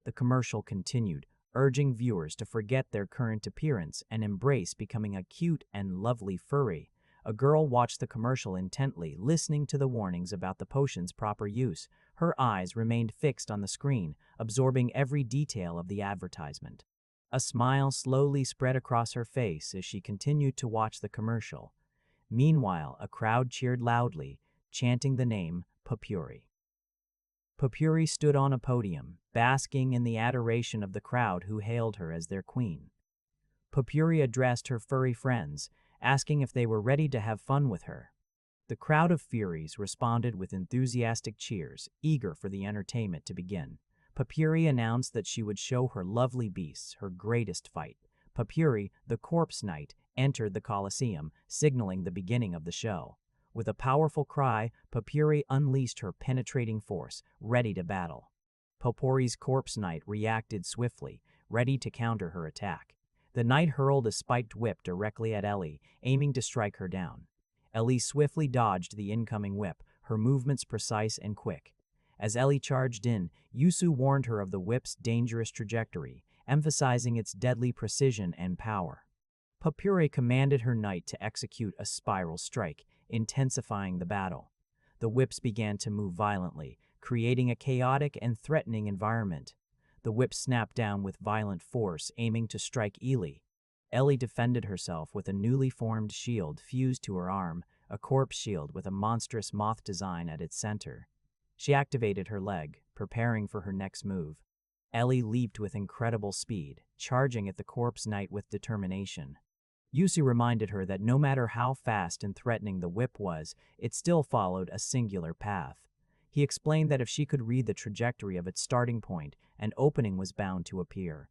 The commercial continued, urging viewers to forget their current appearance and embrace becoming a cute and lovely furry. A girl watched the commercial intently, listening to the warnings about the potion's proper use. Her eyes remained fixed on the screen, absorbing every detail of the advertisement. A smile slowly spread across her face as she continued to watch the commercial. Meanwhile, a crowd cheered loudly, chanting the name Potpourri. Potpourri stood on a podium, basking in the adoration of the crowd who hailed her as their queen. Potpourri addressed her furry friends, asking if they were ready to have fun with her. The crowd of Furies responded with enthusiastic cheers, eager for the entertainment to begin. Potpourri announced that she would show her lovely beasts her greatest fight. Potpourri, the corpse knight, entered the Colosseum, signaling the beginning of the show. With a powerful cry, Potpourri unleashed her penetrating force, ready to battle. Potpourri's corpse knight reacted swiftly, ready to counter her attack. The knight hurled a spiked whip directly at Ellie, aiming to strike her down. Ellie swiftly dodged the incoming whip, her movements precise and quick. As Ellie charged in, Useu warned her of the whip's dangerous trajectory, emphasizing its deadly precision and power. Potpourri commanded her knight to execute a spiral strike, intensifying the battle. The whips began to move violently, creating a chaotic and threatening environment. The whip snapped down with violent force, aiming to strike Ellie. Ellie defended herself with a newly formed shield fused to her arm, a corpse shield with a monstrous moth design at its center. She activated her leg, preparing for her next move. Ellie leaped with incredible speed, charging at the corpse knight with determination. Useu reminded her that no matter how fast and threatening the whip was, it still followed a singular path. He explained that if she could read the trajectory of its starting point, an opening was bound to appear.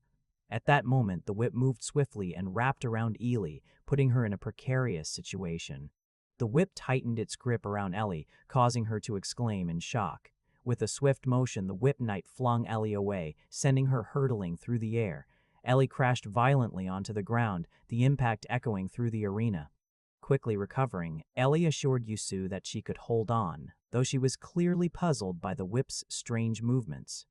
At that moment, the whip moved swiftly and wrapped around Ellie, putting her in a precarious situation. The whip tightened its grip around Ellie, causing her to exclaim in shock. With a swift motion, the whip knight flung Ellie away, sending her hurtling through the air. Ellie crashed violently onto the ground, the impact echoing through the arena. Quickly recovering, Ellie assured Useu that she could hold on, though she was clearly puzzled by the whip's strange movements.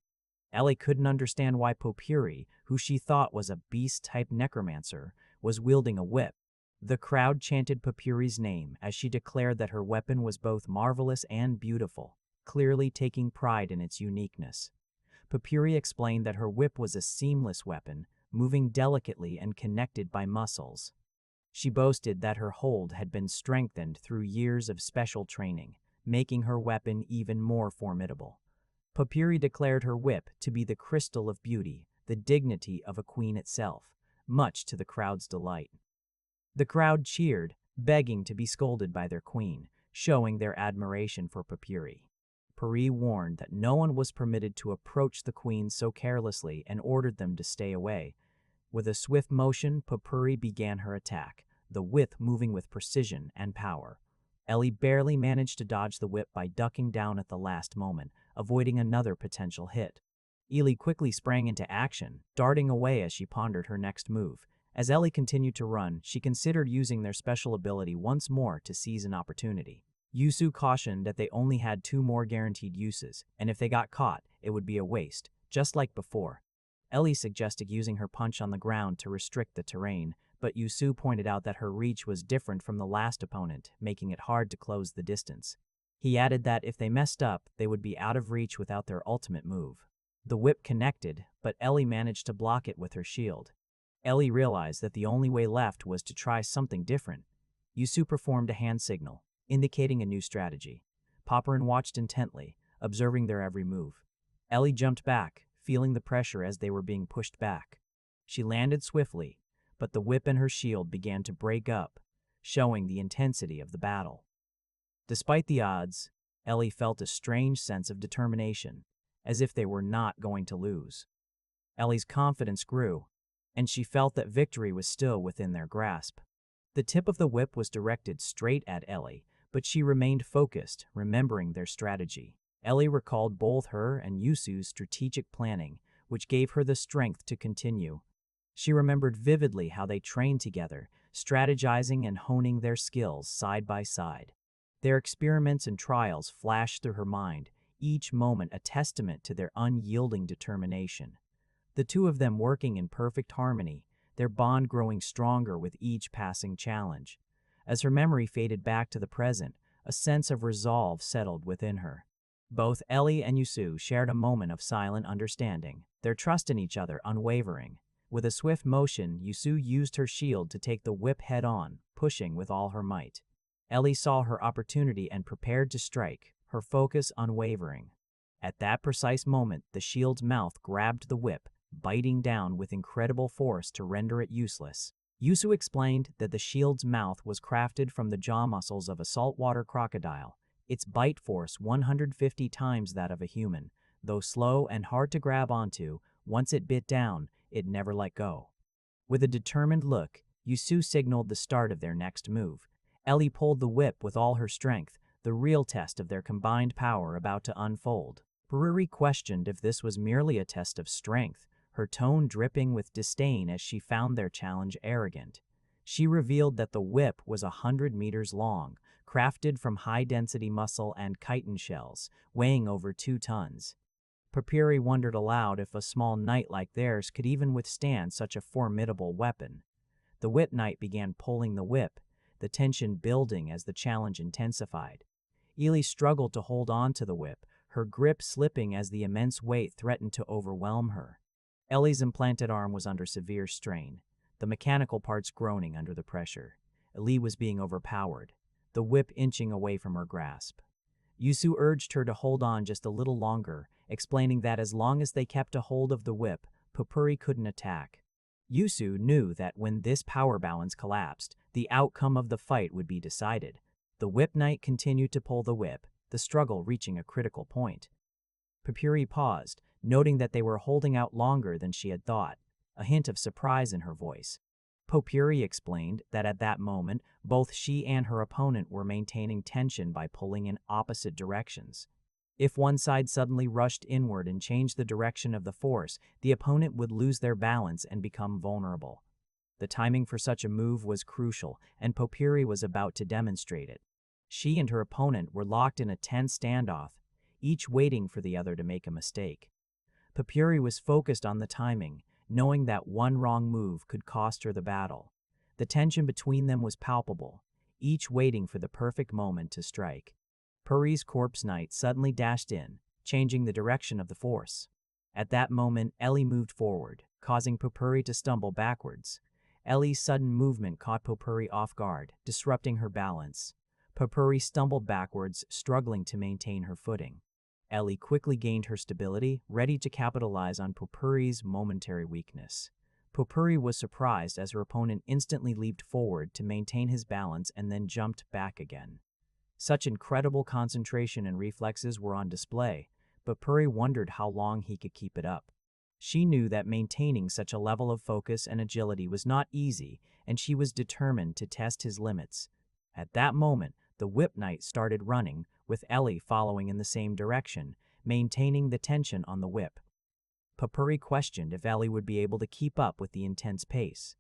Ellie couldn't understand why Popuri, who she thought was a beast-type necromancer, was wielding a whip. The crowd chanted Popuri's name as she declared that her weapon was both marvelous and beautiful, clearly taking pride in its uniqueness. Popuri explained that her whip was a seamless weapon, moving delicately and connected by muscles. She boasted that her hold had been strengthened through years of special training, making her weapon even more formidable. Popuri declared her whip to be the crystal of beauty, the dignity of a queen itself, much to the crowd's delight. The crowd cheered, begging to be scolded by their queen, showing their admiration for Popuri. Puri warned that no one was permitted to approach the queen so carelessly and ordered them to stay away. With a swift motion, Popuri began her attack, the whip moving with precision and power. Ellie barely managed to dodge the whip by ducking down at the last moment, avoiding another potential hit. Ellie quickly sprang into action, darting away as she pondered her next move. As Ellie continued to run, she considered using their special ability once more to seize an opportunity. Useu cautioned that they only had 2 more guaranteed uses, and if they got caught, it would be a waste, just like before. Ellie suggested using her punch on the ground to restrict the terrain, but Useu pointed out that her reach was different from the last opponent, making it hard to close the distance. He added that if they messed up, they would be out of reach without their ultimate move. The whip connected, but Ellie managed to block it with her shield. Ellie realized that the only way left was to try something different. Useu performed a hand signal, indicating a new strategy. Popperin watched intently, observing their every move. Ellie jumped back, feeling the pressure as they were being pushed back. She landed swiftly, but the whip and her shield began to break up, showing the intensity of the battle. Despite the odds, Ellie felt a strange sense of determination, as if they were not going to lose. Ellie's confidence grew, and she felt that victory was still within their grasp. The tip of the whip was directed straight at Ellie, but she remained focused, remembering their strategy. Ellie recalled both her and Useu's strategic planning, which gave her the strength to continue. She remembered vividly how they trained together, strategizing and honing their skills side by side. Their experiments and trials flashed through her mind, each moment a testament to their unyielding determination. The two of them working in perfect harmony, their bond growing stronger with each passing challenge. As her memory faded back to the present, a sense of resolve settled within her. Both Ellie and Useu shared a moment of silent understanding, their trust in each other unwavering. With a swift motion, Useu used her shield to take the whip head-on, pushing with all her might. Ellie saw her opportunity and prepared to strike, her focus unwavering. At that precise moment, the shield's mouth grabbed the whip, biting down with incredible force to render it useless. Useu explained that the shield's mouth was crafted from the jaw muscles of a saltwater crocodile, its bite force 150 times that of a human. Though slow and hard to grab onto, once it bit down, it never let go. With a determined look, Useu signaled the start of their next move. Ellie pulled the whip with all her strength, the real test of their combined power about to unfold. Pururi questioned if this was merely a test of strength, her tone dripping with disdain as she found their challenge arrogant. She revealed that the whip was 100 meters long, crafted from high-density muscle and chitin shells, weighing over 2 tons. Papiri wondered aloud if a small knight like theirs could even withstand such a formidable weapon. The whip knight began pulling the whip, the tension building as the challenge intensified. Ellie struggled to hold on to the whip, her grip slipping as the immense weight threatened to overwhelm her. Ellie's implanted arm was under severe strain. the mechanical parts groaning under the pressure. Ellie was being overpowered, the whip inching away from her grasp. Useu urged her to hold on just a little longer, explaining that as long as they kept a hold of the whip, Popuri couldn't attack. Useu knew that when this power balance collapsed, the outcome of the fight would be decided. The whip knight continued to pull the whip, the struggle reaching a critical point. Popuri paused, noting that they were holding out longer than she had thought, a hint of surprise in her voice. Popuri explained that at that moment, both she and her opponent were maintaining tension by pulling in opposite directions. If one side suddenly rushed inward and changed the direction of the force, the opponent would lose their balance and become vulnerable. The timing for such a move was crucial, and Popuri was about to demonstrate it. She and her opponent were locked in a tense standoff, each waiting for the other to make a mistake. Popuri was focused on the timing, knowing that one wrong move could cost her the battle. The tension between them was palpable, each waiting for the perfect moment to strike. Puri's corpse knight suddenly dashed in, changing the direction of the force. At that moment, Ellie moved forward, causing Popuri to stumble backwards. Ellie's sudden movement caught Popuri off guard, disrupting her balance. Popuri stumbled backwards, struggling to maintain her footing. Ellie quickly gained her stability, ready to capitalize on Popuri's momentary weakness. Popuri was surprised as her opponent instantly leaped forward to maintain his balance and then jumped back again. Such incredible concentration and reflexes were on display, but Popuri wondered how long he could keep it up. She knew that maintaining such a level of focus and agility was not easy, and she was determined to test his limits. At that moment, the whip knight started running, with Ellie following in the same direction, maintaining the tension on the whip. Popuri questioned if Ellie would be able to keep up with the intense pace.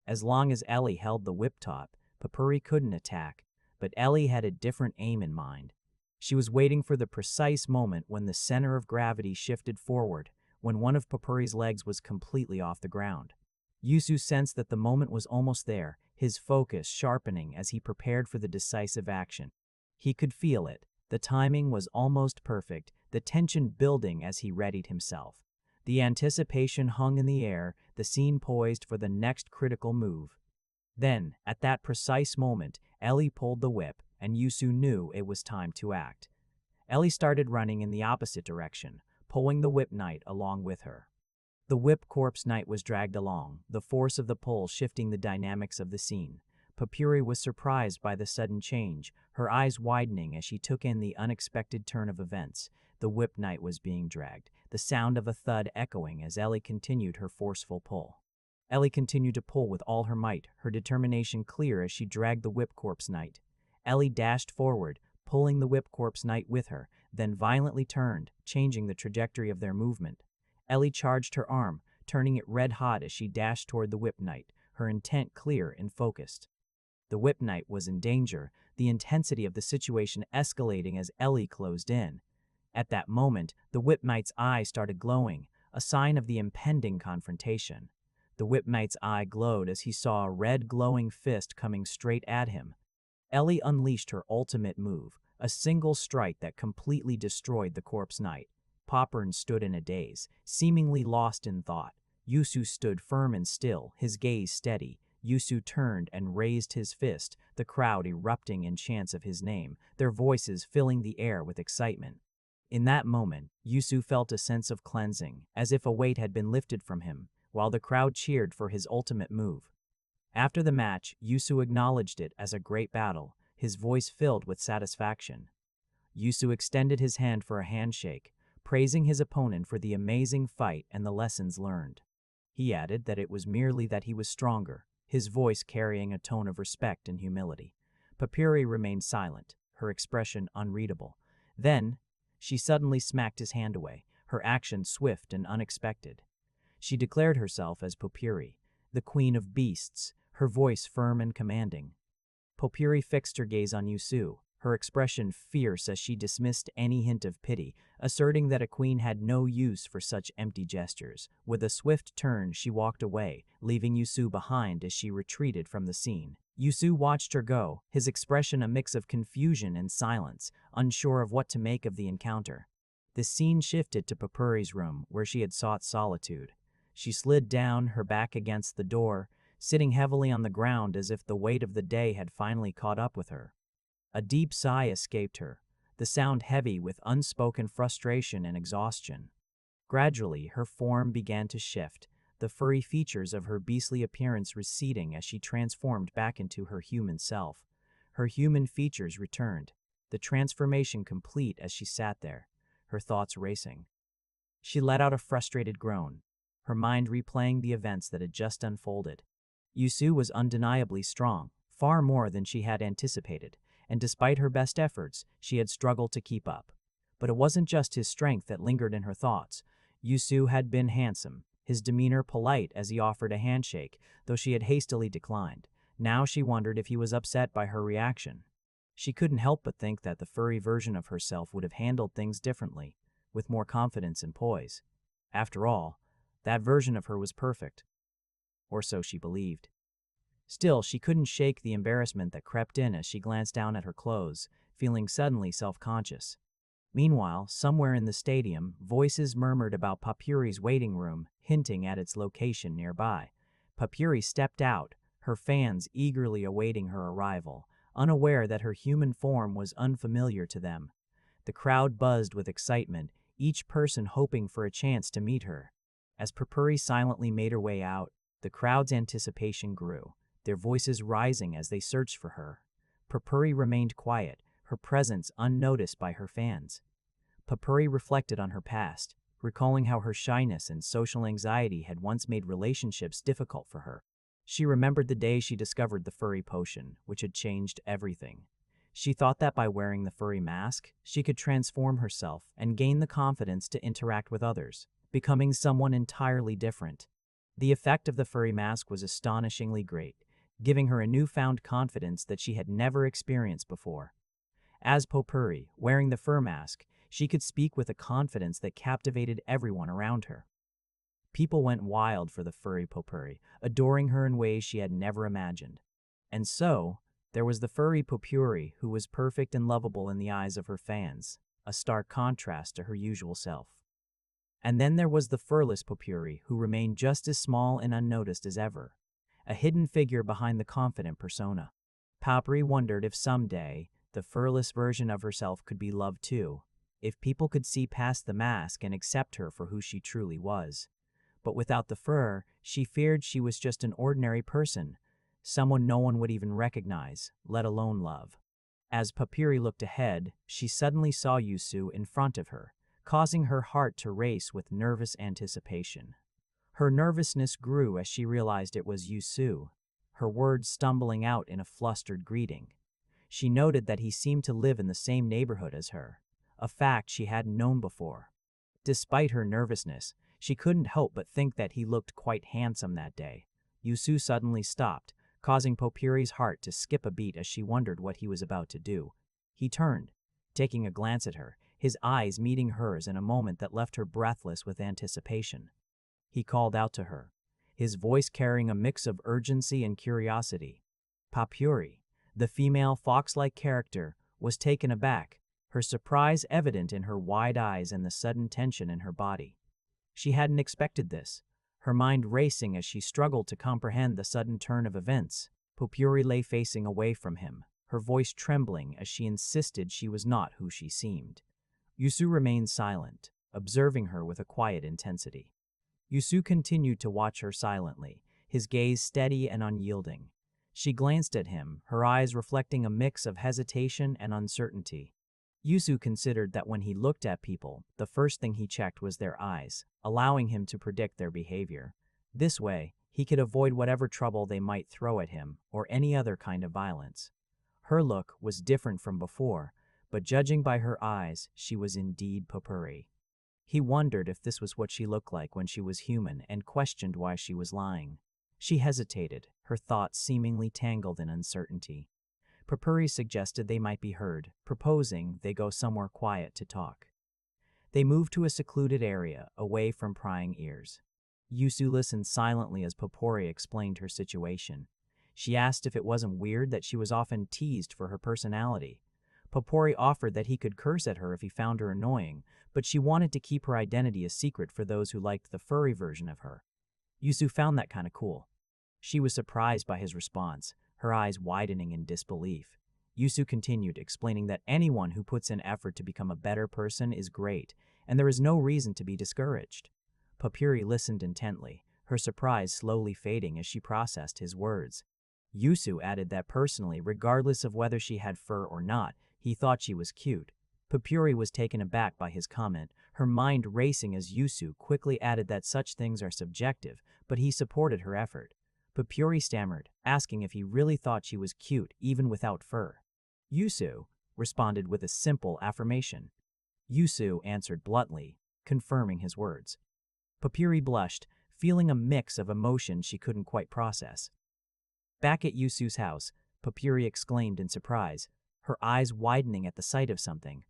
As long as Ellie held the whip top, Popuri couldn't attack, but Ellie had a different aim in mind. She was waiting for the precise moment when the center of gravity shifted forward, when one of Popuri's legs was completely off the ground. Useu sensed that the moment was almost there, his focus sharpening as he prepared for the decisive action. He could feel it. The timing was almost perfect, the tension building as he readied himself. The anticipation hung in the air, the scene poised for the next critical move. Then, at that precise moment, Ellie pulled the whip, and Useu knew it was time to act. Ellie started running in the opposite direction, pulling the whip knight along with her. The whip corpse knight was dragged along, the force of the pull shifting the dynamics of the scene. Popuri was surprised by the sudden change, her eyes widening as she took in the unexpected turn of events. The whip knight was being dragged, the sound of a thud echoing as Ellie continued her forceful pull. Ellie continued to pull with all her might, her determination clear as she dragged the whip corpse knight. Ellie dashed forward, pulling the whip corpse knight with her, then violently turned, changing the trajectory of their movement. Ellie charged her arm, turning it red-hot as she dashed toward the whip knight, her intent clear and focused. The whip knight was in danger, the intensity of the situation escalating as Ellie closed in. At that moment, the whip knight's eye started glowing, a sign of the impending confrontation. The whip knight's eye glowed as he saw a red glowing fist coming straight at him. Ellie unleashed her ultimate move, a single strike that completely destroyed the corpse knight. Popern stood in a daze, seemingly lost in thought. Useu stood firm and still, his gaze steady. Useu turned and raised his fist, the crowd erupting in chants of his name, their voices filling the air with excitement. In that moment, Useu felt a sense of cleansing, as if a weight had been lifted from him, while the crowd cheered for his ultimate move. After the match, Useu acknowledged it as a great battle, his voice filled with satisfaction. Useu extended his hand for a handshake, praising his opponent for the amazing fight and the lessons learned. He added that it was merely that he was stronger, his voice carrying a tone of respect and humility. Popuri remained silent, her expression unreadable. Then, she suddenly smacked his hand away, her action swift and unexpected. She declared herself as Popuri, the queen of beasts, her voice firm and commanding. Popuri fixed her gaze on Useu, her expression fierce as she dismissed any hint of pity, asserting that a queen had no use for such empty gestures. With a swift turn, she walked away, leaving Useu behind as she retreated from the scene. Useu watched her go, his expression a mix of confusion and silence, unsure of what to make of the encounter. The scene shifted to Popuri's room, where she had sought solitude. She slid down, her back against the door, sitting heavily on the ground as if the weight of the day had finally caught up with her. A deep sigh escaped her, the sound heavy with unspoken frustration and exhaustion. Gradually, her form began to shift, the furry features of her beastly appearance receding as she transformed back into her human self. Her human features returned, the transformation complete as she sat there, her thoughts racing. She let out a frustrated groan, her mind replaying the events that had just unfolded. Useu was undeniably strong, far more than she had anticipated, and despite her best efforts, she had struggled to keep up. But it wasn't just his strength that lingered in her thoughts. Useu had been handsome, his demeanor polite as he offered a handshake, though she had hastily declined. Now she wondered if he was upset by her reaction. She couldn't help but think that the furry version of herself would have handled things differently, with more confidence and poise. After all, that version of her was perfect. Or so she believed. Still, she couldn't shake the embarrassment that crept in as she glanced down at her clothes, feeling suddenly self-conscious. Meanwhile, somewhere in the stadium, voices murmured about Papyri's waiting room, hinting at its location nearby. Papyri stepped out, her fans eagerly awaiting her arrival, unaware that her human form was unfamiliar to them. The crowd buzzed with excitement, each person hoping for a chance to meet her. As Papyri silently made her way out, the crowd's anticipation grew, their voices rising as they searched for her. Papyri remained quiet, her presence unnoticed by her fans. Papyri reflected on her past, recalling how her shyness and social anxiety had once made relationships difficult for her. She remembered the day she discovered the furry potion, which had changed everything. She thought that by wearing the furry mask, she could transform herself and gain the confidence to interact with others, becoming someone entirely different. The effect of the furry mask was astonishingly great, giving her a newfound confidence that she had never experienced before. As Papyri, wearing the fur mask, she could speak with a confidence that captivated everyone around her. People went wild for the furry Papyri, adoring her in ways she had never imagined. And so, there was the furry Papyri who was perfect and lovable in the eyes of her fans, a stark contrast to her usual self. And then there was the furless Papyri who remained just as small and unnoticed as ever, a hidden figure behind the confident persona. Papyri wondered if someday, the furless version of herself could be loved too, if people could see past the mask and accept her for who she truly was. But without the fur, she feared she was just an ordinary person, someone no one would even recognize, let alone love. As Papyri looked ahead, she suddenly saw Useu in front of her, causing her heart to race with nervous anticipation. Her nervousness grew as she realized it was Useu, her words stumbling out in a flustered greeting. She noted that he seemed to live in the same neighborhood as her, a fact she hadn't known before. Despite her nervousness, she couldn't help but think that he looked quite handsome that day. Useu suddenly stopped, causing Papyri's heart to skip a beat as she wondered what he was about to do. He turned, taking a glance at her, his eyes meeting hers in a moment that left her breathless with anticipation. He called out to her, his voice carrying a mix of urgency and curiosity. Papyri, the female fox-like character, was taken aback, her surprise evident in her wide eyes and the sudden tension in her body. She hadn't expected this, her mind racing as she struggled to comprehend the sudden turn of events. Papyri lay facing away from him, her voice trembling as she insisted she was not who she seemed. Useu remained silent, observing her with a quiet intensity. Useu continued to watch her silently, his gaze steady and unyielding. She glanced at him, her eyes reflecting a mix of hesitation and uncertainty. Useu considered that when he looked at people, the first thing he checked was their eyes, allowing him to predict their behavior. This way, he could avoid whatever trouble they might throw at him or any other kind of violence. Her look was different from before, but judging by her eyes, she was indeed Papyri. He wondered if this was what she looked like when she was human and questioned why she was lying. She hesitated, her thoughts seemingly tangled in uncertainty. Papyri suggested they might be heard, proposing they go somewhere quiet to talk. They moved to a secluded area, away from prying ears. Useu listened silently as Papyri explained her situation. She asked if it wasn't weird that she was often teased for her personality. Papyri offered that he could curse at her if he found her annoying, but she wanted to keep her identity a secret for those who liked the furry version of her. Useu found that kind of cool. She was surprised by his response, her eyes widening in disbelief. Useu continued, explaining that anyone who puts in effort to become a better person is great, and there is no reason to be discouraged. Papyri listened intently, her surprise slowly fading as she processed his words. Useu added that personally, regardless of whether she had fur or not, he thought she was cute. Papyri was taken aback by his comment, her mind racing as Useu quickly added that such things are subjective, but he supported her effort. Papyri stammered, asking if he really thought she was cute even without fur. Useu responded with a simple affirmation. Useu answered bluntly, confirming his words. Papyri blushed, feeling a mix of emotions she couldn't quite process. Back at Useu's house, Papyri exclaimed in surprise, her eyes widening at the sight of something.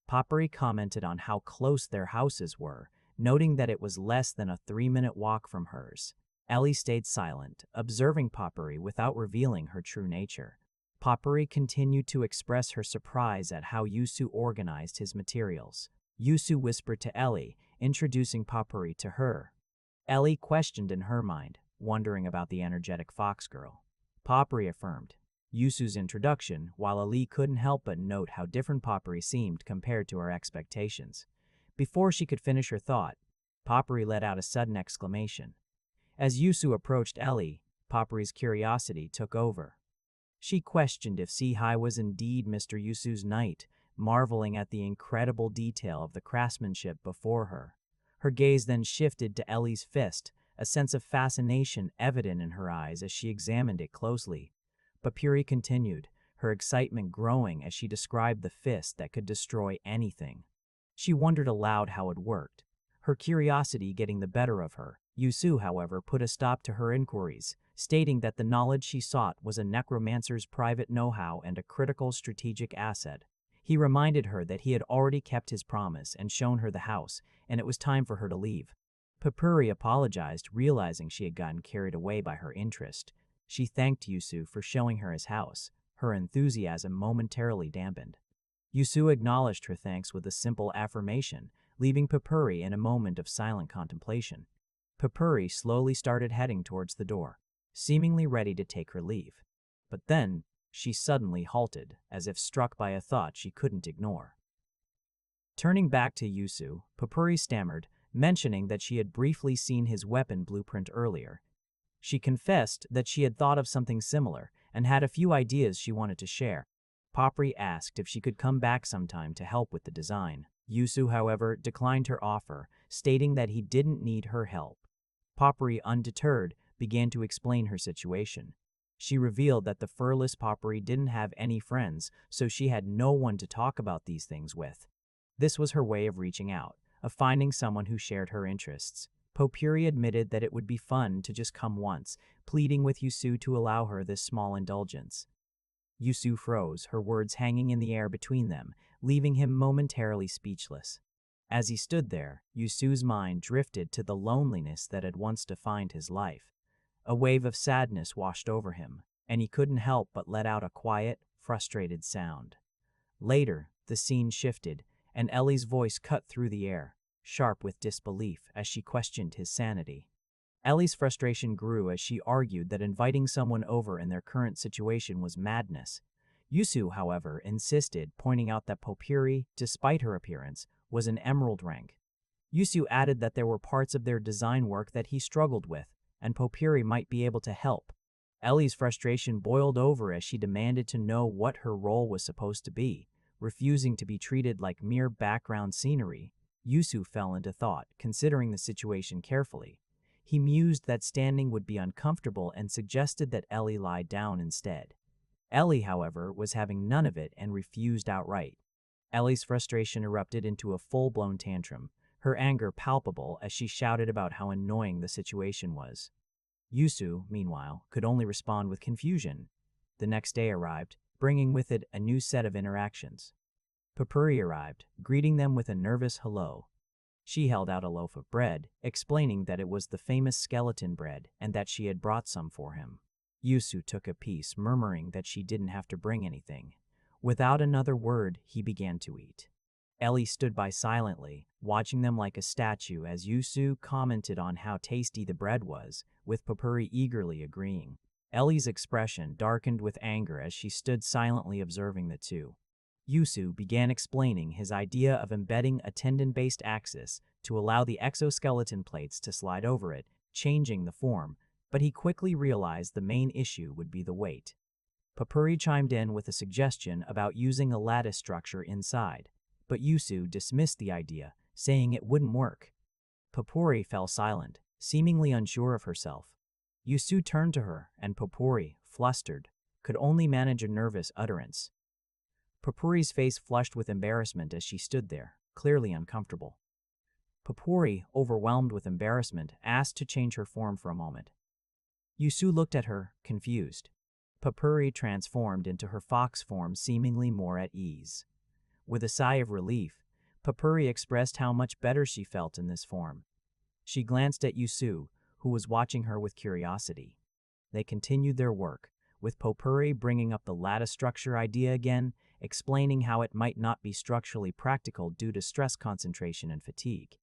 Papyri commented on how close their houses were, noting that it was less than a 3-minute walk from hers. Ellie stayed silent, observing Papyri without revealing her true nature. Papyri continued to express her surprise at how Useu organized his materials. Useu whispered to Ellie, introducing Papyri to her. Ellie questioned in her mind, wondering about the energetic fox girl. Papyri affirmed Useu's introduction, while Ellie couldn't help but note how different Papyri seemed compared to her expectations. Before she could finish her thought, Papyri let out a sudden exclamation. As Useu approached Ellie, Papyri's curiosity took over. She questioned if Sihai was indeed Mr. Useu's knight, marveling at the incredible detail of the craftsmanship before her. Her gaze then shifted to Ellie's fist, a sense of fascination evident in her eyes as she examined it closely. Papyri continued, her excitement growing as she described the fist that could destroy anything. She wondered aloud how it worked, her curiosity getting the better of her. Useu, however, put a stop to her inquiries, stating that the knowledge she sought was a necromancer's private know-how and a critical strategic asset. He reminded her that he had already kept his promise and shown her the house, and it was time for her to leave. Papyri apologized, realizing she had gotten carried away by her interest. She thanked Useu for showing her his house, her enthusiasm momentarily dampened. Useu acknowledged her thanks with a simple affirmation, leaving Papyri in a moment of silent contemplation. Papyri slowly started heading towards the door, seemingly ready to take her leave. But then, she suddenly halted, as if struck by a thought she couldn't ignore. Turning back to Useu, Papyri stammered, mentioning that she had briefly seen his weapon blueprint earlier. She confessed that she had thought of something similar and had a few ideas she wanted to share. Papyri asked if she could come back sometime to help with the design. Useu, however, declined her offer, stating that he didn't need her help. Papyri, undeterred, began to explain her situation. She revealed that the furless Papyri didn't have any friends, so she had no one to talk about these things with. This was her way of reaching out, of finding someone who shared her interests. Papyri admitted that it would be fun to just come once, pleading with Useu to allow her this small indulgence. Useu froze, her words hanging in the air between them, leaving him momentarily speechless. As he stood there, Useu's mind drifted to the loneliness that had once defined his life. A wave of sadness washed over him, and he couldn't help but let out a quiet, frustrated sound. Later, the scene shifted, and Ellie's voice cut through the air, sharp with disbelief as she questioned his sanity. Ellie's frustration grew as she argued that inviting someone over in their current situation was madness. Useu, however, insisted, pointing out that Papyri, despite her appearance, was an emerald rank. Useu added that there were parts of their design work that he struggled with, and Papyri might be able to help. Ellie's frustration boiled over as she demanded to know what her role was supposed to be, refusing to be treated like mere background scenery. Useu fell into thought, considering the situation carefully. He mused that standing would be uncomfortable and suggested that Ellie lie down instead. Ellie, however, was having none of it and refused outright. Ellie's frustration erupted into a full-blown tantrum, her anger palpable as she shouted about how annoying the situation was. Useu, meanwhile, could only respond with confusion. The next day arrived, bringing with it a new set of interactions. Papyri arrived, greeting them with a nervous hello. She held out a loaf of bread, explaining that it was the famous skeleton bread and that she had brought some for him. Useu took a piece, murmuring that she didn't have to bring anything. Without another word, he began to eat. Ellie stood by silently, watching them like a statue as Useu commented on how tasty the bread was, with Papuri eagerly agreeing. Ellie's expression darkened with anger as she stood silently observing the two. Useu began explaining his idea of embedding a tendon-based axis to allow the exoskeleton plates to slide over it, changing the form, but he quickly realized the main issue would be the weight. Papuri chimed in with a suggestion about using a lattice structure inside, but Useu dismissed the idea, saying it wouldn't work. Papuri fell silent, seemingly unsure of herself. Useu turned to her, and Papuri, flustered, could only manage a nervous utterance. Papuri's face flushed with embarrassment as she stood there, clearly uncomfortable. Papuri, overwhelmed with embarrassment, asked to change her form for a moment. Useu looked at her, confused. Papuri transformed into her fox form, seemingly more at ease. With a sigh of relief, Papuri expressed how much better she felt in this form. She glanced at Useu, who was watching her with curiosity. They continued their work, with Papuri bringing up the lattice structure idea again, explaining how it might not be structurally practical due to stress concentration and fatigue.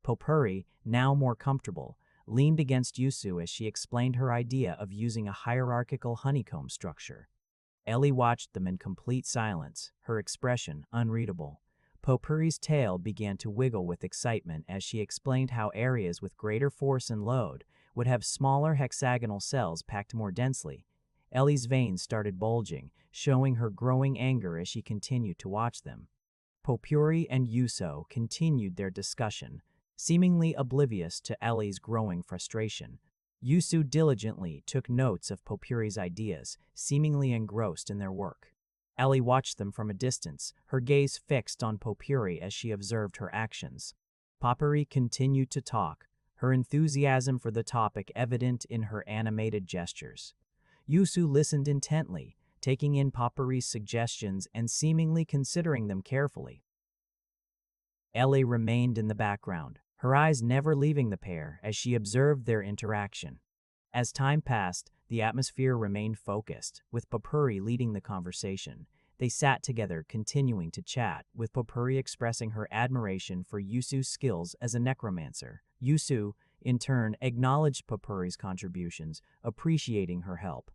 Papuri, now more comfortable, leaned against Useu as she explained her idea of using a hierarchical honeycomb structure. Ellie watched them in complete silence, her expression unreadable. Papuri's tail began to wiggle with excitement as she explained how areas with greater force and load would have smaller hexagonal cells packed more densely. Ellie's veins started bulging, showing her growing anger as she continued to watch them. Papuri and Useu continued their discussion, seemingly oblivious to Ellie's growing frustration. Useu diligently took notes of Papuri's ideas, seemingly engrossed in their work. Ellie watched them from a distance, her gaze fixed on Papuri as she observed her actions. Papuri continued to talk, her enthusiasm for the topic evident in her animated gestures. Useu listened intently, taking in Papuri's suggestions and seemingly considering them carefully. Ellie remained in the background, her eyes never leaving the pair as she observed their interaction. As time passed, the atmosphere remained focused, with Papuri leading the conversation. They sat together, continuing to chat, with Papuri expressing her admiration for Useu's skills as a necromancer. Useu, in turn, acknowledged Papuri's contributions, appreciating her help.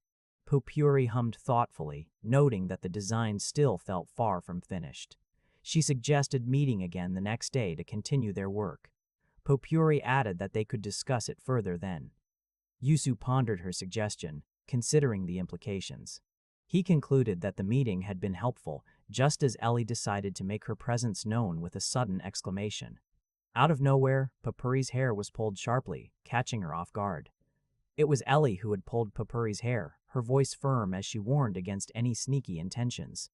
Papuri hummed thoughtfully, noting that the design still felt far from finished. She suggested meeting again the next day to continue their work. Papuri added that they could discuss it further then. Useu pondered her suggestion, considering the implications. He concluded that the meeting had been helpful, just as Ellie decided to make her presence known with a sudden exclamation. Out of nowhere, Papuri's hair was pulled sharply, catching her off guard. It was Ellie who had pulled Papuri's hair, her voice firm as she warned against any sneaky intentions.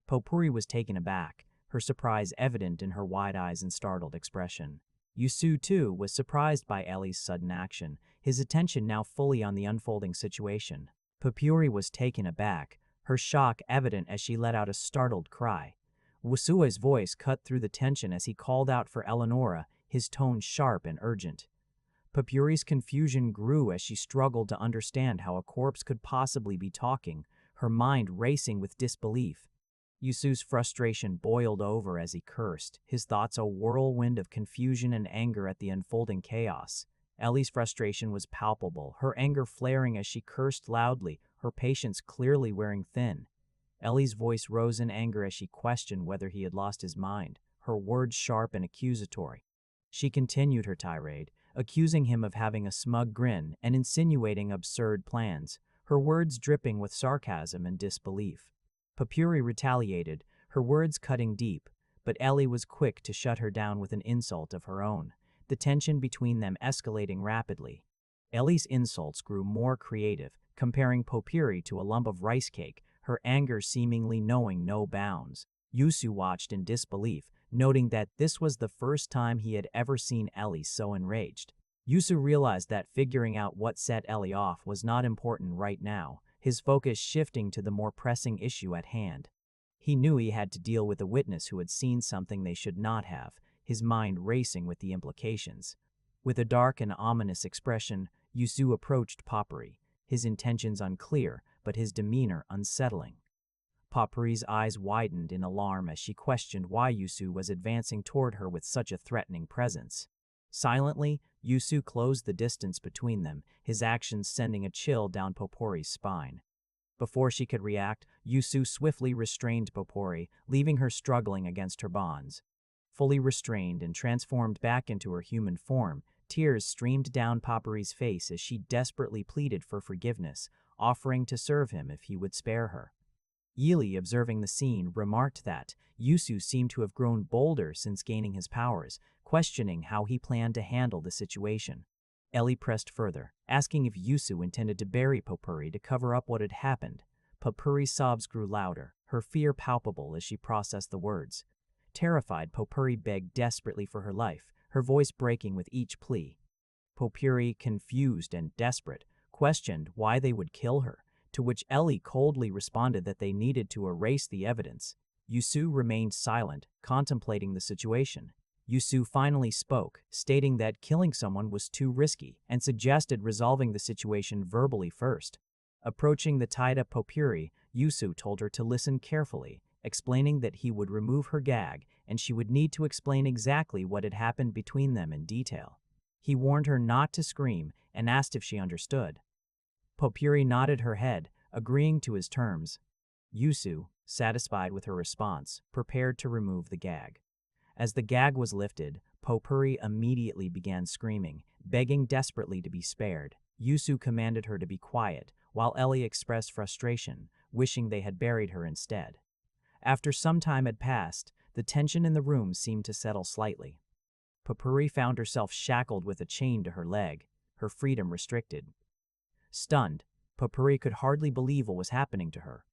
Papuri was taken aback, her surprise evident in her wide eyes and startled expression. Useu, too, was surprised by Ellie's sudden action, his attention now fully on the unfolding situation. Papuri was taken aback, her shock evident as she let out a startled cry. Usue's voice cut through the tension as he called out for Eleonora, his tone sharp and urgent. Papuri's confusion grew as she struggled to understand how a corpse could possibly be talking, her mind racing with disbelief. Useu's frustration boiled over as he cursed, his thoughts a whirlwind of confusion and anger at the unfolding chaos. Ellie's frustration was palpable, her anger flaring as she cursed loudly, her patience clearly wearing thin. Ellie's voice rose in anger as she questioned whether he had lost his mind, her words sharp and accusatory. She continued her tirade, accusing him of having a smug grin and insinuating absurd plans, her words dripping with sarcasm and disbelief. Papuri retaliated, her words cutting deep, but Ellie was quick to shut her down with an insult of her own, the tension between them escalating rapidly. Ellie's insults grew more creative, comparing Papuri to a lump of rice cake, her anger seemingly knowing no bounds. Useu watched in disbelief, noting that this was the first time he had ever seen Ellie so enraged. Useu realized that figuring out what set Ellie off was not important right now, his focus shifting to the more pressing issue at hand. He knew he had to deal with a witness who had seen something they should not have, his mind racing with the implications. With a dark and ominous expression, Useu approached Papuri, his intentions unclear, but his demeanor unsettling. Papuri's eyes widened in alarm as she questioned why Useu was advancing toward her with such a threatening presence. Silently, Useu closed the distance between them, his actions sending a chill down Popori's spine. Before she could react, Useu swiftly restrained Popori, leaving her struggling against her bonds. Fully restrained and transformed back into her human form, tears streamed down Popori's face as she desperately pleaded for forgiveness, offering to serve him if he would spare her. Yili, observing the scene, remarked that Useu seemed to have grown bolder since gaining his powers, questioning how he planned to handle the situation. Ellie pressed further, asking if Useu intended to bury Popuri to cover up what had happened. Popuri's sobs grew louder, her fear palpable as she processed the words. Terrified, Popuri begged desperately for her life, her voice breaking with each plea. Popuri, confused and desperate, questioned why they would kill her, to which Ellie coldly responded that they needed to erase the evidence. Useu remained silent, contemplating the situation. Useu finally spoke, stating that killing someone was too risky, and suggested resolving the situation verbally first. Approaching the tied-up Popuri, Useu told her to listen carefully, explaining that he would remove her gag, and she would need to explain exactly what had happened between them in detail. He warned her not to scream, and asked if she understood. Popuri nodded her head, agreeing to his terms. Useu, satisfied with her response, prepared to remove the gag. As the gag was lifted, Popuri immediately began screaming, begging desperately to be spared. Useu commanded her to be quiet, while Ellie expressed frustration, wishing they had buried her instead. After some time had passed, the tension in the room seemed to settle slightly. Popuri found herself shackled with a chain to her leg, her freedom restricted. Stunned, Popuri could hardly believe what was happening to her.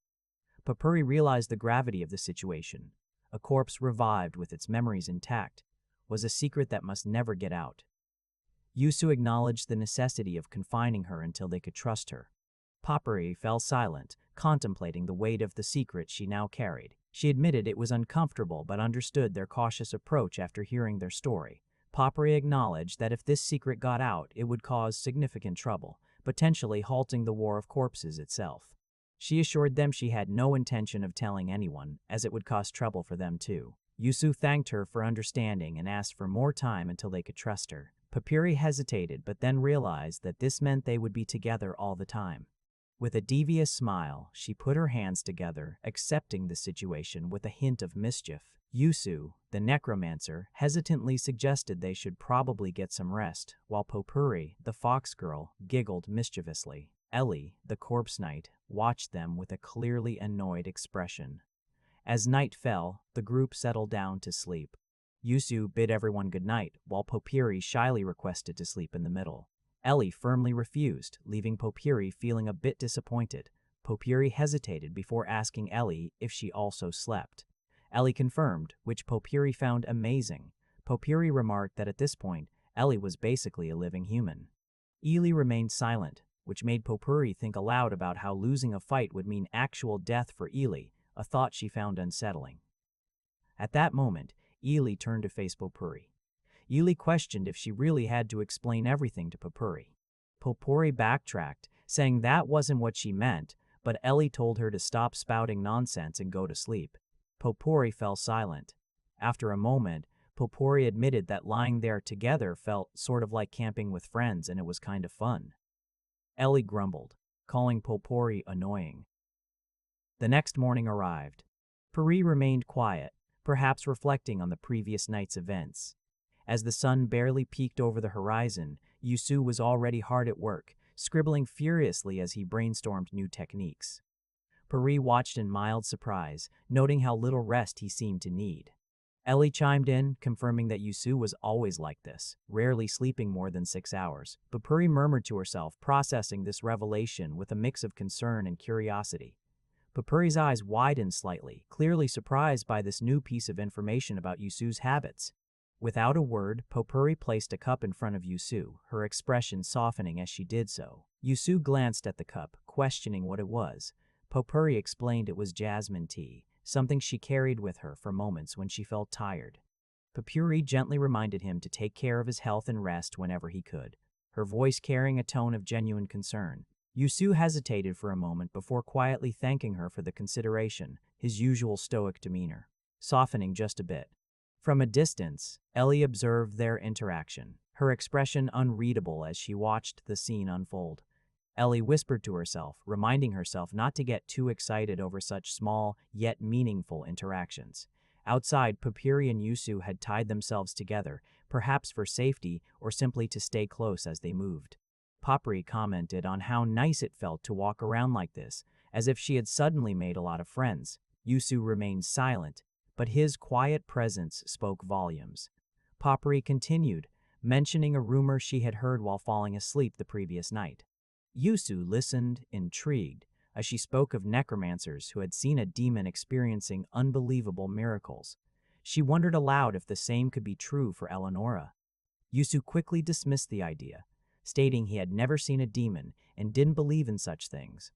Popuri realized the gravity of the situation. A corpse revived with its memories intact was a secret that must never get out. Useu acknowledged the necessity of confining her until they could trust her. Popuri fell silent, contemplating the weight of the secret she now carried. She admitted it was uncomfortable but understood their cautious approach after hearing their story. Popuri acknowledged that if this secret got out, it would cause significant trouble, potentially halting the War of Corpses itself. She assured them she had no intention of telling anyone, as it would cause trouble for them too. Useu thanked her for understanding and asked for more time until they could trust her. Popuri hesitated but then realized that this meant they would be together all the time. With a devious smile, she put her hands together, accepting the situation with a hint of mischief. Useu, the necromancer, hesitantly suggested they should probably get some rest, while Popuri, the fox girl, giggled mischievously. Ellie, the corpse knight, watched them with a clearly annoyed expression. As night fell, the group settled down to sleep. Useu bid everyone good night, while Popuri shyly requested to sleep in the middle. Ellie firmly refused, leaving Popuri feeling a bit disappointed. Popuri hesitated before asking Ellie if she also slept. Ellie confirmed, which Popuri found amazing. Popuri remarked that at this point, Ellie was basically a living human. Ellie remained silent, which made Popuri think aloud about how losing a fight would mean actual death for Ellie, a thought she found unsettling. At that moment, Ellie turned to face Popuri. Ellie questioned if she really had to explain everything to Popuri. Popuri backtracked, saying that wasn't what she meant, but Ellie told her to stop spouting nonsense and go to sleep. Popuri fell silent. After a moment, Popuri admitted that lying there together felt sort of like camping with friends and it was kind of fun. Ellie grumbled, calling Popuri annoying. The next morning arrived. Puri remained quiet, perhaps reflecting on the previous night's events. As the sun barely peeked over the horizon, Useu was already hard at work, scribbling furiously as he brainstormed new techniques. Puri watched in mild surprise, noting how little rest he seemed to need. Ellie chimed in, confirming that Useu was always like this, rarely sleeping more than 6 hours, but Puri murmured to herself, processing this revelation with a mix of concern and curiosity. Puri's eyes widened slightly, clearly surprised by this new piece of information about Useu's habits. Without a word, Puri placed a cup in front of Useu, her expression softening as she did so. Useu glanced at the cup, questioning what it was. Puri explained it was jasmine tea, something she carried with her for moments when she felt tired. Puri gently reminded him to take care of his health and rest whenever he could, her voice carrying a tone of genuine concern. Useu hesitated for a moment before quietly thanking her for the consideration, his usual stoic demeanor, softening just a bit. From a distance, Ellie observed their interaction, her expression unreadable as she watched the scene unfold. Ellie whispered to herself, reminding herself not to get too excited over such small yet meaningful interactions. Outside, Papiri and Useu had tied themselves together, perhaps for safety or simply to stay close as they moved. Papiri commented on how nice it felt to walk around like this, as if she had suddenly made a lot of friends. Useu remained silent, but his quiet presence spoke volumes. Papiri continued, mentioning a rumor she had heard while falling asleep the previous night. Useu listened, intrigued, as she spoke of necromancers who had seen a demon experiencing unbelievable miracles. She wondered aloud if the same could be true for Eleonora. Useu quickly dismissed the idea, stating he had never seen a demon and didn't believe in such things.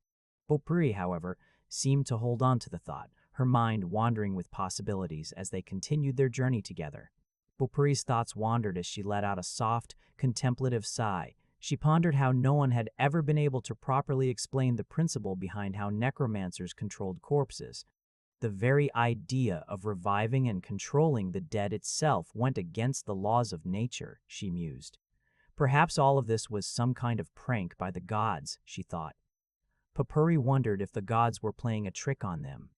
Papiri, however, seemed to hold on to the thought, her mind wandering with possibilities as they continued their journey together. Papiri's thoughts wandered as she let out a soft, contemplative sigh. She pondered how no one had ever been able to properly explain the principle behind how necromancers controlled corpses. The very idea of reviving and controlling the dead itself went against the laws of nature, she mused. Perhaps all of this was some kind of prank by the gods, she thought. Papiri wondered if the gods were playing a trick on them.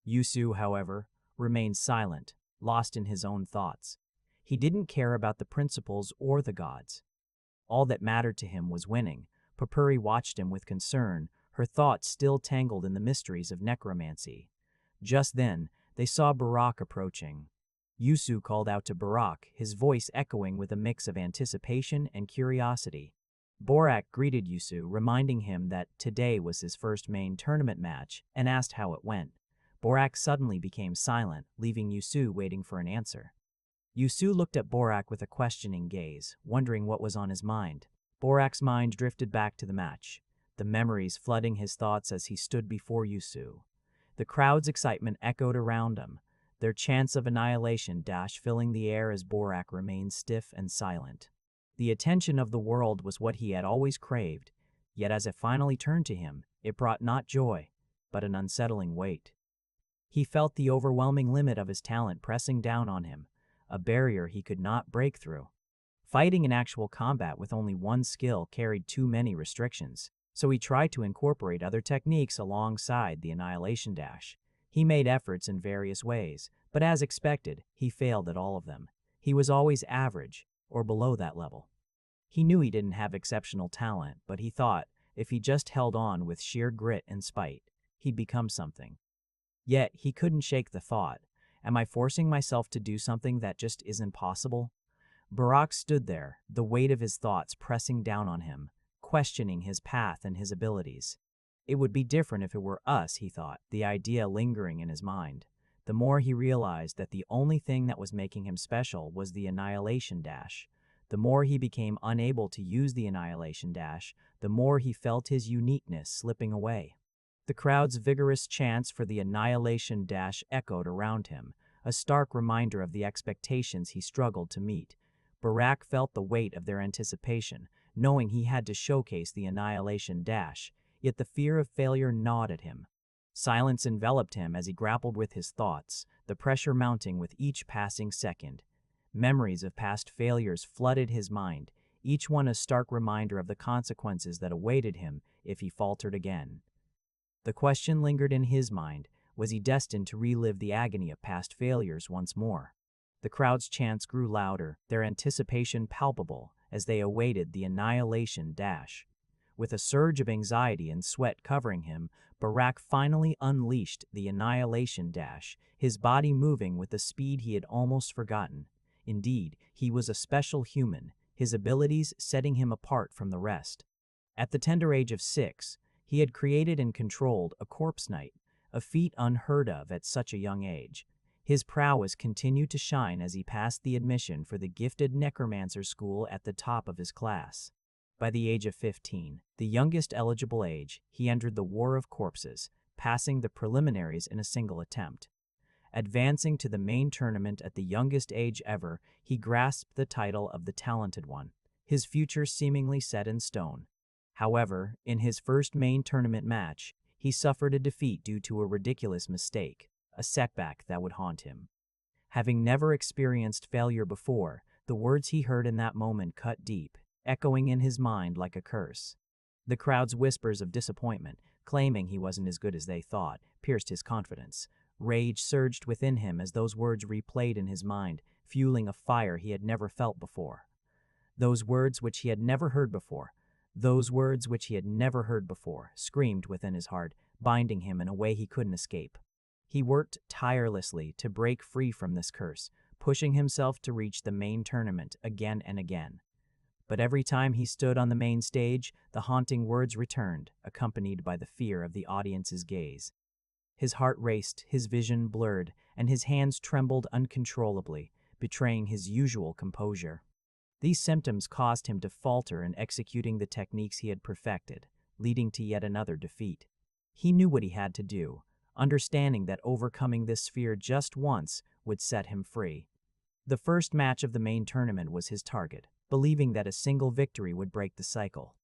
Useu, however, remained silent, lost in his own thoughts. He didn't care about the principles or the gods. All that mattered to him was winning. Papiri watched him with concern, her thoughts still tangled in the mysteries of necromancy. Just then, they saw Barak approaching. Useu called out to Barak, his voice echoing with a mix of anticipation and curiosity. Barak greeted Useu, reminding him that today was his first main tournament match, and asked how it went. Barak suddenly became silent, leaving Useu waiting for an answer. Useu looked at Barak with a questioning gaze, wondering what was on his mind. Barak's mind drifted back to the match, the memories flooding his thoughts as he stood before Useu. The crowd's excitement echoed around him, their chants of annihilation filling the air as Barak remained stiff and silent. The attention of the world was what he had always craved, yet as it finally turned to him, it brought not joy, but an unsettling weight. He felt the overwhelming limit of his talent pressing down on him, a barrier he could not break through. Fighting in actual combat with only one skill carried too many restrictions, so he tried to incorporate other techniques alongside the annihilation dash. He made efforts in various ways, but as expected, he failed at all of them. He was always average, or below that level. He knew he didn't have exceptional talent, but he thought, if he just held on with sheer grit and spite, he'd become something. Yet, he couldn't shake the thought, am I forcing myself to do something that just isn't possible? Barak stood there, the weight of his thoughts pressing down on him, questioning his path and his abilities. It would be different if it were us, he thought, the idea lingering in his mind. The more he realized that the only thing that was making him special was the annihilation dash, the more he became unable to use the annihilation dash, the more he felt his uniqueness slipping away. The crowd's vigorous chants for the annihilation dash echoed around him, a stark reminder of the expectations he struggled to meet. Barak felt the weight of their anticipation, knowing he had to showcase the annihilation dash, yet the fear of failure gnawed at him. Silence enveloped him as he grappled with his thoughts, the pressure mounting with each passing second. Memories of past failures flooded his mind, each one a stark reminder of the consequences that awaited him if he faltered again. The question lingered in his mind, was he destined to relive the agony of past failures once more? The crowd's chants grew louder, their anticipation palpable as they awaited the annihilation dash. With a surge of anxiety and sweat covering him, Barak finally unleashed the annihilation dash, his body moving with a speed he had almost forgotten. Indeed, he was a special human, his abilities setting him apart from the rest. At the tender age of 6, he had created and controlled a corpse knight, a feat unheard of at such a young age. His prowess continued to shine as he passed the admission for the gifted necromancer school at the top of his class. By the age of 15, the youngest eligible age, he entered the War of Corpses, passing the preliminaries in a single attempt. Advancing to the main tournament at the youngest age ever, he grasped the title of the Talented One, his future seemingly set in stone. However, in his first main tournament match, he suffered a defeat due to a ridiculous mistake, a setback that would haunt him. Having never experienced failure before, The words he heard in that moment cut deep, echoing in his mind like a curse. The crowd's whispers of disappointment, claiming he wasn't as good as they thought, pierced his confidence. Rage surged within him as those words replayed in his mind, fueling a fire he had never felt before. Those words which he had never heard before, screamed within his heart, binding him in a way he couldn't escape. He worked tirelessly to break free from this curse, pushing himself to reach the main tournament again and again. But every time he stood on the main stage, the haunting words returned, accompanied by the fear of the audience's gaze. His heart raced, his vision blurred, and his hands trembled uncontrollably, betraying his usual composure. These symptoms caused him to falter in executing the techniques he had perfected, leading to yet another defeat. He knew what he had to do, understanding that overcoming this fear just once would set him free. The first match of the main tournament was his target, believing that a single victory would break the cycle.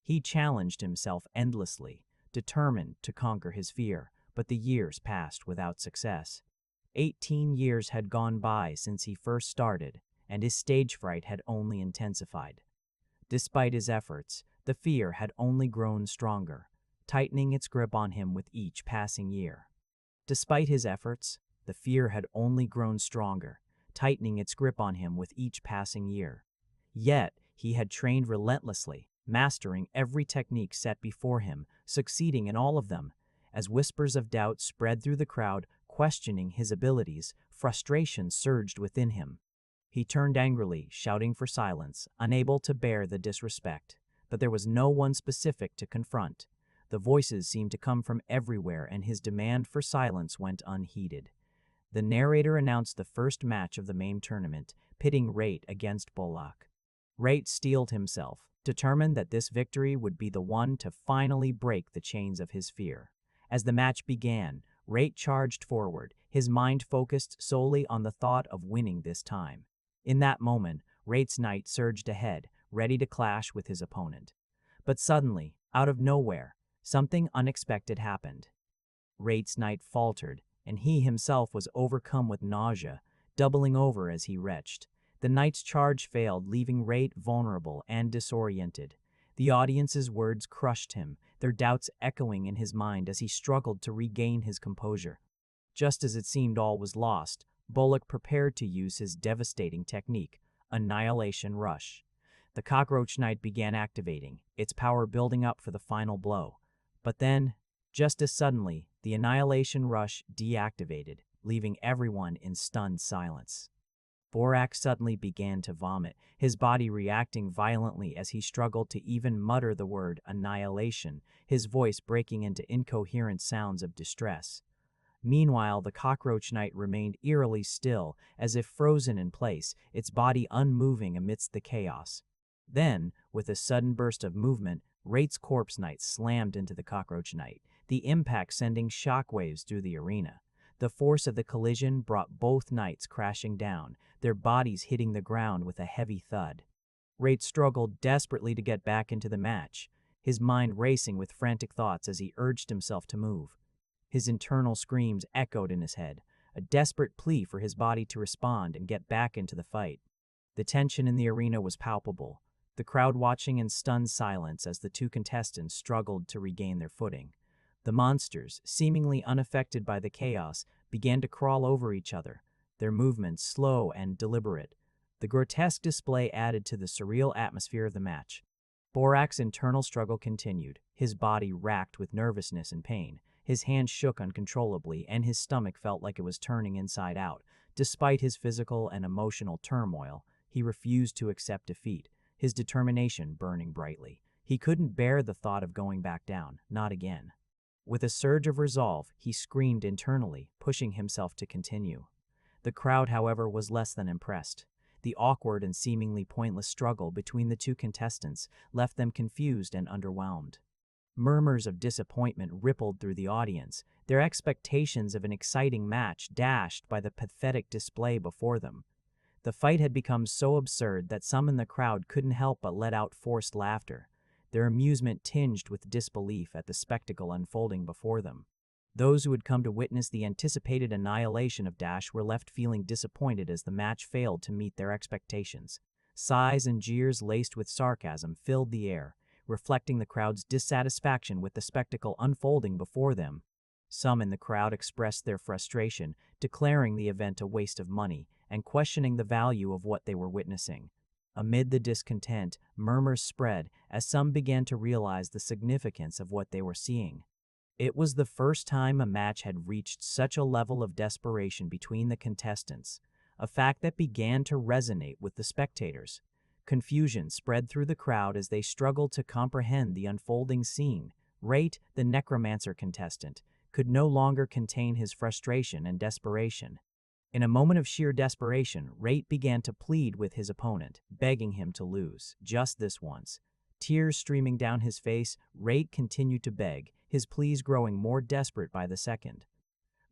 He challenged himself endlessly, determined to conquer his fear, but the years passed without success. 18 years had gone by since he first started, and his stage fright had only intensified. Despite his efforts, the fear had only grown stronger, tightening its grip on him with each passing year. Despite his efforts, the fear had only grown stronger, tightening its grip on him with each passing year. Yet, he had trained relentlessly, mastering every technique set before him, succeeding in all of them. As whispers of doubt spread through the crowd, questioning his abilities, frustration surged within him. He turned angrily, shouting for silence, unable to bear the disrespect. But there was no one specific to confront. The voices seemed to come from everywhere, and his demand for silence went unheeded. The narrator announced the first match of the main tournament, pitting Rhal against Bolak. Rhal steeled himself, determined that this victory would be the one to finally break the chains of his fear. As the match began, Rhal charged forward, his mind focused solely on the thought of winning this time. In that moment, Rhal's knight surged ahead, ready to clash with his opponent. But suddenly, out of nowhere, something unexpected happened. Rhal's knight faltered, and he himself was overcome with nausea, doubling over as he retched. The knight's charge failed, leaving Rhal vulnerable and disoriented. The audience's words crushed him, their doubts echoing in his mind as he struggled to regain his composure. Just as it seemed all was lost, Bolak prepared to use his devastating technique, Annihilation Rush. The cockroach knight began activating, its power building up for the final blow. But then, just as suddenly, the Annihilation Rush deactivated, leaving everyone in stunned silence. Borak suddenly began to vomit, his body reacting violently as he struggled to even mutter the word annihilation, his voice breaking into incoherent sounds of distress. Meanwhile, the cockroach knight remained eerily still, as if frozen in place, its body unmoving amidst the chaos. Then, with a sudden burst of movement, Rhal's corpse knight slammed into the cockroach knight, the impact sending shockwaves through the arena. The force of the collision brought both knights crashing down, their bodies hitting the ground with a heavy thud. Rhal struggled desperately to get back into the match, his mind racing with frantic thoughts as he urged himself to move. His internal screams echoed in his head, a desperate plea for his body to respond and get back into the fight. The tension in the arena was palpable, the crowd watching in stunned silence as the two contestants struggled to regain their footing. The monsters, seemingly unaffected by the chaos, began to crawl over each other, their movements slow and deliberate. The grotesque display added to the surreal atmosphere of the match. Borak's internal struggle continued, his body racked with nervousness and pain. His hands shook uncontrollably, and his stomach felt like it was turning inside out. Despite his physical and emotional turmoil, he refused to accept defeat, his determination burning brightly. He couldn't bear the thought of going back down, not again. With a surge of resolve, he screamed internally, pushing himself to continue. The crowd, however, was less than impressed. The awkward and seemingly pointless struggle between the two contestants left them confused and underwhelmed. Murmurs of disappointment rippled through the audience, their expectations of an exciting match dashed by the pathetic display before them. The fight had become so absurd that some in the crowd couldn't help but let out forced laughter, their amusement tinged with disbelief at the spectacle unfolding before them. Those who had come to witness the anticipated annihilation of Dash were left feeling disappointed as the match failed to meet their expectations. Sighs and jeers laced with sarcasm filled the air, reflecting the crowd's dissatisfaction with the spectacle unfolding before them. Some in the crowd expressed their frustration, declaring the event a waste of money and questioning the value of what they were witnessing. Amid the discontent, murmurs spread as some began to realize the significance of what they were seeing. It was the first time a match had reached such a level of desperation between the contestants, a fact that began to resonate with the spectators. Confusion spread through the crowd as they struggled to comprehend the unfolding scene. Rhal, the necromancer contestant, could no longer contain his frustration and desperation. In a moment of sheer desperation, Rhal began to plead with his opponent, begging him to lose, just this once. Tears streaming down his face, Rhal continued to beg, his pleas growing more desperate by the second.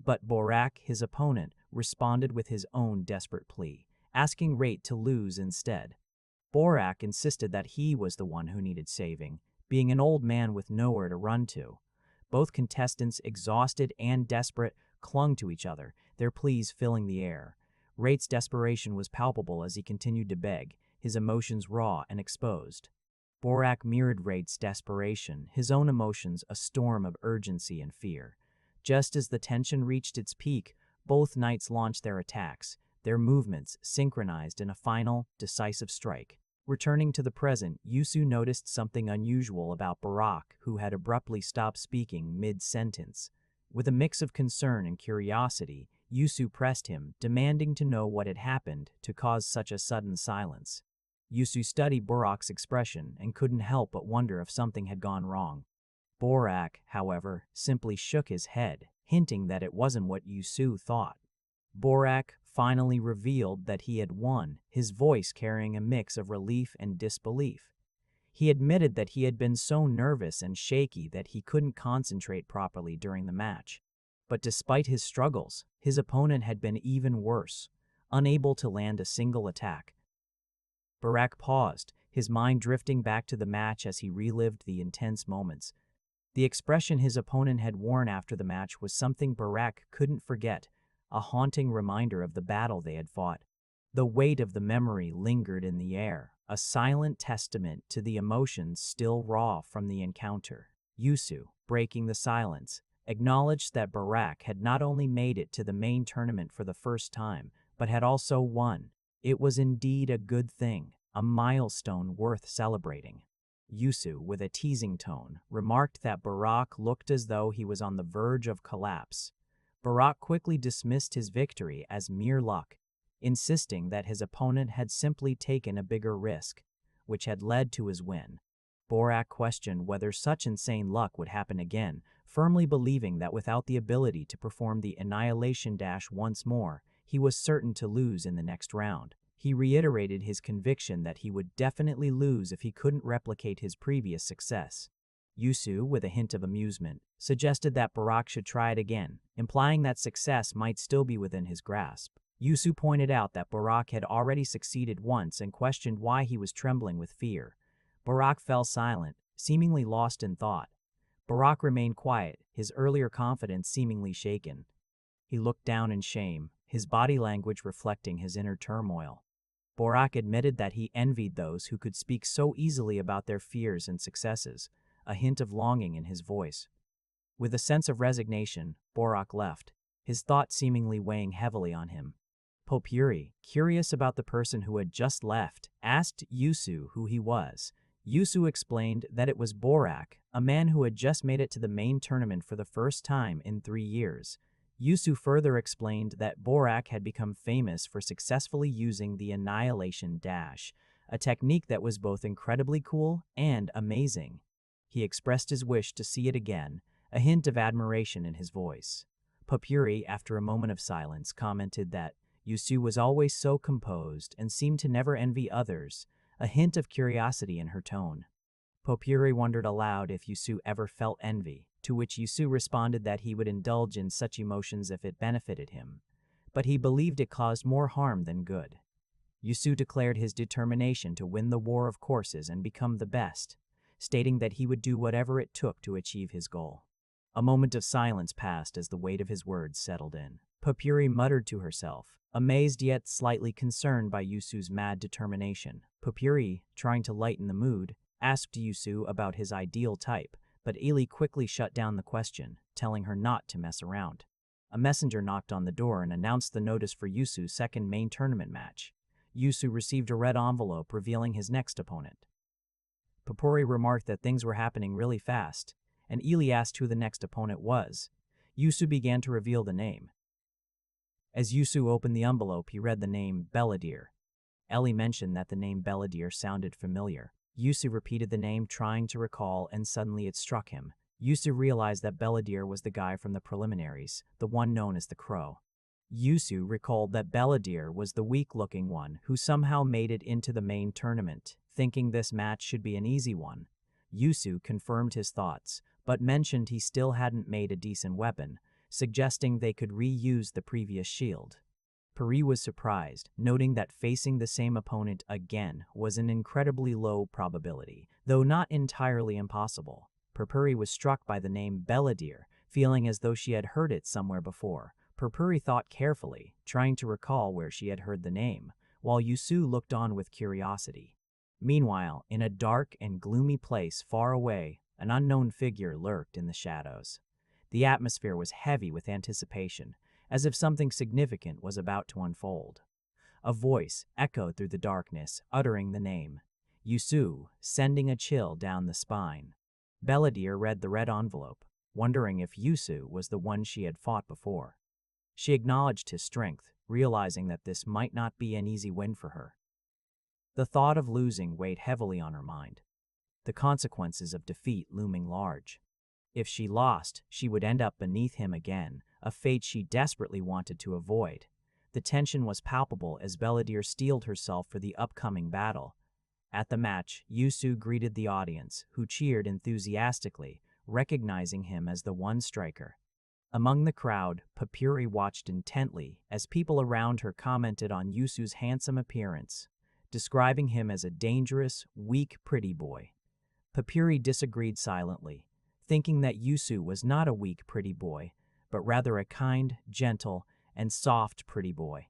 But Borak, his opponent, responded with his own desperate plea, asking Rhal to lose instead. Borak insisted that he was the one who needed saving, being an old man with nowhere to run to. Both contestants, exhausted and desperate, clung to each other, their pleas filling the air. Rhal's desperation was palpable as he continued to beg, his emotions raw and exposed. Borak mirrored Rhal's desperation, his own emotions a storm of urgency and fear. Just as the tension reached its peak, both knights launched their attacks, their movements synchronized in a final, decisive strike. Returning to the present, Useu noticed something unusual about Borak, who had abruptly stopped speaking mid-sentence. With a mix of concern and curiosity, Useu pressed him, demanding to know what had happened to cause such a sudden silence. Useu studied Borak's expression and couldn't help but wonder if something had gone wrong. Borak, however, simply shook his head, hinting that it wasn't what Useu thought. Borak finally revealed that he had won, his voice carrying a mix of relief and disbelief. He admitted that he had been so nervous and shaky that he couldn't concentrate properly during the match. But despite his struggles, his opponent had been even worse, unable to land a single attack. Borak paused, his mind drifting back to the match as he relived the intense moments. The expression his opponent had worn after the match was something Borak couldn't forget, a haunting reminder of the battle they had fought. The weight of the memory lingered in the air, a silent testament to the emotions still raw from the encounter. Useu, breaking the silence, acknowledged that Borak had not only made it to the main tournament for the first time, but had also won. It was indeed a good thing, a milestone worth celebrating. Useu, with a teasing tone, remarked that Borak looked as though he was on the verge of collapse. Borak quickly dismissed his victory as mere luck, insisting that his opponent had simply taken a bigger risk, which had led to his win. Borak questioned whether such insane luck would happen again, firmly believing that without the ability to perform the annihilation dash once more, he was certain to lose in the next round. He reiterated his conviction that he would definitely lose if he couldn't replicate his previous success. Useu, with a hint of amusement, suggested that Borak should try it again, implying that success might still be within his grasp. Useu pointed out that Borak had already succeeded once and questioned why he was trembling with fear. Borak fell silent, seemingly lost in thought. Borak remained quiet, his earlier confidence seemingly shaken. He looked down in shame, his body language reflecting his inner turmoil. Borak admitted that he envied those who could speak so easily about their fears and successes, a hint of longing in his voice. With a sense of resignation, Borak left, his thoughts seemingly weighing heavily on him. Popuri, curious about the person who had just left, asked Useu who he was. Useu explained that it was Borak, a man who had just made it to the main tournament for the first time in 3 years. Useu further explained that Borak had become famous for successfully using the annihilation dash, a technique that was both incredibly cool and amazing. He expressed his wish to see it again, a hint of admiration in his voice. Popuri, after a moment of silence, commented that Useu was always so composed and seemed to never envy others, a hint of curiosity in her tone. Popuri wondered aloud if Useu ever felt envy, to which Useu responded that he would indulge in such emotions if it benefited him, but he believed it caused more harm than good. Useu declared his determination to win the war of courses and become the best, stating that he would do whatever it took to achieve his goal. A moment of silence passed as the weight of his words settled in. Papuri muttered to herself, amazed yet slightly concerned by Useu's mad determination. Papuri, trying to lighten the mood, asked Useu about his ideal type, but Ili quickly shut down the question, telling her not to mess around. A messenger knocked on the door and announced the notice for Useu's second main tournament match. Useu received a red envelope revealing his next opponent. Papuri remarked that things were happening really fast, and Ili asked who the next opponent was. Useu began to reveal the name. As Useu opened the envelope, he read the name Belladir. Ellie mentioned that the name Belladir sounded familiar. Useu repeated the name, trying to recall, and suddenly it struck him. Useu realized that Belladir was the guy from the preliminaries, the one known as the Crow. Useu recalled that Belladir was the weak-looking one who somehow made it into the main tournament. Thinking this match should be an easy one, Useu confirmed his thoughts, but mentioned he still hadn't made a decent weapon, suggesting they could reuse the previous shield. Puri was surprised, noting that facing the same opponent again was an incredibly low probability, though not entirely impossible. Purpuri was struck by the name Belladir, feeling as though she had heard it somewhere before. Purpuri thought carefully, trying to recall where she had heard the name, while Useu looked on with curiosity. Meanwhile, in a dark and gloomy place far away, an unknown figure lurked in the shadows. The atmosphere was heavy with anticipation, as if something significant was about to unfold. A voice echoed through the darkness, uttering the name, Useu, sending a chill down the spine. Belladir read the red envelope, wondering if Useu was the one she had fought before. She acknowledged his strength, realizing that this might not be an easy win for her. The thought of losing weighed heavily on her mind, the consequences of defeat looming large. If she lost, she would end up beneath him again, a fate she desperately wanted to avoid. The tension was palpable as Belladir steeled herself for the upcoming battle. At the match, Useu greeted the audience, who cheered enthusiastically, recognizing him as the one striker. Among the crowd, Papuri watched intently as people around her commented on Useu's handsome appearance, describing him as a dangerous, weak pretty boy. Papuri disagreed silently, thinking that Useu was not a weak pretty boy, but rather a kind, gentle, and soft pretty boy.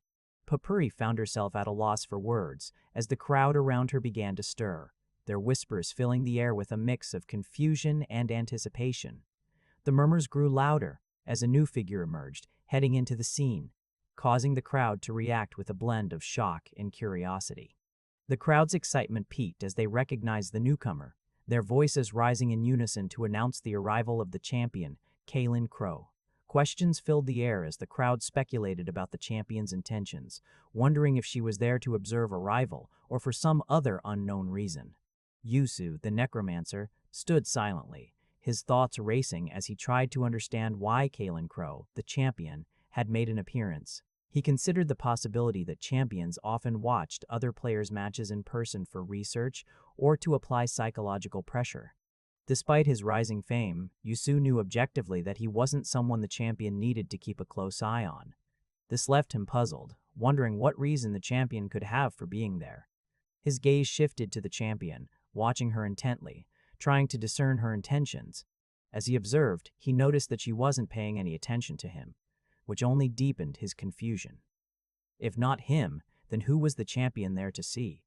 Papuri found herself at a loss for words as the crowd around her began to stir, their whispers filling the air with a mix of confusion and anticipation. The murmurs grew louder as a new figure emerged, heading into the scene, causing the crowd to react with a blend of shock and curiosity. The crowd's excitement peaked as they recognized the newcomer, their voices rising in unison to announce the arrival of the champion, Kaelin Crow. Questions filled the air as the crowd speculated about the champion's intentions, wondering if she was there to observe a rival or for some other unknown reason. Useu, the necromancer, stood silently, his thoughts racing as he tried to understand why Kaelin Crow, the champion, had made an appearance. He considered the possibility that champions often watched other players' matches in person for research or to apply psychological pressure. Despite his rising fame, Useu knew objectively that he wasn't someone the champion needed to keep a close eye on. This left him puzzled, wondering what reason the champion could have for being there. His gaze shifted to the champion, watching her intently, trying to discern her intentions. As he observed, he noticed that she wasn't paying any attention to him, which only deepened his confusion. If not him, then who was the champion there to see?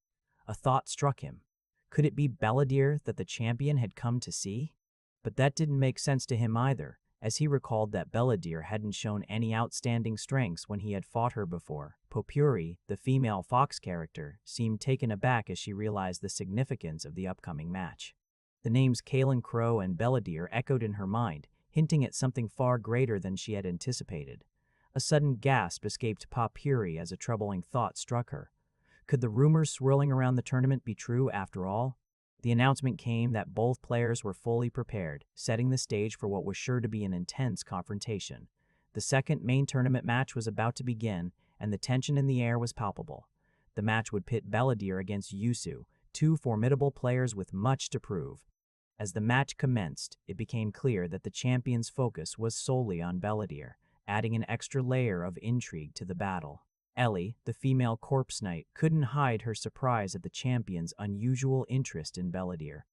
A thought struck him. Could it be Belladir that the champion had come to see? But that didn't make sense to him either, as he recalled that Belladir hadn't shown any outstanding strengths when he had fought her before. Popuri, the female fox character, seemed taken aback as she realized the significance of the upcoming match. The names Kaelin Crow and Belladir echoed in her mind, hinting at something far greater than she had anticipated. A sudden gasp escaped Popuri as a troubling thought struck her. Could the rumors swirling around the tournament be true after all? The announcement came that both players were fully prepared, setting the stage for what was sure to be an intense confrontation. The second main tournament match was about to begin, and the tension in the air was palpable. The match would pit Belladir against Useu, two formidable players with much to prove. As the match commenced, it became clear that the champion's focus was solely on Belladir, adding an extra layer of intrigue to the battle. Ellie, the female corpse knight, couldn't hide her surprise at the champion's unusual interest in Belladir.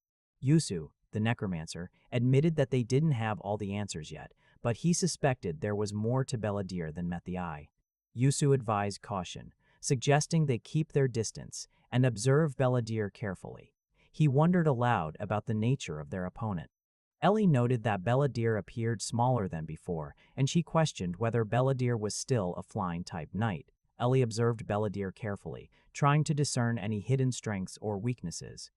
Useu, the necromancer, admitted that they didn't have all the answers yet, but he suspected there was more to Belladir than met the eye. Useu advised caution, suggesting they keep their distance and observe Belladir carefully. He wondered aloud about the nature of their opponent. Ellie noted that Belladir appeared smaller than before, and she questioned whether Belladir was still a flying-type knight. Ellie observed Belladir carefully, trying to discern any hidden strengths or weaknesses.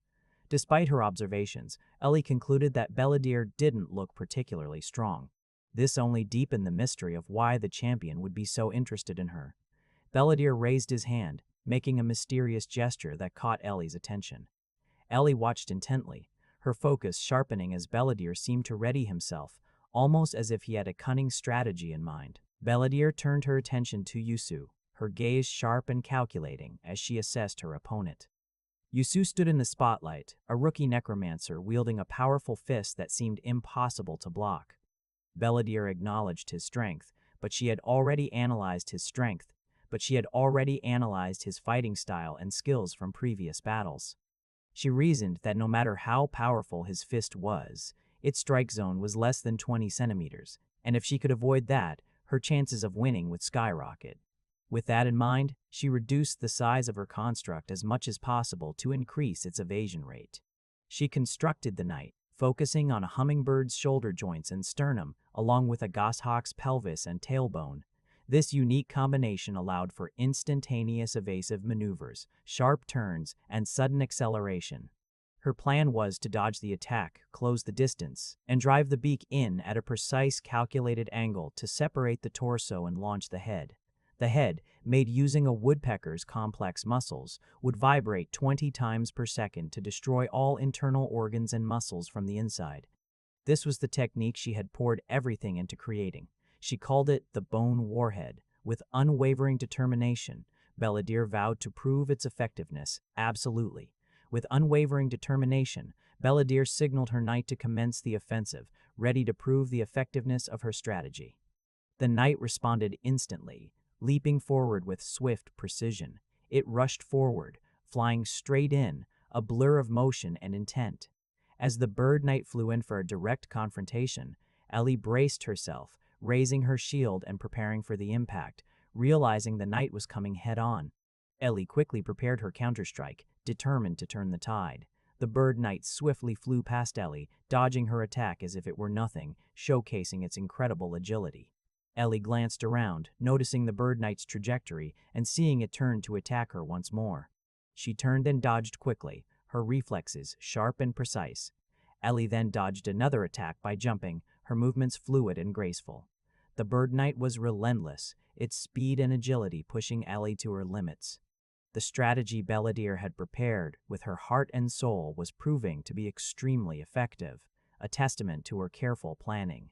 Despite her observations, Ellie concluded that Belladir didn't look particularly strong. This only deepened the mystery of why the champion would be so interested in her. Belladir raised his hand, making a mysterious gesture that caught Ellie's attention. Ellie watched intently, her focus sharpening as Belladir seemed to ready himself, almost as if he had a cunning strategy in mind. Belladir turned her attention to Useu, her gaze sharp and calculating as she assessed her opponent. Useu stood in the spotlight, a rookie necromancer wielding a powerful fist that seemed impossible to block. Belladir acknowledged his strength, but she had already analyzed his fighting style and skills from previous battles. She reasoned that no matter how powerful his fist was, its strike zone was less than 20 centimeters, and if she could avoid that, her chances of winning would skyrocket. With that in mind, she reduced the size of her construct as much as possible to increase its evasion rate. She constructed the knight, focusing on a hummingbird's shoulder joints and sternum, along with a goshawk's pelvis and tailbone. This unique combination allowed for instantaneous evasive maneuvers, sharp turns, and sudden acceleration. Her plan was to dodge the attack, close the distance, and drive the beak in at a precise calculated angle to separate the torso and launch the head. The head, made using a woodpecker's complex muscles, would vibrate 20 times per second to destroy all internal organs and muscles from the inside. This was the technique she had poured everything into creating. She called it the Bone Warhead. With unwavering determination, Belladir vowed to prove its effectiveness, absolutely. With unwavering determination, Belladir signaled her knight to commence the offensive, ready to prove the effectiveness of her strategy. The knight responded instantly, leaping forward with swift precision. It rushed forward, flying straight in, a blur of motion and intent. As the bird knight flew in for a direct confrontation, Ellie braced herself, raising her shield and preparing for the impact, realizing the knight was coming head-on. Ellie quickly prepared her counterstrike, determined to turn the tide. The bird knight swiftly flew past Ellie, dodging her attack as if it were nothing, showcasing its incredible agility. Ellie glanced around, noticing the bird knight's trajectory and seeing it turn to attack her once more. She turned and dodged quickly, her reflexes sharp and precise. Ellie then dodged another attack by jumping, her movements fluid and graceful. The bird knight was relentless, its speed and agility pushing Ellie to her limits. The strategy Belladir had prepared with her heart and soul was proving to be extremely effective, a testament to her careful planning.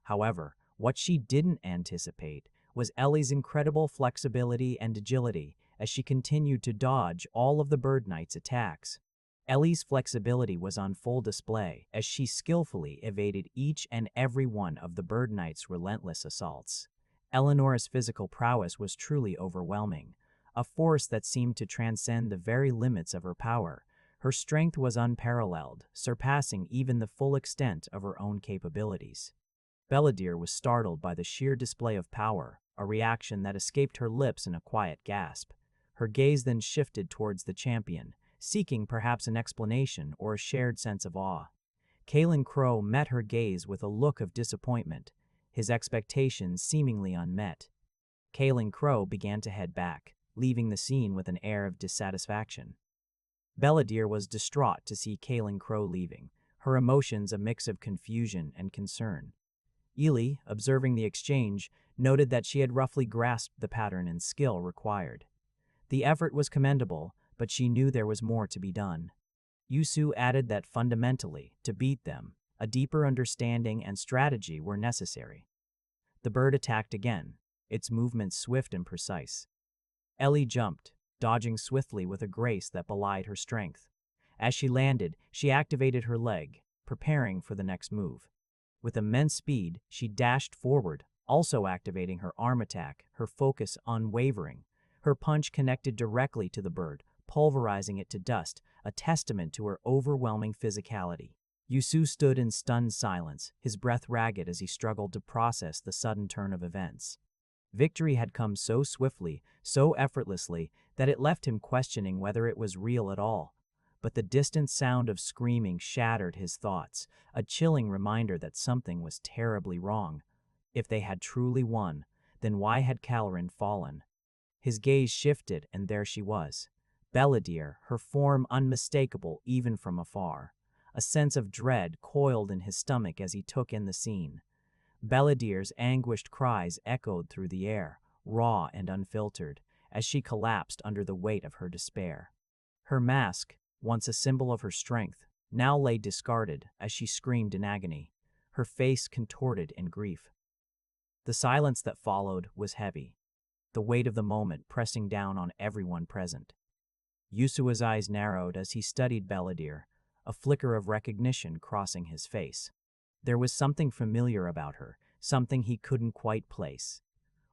However, what she didn't anticipate was Ellie's incredible flexibility and agility as she continued to dodge all of the bird knight's attacks. Ellie's flexibility was on full display as she skillfully evaded each and every one of the bird knight's relentless assaults. Eleanor's physical prowess was truly overwhelming, a force that seemed to transcend the very limits of her power. Her strength was unparalleled, surpassing even the full extent of her own capabilities. Belladir was startled by the sheer display of power, a reaction that escaped her lips in a quiet gasp. Her gaze then shifted towards the champion, seeking perhaps an explanation or a shared sense of awe. Kalen Crow met her gaze with a look of disappointment, his expectations seemingly unmet. Kalen Crow began to head back, leaving the scene with an air of dissatisfaction. Belladir was distraught to see Kalen Crow leaving, her emotions a mix of confusion and concern. Ely, observing the exchange, noted that she had roughly grasped the pattern and skill required. The effort was commendable, but she knew there was more to be done. Useu added that fundamentally, to beat them, a deeper understanding and strategy were necessary. The bird attacked again, its movements swift and precise. Ellie jumped, dodging swiftly with a grace that belied her strength. As she landed, she activated her leg, preparing for the next move. With immense speed, she dashed forward, also activating her arm attack, her focus unwavering. Her punch connected directly to the bird, pulverizing it to dust, a testament to her overwhelming physicality. Useu stood in stunned silence, his breath ragged as he struggled to process the sudden turn of events. Victory had come so swiftly, so effortlessly, that it left him questioning whether it was real at all. But the distant sound of screaming shattered his thoughts, a chilling reminder that something was terribly wrong. If they had truly won, then why had Caloran fallen? His gaze shifted, and there she was. Belladere, her form unmistakable even from afar. A sense of dread coiled in his stomach as he took in the scene. Belladere's anguished cries echoed through the air, raw and unfiltered, as she collapsed under the weight of her despair. Her mask, once a symbol of her strength, now lay discarded as she screamed in agony, her face contorted in grief. The silence that followed was heavy, the weight of the moment pressing down on everyone present. Usua's eyes narrowed as he studied Belladere, a flicker of recognition crossing his face. There was something familiar about her, something he couldn't quite place.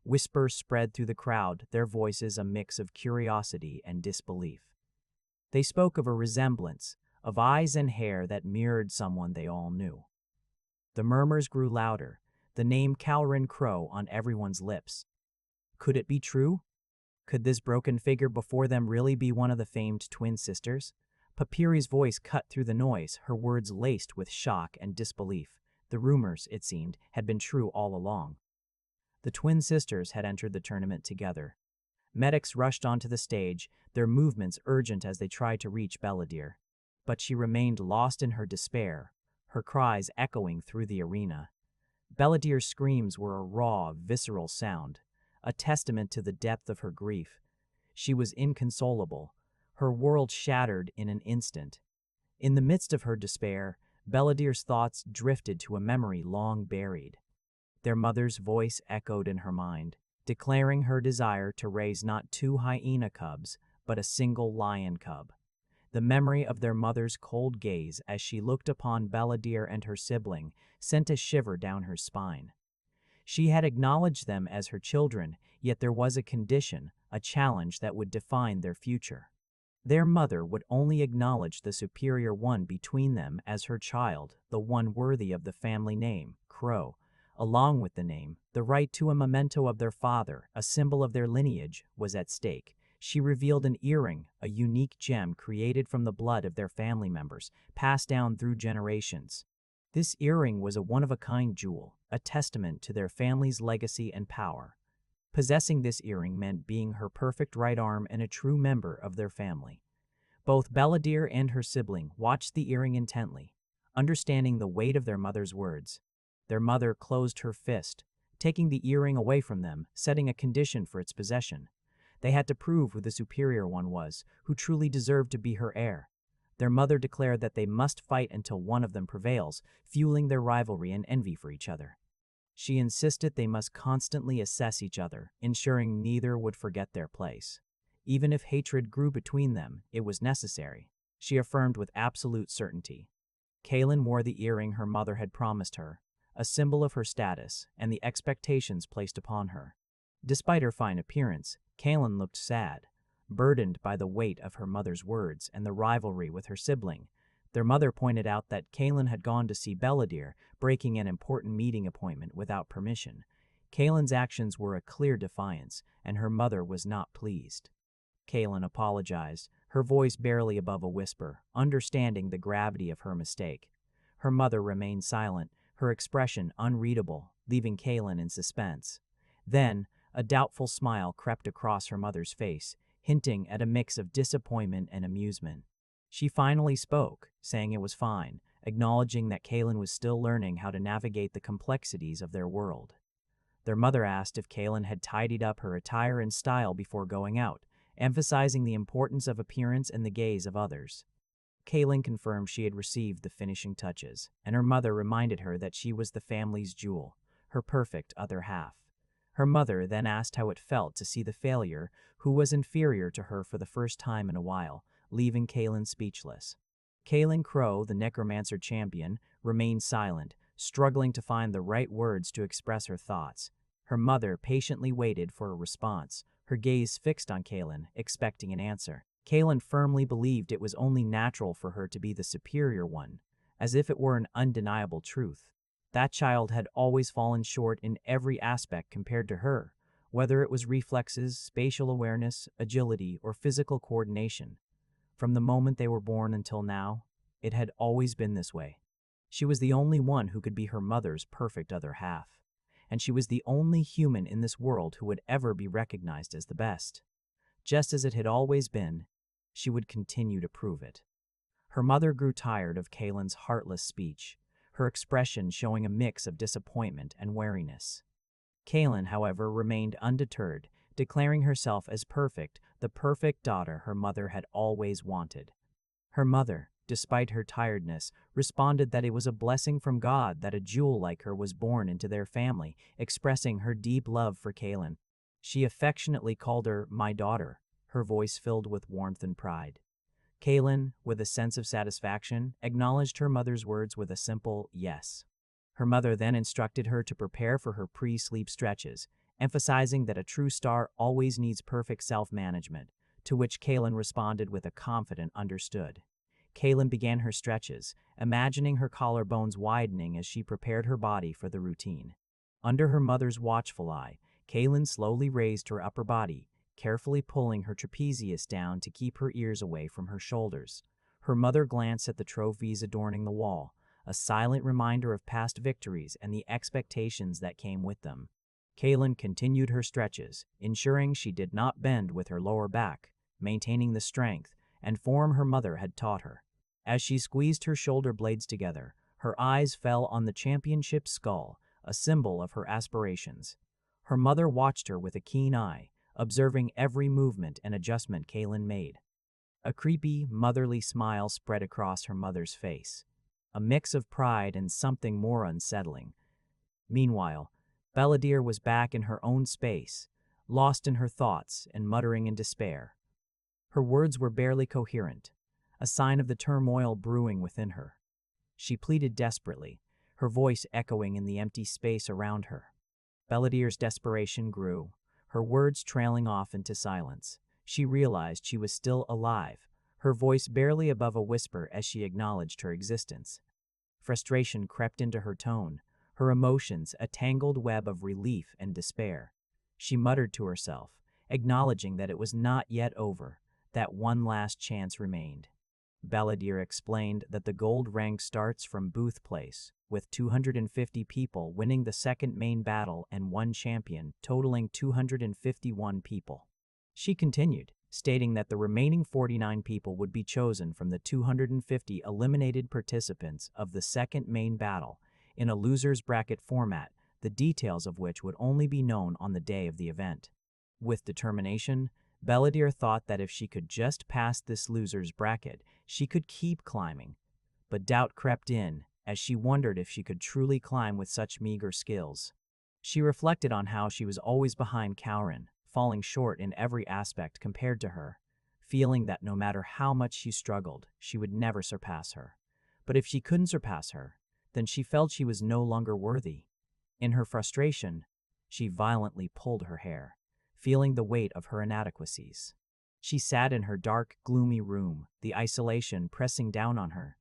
Whispers spread through the crowd, their voices a mix of curiosity and disbelief. They spoke of a resemblance, of eyes and hair that mirrored someone they all knew. The murmurs grew louder, the name Caloran Crow on everyone's lips. Could it be true? Could this broken figure before them really be one of the famed twin sisters? Papiri's voice cut through the noise, her words laced with shock and disbelief. The rumors, it seemed, had been true all along. The twin sisters had entered the tournament together. Medics rushed onto the stage, their movements urgent as they tried to reach Belladere. But she remained lost in her despair, her cries echoing through the arena. Belladere's screams were a raw, visceral sound, a testament to the depth of her grief. She was inconsolable, her world shattered in an instant. In the midst of her despair, Belladere's thoughts drifted to a memory long buried. Their mother's voice echoed in her mind, declaring her desire to raise not 2 hyena cubs, but a single lion cub. The memory of their mother's cold gaze as she looked upon Belladere and her sibling sent a shiver down her spine. She had acknowledged them as her children, yet there was a condition, a challenge that would define their future. Their mother would only acknowledge the superior one between them as her child, the one worthy of the family name, Crow. Along with the name, the right to a memento of their father, a symbol of their lineage, was at stake. She revealed an earring, a unique gem created from the blood of their family members, passed down through generations. This earring was a one-of-a-kind jewel, a testament to their family's legacy and power. Possessing this earring meant being her perfect right arm and a true member of their family. Both Belladere and her sibling watched the earring intently, understanding the weight of their mother's words. Their mother closed her fist, taking the earring away from them, setting a condition for its possession. They had to prove who the superior one was, who truly deserved to be her heir. Their mother declared that they must fight until one of them prevails, fueling their rivalry and envy for each other. She insisted they must constantly assess each other, ensuring neither would forget their place. Even if hatred grew between them, it was necessary, she affirmed with absolute certainty. Kaylin wore the earring her mother had promised her, a symbol of her status and the expectations placed upon her. Despite her fine appearance, Kaylin looked sad, burdened by the weight of her mother's words and the rivalry with her sibling. Their mother pointed out that Kaylin had gone to see Belladere, breaking an important meeting appointment without permission. Kaylin's actions were a clear defiance, and her mother was not pleased. Kaylin apologized, her voice barely above a whisper, understanding the gravity of her mistake. Her mother remained silent, her expression unreadable, leaving Kaylin in suspense. Then, a doubtful smile crept across her mother's face, hinting at a mix of disappointment and amusement. She finally spoke, saying it was fine, acknowledging that Kaylin was still learning how to navigate the complexities of their world. Their mother asked if Kaylin had tidied up her attire and style before going out, emphasizing the importance of appearance in the gaze of others. Kaylin confirmed she had received the finishing touches, and her mother reminded her that she was the family's jewel, her perfect other half. Her mother then asked how it felt to see the failure, who was inferior to her for the first time in a while, leaving Kaylin speechless. Kaylin Crow, the necromancer champion, remained silent, struggling to find the right words to express her thoughts. Her mother patiently waited for a response, her gaze fixed on Kaylin, expecting an answer. Kaylin firmly believed it was only natural for her to be the superior one, as if it were an undeniable truth. That child had always fallen short in every aspect compared to her, whether it was reflexes, spatial awareness, agility, or physical coordination. From the moment they were born until now, it had always been this way. She was the only one who could be her mother's perfect other half, and she was the only human in this world who would ever be recognized as the best. Just as it had always been, she would continue to prove it. Her mother grew tired of Kaylin's heartless speech, her expression showing a mix of disappointment and wariness. Kaylin, however, remained undeterred, declaring herself as perfect, the perfect daughter her mother had always wanted. Her mother, despite her tiredness, responded that it was a blessing from God that a jewel like her was born into their family, expressing her deep love for Kaylin. She affectionately called her "my daughter," her voice filled with warmth and pride. Kaylin, with a sense of satisfaction, acknowledged her mother's words with a simple yes. Her mother then instructed her to prepare for her pre-sleep stretches, emphasizing that a true star always needs perfect self-management, to which Kaylin responded with a confident "understood." Kaylin began her stretches, imagining her collarbones widening as she prepared her body for the routine. Under her mother's watchful eye, Kaylin slowly raised her upper body, carefully pulling her trapezius down to keep her ears away from her shoulders. Her mother glanced at the trophies adorning the wall, a silent reminder of past victories and the expectations that came with them. Kaylin continued her stretches, ensuring she did not bend with her lower back, maintaining the strength and form her mother had taught her. As she squeezed her shoulder blades together, her eyes fell on the championship skull, a symbol of her aspirations. Her mother watched her with a keen eye, observing every movement and adjustment Kaylin made. A creepy, motherly smile spread across her mother's face, a mix of pride and something more unsettling. Meanwhile, Belladere was back in her own space, lost in her thoughts and muttering in despair. Her words were barely coherent, a sign of the turmoil brewing within her. She pleaded desperately, her voice echoing in the empty space around her. Belladere's desperation grew, her words trailing off into silence. She realized she was still alive, her voice barely above a whisper as she acknowledged her existence. Frustration crept into her tone, her emotions a tangled web of relief and despair. She muttered to herself, acknowledging that it was not yet over, that one last chance remained. Belladere explained that the gold rank starts from Booth Place, with 250 people winning the second main battle and one champion, totaling 251 people. She continued, stating that the remaining 49 people would be chosen from the 250 eliminated participants of the second main battle in a loser's bracket format, the details of which would only be known on the day of the event. With determination, Belladere thought that if she could just pass this loser's bracket, she could keep climbing. But doubt crept in, as she wondered if she could truly climb with such meager skills. She reflected on how she was always behind Kaurin, falling short in every aspect compared to her, feeling that no matter how much she struggled, she would never surpass her. But if she couldn't surpass her, then she felt she was no longer worthy. In her frustration, she violently pulled her hair, feeling the weight of her inadequacies. She sat in her dark, gloomy room, the isolation pressing down on her.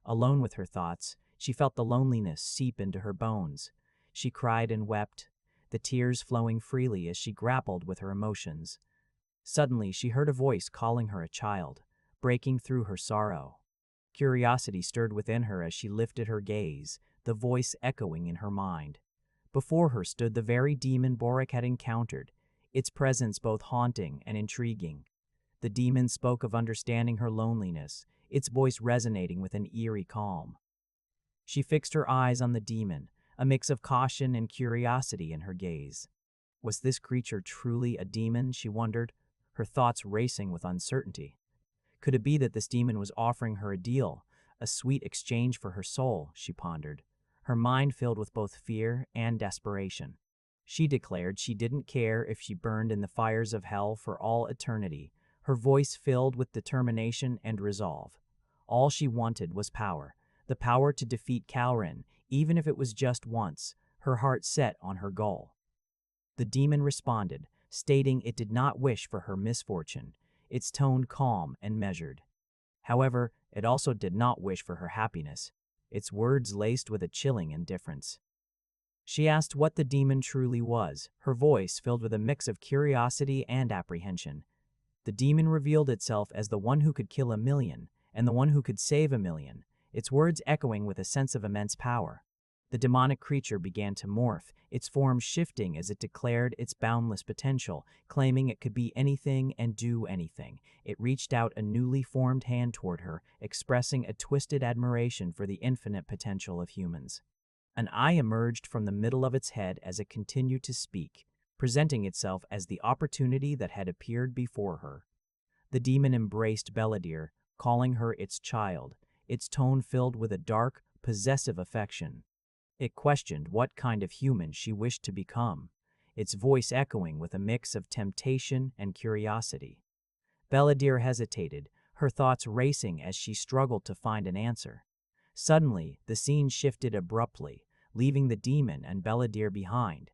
Alone with her thoughts, she felt the loneliness seep into her bones. She cried and wept, the tears flowing freely as she grappled with her emotions. Suddenly, she heard a voice calling her a child, breaking through her sorrow. Curiosity stirred within her as she lifted her gaze, the voice echoing in her mind. Before her stood the very demon Borak had encountered, its presence both haunting and intriguing. The demon spoke of understanding her loneliness, its voice resonating with an eerie calm. She fixed her eyes on the demon, a mix of caution and curiosity in her gaze. Was this creature truly a demon, she wondered, her thoughts racing with uncertainty. Could it be that this demon was offering her a deal, a sweet exchange for her soul, she pondered, her mind filled with both fear and desperation. She declared she didn't care if she burned in the fires of hell for all eternity, her voice filled with determination and resolve. All she wanted was power, the power to defeat Kaurin, even if it was just once, her heart set on her goal. The demon responded, stating it did not wish for her misfortune, its tone calm and measured. However, it also did not wish for her happiness. its words laced with a chilling indifference. She asked what the demon truly was, her voice filled with a mix of curiosity and apprehension. The demon revealed itself as the one who could kill 1,000,000, and the one who could save 1,000,000, its words echoing with a sense of immense power. The demonic creature began to morph, its form shifting as it declared its boundless potential, claiming it could be anything and do anything. It reached out a newly formed hand toward her, expressing a twisted admiration for the infinite potential of humans. An eye emerged from the middle of its head as it continued to speak, presenting itself as the opportunity that had appeared before her. The demon embraced Belladir, calling her its child, its tone filled with a dark, possessive affection. It questioned what kind of human she wished to become, its voice echoing with a mix of temptation and curiosity. Belladir hesitated, her thoughts racing as she struggled to find an answer. Suddenly, the scene shifted abruptly, leaving the demon and Belladir behind.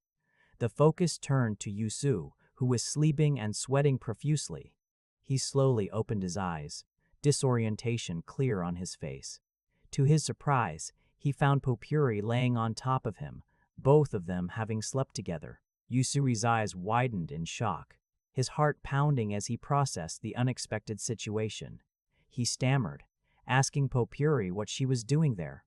The focus turned to Useu, who was sleeping and sweating profusely. He slowly opened his eyes, disorientation clear on his face. To his surprise, he found Popuri laying on top of him, both of them having slept together. Useu's eyes widened in shock, his heart pounding as he processed the unexpected situation. He stammered, asking Popuri what she was doing there.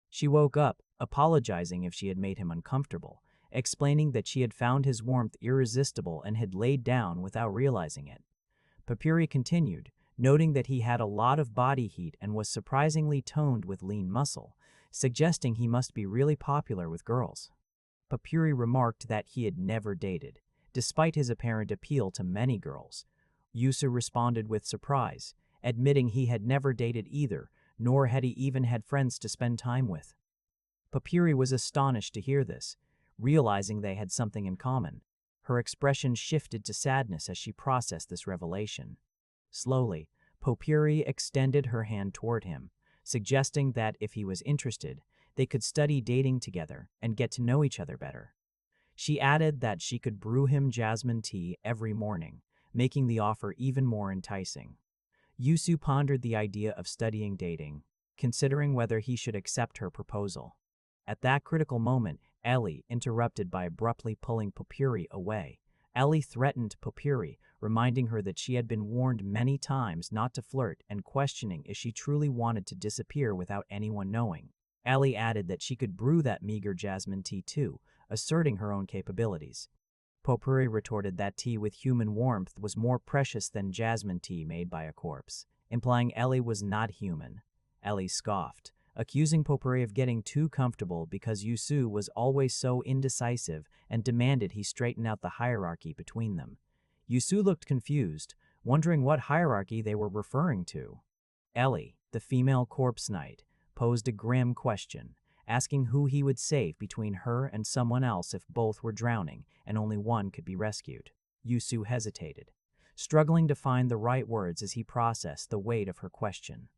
She woke up, apologizing if she had made him uncomfortable, explaining that she had found his warmth irresistible and had laid down without realizing it. Popuri continued, noting that he had a lot of body heat and was surprisingly toned with lean muscle, suggesting he must be really popular with girls. Popuri remarked that he had never dated, despite his apparent appeal to many girls. Useu responded with surprise, admitting he had never dated either, nor had he even had friends to spend time with. Popuri was astonished to hear this, realizing they had something in common. Her expression shifted to sadness as she processed this revelation. Slowly, Popuri extended her hand toward him, suggesting that if he was interested, they could study dating together and get to know each other better. She added that she could brew him jasmine tea every morning, making the offer even more enticing. Useu pondered the idea of studying dating, considering whether he should accept her proposal. At that critical moment, Ellie interrupted by abruptly pulling Popuri away. Ellie threatened Popuri, reminding her that she had been warned many times not to flirt and questioning if she truly wanted to disappear without anyone knowing. Ellie added that she could brew that meager jasmine tea too, asserting her own capabilities. Popuri retorted that tea with human warmth was more precious than jasmine tea made by a corpse, implying Ellie was not human. Ellie scoffed, accusing Popuri of getting too comfortable because Useu was always so indecisive and demanded he straighten out the hierarchy between them. Useu looked confused, wondering what hierarchy they were referring to. Ellie, the female corpse knight, posed a grim question, asking who he would save between her and someone else if both were drowning and only one could be rescued. Useu hesitated, struggling to find the right words as he processed the weight of her question.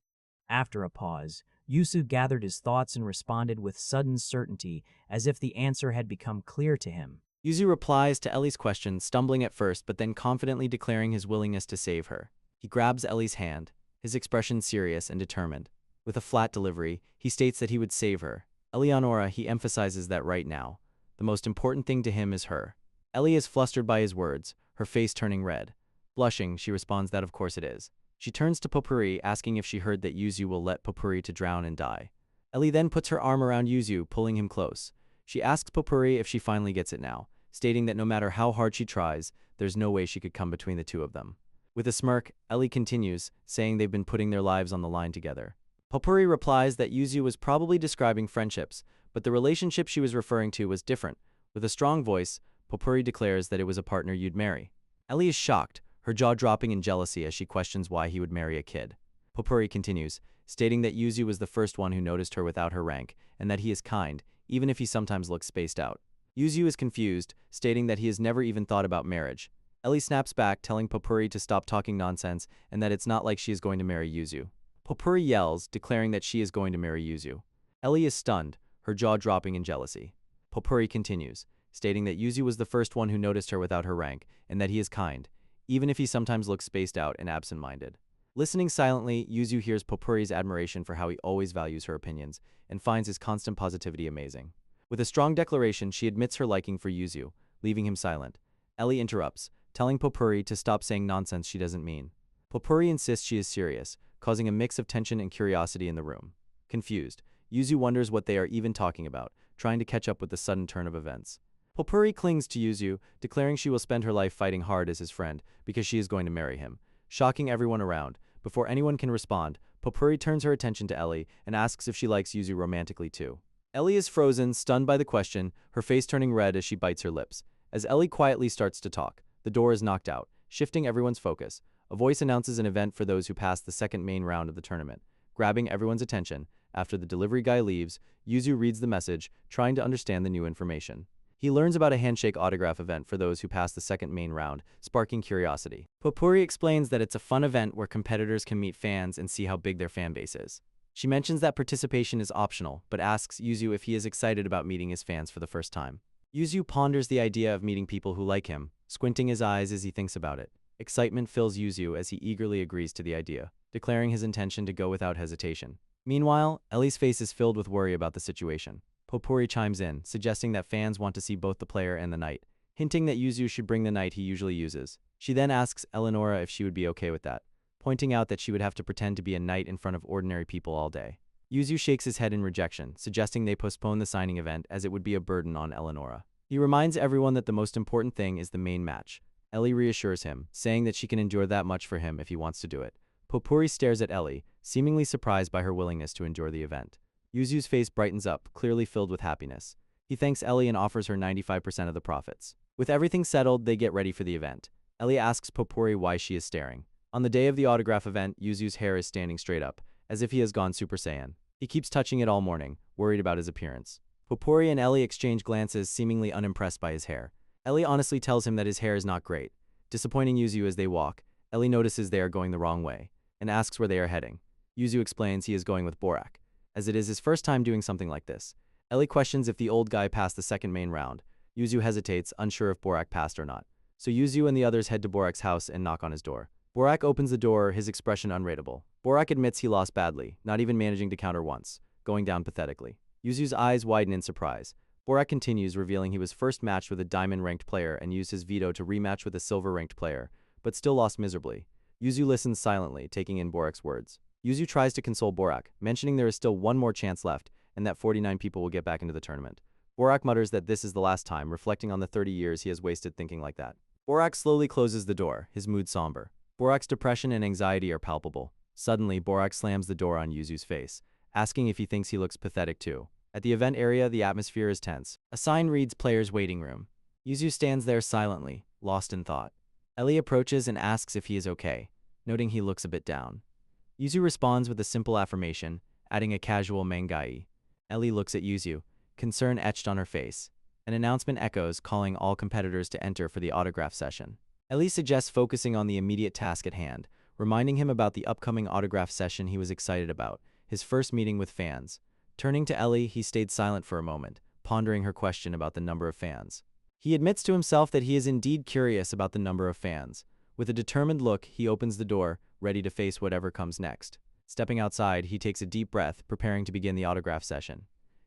After a pause, Useu gathered his thoughts and responded with sudden certainty, as if the answer had become clear to him. Useu replies to Ellie's question, stumbling at first but then confidently declaring his willingness to save her. He grabs Ellie's hand, his expression serious and determined. With a flat delivery, he states that he would save her. Eleonora, he emphasizes that right now, the most important thing to him is her. Ellie is flustered by his words, her face turning red. Blushing, she responds that of course it is. She turns to Popuri, asking if she heard that Useu will let Popuri to drown and die. Ellie then puts her arm around Useu, pulling him close. She asks Popuri if she finally gets it now, stating that no matter how hard she tries, there's no way she could come between the two of them. With a smirk, Ellie continues, saying they've been putting their lives on the line together. Popuri replies that Useu was probably describing friendships, but the relationship she was referring to was different. With a strong voice, Popuri declares that it was a partner you'd marry. Ellie is shocked, her jaw dropping in jealousy as she questions why he would marry a kid. Popuri continues, stating that Useu was the first one who noticed her without her rank, and that he is kind, even if he sometimes looks spaced out. Useu is confused, stating that he has never even thought about marriage. Ellie snaps back, telling Popuri to stop talking nonsense and that it's not like she is going to marry Useu. Popuri yells, declaring that she is going to marry Useu. Ellie is stunned, her jaw dropping in jealousy. Popuri continues, stating that Useu was the first one who noticed her without her rank, and that he is kind, even if he sometimes looks spaced out and absent-minded. Listening silently, Yuzu hears Popuri's admiration for how he always values her opinions and finds his constant positivity amazing. With a strong declaration, she admits her liking for Yuzu, leaving him silent. Ellie interrupts, telling Popuri to stop saying nonsense she doesn't mean. Popuri insists she is serious, causing a mix of tension and curiosity in the room. Confused, Yuzu wonders what they are even talking about, trying to catch up with the sudden turn of events. Popuri clings to Yuzu, declaring she will spend her life fighting hard as his friend because she is going to marry him, shocking everyone around. Before anyone can respond, Popuri turns her attention to Ellie and asks if she likes Yuzu romantically too. Ellie is frozen, stunned by the question, her face turning red as she bites her lips. As Ellie quietly starts to talk, the door is knocked out, shifting everyone's focus. A voice announces an event for those who pass the second main round of the tournament. Grabbing everyone's attention, after the delivery guy leaves, Yuzu reads the message, trying to understand the new information. He learns about a handshake autograph event for those who pass the second main round, sparking curiosity. Popuri explains that it's a fun event where competitors can meet fans and see how big their fan base is. She mentions that participation is optional, but asks Yuzu if he is excited about meeting his fans for the first time. Yuzu ponders the idea of meeting people who like him, squinting his eyes as he thinks about it. Excitement fills Yuzu as he eagerly agrees to the idea, declaring his intention to go without hesitation. Meanwhile, Ellie's face is filled with worry about the situation. Popuri chimes in, suggesting that fans want to see both the player and the knight, hinting that Yuzu should bring the knight he usually uses. She then asks Eleonora if she would be okay with that, pointing out that she would have to pretend to be a knight in front of ordinary people all day. Yuzu shakes his head in rejection, suggesting they postpone the signing event as it would be a burden on Eleonora. He reminds everyone that the most important thing is the main match. Ellie reassures him, saying that she can endure that much for him if he wants to do it. Popuri stares at Ellie, seemingly surprised by her willingness to endure the event. Yuzu's face brightens up, clearly filled with happiness. He thanks Ellie and offers her 95% of the profits. With everything settled, they get ready for the event. Ellie asks Popuri why she is staring. On the day of the autograph event, Yuzu's hair is standing straight up, as if he has gone Super Saiyan. He keeps touching it all morning, worried about his appearance. Popuri and Ellie exchange glances, seemingly unimpressed by his hair. Ellie honestly tells him that his hair is not great. Disappointing Yuzu as they walk, Ellie notices they are going the wrong way, and asks where they are heading. Yuzu explains he is going with Borak, as it is his first time doing something like this. Ellie questions if the old guy passed the second main round. Yuzu hesitates, unsure if Borak passed or not. So Yuzu and the others head to Borak's house and knock on his door. Borak opens the door, his expression unreadable. Borak admits he lost badly, not even managing to counter once, going down pathetically. Yuzu's eyes widen in surprise. Borak continues, revealing he was first matched with a diamond-ranked player and used his veto to rematch with a silver-ranked player, but still lost miserably. Yuzu listens silently, taking in Borak's words. Yuzu tries to console Borak, mentioning there is still one more chance left and that 49 people will get back into the tournament. Borak mutters that this is the last time, reflecting on the 30 years he has wasted thinking like that. Borak slowly closes the door, his mood somber. Borak's depression and anxiety are palpable. Suddenly, Borak slams the door on Yuzu's face, asking if he thinks he looks pathetic too. At the event area, the atmosphere is tense. A sign reads Players Waiting Room. Yuzu stands there silently, lost in thought. Ellie approaches and asks if he is okay, noting he looks a bit down. Yuzu responds with a simple affirmation, adding a casual mangai. Ellie looks at Yuzu, concern etched on her face. An announcement echoes, calling all competitors to enter for the autograph session. Ellie suggests focusing on the immediate task at hand, reminding him about the upcoming autograph session he was excited about, his first meeting with fans. Turning to Ellie, he stayed silent for a moment, pondering her question about the number of fans. He admits to himself that he is indeed curious about the number of fans. With a determined look, he opens the door, ready to face whatever comes next. Stepping outside, he takes a deep breath, preparing to begin the autograph session.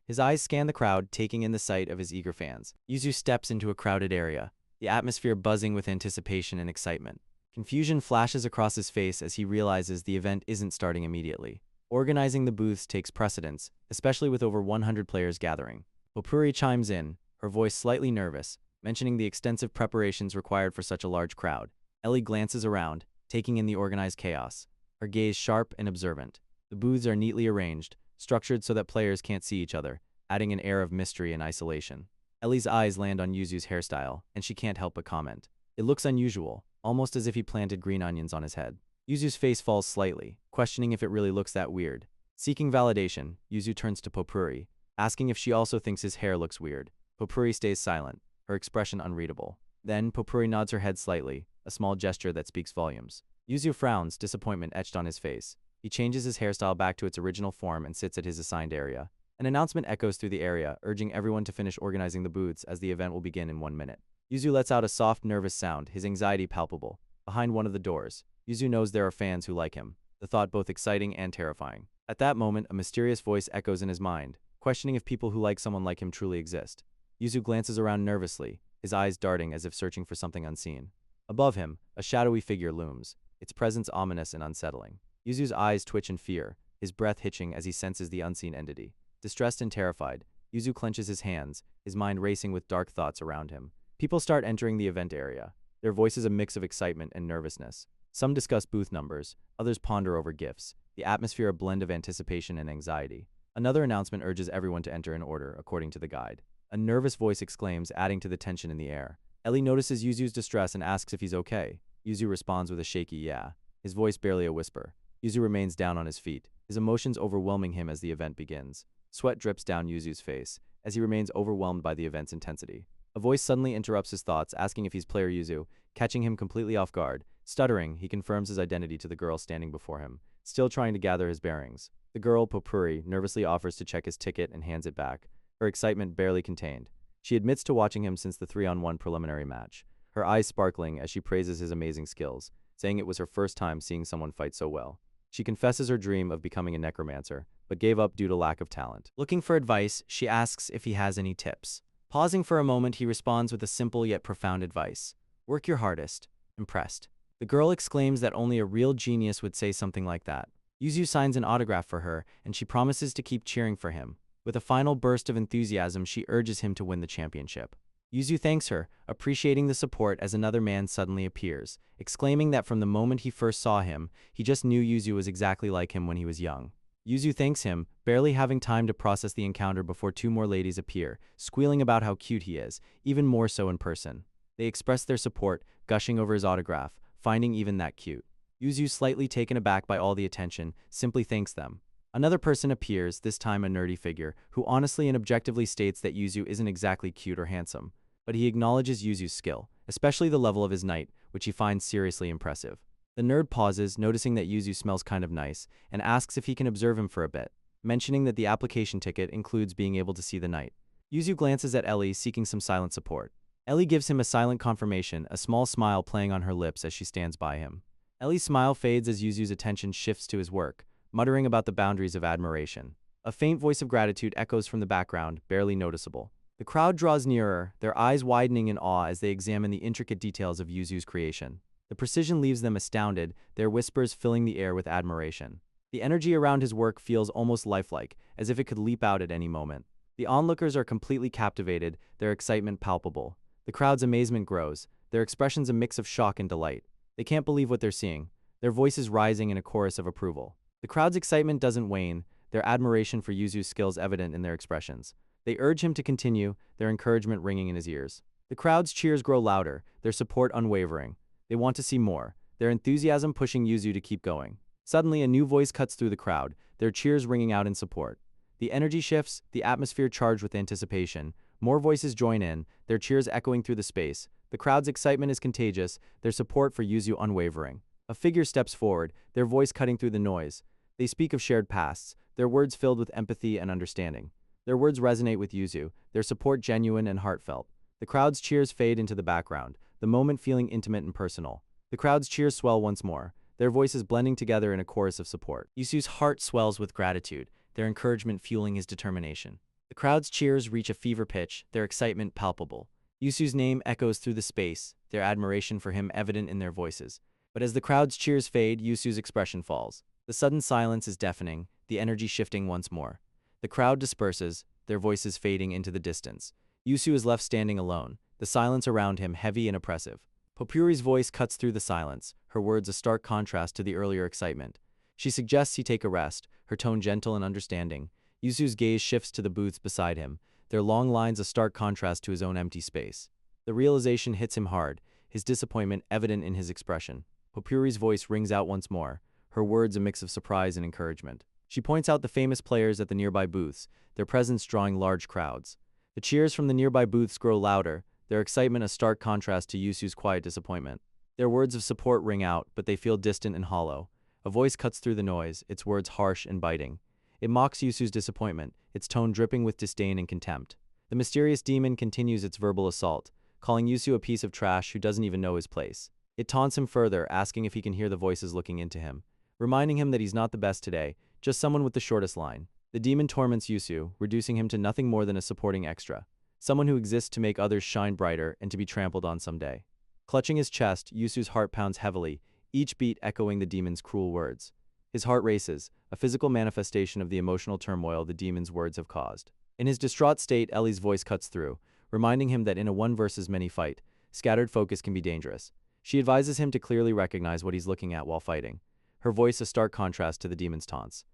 His eyes scan the crowd, taking in the sight of his eager fans. Yuzu steps into a crowded area, the atmosphere buzzing with anticipation and excitement. Confusion flashes across his face as he realizes the event isn't starting immediately. Organizing the booths takes precedence, especially with over 100 players gathering. Popuri chimes in, her voice slightly nervous, mentioning the extensive preparations required for such a large crowd. Ellie glances around, taking in the organized chaos, her gaze sharp and observant. The booths are neatly arranged, structured so that players can't see each other, adding an air of mystery and isolation. Ellie's eyes land on Yuzu's hairstyle, and she can't help but comment. It looks unusual, almost as if he planted green onions on his head. Yuzu's face falls slightly, questioning if it really looks that weird. Seeking validation, Yuzu turns to Popuri, asking if she also thinks his hair looks weird. Popuri stays silent, her expression unreadable. Then, Popuri nods her head slightly, a small gesture that speaks volumes. Yuzu frowns, disappointment etched on his face. He changes his hairstyle back to its original form and sits at his assigned area. An announcement echoes through the area, urging everyone to finish organizing the booths as the event will begin in 1 minute. Yuzu lets out a soft, nervous sound, his anxiety palpable. behind one of the doors. Useu knows there are fans who like him, the thought both exciting and terrifying. At that moment, a mysterious voice echoes in his mind, questioning if people who like someone like him truly exist. Useu glances around nervously, his eyes darting as if searching for something unseen. Above him, a shadowy figure looms, its presence ominous and unsettling. Useu's eyes twitch in fear, his breath hitching as he senses the unseen entity. Distressed and terrified, Useu clenches his hands, his mind racing with dark thoughts around him. People start entering the event area, their voices a mix of excitement and nervousness. Some discuss booth numbers, others ponder over gifts, the atmosphere a blend of anticipation and anxiety. Another announcement urges everyone to enter in order, according to the guide. A nervous voice exclaims, adding to the tension in the air. Ellie notices Useu's distress and asks if he's okay. Useu responds with a shaky yeah, his voice barely a whisper. Useu remains down on his feet, his emotions overwhelming him as the event begins. Sweat drips down Useu's face, as he remains overwhelmed by the event's intensity. A voice suddenly interrupts his thoughts, asking if he's player Useu, catching him completely off guard. Stuttering, he confirms his identity to the girl standing before him, still trying to gather his bearings. The girl, Popuri, nervously offers to check his ticket and hands it back, her excitement barely contained. She admits to watching him since the 3-on-1 preliminary match, her eyes sparkling as she praises his amazing skills, saying it was her first time seeing someone fight so well. She confesses her dream of becoming a necromancer, but gave up due to lack of talent. Looking for advice, she asks if he has any tips. Pausing for a moment, he responds with a simple yet profound advice. Work your hardest. Impressed. The girl exclaims that only a real genius would say something like that. Useu signs an autograph for her, and she promises to keep cheering for him. With a final burst of enthusiasm, she urges him to win the championship. Useu thanks her, appreciating the support as another man suddenly appears, exclaiming that from the moment he first saw him, he just knew Useu was exactly like him when he was young. Useu thanks him, barely having time to process the encounter before two more ladies appear, squealing about how cute he is, even more so in person. They express their support, gushing over his autograph, finding even that cute. Useu, slightly taken aback by all the attention, simply thanks them. Another person appears, this time a nerdy figure, who honestly and objectively states that Useu isn't exactly cute or handsome, but he acknowledges Useu's skill, especially the level of his knight, which he finds seriously impressive. The nerd pauses, noticing that Useu smells kind of nice, and asks if he can observe him for a bit, mentioning that the application ticket includes being able to see the knight. Useu glances at Ellie, seeking some silent support. Ellie gives him a silent confirmation, a small smile playing on her lips as she stands by him. Ellie's smile fades as Useu's attention shifts to his work, muttering about the boundaries of admiration. A faint voice of gratitude echoes from the background, barely noticeable. The crowd draws nearer, their eyes widening in awe as they examine the intricate details of Useu's creation. The precision leaves them astounded, their whispers filling the air with admiration. The energy around his work feels almost lifelike, as if it could leap out at any moment. The onlookers are completely captivated, their excitement palpable. The crowd's amazement grows, their expressions a mix of shock and delight. They can't believe what they're seeing, their voices rising in a chorus of approval. The crowd's excitement doesn't wane, their admiration for Useu's skills evident in their expressions. They urge him to continue, their encouragement ringing in his ears. The crowd's cheers grow louder, their support unwavering. They want to see more, their enthusiasm pushing Useu to keep going. Suddenly, a new voice cuts through the crowd, their cheers ringing out in support. The energy shifts, the atmosphere charged with anticipation. More voices join in, their cheers echoing through the space. The crowd's excitement is contagious, their support for Useu unwavering. A figure steps forward, their voice cutting through the noise. They speak of shared pasts, their words filled with empathy and understanding. Their words resonate with Useu, their support genuine and heartfelt. The crowd's cheers fade into the background, the moment feeling intimate and personal. The crowd's cheers swell once more, their voices blending together in a chorus of support. Useu's heart swells with gratitude, their encouragement fueling his determination. The crowd's cheers reach a fever pitch, their excitement palpable. Useu's name echoes through the space, their admiration for him evident in their voices. But as the crowd's cheers fade, Useu's expression falls. The sudden silence is deafening, the energy shifting once more. The crowd disperses, their voices fading into the distance. Useu is left standing alone, the silence around him heavy and oppressive. Popuri's voice cuts through the silence, her words a stark contrast to the earlier excitement. She suggests he take a rest, her tone gentle and understanding. Useu's gaze shifts to the booths beside him, their long lines a stark contrast to his own empty space. The realization hits him hard, his disappointment evident in his expression. Popuri's voice rings out once more, her words a mix of surprise and encouragement. She points out the famous players at the nearby booths, their presence drawing large crowds. The cheers from the nearby booths grow louder, their excitement a stark contrast to Useu's quiet disappointment. Their words of support ring out, but they feel distant and hollow. A voice cuts through the noise, its words harsh and biting. It mocks Useu's disappointment, its tone dripping with disdain and contempt. The mysterious demon continues its verbal assault, calling Useu a piece of trash who doesn't even know his place. It taunts him further, asking if he can hear the voices looking into him, reminding him that he's not the best today, just someone with the shortest line. The demon torments Useu, reducing him to nothing more than a supporting extra, someone who exists to make others shine brighter and to be trampled on someday. Clutching his chest, Useu's heart pounds heavily, each beat echoing the demon's cruel words. His heart races, a physical manifestation of the emotional turmoil the demon's words have caused. In his distraught state, Ellie's voice cuts through, reminding him that in a one versus many fight, scattered focus can be dangerous. She advises him to clearly recognize what he's looking at while fighting, her voice a stark contrast to the demon's taunts.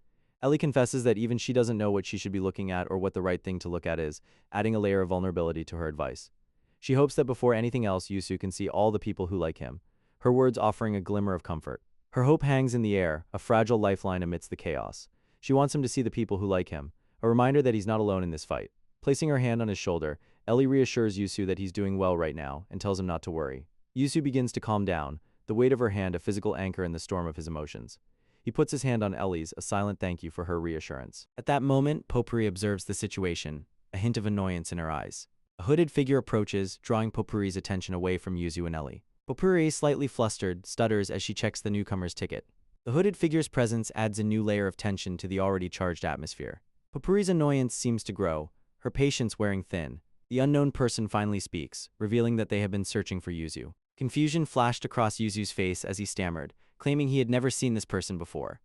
Ellie confesses that even she doesn't know what she should be looking at or what the right thing to look at is, adding a layer of vulnerability to her advice. She hopes that before anything else, Useu can see all the people who like him, her words offering a glimmer of comfort. Her hope hangs in the air, a fragile lifeline amidst the chaos. She wants him to see the people who like him, a reminder that he's not alone in this fight. Placing her hand on his shoulder, Ellie reassures Useu that he's doing well right now and tells him not to worry. Useu begins to calm down, the weight of her hand a physical anchor in the storm of his emotions. He puts his hand on Ellie's, a silent thank you for her reassurance. At that moment, Potpourri observes the situation, a hint of annoyance in her eyes. A hooded figure approaches, drawing Potpourri's attention away from Useu and Ellie. Potpourri, slightly flustered, stutters as she checks the newcomer's ticket. The hooded figure's presence adds a new layer of tension to the already charged atmosphere. Potpourri's annoyance seems to grow, her patience wearing thin. The unknown person finally speaks, revealing that they have been searching for Useu. Confusion flashed across Useu's face as he stammered, claiming he had never seen this person before.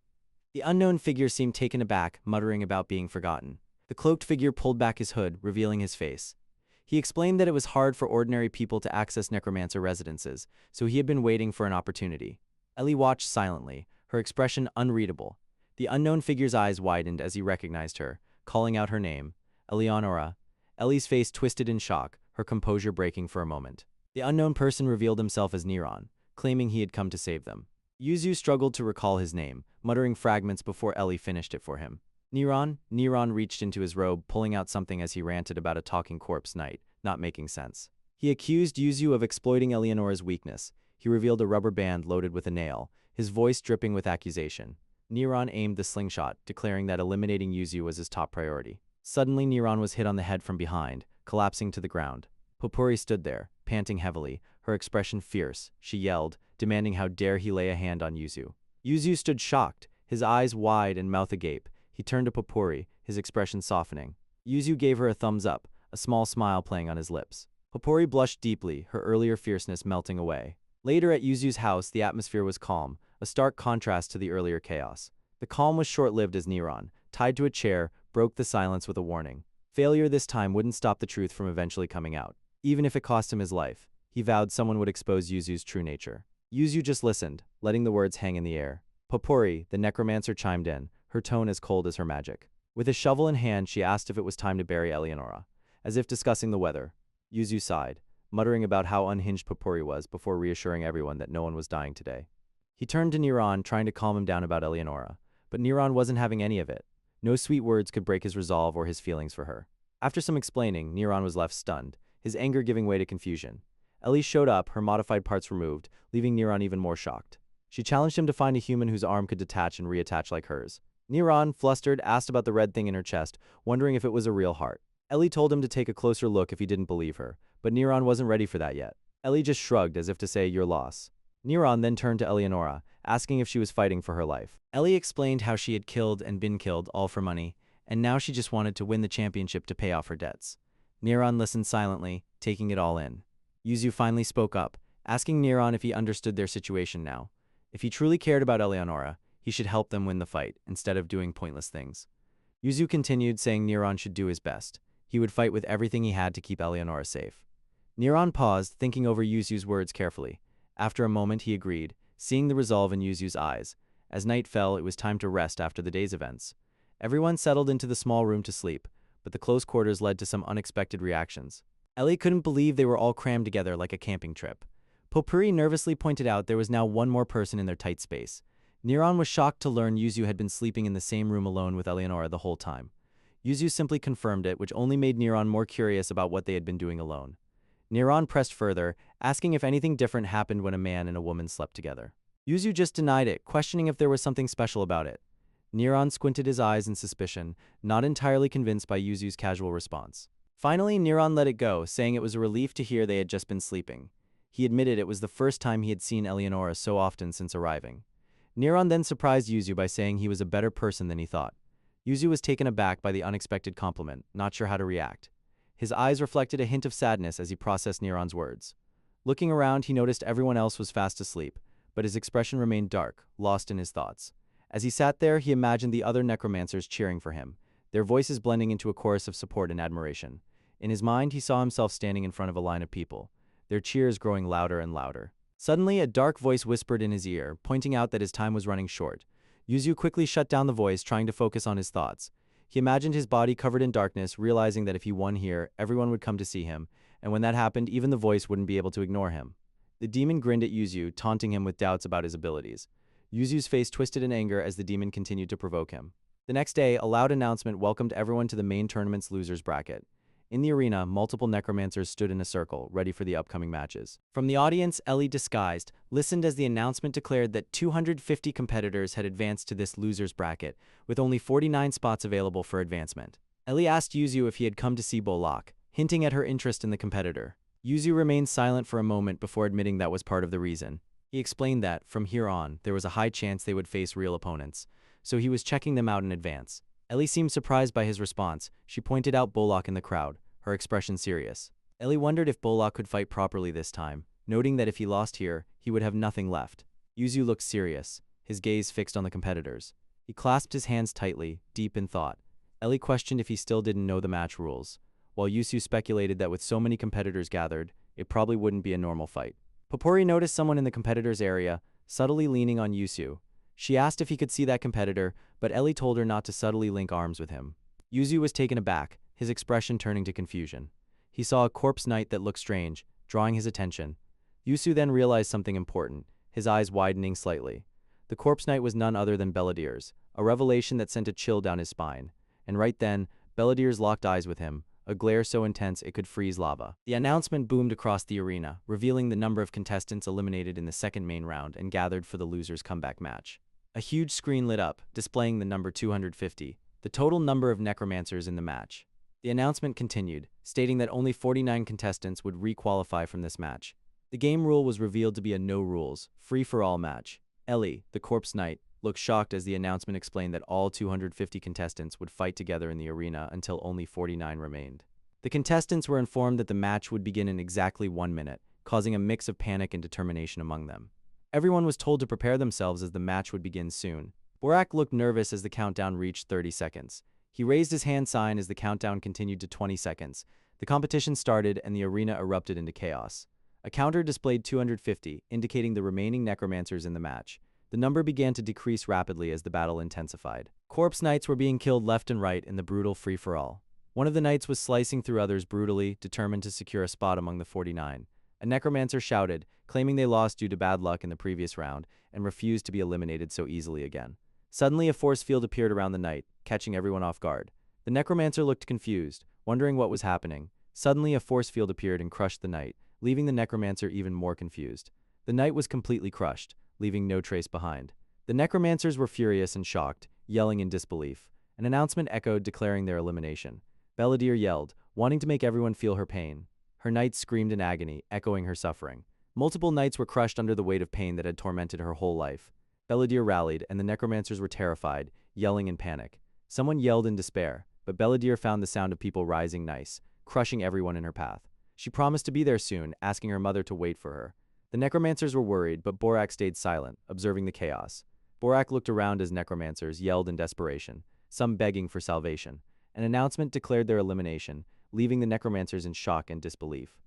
The unknown figure seemed taken aback, muttering about being forgotten. The cloaked figure pulled back his hood, revealing his face. He explained that it was hard for ordinary people to access necromancer residences, so he had been waiting for an opportunity. Ellie watched silently, her expression unreadable. The unknown figure's eyes widened as he recognized her, calling out her name, Eleonora. Ellie's face twisted in shock, her composure breaking for a moment. The unknown person revealed himself as Neron, claiming he had come to save them. Useu struggled to recall his name, muttering fragments before Ellie finished it for him. Neron reached into his robe, pulling out something as he ranted about a talking corpse knight, not making sense. He accused Useu of exploiting Eleonora's weakness. He revealed a rubber band loaded with a nail, his voice dripping with accusation. Neron aimed the slingshot, declaring that eliminating Useu was his top priority. Suddenly, Neron was hit on the head from behind, collapsing to the ground. Potpourri stood there, panting heavily, her expression fierce. She yelled, demanding how dare he lay a hand on Useu. Useu stood shocked, his eyes wide and mouth agape. He turned to Potpourri, his expression softening. Useu gave her a thumbs up, a small smile playing on his lips. Potpourri blushed deeply, her earlier fierceness melting away. Later at Useu's house, the atmosphere was calm, a stark contrast to the earlier chaos. The calm was short-lived as Neron, tied to a chair, broke the silence with a warning. Failure this time wouldn't stop the truth from eventually coming out. Even if it cost him his life, he vowed someone would expose Useu's true nature. Useu just listened, letting the words hang in the air. Potpourri, the necromancer, chimed in, her tone as cold as her magic. With a shovel in hand, she asked if it was time to bury Eleonora. As if discussing the weather, Useu sighed, muttering about how unhinged Potpourri was before reassuring everyone that no one was dying today. He turned to Neron, trying to calm him down about Eleonora, but Neron wasn't having any of it. No sweet words could break his resolve or his feelings for her. After some explaining, Neron was left stunned, his anger giving way to confusion. Ellie showed up, her modified parts removed, leaving Neron even more shocked. She challenged him to find a human whose arm could detach and reattach like hers. Neron, flustered, asked about the red thing in her chest, wondering if it was a real heart. Ellie told him to take a closer look if he didn't believe her, but Neron wasn't ready for that yet. Ellie just shrugged as if to say, your loss. Neron then turned to Eleonora, asking if she was fighting for her life. Ellie explained how she had killed and been killed, all for money, and now she just wanted to win the championship to pay off her debts. Neron listened silently, taking it all in. Useu finally spoke up, asking Neron if he understood their situation now. If he truly cared about Eleonora, he should help them win the fight, instead of doing pointless things. Useu continued, saying Neron should do his best. He would fight with everything he had to keep Eleonora safe. Neron paused, thinking over Useu's words carefully. After a moment, he agreed, seeing the resolve in Useu's eyes. As night fell, it was time to rest after the day's events. Everyone settled into the small room to sleep, but the close quarters led to some unexpected reactions. Ellie couldn't believe they were all crammed together like a camping trip. Potpourri nervously pointed out there was now one more person in their tight space. Neron was shocked to learn Useu had been sleeping in the same room alone with Eleonora the whole time. Useu simply confirmed it, which only made Neron more curious about what they had been doing alone. Neron pressed further, asking if anything different happened when a man and a woman slept together. Useu just denied it, questioning if there was something special about it. Neron squinted his eyes in suspicion, not entirely convinced by Useu's casual response. Finally, Neron let it go, saying it was a relief to hear they had just been sleeping. He admitted it was the first time he had seen Eleonora so often since arriving. Neron then surprised Useu by saying he was a better person than he thought. Useu was taken aback by the unexpected compliment, not sure how to react. His eyes reflected a hint of sadness as he processed Neron's words. Looking around, he noticed everyone else was fast asleep, but his expression remained dark, lost in his thoughts. As he sat there, he imagined the other necromancers cheering for him, their voices blending into a chorus of support and admiration. In his mind, he saw himself standing in front of a line of people, their cheers growing louder and louder. Suddenly, a dark voice whispered in his ear, pointing out that his time was running short. Useu quickly shut down the voice, trying to focus on his thoughts. He imagined his body covered in darkness, realizing that if he won here, everyone would come to see him, and when that happened, even the voice wouldn't be able to ignore him. The demon grinned at Useu, taunting him with doubts about his abilities. Useu's face twisted in anger as the demon continued to provoke him. The next day, a loud announcement welcomed everyone to the main tournament's losers bracket. In the arena, multiple necromancers stood in a circle, ready for the upcoming matches. From the audience, Ellie, disguised, listened as the announcement declared that 250 competitors had advanced to this losers bracket, with only 49 spots available for advancement. Ellie asked Useu if he had come to see Bolak, hinting at her interest in the competitor. Useu remained silent for a moment before admitting that was part of the reason. He explained that, from here on, there was a high chance they would face real opponents, so he was checking them out in advance. Ellie seemed surprised by his response. She pointed out Bolak in the crowd, her expression serious. Ellie wondered if Bolak could fight properly this time, noting that if he lost here, he would have nothing left. Useu looked serious, his gaze fixed on the competitors. He clasped his hands tightly, deep in thought. Ellie questioned if he still didn't know the match rules, while Useu speculated that with so many competitors gathered, it probably wouldn't be a normal fight. Popori noticed someone in the competitors' area, subtly leaning on Useu. She asked if he could see that competitor, but Ellie told her not to subtly link arms with him. Useu was taken aback, his expression turning to confusion. He saw a corpse knight that looked strange, drawing his attention. Useu then realized something important, his eyes widening slightly. The corpse knight was none other than Belladir's, a revelation that sent a chill down his spine. And right then, Belladir's locked eyes with him, a glare so intense it could freeze lava. The announcement boomed across the arena, revealing the number of contestants eliminated in the second main round and gathered for the loser's comeback match. A huge screen lit up, displaying the number 250, the total number of necromancers in the match. The announcement continued, stating that only 49 contestants would re-qualify from this match. The game rule was revealed to be a no-rules, free-for-all match. Ellie, the corpse knight, looked shocked as the announcement explained that all 250 contestants would fight together in the arena until only 49 remained. The contestants were informed that the match would begin in exactly 1 minute, causing a mix of panic and determination among them. Everyone was told to prepare themselves as the match would begin soon. Borak looked nervous as the countdown reached 30 seconds. He raised his hand sign as the countdown continued to 20 seconds. The competition started and the arena erupted into chaos. A counter displayed 250, indicating the remaining necromancers in the match. The number began to decrease rapidly as the battle intensified. Corpse knights were being killed left and right in the brutal free-for-all. One of the knights was slicing through others brutally, determined to secure a spot among the 49. A necromancer shouted, claiming they lost due to bad luck in the previous round, and refused to be eliminated so easily again. Suddenly, a force field appeared around the knight, catching everyone off guard. The necromancer looked confused, wondering what was happening. Suddenly, a force field appeared and crushed the knight, leaving the necromancer even more confused. The knight was completely crushed, leaving no trace behind. The necromancers were furious and shocked, yelling in disbelief. An announcement echoed declaring their elimination. Belladir yelled, wanting to make everyone feel her pain. Her knights screamed in agony, echoing her suffering. Multiple knights were crushed under the weight of pain that had tormented her whole life. Belladir rallied, and the necromancers were terrified, yelling in panic. Someone yelled in despair, but Belladir found the sound of people rising nice, crushing everyone in her path. She promised to be there soon, asking her mother to wait for her. The necromancers were worried, but Borak stayed silent, observing the chaos. Borak looked around as necromancers yelled in desperation, some begging for salvation. An announcement declared their elimination, leaving the necromancers in shock and disbelief.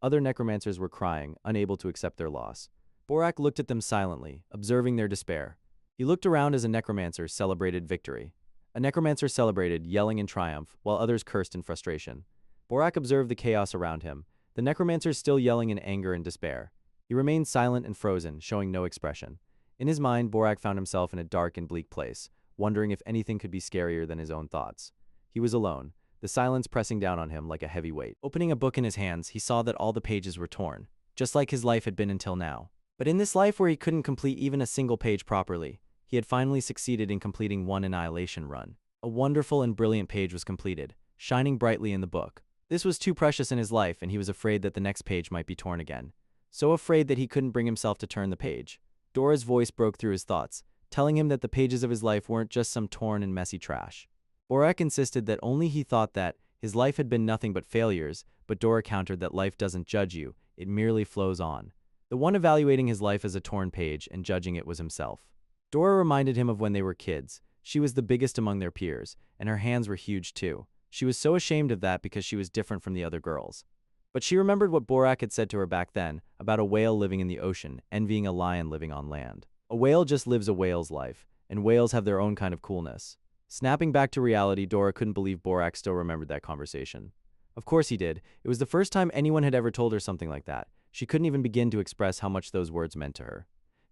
Other necromancers were crying, unable to accept their loss. Borak looked at them silently, observing their despair. He looked around as a necromancer celebrated victory. A necromancer celebrated, yelling in triumph, while others cursed in frustration. Borak observed the chaos around him, the necromancers still yelling in anger and despair. He remained silent and frozen, showing no expression. In his mind, Borak found himself in a dark and bleak place, wondering if anything could be scarier than his own thoughts. He was alone, the silence pressing down on him like a heavy weight. Opening a book in his hands, he saw that all the pages were torn, just like his life had been until now. But in this life where he couldn't complete even a single page properly, he had finally succeeded in completing one annihilation run. A wonderful and brilliant page was completed, shining brightly in the book. This was too precious in his life, and he was afraid that the next page might be torn again. so afraid that he couldn't bring himself to turn the page. Dora's voice broke through his thoughts, telling him that the pages of his life weren't just some torn and messy trash. Borak insisted that only he thought that his life had been nothing but failures, but Dora countered that life doesn't judge you, it merely flows on. The one evaluating his life as a torn page and judging it was himself. Dora reminded him of when they were kids. She was the biggest among their peers, and her hands were huge too. She was so ashamed of that because she was different from the other girls. But she remembered what Borak had said to her back then about a whale living in the ocean, envying a lion living on land. A whale just lives a whale's life, and whales have their own kind of coolness. Snapping back to reality, Dora couldn't believe Borak still remembered that conversation. Of course he did. It was the first time anyone had ever told her something like that. She couldn't even begin to express how much those words meant to her.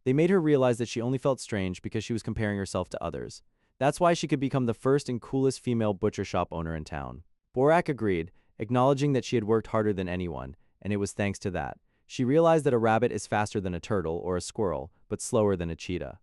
They made her realize that she only felt strange because she was comparing herself to others. That's why she could become the first and coolest female butcher shop owner in town. Borak agreed, acknowledging that she had worked harder than anyone, and it was thanks to that. She realized that a rabbit is faster than a turtle or a squirrel, but slower than a cheetah.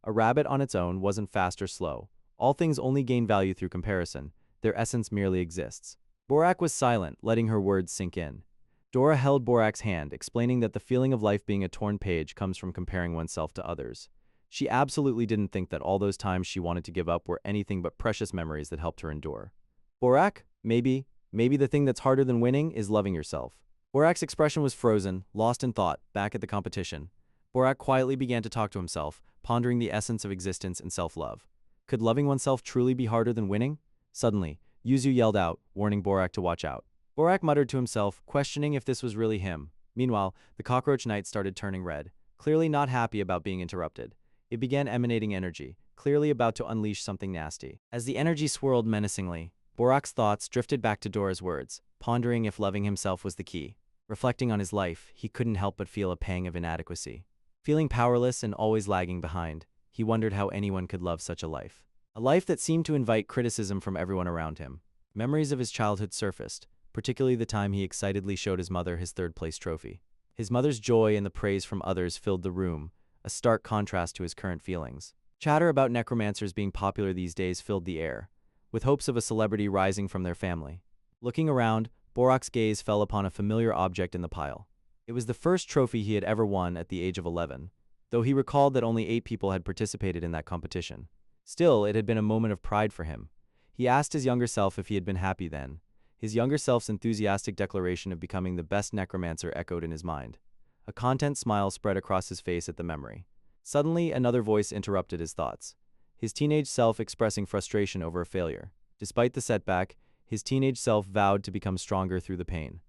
A rabbit on its own wasn't fast or slow. All things only gain value through comparison. Their essence merely exists. Borak was silent, letting her words sink in. Dora held Borak's hand, explaining that the feeling of life being a torn page comes from comparing oneself to others. She absolutely didn't think that all those times she wanted to give up were anything but precious memories that helped her endure. Borak, maybe the thing that's harder than winning is loving yourself. Borak's expression was frozen, lost in thought, back at the competition. Borak quietly began to talk to himself, pondering the essence of existence and self-love. Could loving oneself truly be harder than winning? Suddenly, Useu yelled out, warning Borak to watch out. Borak muttered to himself, questioning if this was really him. Meanwhile, the cockroach knight started turning red, clearly not happy about being interrupted. It began emanating energy, clearly about to unleash something nasty. As the energy swirled menacingly, Borak's thoughts drifted back to Dora's words, pondering if loving himself was the key. Reflecting on his life, he couldn't help but feel a pang of inadequacy. Feeling powerless and always lagging behind, he wondered how anyone could love such a life. A life that seemed to invite criticism from everyone around him. Memories of his childhood surfaced, particularly the time he excitedly showed his mother his third-place trophy. His mother's joy and the praise from others filled the room, a stark contrast to his current feelings. Chatter about necromancers being popular these days filled the air, with hopes of a celebrity rising from their family. Looking around, Borak's gaze fell upon a familiar object in the pile. It was the first trophy he had ever won at the age of 11, though he recalled that only 8 people had participated in that competition. Still, it had been a moment of pride for him. He asked his younger self if he had been happy then. His younger self's enthusiastic declaration of becoming the best necromancer echoed in his mind. A content smile spread across his face at the memory. Suddenly, another voice interrupted his thoughts. His teenage self expressing frustration over a failure. Despite the setback, his teenage self vowed to become stronger through the pain.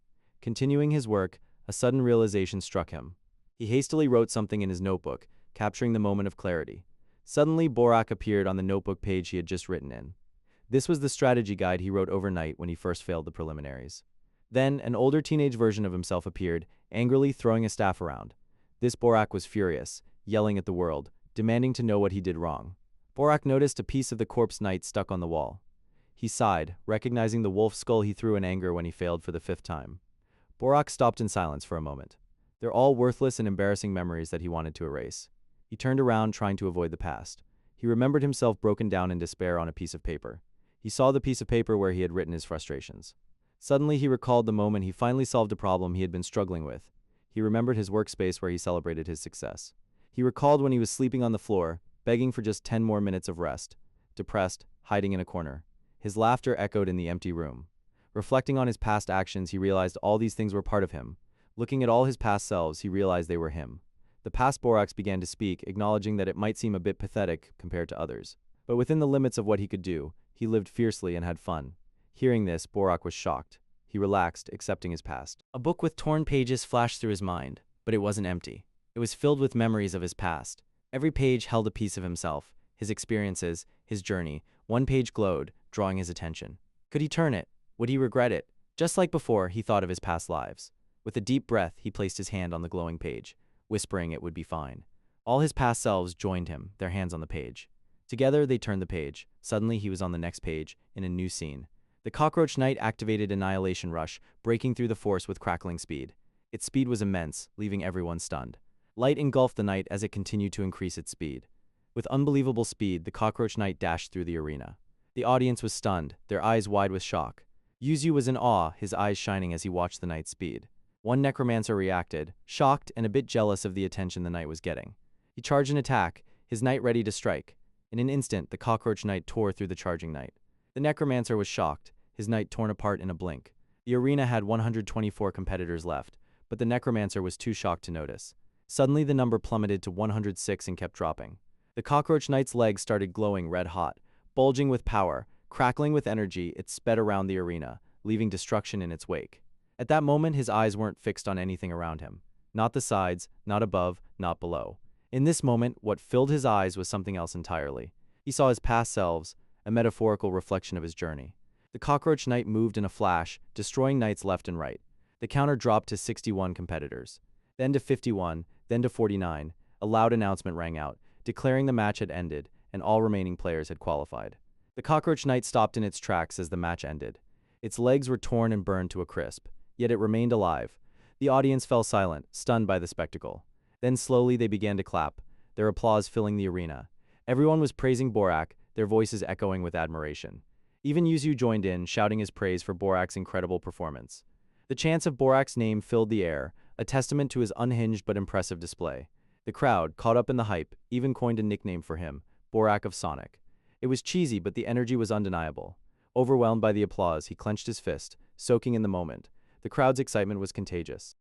Continuing his work, a sudden realization struck him. He hastily wrote something in his notebook, capturing the moment of clarity. Suddenly, Borak appeared on the notebook page he had just written in. This was the strategy guide he wrote overnight when he first failed the preliminaries. Then, an older teenage version of himself appeared, angrily throwing a staff around. This Borak was furious, yelling at the world, demanding to know what he did wrong. Borak noticed a piece of the corpse knight stuck on the wall. He sighed, recognizing the wolf skull he threw in anger when he failed for the 5th time. Borak stopped in silence for a moment. They're all worthless and embarrassing memories that he wanted to erase. He turned around, trying to avoid the past. He remembered himself broken down in despair on a piece of paper. He saw the piece of paper where he had written his frustrations. Suddenly, he recalled the moment he finally solved a problem he had been struggling with. He remembered his workspace where he celebrated his success. He recalled when he was sleeping on the floor, begging for just 10 more minutes of rest. Depressed, hiding in a corner. His laughter echoed in the empty room. Reflecting on his past actions, he realized all these things were part of him. Looking at all his past selves, he realized they were him. The past Boraks began to speak, acknowledging that it might seem a bit pathetic compared to others. But within the limits of what he could do, he lived fiercely and had fun. Hearing this, Borak was shocked. He relaxed, accepting his past. A book with torn pages flashed through his mind, but it wasn't empty. It was filled with memories of his past. Every page held a piece of himself, his experiences, his journey. One page glowed, drawing his attention. Could he turn it? Would he regret it? Just like before, he thought of his past lives. With a deep breath, he placed his hand on the glowing page, whispering it would be fine. All his past selves joined him, their hands on the page. Together, they turned the page. Suddenly, he was on the next page, in a new scene. The cockroach knight activated Annihilation Rush, breaking through the force with crackling speed. Its speed was immense, leaving everyone stunned. Light engulfed the knight as it continued to increase its speed. With unbelievable speed, the cockroach knight dashed through the arena. The audience was stunned, their eyes wide with shock. Useu was in awe, his eyes shining as he watched the knight's speed. One necromancer reacted, shocked and a bit jealous of the attention the knight was getting. He charged an attack, his knight ready to strike. In an instant, the cockroach knight tore through the charging knight. The necromancer was shocked, his knight torn apart in a blink. The arena had 124 competitors left, but the necromancer was too shocked to notice. Suddenly, the number plummeted to 106 and kept dropping. The cockroach knight's legs started glowing red-hot. Bulging with power, crackling with energy, it sped around the arena, leaving destruction in its wake. At that moment, his eyes weren't fixed on anything around him. Not the sides, not above, not below. In this moment, what filled his eyes was something else entirely. He saw his past selves, a metaphorical reflection of his journey. The cockroach knight moved in a flash, destroying knights left and right. The counter dropped to 61 competitors. Then to 51, then to 49. A loud announcement rang out, declaring the match had ended, and all remaining players had qualified. The cockroach knight stopped in its tracks as the match ended. Its legs were torn and burned to a crisp, yet it remained alive. The audience fell silent, stunned by the spectacle. Then slowly they began to clap, their applause filling the arena. Everyone was praising Borak, their voices echoing with admiration. Even Useu joined in, shouting his praise for Borak's incredible performance. The chants of Borak's name filled the air, a testament to his unhinged but impressive display. The crowd, caught up in the hype, even coined a nickname for him, Borak of Sonic. It was cheesy, but the energy was undeniable. Overwhelmed by the applause, he clenched his fist, soaking in the moment. The crowd's excitement was contagious.